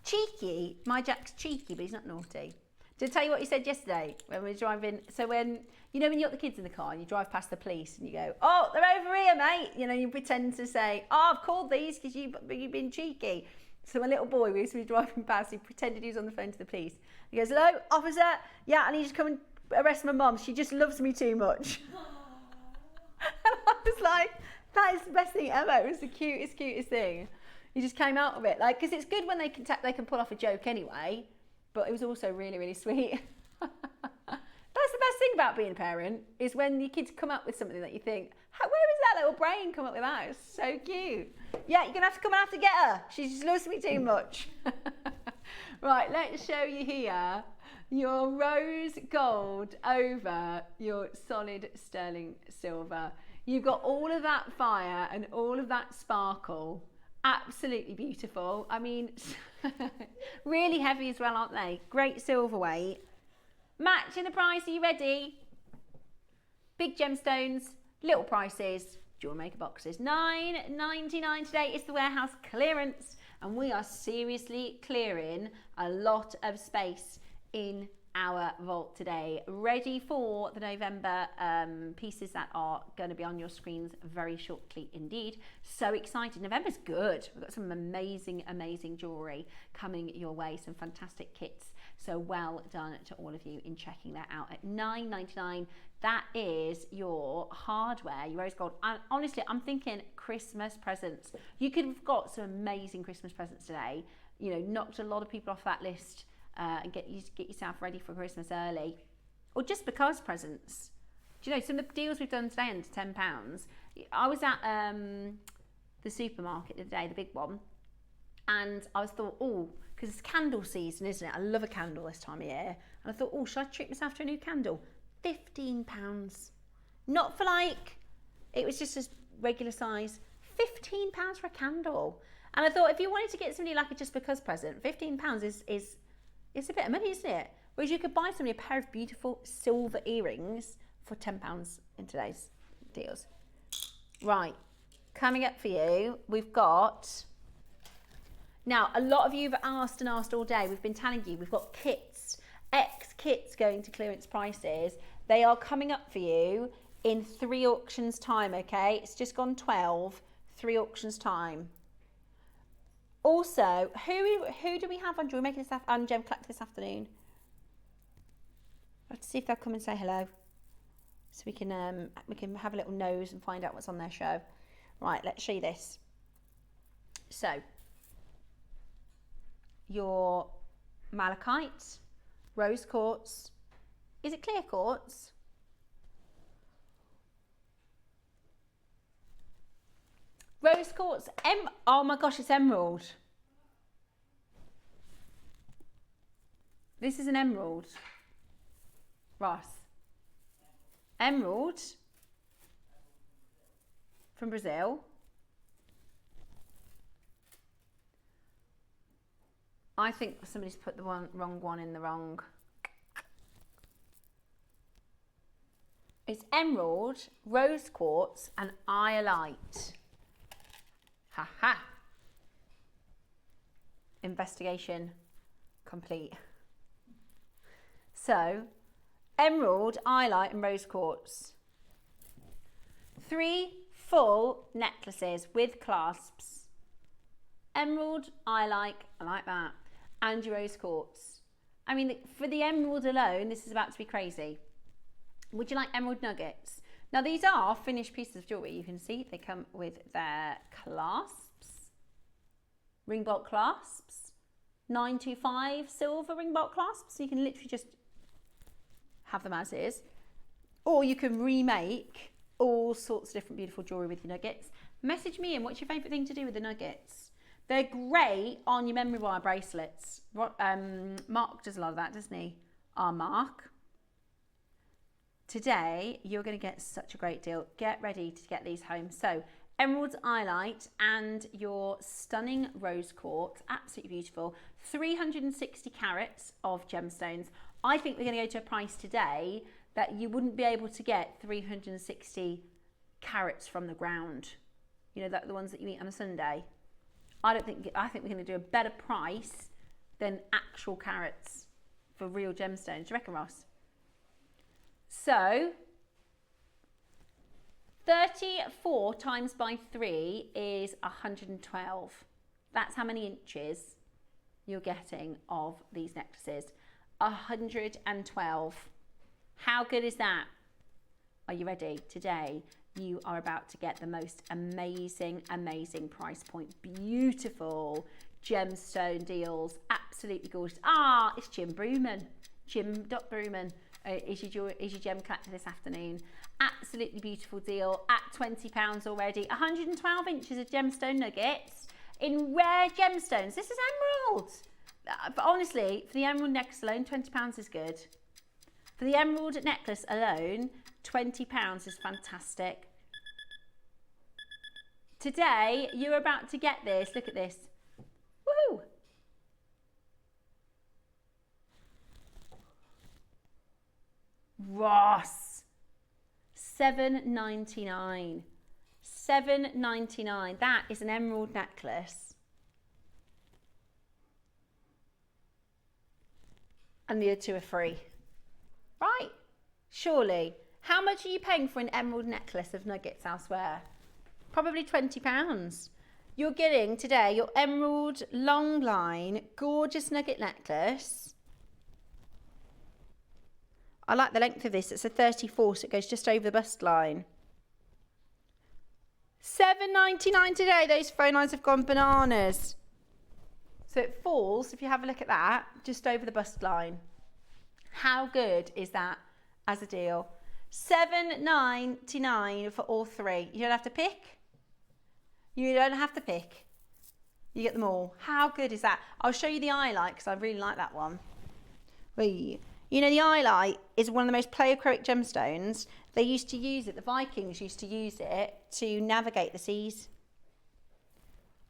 B: Cheeky. My Jack's cheeky, but he's not naughty. Did I tell you what he said yesterday when we were driving? So when you got the kids in the car and you drive past the police and you go, oh, they're over here, mate. You know, you pretend to say, oh, I've called these because you've been cheeky. So my little boy, we used to be driving past, he pretended he was on the phone to the police. He goes, hello, officer. Yeah, I need you to come and arrest my mum. She just loves me too much. And I was like, that is the best thing ever. It was the cutest thing. He just came out of it. Like, because it's good when they can pull off a joke anyway, but it was also really, really sweet. That's the best thing about being a parent, is when your kids come up with something that you think, where is that little brain come up with that? It's so cute. Yeah, you're going to have to come and have to get her. She just loves me too much. Right, let's show you here your rose gold over your solid sterling silver. You've got all of that fire and all of that sparkle. Absolutely beautiful. I mean, really heavy as well, aren't they? Great silver weight. Matching the price, are you ready? Big gemstones, little prices, JewelleryMaker boxes. $9.99 today. It's the warehouse clearance, and we are seriously clearing a lot of space in our vault today, ready for the November pieces that are going to be on your screens very shortly indeed. So excited. November's good. We've got some amazing jewellery coming your way, some fantastic kits. So well done to all of you in checking that out at $9.99. That is your hardware, your rose gold. And honestly, I'm thinking Christmas presents. You could have got some amazing Christmas presents today. You know, knocked a lot of people off that list and get yourself ready for Christmas early. Or just because presents. Do you know, some of the deals we've done today under £10. I was at the supermarket the other day, the big one, and I thought, oh, because it's candle season, isn't it? I love a candle this time of year. And I thought, oh, should I treat myself to a new candle? £15. Not for like, it was just a regular size. £15 for a candle. And I thought, if you wanted to get somebody like a just because present, £15 is it's a bit of money, isn't it? Whereas you could buy somebody a pair of beautiful silver earrings for £10 in today's deals. Right, coming up for you, we've got, now a lot of you have asked and asked all day, we've been telling you, we've got kits, X kits going to clearance prices. They are coming up for you in 3 auctions time, okay? It's just gone 12, 3 auctions time. Also, who do we have on JewelleryMaker and Gem Collect this afternoon? Let's see if they'll come and say hello, so we can have a little nose and find out what's on their show. Right, let's show you this. So, your malachite, rose quartz. Is it clear quartz? Rose quartz, oh my gosh, it's emerald. This is an emerald. Ross. Emerald from Brazil. I think somebody's put the wrong one in the wrong. It's emerald, rose quartz, and iolite. Ha ha. Investigation complete. So, emerald, iolite, and rose quartz. 3 full necklaces with clasps. Emerald, iolite, I like that, and your rose quartz. I mean, for the emerald alone, this is about to be crazy. Would you like emerald nuggets? Now, these are finished pieces of jewellery. You can see they come with their clasps, ring bolt clasps, 925 silver ring bolt clasps. So you can literally just have them as is. Or you can remake all sorts of different beautiful jewellery with your nuggets. Message me in, what's your favourite thing to do with the nuggets? They're great on your memory wire bracelets. Mark does a lot of that, doesn't he? Our Mark. Today, you're going to get such a great deal. Get ready to get these home. So, emerald iolite and your stunning rose quartz, absolutely beautiful. 360 carats of gemstones. I think we're going to go to a price today that you wouldn't be able to get 360 carats from the ground. You know, the ones that you eat on a Sunday. I think we're going to do a better price than actual carats for real gemstones. Do you reckon, Ross? So, 34 times by 3 is 112. That's how many inches you're getting of these necklaces. 112. How good is that? Are you ready? Today, you are about to get the most amazing, amazing price point. Beautiful gemstone deals. Absolutely gorgeous. Ah, it's Jim Brewman. Jim.Brewman. Is your gem collector this afternoon. Absolutely beautiful deal at £20 already. 112 inches of gemstone nuggets in rare gemstones. This is emerald. But honestly, for the emerald necklace alone, £20 is good. For the emerald necklace alone, £20 is fantastic. Today, you're about to get this. Look at this. Woohoo! Ross, $7.99. $7.99. That is an emerald necklace. And the other two are free. Right? Surely. How much are you paying for an emerald necklace of nuggets elsewhere? Probably £20. You're getting today your emerald long line gorgeous nugget necklace. I like the length of this. It's a 34, so it goes just over the bust line. $7.99 today. Those phone lines have gone bananas. So it falls, if you have a look at that, just over the bust line. How good is that as a deal? $7.99 for all three. You don't have to pick. You don't have to pick. You get them all. How good is that? I'll show you the iolite because I really like that one. You know, the iolite is one of the most pleochroic gemstones. They used to use it, the Vikings used to use it to navigate the seas.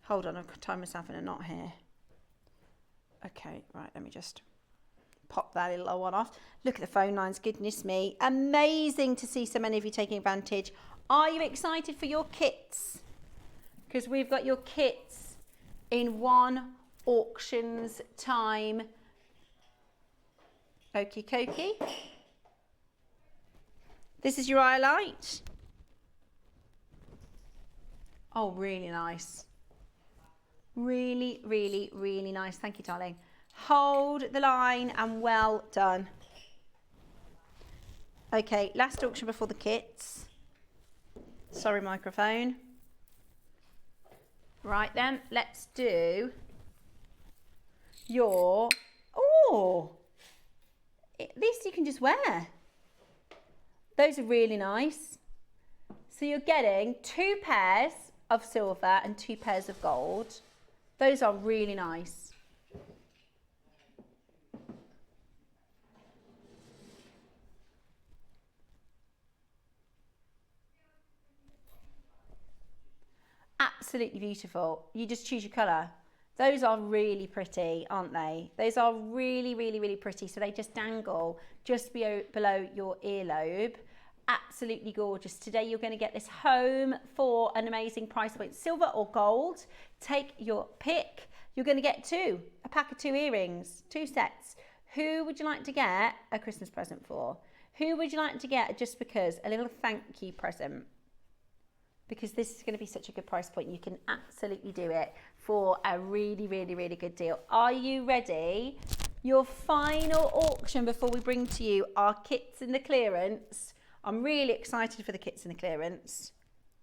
B: Hold on, I've tied myself in a knot here. Okay, right, let me just pop that little one off. Look at the phone lines, goodness me. Amazing to see so many of you taking advantage. Are you excited for your kits? Because we've got your kits in one auction's time. Okie dokie. This is your iolite. Oh, really nice. Really, really, really nice. Thank you, darling. Hold the line and well done. Okay, last auction before the kits. Sorry, microphone. Right then, let's do your... Oh! These you can just wear. Those are really nice. So you're getting 2 pairs of silver and 2 pairs of gold. Those are really nice. Absolutely beautiful. You just choose your colour. Those are really pretty, aren't they? Those are really, really, really pretty. So they just dangle just below your earlobe. Absolutely gorgeous. Today you're going to get this home for an amazing price point. Silver or gold, take your pick. You're going to get a pack of 2 earrings, 2 sets. Who would you like to get a Christmas present for? Who would you like to get just because a little thank you present? Because this is going to be such a good price point. You can absolutely do it for a really, really, really good deal. Are you ready? Your final auction before we bring to you our kits in the clearance. I'm really excited for the kits in the clearance.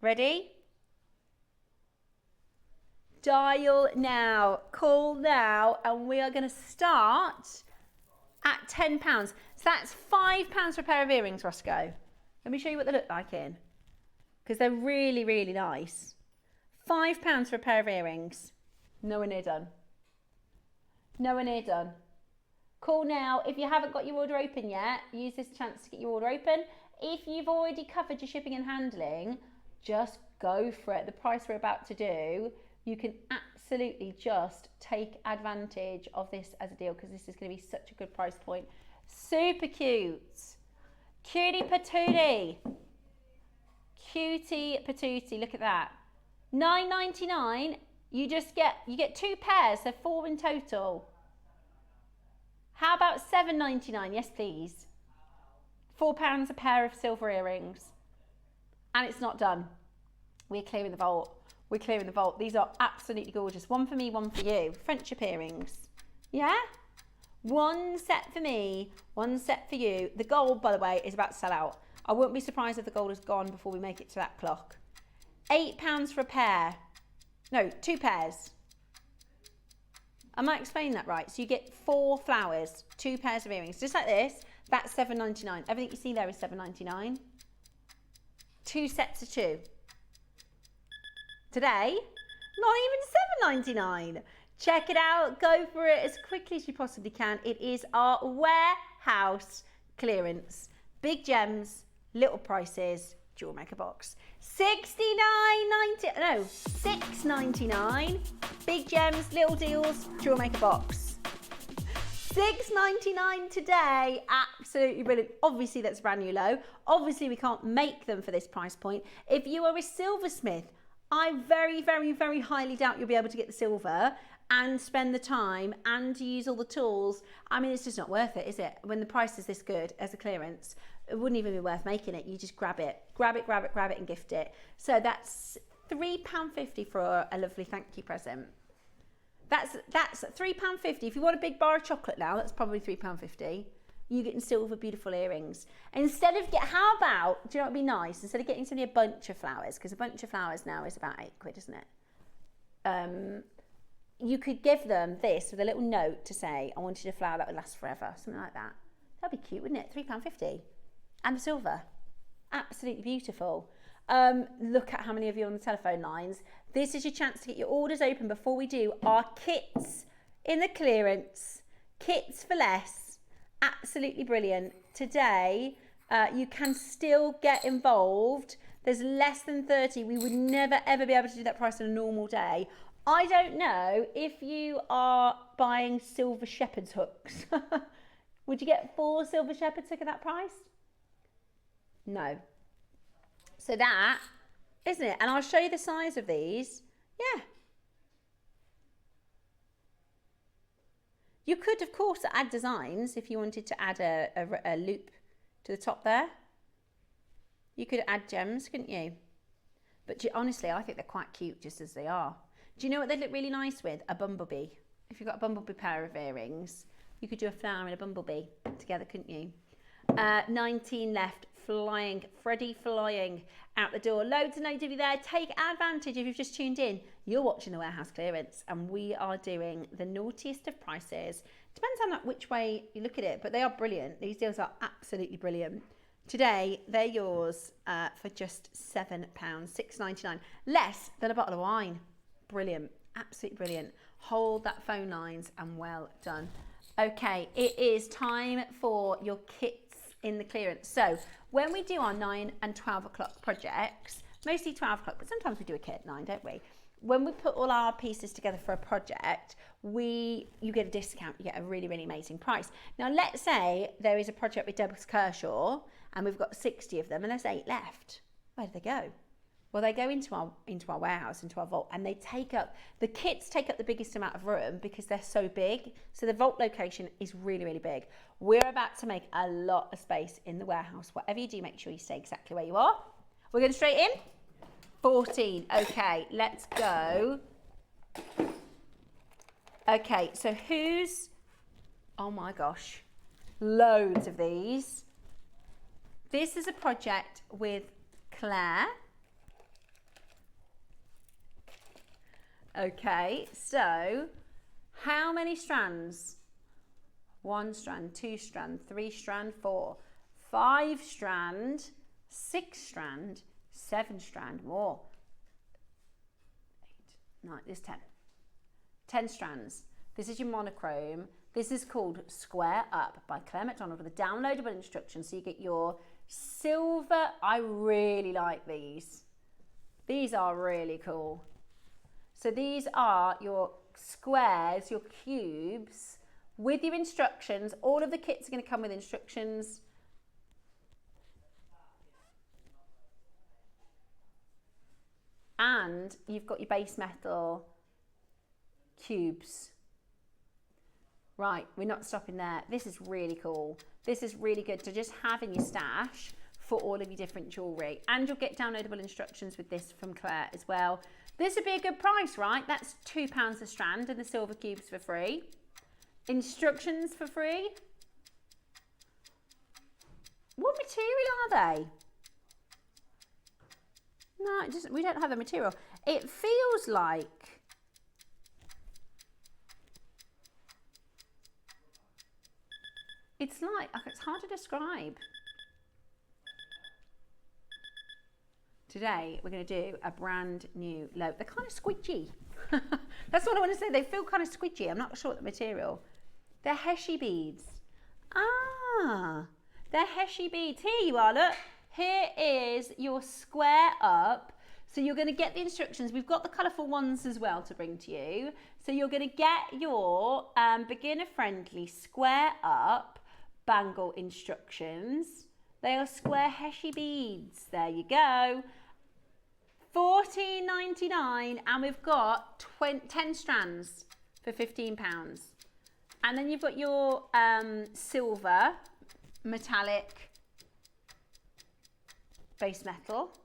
B: Ready? Dial now, call now, and we are going to start at £10. So that's £5 for a pair of earrings, Roscoe. Let me show you what they look like in, because they're really, really nice. £5 for a pair of earrings. Nowhere near done. Nowhere near done. Call now. If you haven't got your order open yet, use this chance to get your order open. If you've already covered your shipping and handling, just go for it. The price we're about to do, you can absolutely just take advantage of this as a deal, because this is going to be such a good price point. Super cute. Cutie patootie. Cutie patootie. Look at that. $9.99. You get 2 pairs, so 4 in total. How about $7.99? Yes, please. £4 a pair of silver earrings. And it's not done. We're clearing the vault. We're clearing the vault. These are absolutely gorgeous. 1 for me, 1 for you. Friendship earrings. Yeah? 1 set for me, 1 set for you. The gold, by the way, is about to sell out. I wouldn't be surprised if the gold is gone before we make it to that clock. £8 for a pair. No, 2 pairs. Am I explaining that right? So you get 4 flowers, 2 pairs of earrings. Just like this, that's $7.99. Everything you see there is $7.99. 2 sets of 2. Today, not even $7.99. Check it out. Go for it as quickly as you possibly can. It is our warehouse clearance. Big gems, little prices, JewelleryMaker box. $6.99. Big gems, little deals, JewelleryMaker box. $6.99 today. Absolutely brilliant. Obviously, that's brand new low. Obviously, we can't make them for this price point. If you are a silversmith, I very, very, very highly doubt you'll be able to get the silver and spend the time and use all the tools. I mean, it's just not worth it, is it? When the price is this good as a clearance, it wouldn't even be worth making it. You just grab it, grab it, grab it, grab it and gift it. So that's £3.50 for a lovely thank you present. That's £3.50. If you want a big bar of chocolate now, that's probably £3.50. You getting silver beautiful earrings. Instead of how about, do you know what would be nice? Instead of getting somebody a bunch of flowers, because a bunch of flowers now is about £8, isn't it? You could give them this with a little note to say, I wanted a flower that would last forever, something like that. That'd be cute, wouldn't it? £3.50. And the silver. Absolutely beautiful. Look at how many of you are on the telephone lines. This is your chance to get your orders open before we do our kits in the clearance. Kits for less. Absolutely brilliant. Today, you can still get involved. There's less than 30. We would never, ever be able to do that price on a normal day. I don't know if you are buying silver shepherd's hooks. Would you get 4 silver shepherd's hooks at that price? No. So that, isn't it? And I'll show you the size of these. Yeah. You could, of course, add designs if you wanted to add a loop to the top there. You could add gems, couldn't you? But honestly, I think they're quite cute just as they are. Do you know what they'd look really nice with? A bumblebee. If you've got a bumblebee pair of earrings, you could do a flower and a bumblebee together, couldn't you? 19 left, flying. Freddie flying out the door. Loads and loads of you there. Take advantage if you've just tuned in. You're watching the warehouse clearance and we are doing the naughtiest of prices. Depends on which way you look at it, but they are brilliant. These deals are absolutely brilliant. Today, they're yours for just £7, $6.99. Less than a bottle of wine. Brilliant. Absolutely brilliant. Hold that phone lines and well done. Okay, it is time for your kits in the clearance. So when we do our 9 and 12 o'clock projects, mostly 12 o'clock, but sometimes we do a kit at 9, don't we? when we put all our pieces together for a project, you get a discount, you get a really, really amazing price. Now, let's say there is a project with Douglas Kershaw and we've got 60 of them and there's 8 left. Where do they go? Well, they go into our warehouse, into our vault, and the kits take up the biggest amount of room because they're so big. So the vault location is really, really big. We're about to make a lot of space in the warehouse. Whatever you do, make sure you stay exactly where you are. We're going straight in. 14. Okay, let's go. Okay, so oh my gosh, loads of these. This is a project with Claire. Okay, so how many strands? 1 strand, 2 strand, 3 strand, 4, 5 strand, 6 strand, 7 strand, more. 8, 9, there's 10. 10 strands. This is your monochrome. This is called Square Up by Claire McDonald with a downloadable instruction. So you get your silver. I really like these. These are really cool. So these are your squares, your cubes with your instructions. All of the kits are going to come with instructions. And you've got your base metal cubes. Right, we're not stopping there. This is really cool. This is really good to just have in your stash for all of your different jewellery. And you'll get downloadable instructions with this from Claire as well. This would be a good price, right? That's £2 a strand and the silver cubes for free. Instructions for free. What material are they? No, it doesn't, we don't have the material. It feels like it's hard to describe. Today we're going to do a brand new low. They're kind of squidgy. That's what I want to say. They feel kind of squidgy. I'm not sure what the material. They're Heshi beads. Ah, they're Heshi beads. Here you are, look. Here is your Square Up. So you're going to get the instructions. We've got the colourful ones as well to bring to you. So you're going to get your beginner-friendly Square Up bangle instructions. They are square Heshi beads. There you go. $14.99, and we've got 10 strands for £15. And then you've got your silver metallic base metal.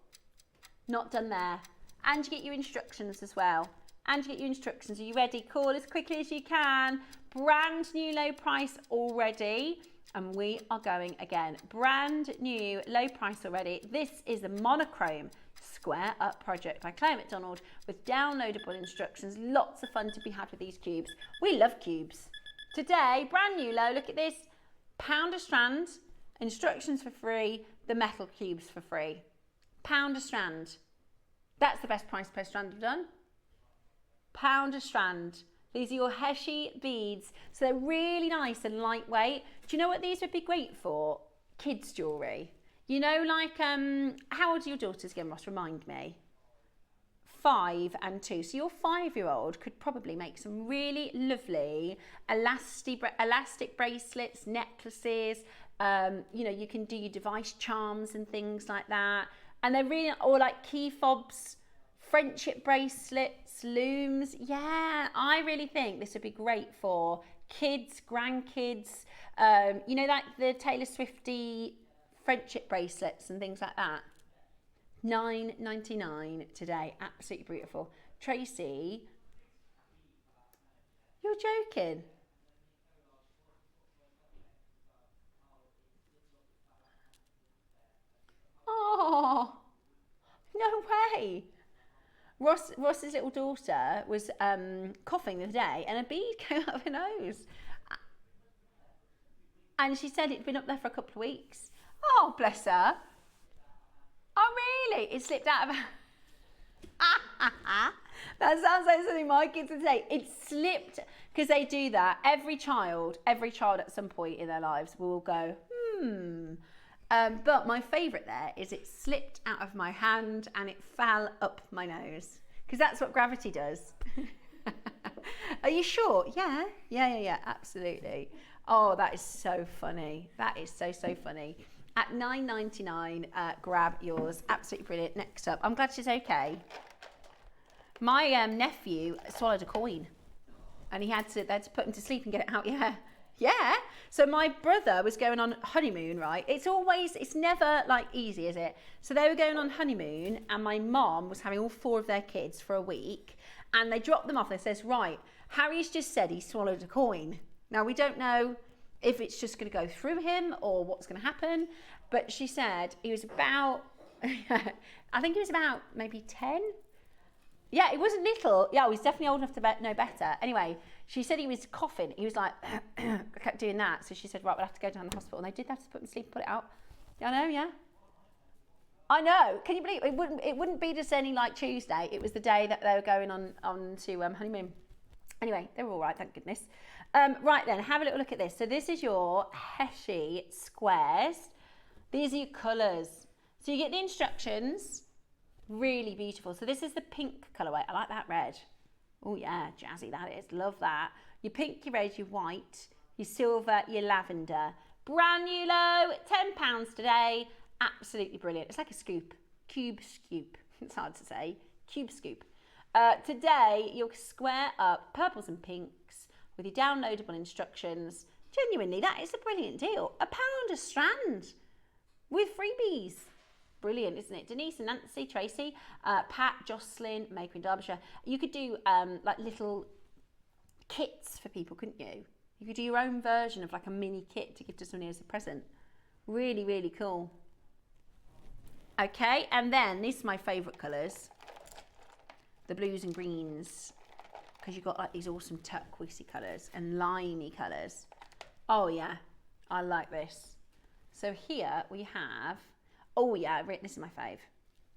B: Not done there. And you get your instructions as well. And you get your instructions. Are you ready? Call as quickly as you can. Brand new low price already. And we are going again. Brand new low price already. This is the monochrome Square Up project by Claire McDonald with downloadable instructions. Lots of fun to be had with these cubes. We love cubes. Today, brand new low, look at this. £1 a strand, instructions for free, the metal cubes for free. £1 a strand. That's the best price per strand I've done. £1 a strand. These are your Heshi beads. So they're really nice and lightweight. Do you know what these would be great for? Kids jewellery. You know, like, how old are your daughters again, Ross? Remind me. 5 and 2. So your 5-year-old could probably make some really lovely elastic bracelets, necklaces. You know, you can do your device charms and things like that. And they're really, or like key fobs, friendship bracelets, looms. Yeah, I really think this would be great for kids, grandkids. You know, like the Taylor Swifty friendship bracelets and things like that. $9.99 today. Absolutely beautiful. Tracy, you're joking. Oh, no way. Ross's little daughter was coughing the other day and a bead came out of her nose. And she said it'd been up there for a couple of weeks. Oh, bless her. Oh, really? It slipped out of her. That sounds like something my kids would say. It slipped, because they do that. Every child at some point in their lives will go, but my favourite there is it slipped out of my hand and it fell up my nose. because that's what gravity does. Are you sure? Yeah, absolutely. Oh, that is so funny. That is so funny. At £9.99, grab yours. Absolutely brilliant. Next up, I'm glad she's okay. My nephew swallowed a coin, and they had to put him to sleep and get it out. Yeah. So my brother was going on honeymoon, right? It's never like easy, is it? So they were going on honeymoon, and my mom was having all 4 of their kids for a week, and they dropped them off. They says, right, Harry's just said he swallowed a coin. Now we don't know if it's just going to go through him or what's going to happen, but she said he was about, I think he was about maybe 10. Yeah, he wasn't little. Yeah, he was definitely old enough to know better. Anyway, she said he was coughing. He was like, kept doing that. So she said, right, we'll have to go down to the hospital. And they did have to put him to sleep and put it out. Yeah, I know, yeah. I know. Can you believe it wouldn't be just any like Tuesday. It was the day that they were going on to honeymoon. Anyway, they were all right, thank goodness. Right then, have a little look at this. So this is your Heshi squares. These are your colours. So you get the instructions. Really beautiful. So this is the pink colourway. I like that red. Oh yeah, jazzy that is. Love that. Your pink, your red, your white, your silver, your lavender. Brand new low, £10 today. Absolutely brilliant. It's like a scoop. Cube scoop. It's hard to say. Cube scoop. Today, you'll square up purples and pinks with your downloadable instructions. Genuinely, that is a brilliant deal. £1 a strand with freebies. Brilliant, isn't it? Denise and Nancy, Tracy, Pat, Jocelyn, Maker in Derbyshire. You could do like little kits for people, couldn't you? You could do your own version of like a mini kit to give to somebody as a present. Really, really cool. Okay, and then these are my favourite colours. The blues and greens. Because you've got like these awesome turquoisey colours and limey colours. Oh yeah, I like this. So here we have... Oh yeah, this is my fave.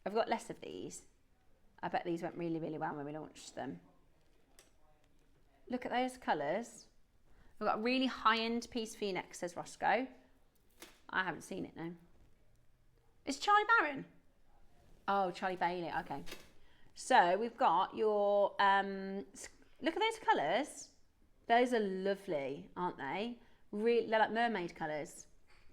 B: I've got less of these. I bet these went really, really well when we launched them. Look at those colours. We've got a really high-end piece for you next, says Roscoe. I haven't seen it, no. It's Charlie Barron. Oh, Charlie Bailey, okay. So we've got your, look at those colours. Those are lovely, aren't they? Really, they're like mermaid colours.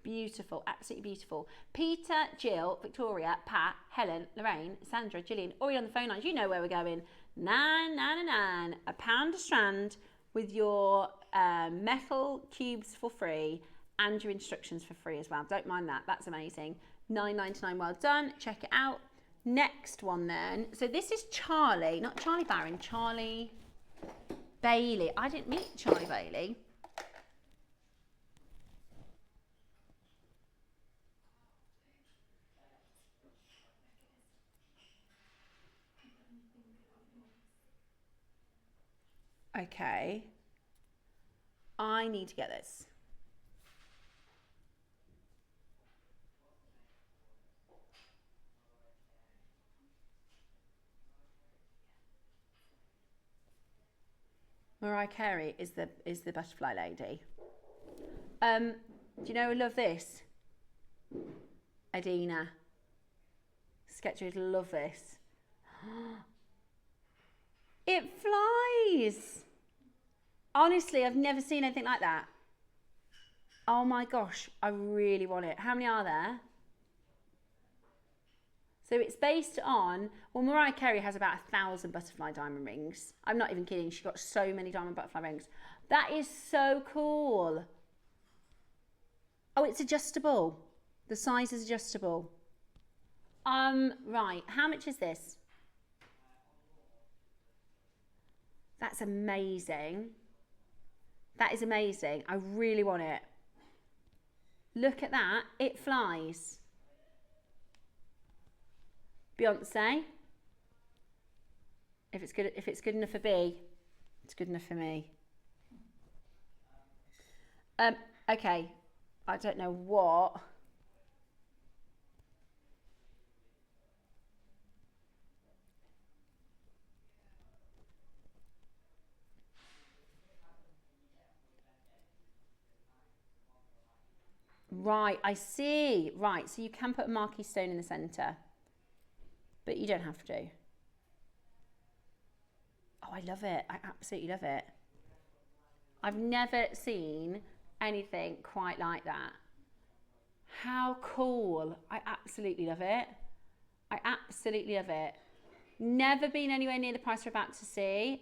B: Beautiful, absolutely beautiful. Peter, Jill, Victoria, Pat, Helen, Lorraine, Sandra, Gillian, already on the phone lines. You know where we're going. £9.99, £1 a strand with your metal cubes for free and your instructions for free as well. Don't mind that. That's amazing. £9.99. Well done. Check it out. Next one then. So this is Charlie, not Charlie Barron, Charlie Bailey. I didn't meet Charlie Bailey. Okay, I need to get this. Mariah Carey is the butterfly lady. Do you know who love this? Adina. Sketchers love this. It flies. Honestly, I've never seen anything like that. Oh my gosh, I really want it. How many are there? So it's based on, well, Mariah Carey has about 1,000 butterfly diamond rings. I'm not even kidding. She got so many diamond butterfly rings. That is so cool. Oh, it's adjustable. The size is adjustable. Right. How much is this? That's amazing. That is amazing. I really want it. Look at that. It flies. Beyonce. If it's good enough for B, it's good enough for me. Okay. I don't know what. Right, I see. Right, so you can put a marquee stone in the centre, but you don't have to. Oh, I love it. I absolutely love it. I've never seen anything quite like that. How cool. I absolutely love it. I absolutely love it. Never been anywhere near the price we're about to see.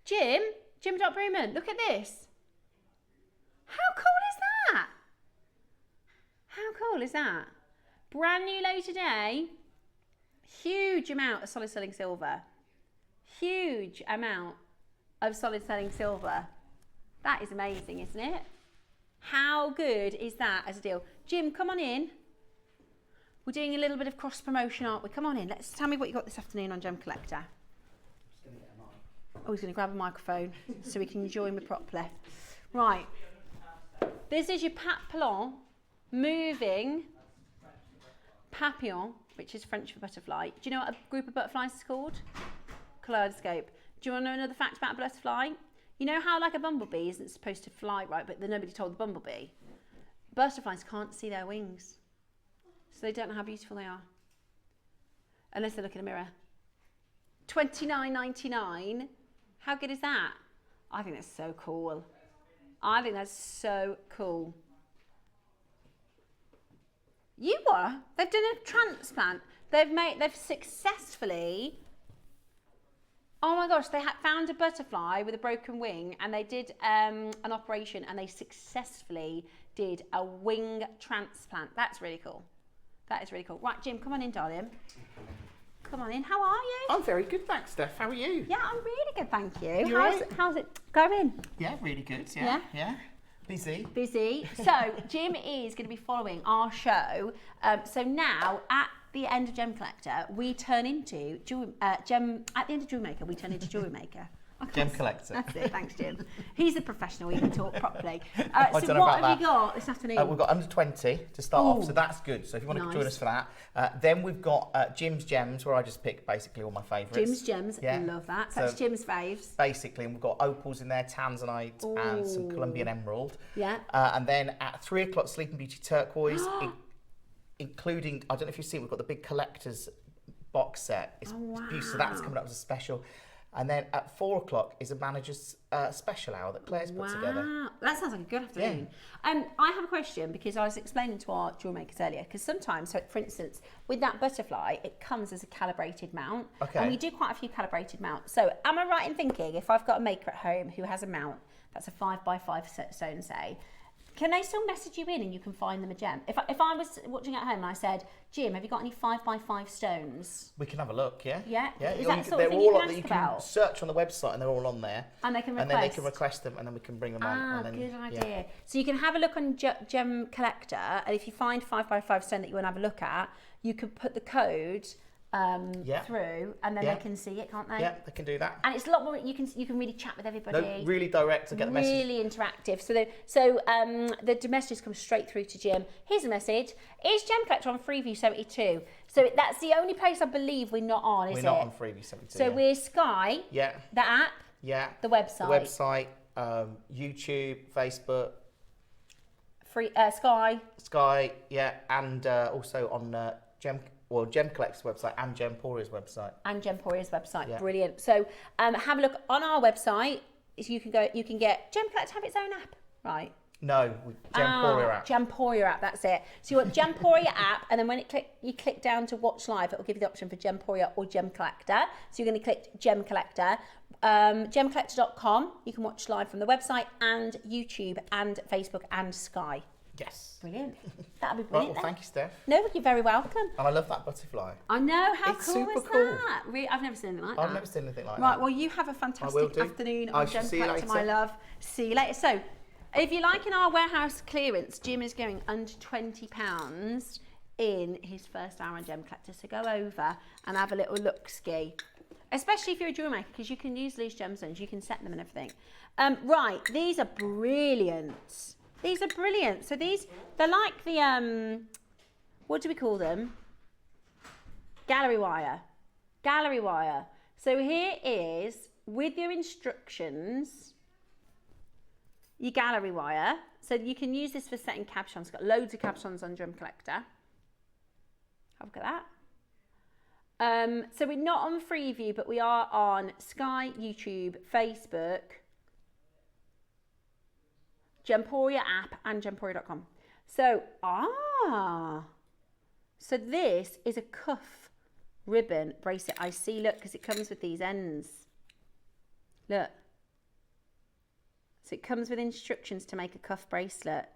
B: Jim Bruman, look at this. How cool is that? How cool is that? Brand new low today. Huge amount of solid selling silver. Huge amount of solid selling silver. That is amazing, isn't it? How good is that as a deal? Jim, come on in. We're doing a little bit of cross promotion, aren't we? Come on in. Tell me what you got this afternoon on Gem Collector. Oh, he's going to grab a microphone so we can join me properly. Right. This is your papillon moving papillon, which is French for butterfly. Do you know what a group of butterflies is called? Kaleidoscope. Do you want to know another fact about a butterfly? You know how like a bumblebee isn't supposed to fly, right? But nobody told the bumblebee. Butterflies can't see their wings. So they don't know how beautiful they are. Unless they look in a mirror. $29.99. How good is that? I think that's so cool. I think that's so cool. They've done a transplant. They've successfully, oh my gosh, they found a butterfly with a broken wing and they did an operation and they successfully did a wing transplant. That's really cool. That is really cool. Right, Jim, come on in, darling. Come on in. How are you?
A: I'm very good, thanks, Steph. How are you?
B: Yeah, I'm really good, thank you.
A: You
B: How's it going?
A: Yeah, really good. Yeah. Busy.
B: So Jim is going to be following our show. So now at the end of Gem Collector, we turn into at the end of JewelleryMaker, we turn into JewelleryMaker.
A: Gem Collector.
B: That's it. Thanks, Jim. He's a professional. He can talk properly.
A: I
B: So
A: don't know
B: what
A: about
B: have you
A: that.
B: got this afternoon?
A: We've got under 20 to start
B: Ooh.
A: off, so that's good. So if you want
B: Nice.
A: to join us for that. Then we've got Jim's Gems, where I just pick basically all my favourites.
B: Jim's Gems.
A: Yeah.
B: Love that. So
A: So-
B: that's Jim's faves.
A: Basically, and we've got opals in there, tanzanite, and some
B: Ooh.
A: Colombian emerald.
B: Yeah.
A: And then at 3 o'clock, Sleeping Beauty turquoise, including, I don't know if you've seen, we've got the big collector's box set. It's beautiful, so that's coming up as a special. And then at 4 o'clock is a manager's special hour that Claire's put together.
B: Wow, that sounds like a good afternoon. I have a question because I was explaining to our jewel makers earlier, because sometimes, so for instance, with that butterfly, it comes as a calibrated mount.
A: Okay.
B: And we do quite a few calibrated mounts. So am I right in thinking if I've got a maker at home who has a mount that's a 5x5 stone, say, can they still message you in and you can find them a gem? If I was watching at home and I said, Jim, have you got any 5x5 stones?
A: We can have a look, yeah?
B: Yeah?
A: Yeah.
B: Is that the sort of
A: they're
B: thing you
A: all
B: can
A: on,
B: ask
A: you can
B: about?
A: search on the website and they're all on there.
B: And they can request?
A: And then they can request them and then we can bring them on.
B: Ah,
A: And then,
B: good
A: yeah.
B: idea. So you can have a look on Gem Collector, and if you find 5x5 stone that you want to have a look at, you could put the code through, and then they can see it, can't they?
A: Yeah, they can do that.
B: And it's a lot more. You can really chat with everybody.
A: No, really direct to get the message.
B: Really interactive. The messages come straight through to Jim. Here's a message. Is Gem Collector on Freeview 72? So that's the only place I believe we're not on, is it?
A: We're not on Freeview 72.
B: So we're Sky.
A: Yeah.
B: The app.
A: Yeah.
B: The website.
A: The website, YouTube, Facebook.
B: Sky.
A: Sky, yeah, and also on Gem Collector's website and Gemporia's website.
B: And Gemporia's website,
A: Yeah.
B: brilliant. So have a look on our website. You can get Gem Collector have its own app, right?
A: No, Gemporia app.
B: Gemporia app, that's it. So you want Gemporia app, and then when you click down to watch live, it will give you the option for Gemporia or Gem Collector. So you're going to click Gem Collector. Gemcollector.com, you can watch live from the website and YouTube and Facebook and Sky.
A: Yes.
B: Brilliant. That'd be
A: Right,
B: brilliant.
A: well, thank you, Steph.
B: No, you're very welcome.
A: And I love that butterfly.
B: I know, how
A: It's
B: cool
A: super
B: is
A: cool.
B: that? I've never seen anything like that.
A: I've never seen anything like
B: Right,
A: that.
B: well, you have a
A: will
B: fantastic
A: do.
B: afternoon
A: I
B: on
A: shall
B: Gem
A: see you
B: Collector, my
A: later.
B: love. See you later. So, if you like in our warehouse clearance, Jim is going under £20 in his first hour on Gem Collector. So go over and have a little look-ski. Especially if you're a jewel maker, because you can use loose gemstones, you can set them and everything. Right, these are brilliant. These are brilliant. So they're like the, what do we call them? Gallery wire. Gallery wire. So here is, with your instructions, your gallery wire. So you can use this for setting cabochons. It's got loads of cabochons on Gem Collector. Have a look at that. So we're not on Freeview, but we are on Sky, YouTube, Facebook, Gemporia app, and gemporia.com. So, so this is a cuff ribbon bracelet. I see, look, because it comes with these ends. Look. So it comes with instructions to make a cuff bracelet.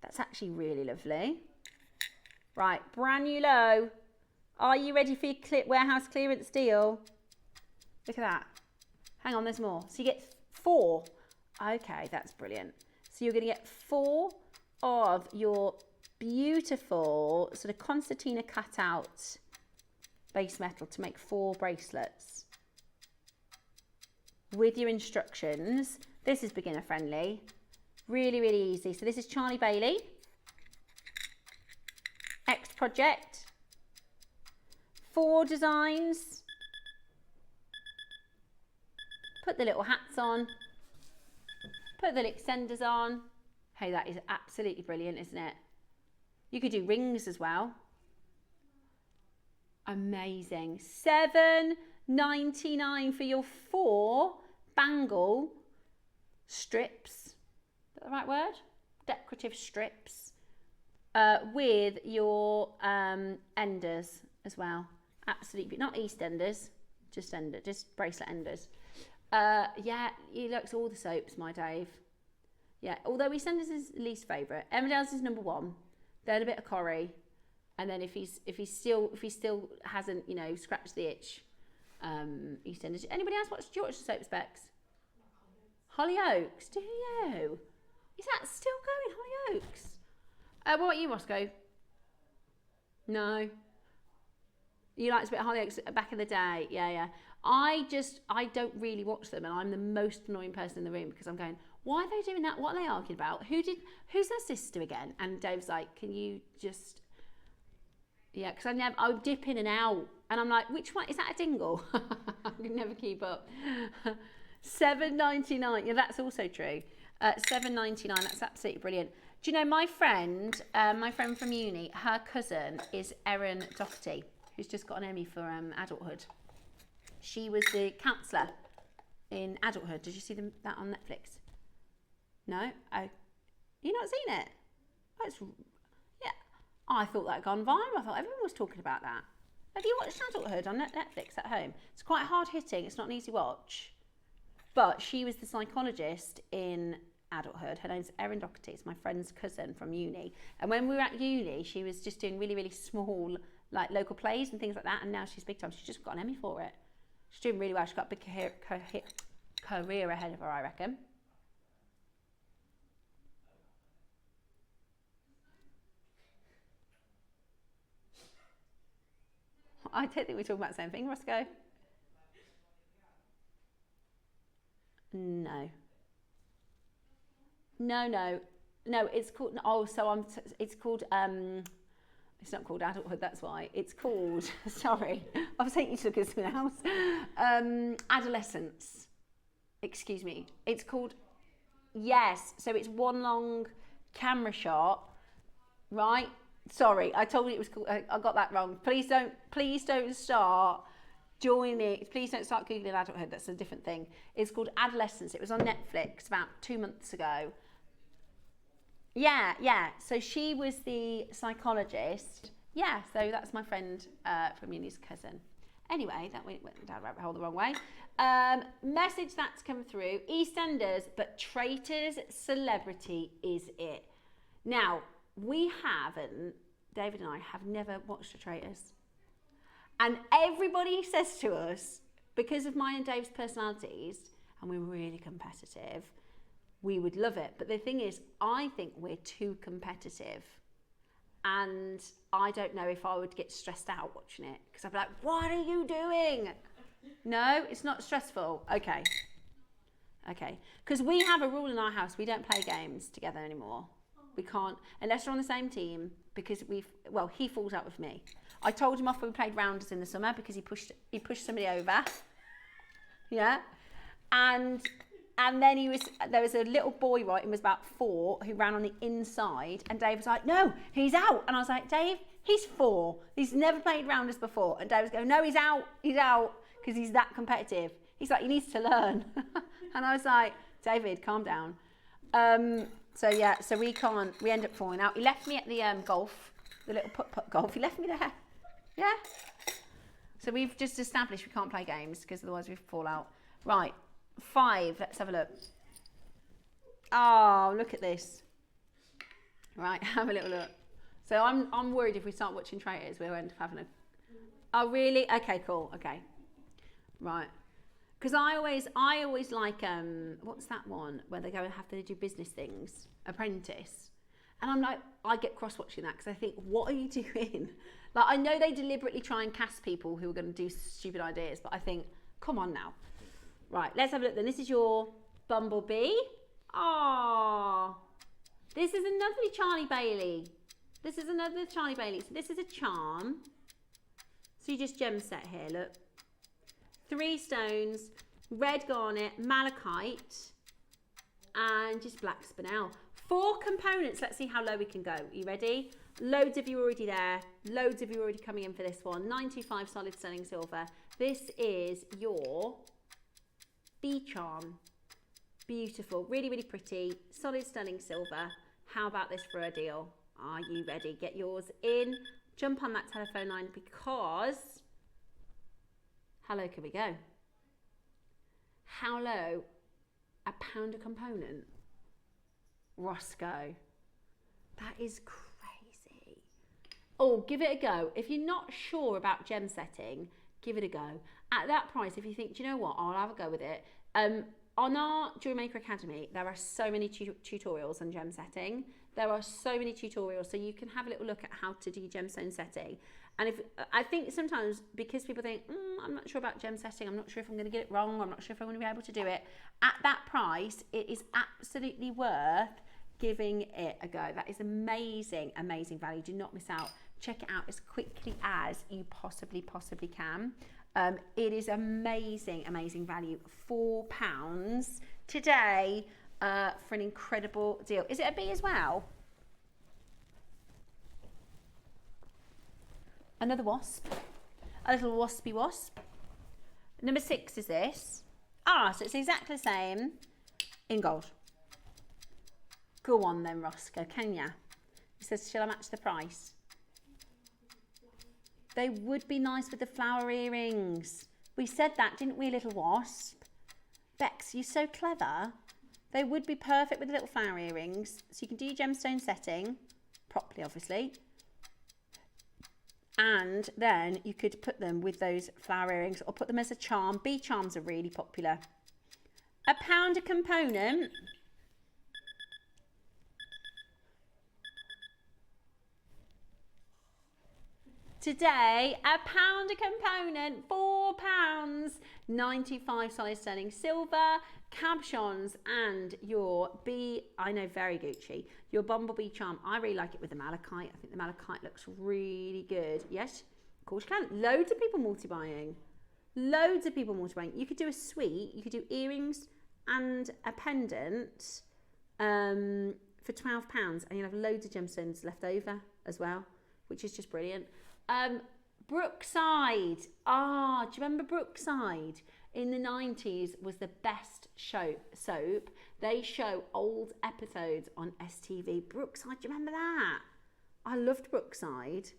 B: That's actually really lovely. Right, brand new low. Are you ready for your warehouse clearance deal? Look at that. Hang on, there's more. So you get 4. Okay, that's brilliant. So you're going to get 4 of your beautiful sort of concertina cutout base metal to make 4 bracelets with your instructions. This is beginner friendly. Really, really easy. So this is Charlie Bailey. X Project. 4 designs. Put the little hats on. Put the extenders on. Hey, that is absolutely brilliant, isn't it? You could do rings as well. Amazing. $7.99 for your 4 bangle strips. Is that the right word? Decorative strips. With your enders as well. Absolutely. Not EastEnders. Just bracelet enders. Yeah, he likes all the soaps, my Dave. Yeah, although EastEnders is least favourite. Emmerdale's is number 1. Then a bit of Corrie, and then if he still hasn't, you know, scratched the itch, EastEnders. Anybody else watch soap specs? Hollyoaks. Do you? Is that still going, Hollyoaks? What about you, Roscoe? No. You liked a bit of Hollyoaks back in the day, yeah. I don't really watch them, and I'm the most annoying person in the room because I'm going, why are they doing that? What are they arguing about? Who's their sister again? And Dave's like, can you just, yeah, because I would dip in and out, and I'm like, which one, is that a dingle? I can never keep up. $7.99, yeah, that's also true. $7.99, that's absolutely brilliant. Do you know my friend from uni, her cousin is Erin Doherty, who's just got an Emmy for adulthood. She was the counsellor in adulthood. Did you see that on Netflix? No? Oh, you not seen it? Oh, yeah. I thought that had gone viral. I thought everyone was talking about that. Have you watched Adulthood on Netflix at home? It's quite hard hitting. It's not an easy watch. But she was the psychologist in Adulthood. Her name's Erin Doherty. It's my friend's cousin from uni. And when we were at uni, she was just doing really, really small, like local plays and things like that. And now she's big time. She's just got an Emmy for it. She's doing really well. She's got a big career ahead of her, I reckon. I don't think we're talking about the same thing, Roscoe. No, it's called, it's called, it's not called Adulthood, that's why. It's called, sorry, I was thinking you took us something else. Adolescence, excuse me. It's called, yes, so it's one long camera shot, right? Sorry, I told you it was called, I got that wrong. Please don't start joining, please don't start Googling Adulthood, that's a different thing. It's called Adolescence. It was on Netflix about 2 months ago. Yeah, so she was the psychologist. Yeah, so that's my friend from uni's cousin. Anyway, that went down rabbit hole the wrong way. Message that's come through, EastEnders, but Traitors Celebrity is it. Now, David and I have never watched The Traitors. And everybody says to us, because of mine and Dave's personalities, and we're really competitive, we would love it. But the thing is, I think we're too competitive. And I don't know if I would get stressed out watching it. Because I'd be like, what are you doing? No, it's not stressful. Okay. Because we have a rule in our house, we don't play games together anymore. We can't, unless we're on the same team, because he falls out with me. I told him off when we played rounders in the summer because he pushed somebody over. Yeah. And then there was a little boy, right, he was about 4, who ran on the inside, and Dave was like, no, he's out. And I was like, Dave, he's 4. He's never played rounders before. And Dave was going, no, he's out, because he's that competitive. He's like, he needs to learn. And I was like, David, calm down. So we end up falling out. He left me at the golf, the little putt golf. He left me there. Yeah. So we've just established we can't play games because otherwise we fall out. Right, 5. Let's have a look. Oh, look at this. Right, have a little look. So I'm worried if we start watching traitors, we'll end up having a. Oh really? Okay, cool. Okay. Right. Because I always like what's that one where they go and have to do business things, Apprentice, and I'm like, I get cross watching that because I think, what are you doing? Like, I know they deliberately try and cast people who are going to do stupid ideas, but I think, come on now. Right, let's have a look then. This is your bumblebee. Oh, this is another Charlie Bailey. This is another Charlie Bailey. So this is a charm. So you just gem set here, look. 3 stones, red garnet, malachite, and just black spinel. 4 components. Let's see how low we can go. Are you ready? Loads of you already there. Loads of you already coming in for this one. 925 solid sterling silver. This is your bee charm. Beautiful. Really, really pretty. Solid sterling silver. How about this for a deal? Are you ready? Get yours in. Jump on that telephone line because... How low can we go? How low? £1 a component. Roscoe. That is crazy. Oh, give it a go. If you're not sure about gem setting, give it a go. At that price, if you think, do you know what, I'll have a go with it. On our JewelleryMaker Academy, there are so many tutorials on gem setting. There are so many tutorials, so you can have a little look at how to do gemstone setting. And I think sometimes because people think, I'm not sure about gem setting, I'm not sure if I'm going to get it wrong, I'm not sure if I'm going to be able to do it. At that price, it is absolutely worth giving it a go. That is amazing, amazing value. Do not miss out. Check it out as quickly as you possibly can. It is amazing, amazing value. £4 today for an incredible deal. Is it a bee as well? Another wasp, a little waspy wasp. Number 6 is this. So it's exactly the same in gold. Go on then, Roscoe, can ya? He says, shall I match the price? They would be nice with the flower earrings. We said that, didn't we, little wasp? Bex, you're so clever. They would be perfect with the little flower earrings. So you can do your gemstone setting, properly obviously. And then you could put them with those flower earrings or put them as a charm. Bee charms are really popular. £1 a component. Today, £1 a component, £4, 95 solid sterling silver, cabochons, and your bee, I know, very Gucci, your bumblebee charm. I really like it with the malachite. I think the malachite looks really good. Yes, of course you can. Loads of people multi-buying. Loads of people multi-buying. You could do a suite, you could do earrings and a pendant for £12, and you'll have loads of gemstones left over as well, which is just brilliant. Brookside. Do you remember Brookside? In the 90s was the best soap. They show old episodes on STV. Brookside, do you remember that? I loved Brookside.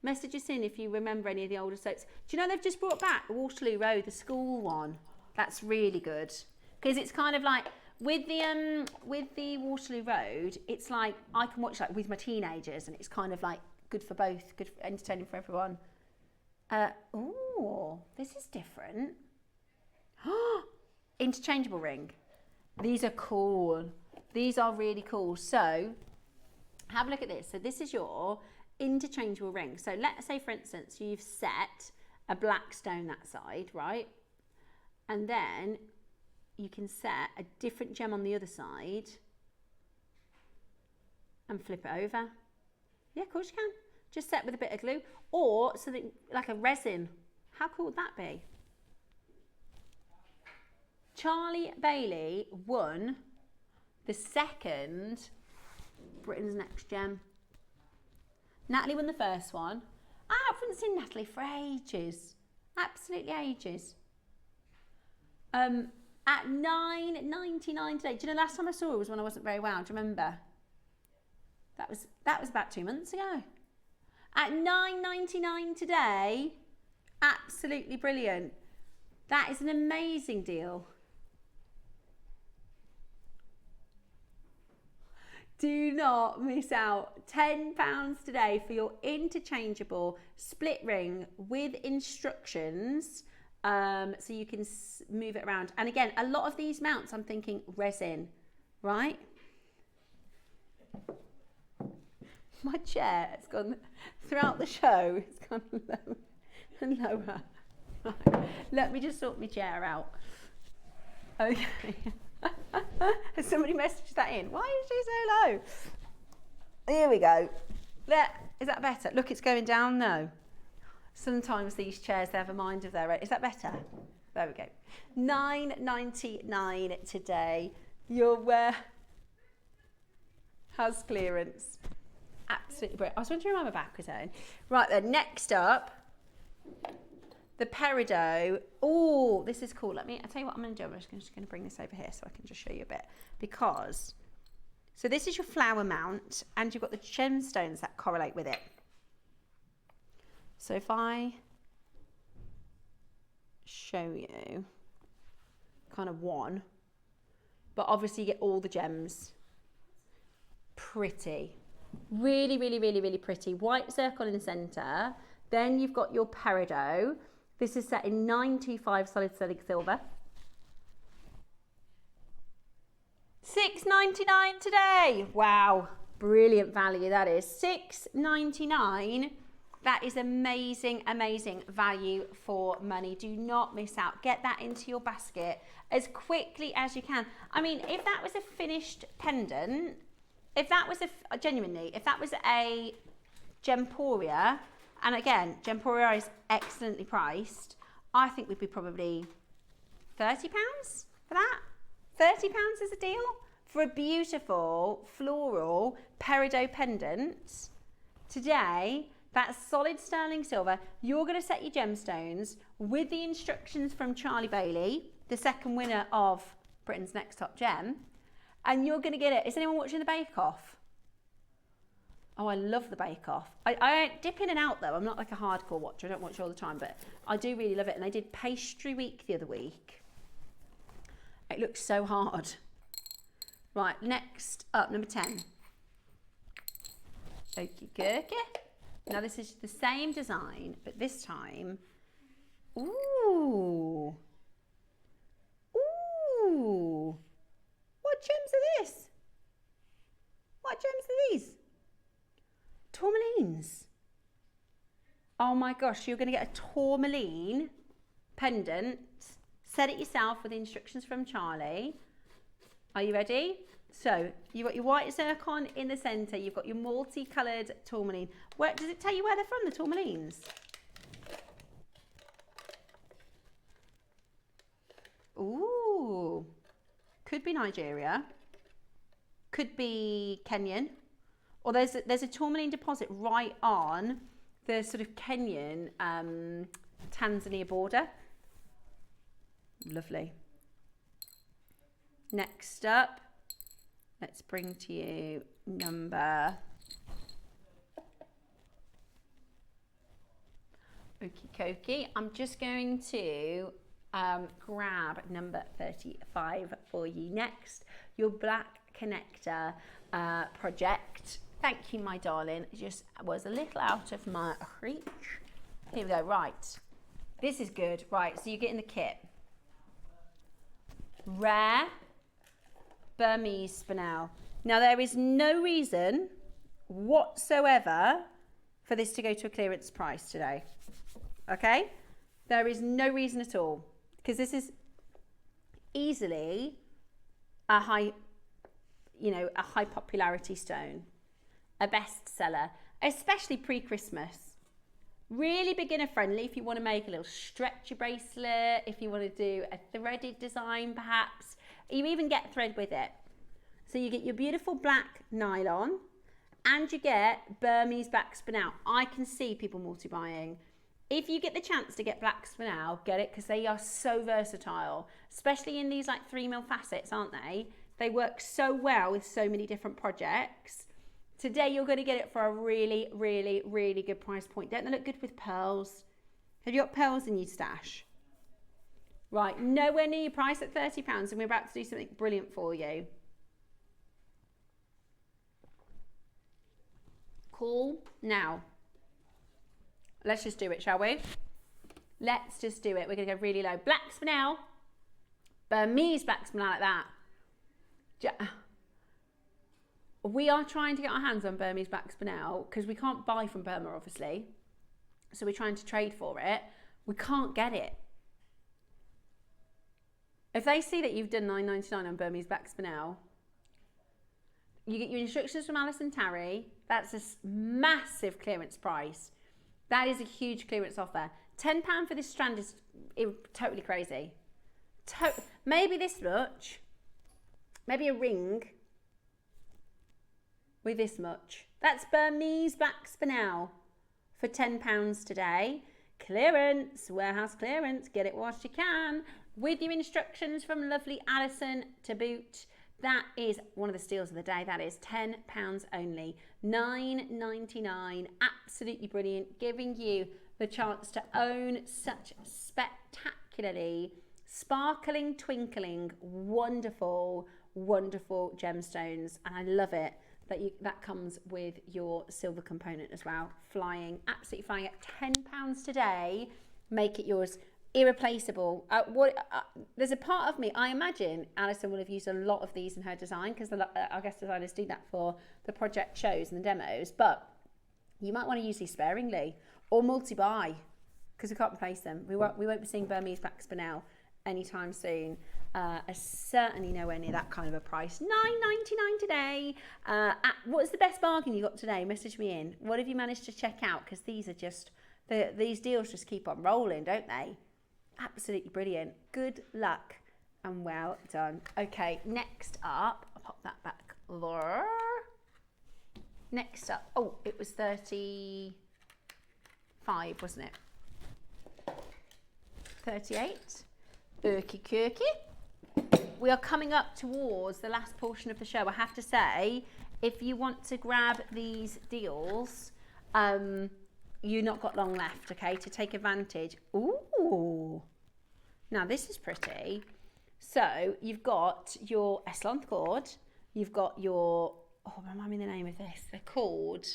B: Message us in if you remember any of the older soaps. Do you know they've just brought back Waterloo Road, the school one? That's really good. Because it's kind of like, with the Waterloo Road, it's like, I can watch like with my teenagers and it's kind of like, good for both, good for entertaining for everyone. Oh, this is different. Interchangeable ring. These are cool. These are really cool. So have a look at this. So this is your interchangeable ring. So let's say, for instance, you've set a black stone that side, right? And then you can set a different gem on the other side and flip it over. Yeah, of course you can. Just set with a bit of glue or something like a resin. How cool would that be? Charlie Bailey won the second Britain's Next Gem. Natalie won the first one. I haven't seen Natalie for ages. Absolutely ages. At $9.99 today. Do you know last time I saw her was when I wasn't very well? Do you remember? That was about 2 months ago. At $9.99 today. Absolutely brilliant. That is an amazing deal. Do not miss out. £10 today for your interchangeable split ring with instructions. So you can move it around. And again, a lot of these mounts, I'm thinking resin, right? My chair has gone, throughout the show, it's gone lower and lower. Right. Let me just sort my chair out. Okay. Has somebody messaged that in? Why is she so low? Here we go. There. Is that better? Look, it's going down now. Sometimes these chairs, they have a mind of their own. Is that better? There we go. $9.99 today. Your warehouse clearance. Absolutely brilliant. I was wondering why my back was on. Right then, next up, the peridot. Oh, this is cool. I'll tell you what I'm going to do. I'm just going to bring this over here so I can just show you a bit. Because, so this is your flower mount and you've got the gemstones that correlate with it. So if I show you kind of one, but obviously you get all the gems. Pretty. Really, really, really, really pretty. White circle in the centre. Then you've got your peridot. This is set in 925 solid sterling silver. $6.99 today. Wow, brilliant value that is. $6.99. That is amazing, amazing value for money. Do not miss out. Get that into your basket as quickly as you can. I mean, if that was a finished pendant, if that was genuinely, if that was a Gemporia, and again, Gemporia is excellently priced, I think we'd be probably £30 for that. £30 is a deal for a beautiful floral peridot pendant. Today, that's solid sterling silver. You're going to set your gemstones with the instructions from Charlie Bailey, the second winner of Britain's Next Top Gem, and you're going to get it. Is anyone watching the Bake Off? Oh, I love the Bake Off. I dip in and out though. I'm not like a hardcore watcher. I don't watch all the time, but I do really love it. And they did Pastry Week the other week. It looks so hard. Right, next up, number 10. Okie dokie. Now this is the same design, but this time, ooh. What gems are this? What gems are these? Tourmalines. Oh my gosh, you're going to get a tourmaline pendant. Set it yourself with instructions from Charlie. Are you ready? So you've got your white zircon in the centre. You've got your multicoloured tourmaline. Where does it tell you where they're from, the tourmalines? Ooh. Could be Nigeria. Could be Kenyan. Or there's a tourmaline deposit right on the sort of Kenyan Tanzania border. Lovely. Next up, let's bring to you number. Okie dokie. I'm just going to grab number 35 for you next. Your black connector project. Thank you, my darling. It just was a little out of my reach. Here we go. Right. This is good. Right. So you get in the kit. Rare Burmese spinel. Now there is no reason whatsoever for this to go to a clearance price today. Okay? There is no reason at all, because this is easily a high popularity stone, a bestseller, especially pre-Christmas. Really beginner friendly if you want to make a little stretchy bracelet, if you want to do a threaded design perhaps. You even get thread with it. So you get your beautiful black nylon And you get Burmese black spinel. I can see people multi-buying. If you get the chance to get black spinel, get it, because they are so versatile, especially in these like 3mm facets, aren't they? They work so well with so many different projects. Today you're going to get it for a really, really, really good price point. Don't they look good with pearls? Have you got pearls in your stash? Right, nowhere near your price at £30, and we're about to do something brilliant for you. Cool. Now, let's just do it, shall we? Let's just do it. We're going to go really low. Black spinel. Burmese black spinel like that. We are trying to get our hands on Burmese black spinel because we can't buy from Burma, obviously. So we're trying to trade for it. We can't get it. If they see that you've done £9.99 on Burmese black spinel, you get your instructions from Alison Tarry. That's a massive clearance price. That is a huge clearance offer. £10 for this strand is totally crazy. Maybe this much. Maybe a ring with this much. That's Burmese black spinel for £10 today. Clearance, warehouse clearance. Get it whilst you can. With your instructions from lovely Alison to boot. That is one of the steals of the day. That is £10 only. £9.99. Absolutely brilliant. Giving you the chance to own such spectacularly sparkling, twinkling, wonderful, wonderful gemstones. And I love it that that comes with your silver component as well. Flying, absolutely flying at £10 today. Make it yours. Irreplaceable. There's a part of me, I imagine Alison will have used a lot of these in her design because our guest designers do that for the project shows and the demos, but you might want to use these sparingly or multi-buy because we can't replace them. We won't be seeing Burmese black spinel anytime soon. Certainly nowhere near that kind of a price. £9.99 today. What's the best bargain you got today? Message me in. What have you managed to check out? Because these are just, these deals just keep on rolling, don't they? Absolutely brilliant. Good luck and well done. Okay, next up, I'll pop that back there. Next up, oh, it was 35, wasn't it? 38. Urky Kirky. We are coming up towards the last portion of the show. I have to say, if you want to grab these deals, you've not got long left, okay, to take advantage. Ooh, now this is pretty. So you've got your S-length cord, you've got your, oh, remind me the name of this. They're called,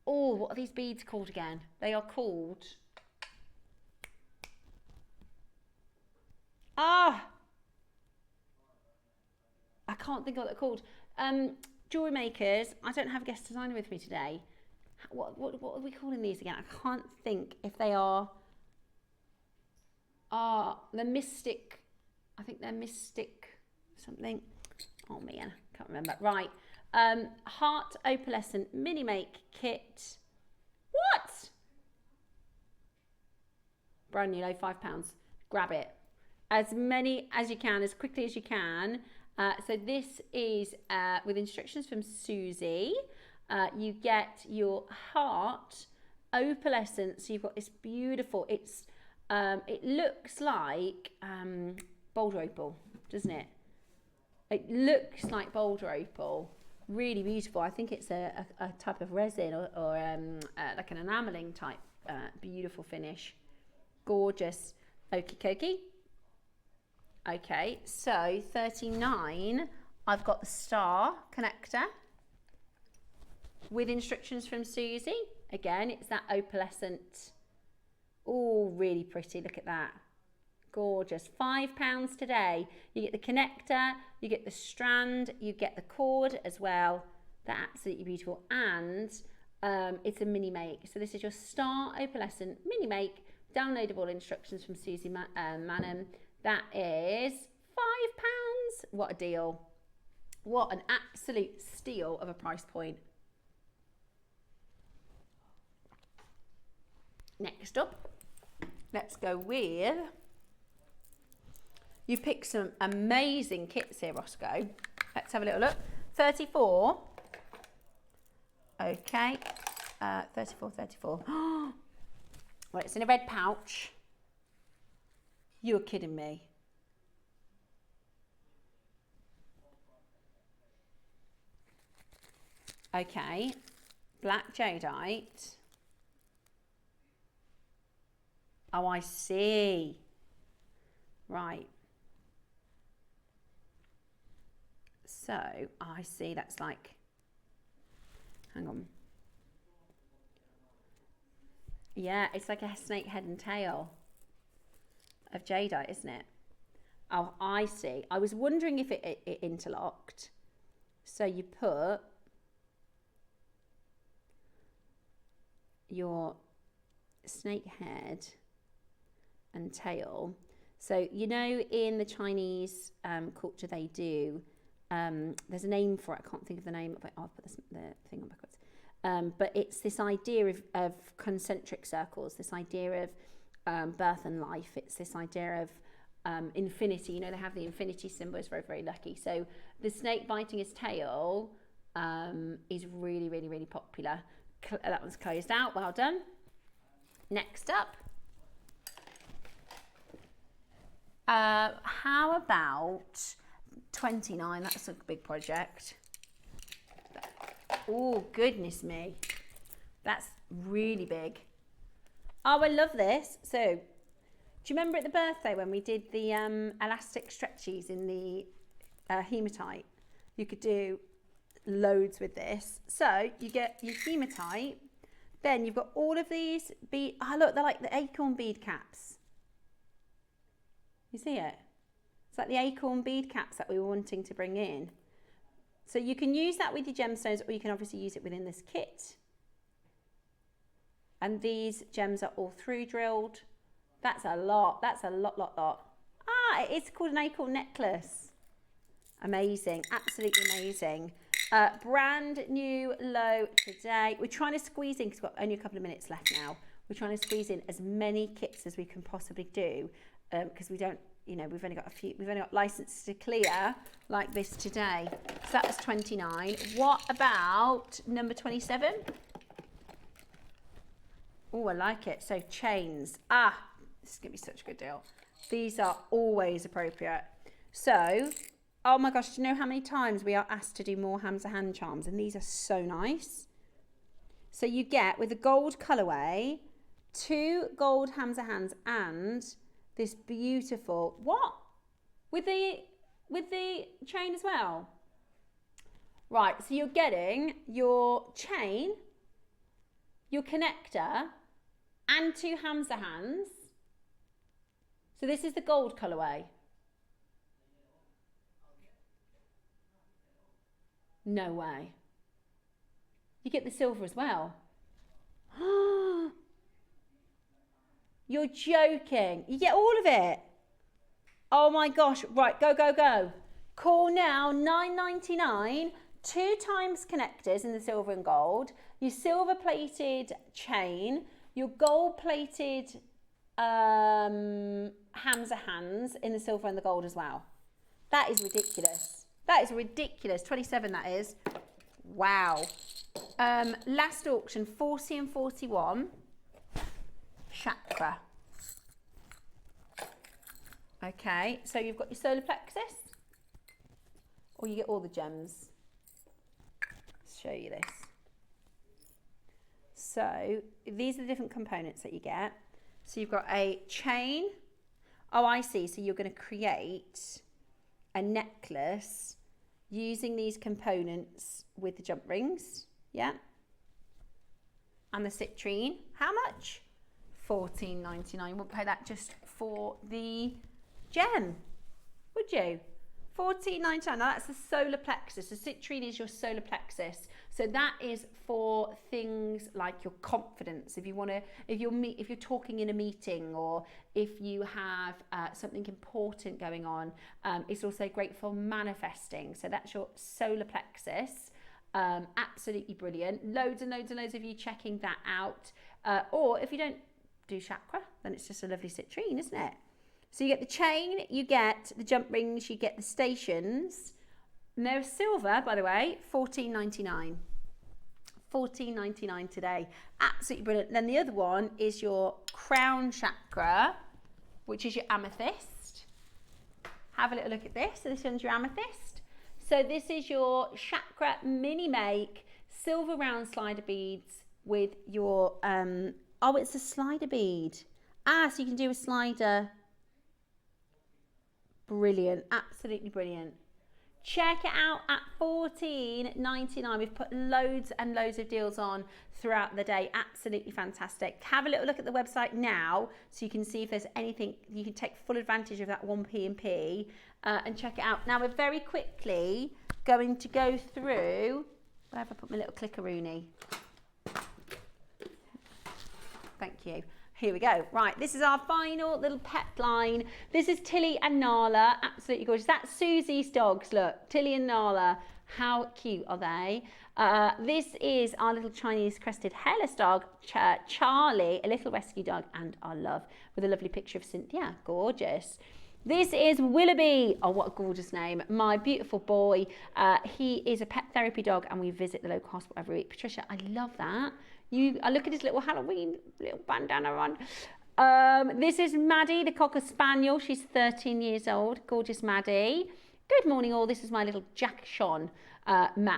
B: oh, what are these beads called again? They are called, I can't think of what they're called. Jewelry makers, I don't have a guest designer with me today. What are we calling these again? I can't think if they are the Mystic. I think they're Mystic something. Oh man, can't remember. Right. Heart Opalescent Mini Make Kit. What? Brand new, low, £5. Grab it. As many as you can, as quickly as you can. So this is with instructions from Susie. You get your heart opalescent. So you've got this beautiful, it looks like boulder opal, doesn't it? It looks like boulder opal. Really beautiful. I think it's a type of resin or like an enameling type. Beautiful finish. Gorgeous. Okie dokie. Okay, so 39, I've got the star connector with instructions from Susie. Again, it's that opalescent. Oh, really pretty. Look at that. Gorgeous. £5 today. You get the connector, you get the strand, you get the cord as well. They're absolutely beautiful. And it's a mini make. So this is your star opalescent mini make. Downloadable instructions from Susie Manham. That is £5. What a deal. What an absolute steal of a price point. Next up, let's go with, you picked some amazing kits here, Roscoe. Let's have a little look. 34. Okay, 34. Well, it's in a red pouch. You're kidding me. Okay, black jadeite. Oh, I see. Right. So, I see that's like, hang on. Yeah, it's like a snake head and tail of jadeite, isn't it? Oh, I see. I was wondering if it interlocked. So you put your snake head and tail. So, you know, in the Chinese culture, they do, there's a name for it. I can't think of the name of it. I'll put the thing on backwards. But it's this idea of concentric circles, this idea of birth and life. It's this idea of infinity. You know, they have the infinity symbol. It's very, very lucky. So the snake biting his tail is really, really, really popular. That one's closed out. Well done. Next up. How about 29? That's a big project. Oh, goodness me. That's really big. Oh, I love this. So, do you remember at the birthday when we did the elastic stretchies in the hematite? You could do loads with this. So, you get your hematite. Then you've got all of these bead. Oh, look, they're like the acorn bead caps. You see it? It's like the acorn bead caps that we were wanting to bring in. So you can use that with your gemstones, or you can obviously use it within this kit. And these gems are all through drilled. That's a lot. That's a lot. Ah, it's called an acorn necklace. Amazing. Absolutely amazing. Brand new low today. We're trying to squeeze in, because we've got only a couple of minutes left now. We're trying to squeeze in as many kits as we can possibly do, because we don't, you know, we've only got licenses to clear like this today. So that was 29. What about number 27? Oh, I like it. So chains. Ah, this is going to be such a good deal. These are always appropriate. So, oh my gosh, do you know how many times we are asked to do more Hamza hand charms? And these are so nice. So you get, with the gold colourway, 2 gold Hamza hands and this beautiful, what? With the chain as well? Right, so you're getting your chain, your connector, and 2 Hamza hands. So this is the gold colourway. No way. You get the silver as well. You're joking. You get all of it. Oh my gosh. Right, go. Call now, $9.99. 2 times connectors in the silver and gold. Your silver plated chain. Your gold plated Hamza hands in the silver and the gold as well. That is ridiculous. That is ridiculous. 27 that is. Wow. Last auction, 40 and 41. Chakra. Okay, so you've got your solar plexus, or you get all the gems. Let's show you this. So these are the different components that you get. So you've got a chain. Oh, I see. So you're going to create a necklace using these components with the jump rings. Yeah. And the citrine. How much? $14.99. You wouldn't pay that just for the gem, would you? $14.99. Now that's the solar plexus. The citrine is your solar plexus. So that is for things like your confidence. If you want to, if you're talking in a meeting, or if you have something important going on, it's also great for manifesting. So that's your solar plexus. Absolutely brilliant. Loads and loads of you checking that out. Or if you don't do chakra, then it's just a lovely citrine, isn't it? So you get the chain, you get the jump rings, you get the stations. And they're silver, by the way, $14.99. $14.99 today. Absolutely brilliant. Then the other one is your crown chakra, which is your amethyst. Have a little look at this. So this one's your amethyst. So this is your chakra mini make silver round slider beads with your, oh, it's a slider bead. So you can do a slider. Brilliant, absolutely brilliant. Check it out at $14.99. We've put loads and loads of deals on throughout the day. Absolutely fantastic. Have a little look at the website now so you can see if there's anything, you can take full advantage of that 1p&p and check it out. Now we're very quickly going to go through, where have I put my little clickeroony? Thank you. Here we go. Right, this is our final little pet line. This is Tilly and Nala. Absolutely gorgeous. That's Susie's dogs. Look, Tilly and Nala. How cute are they? This is our little Chinese crested hairless dog, Charlie, a little rescue dog, and our love, with a lovely picture of Cynthia. Gorgeous. This is Willoughby. Oh, what a gorgeous name. My beautiful boy. He is a pet therapy dog, and we visit the local hospital every week. Patricia, I love that. I look at his little Halloween little bandana on. This is Maddie, the Cocker Spaniel. She's 13 years old. Gorgeous Maddie. Good morning, all. This is my little Jackshon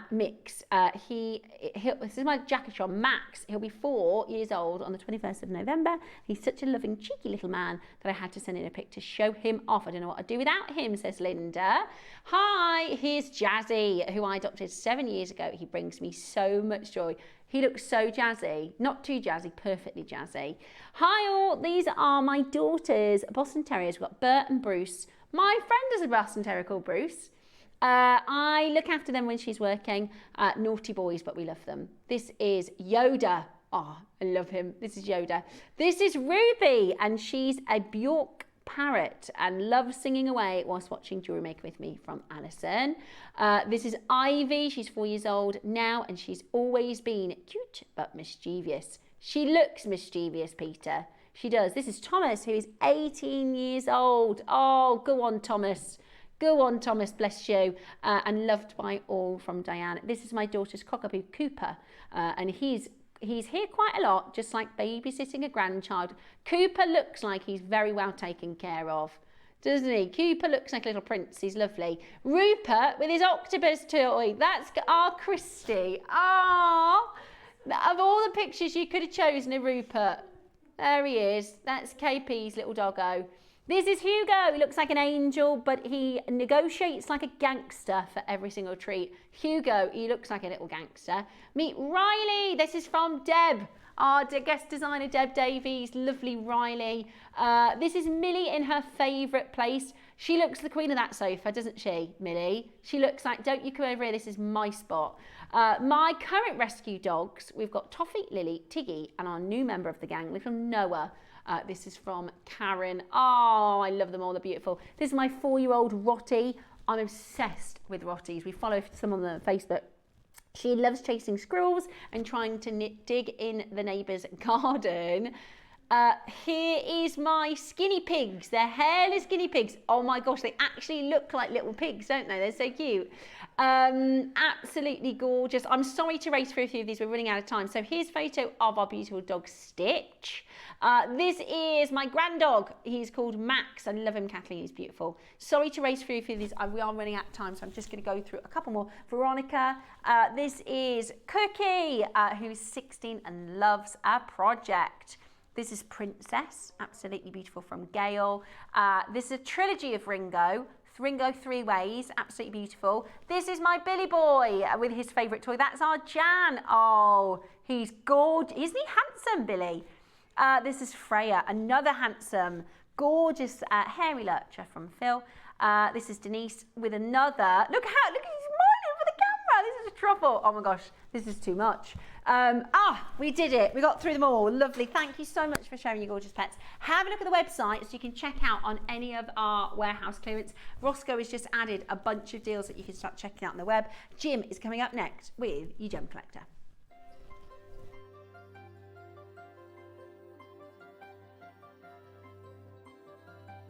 B: mix. This is my Jackshon Max. He'll be 4 years old on the 21st of November. He's such a loving, cheeky little man that I had to send in a pic to show him off. I don't know what I'd do without him, says Linda. Hi, here's Jazzy, who I adopted 7 years ago. He brings me so much joy. He looks so jazzy, not too jazzy, perfectly jazzy. Hi all, these are my daughters, Boston Terriers. We've got Bert and Bruce. My friend is a Boston Terrier called Bruce. I look after them when she's working. Naughty boys, but we love them. This is Yoda. Oh, I love him. This is Yoda. This is Ruby, and she's a Bjork parrot and loves singing away whilst watching Jewelry Maker with me from Alison. This is Ivy. She's 4 years old now, and she's always been cute but mischievous. She looks mischievous, Peter. She does. This is Thomas, who is 18 years old. Oh, go on, Thomas. Go on, Thomas, bless you. And loved by all from Diane. This is my daughter's cockapoo, Cooper, and he's here quite a lot, just like babysitting a grandchild. Cooper looks like he's very well taken care of, doesn't he? Cooper looks like a little prince. He's lovely. Rupert with his octopus toy. That's our Christy. Ah, of all the pictures you could have chosen of Rupert, there he is. That's KP's little doggo. This is Hugo. He looks like an angel, but he negotiates like a gangster for every single treat. Hugo, he looks like a little gangster. Meet Riley. This is from Deb, our guest designer, Deb Davies. Lovely Riley. This is Millie in her favourite place. She looks the queen of that sofa, doesn't she, Millie? She looks like, don't you come over here, this is my spot. My current rescue dogs, we've got Toffee, Lily, Tiggy, and our new member of the gang, little Noah. This is from Karen. Oh, I love them all. They're beautiful. This is my 4-year-old Rottie. I'm obsessed with Rotties. We follow some on the Facebook. She loves chasing squirrels and trying to dig in the neighbour's garden. Here is my skinny pigs. They're hairless guinea pigs. Oh my gosh, they actually look like little pigs, don't they? They're so cute. Absolutely gorgeous. I'm sorry to race through a few of these. We're running out of time. So here's a photo of our beautiful dog Stitch. This is my grand dog. He's called Max. I love him, Kathleen. He's beautiful. Sorry to race through a few of these. We are running out of time, so I'm just going to go through a couple more. Veronica. This is Cookie, who's 16 and loves a project. This is Princess, absolutely beautiful, from Gail. This is a trilogy of Ringo 3 ways, absolutely beautiful. This is my Billy boy with his favourite toy. That's our Jan. Oh, he's gorgeous. Isn't he handsome, Billy? This is Freya, another handsome, gorgeous hairy lurcher from Phil. This is Denise with another. Look at he's smiling for the camera. This is a truffle. Oh my gosh, this is too much. We did it. We got through them all. Lovely. Thank you so much for sharing your gorgeous pets. Have a look at the website so you can check out on any of our warehouse clearance. Roscoe has just added a bunch of deals that you can start checking out on the web. Jim is coming up next with your Gem Collector.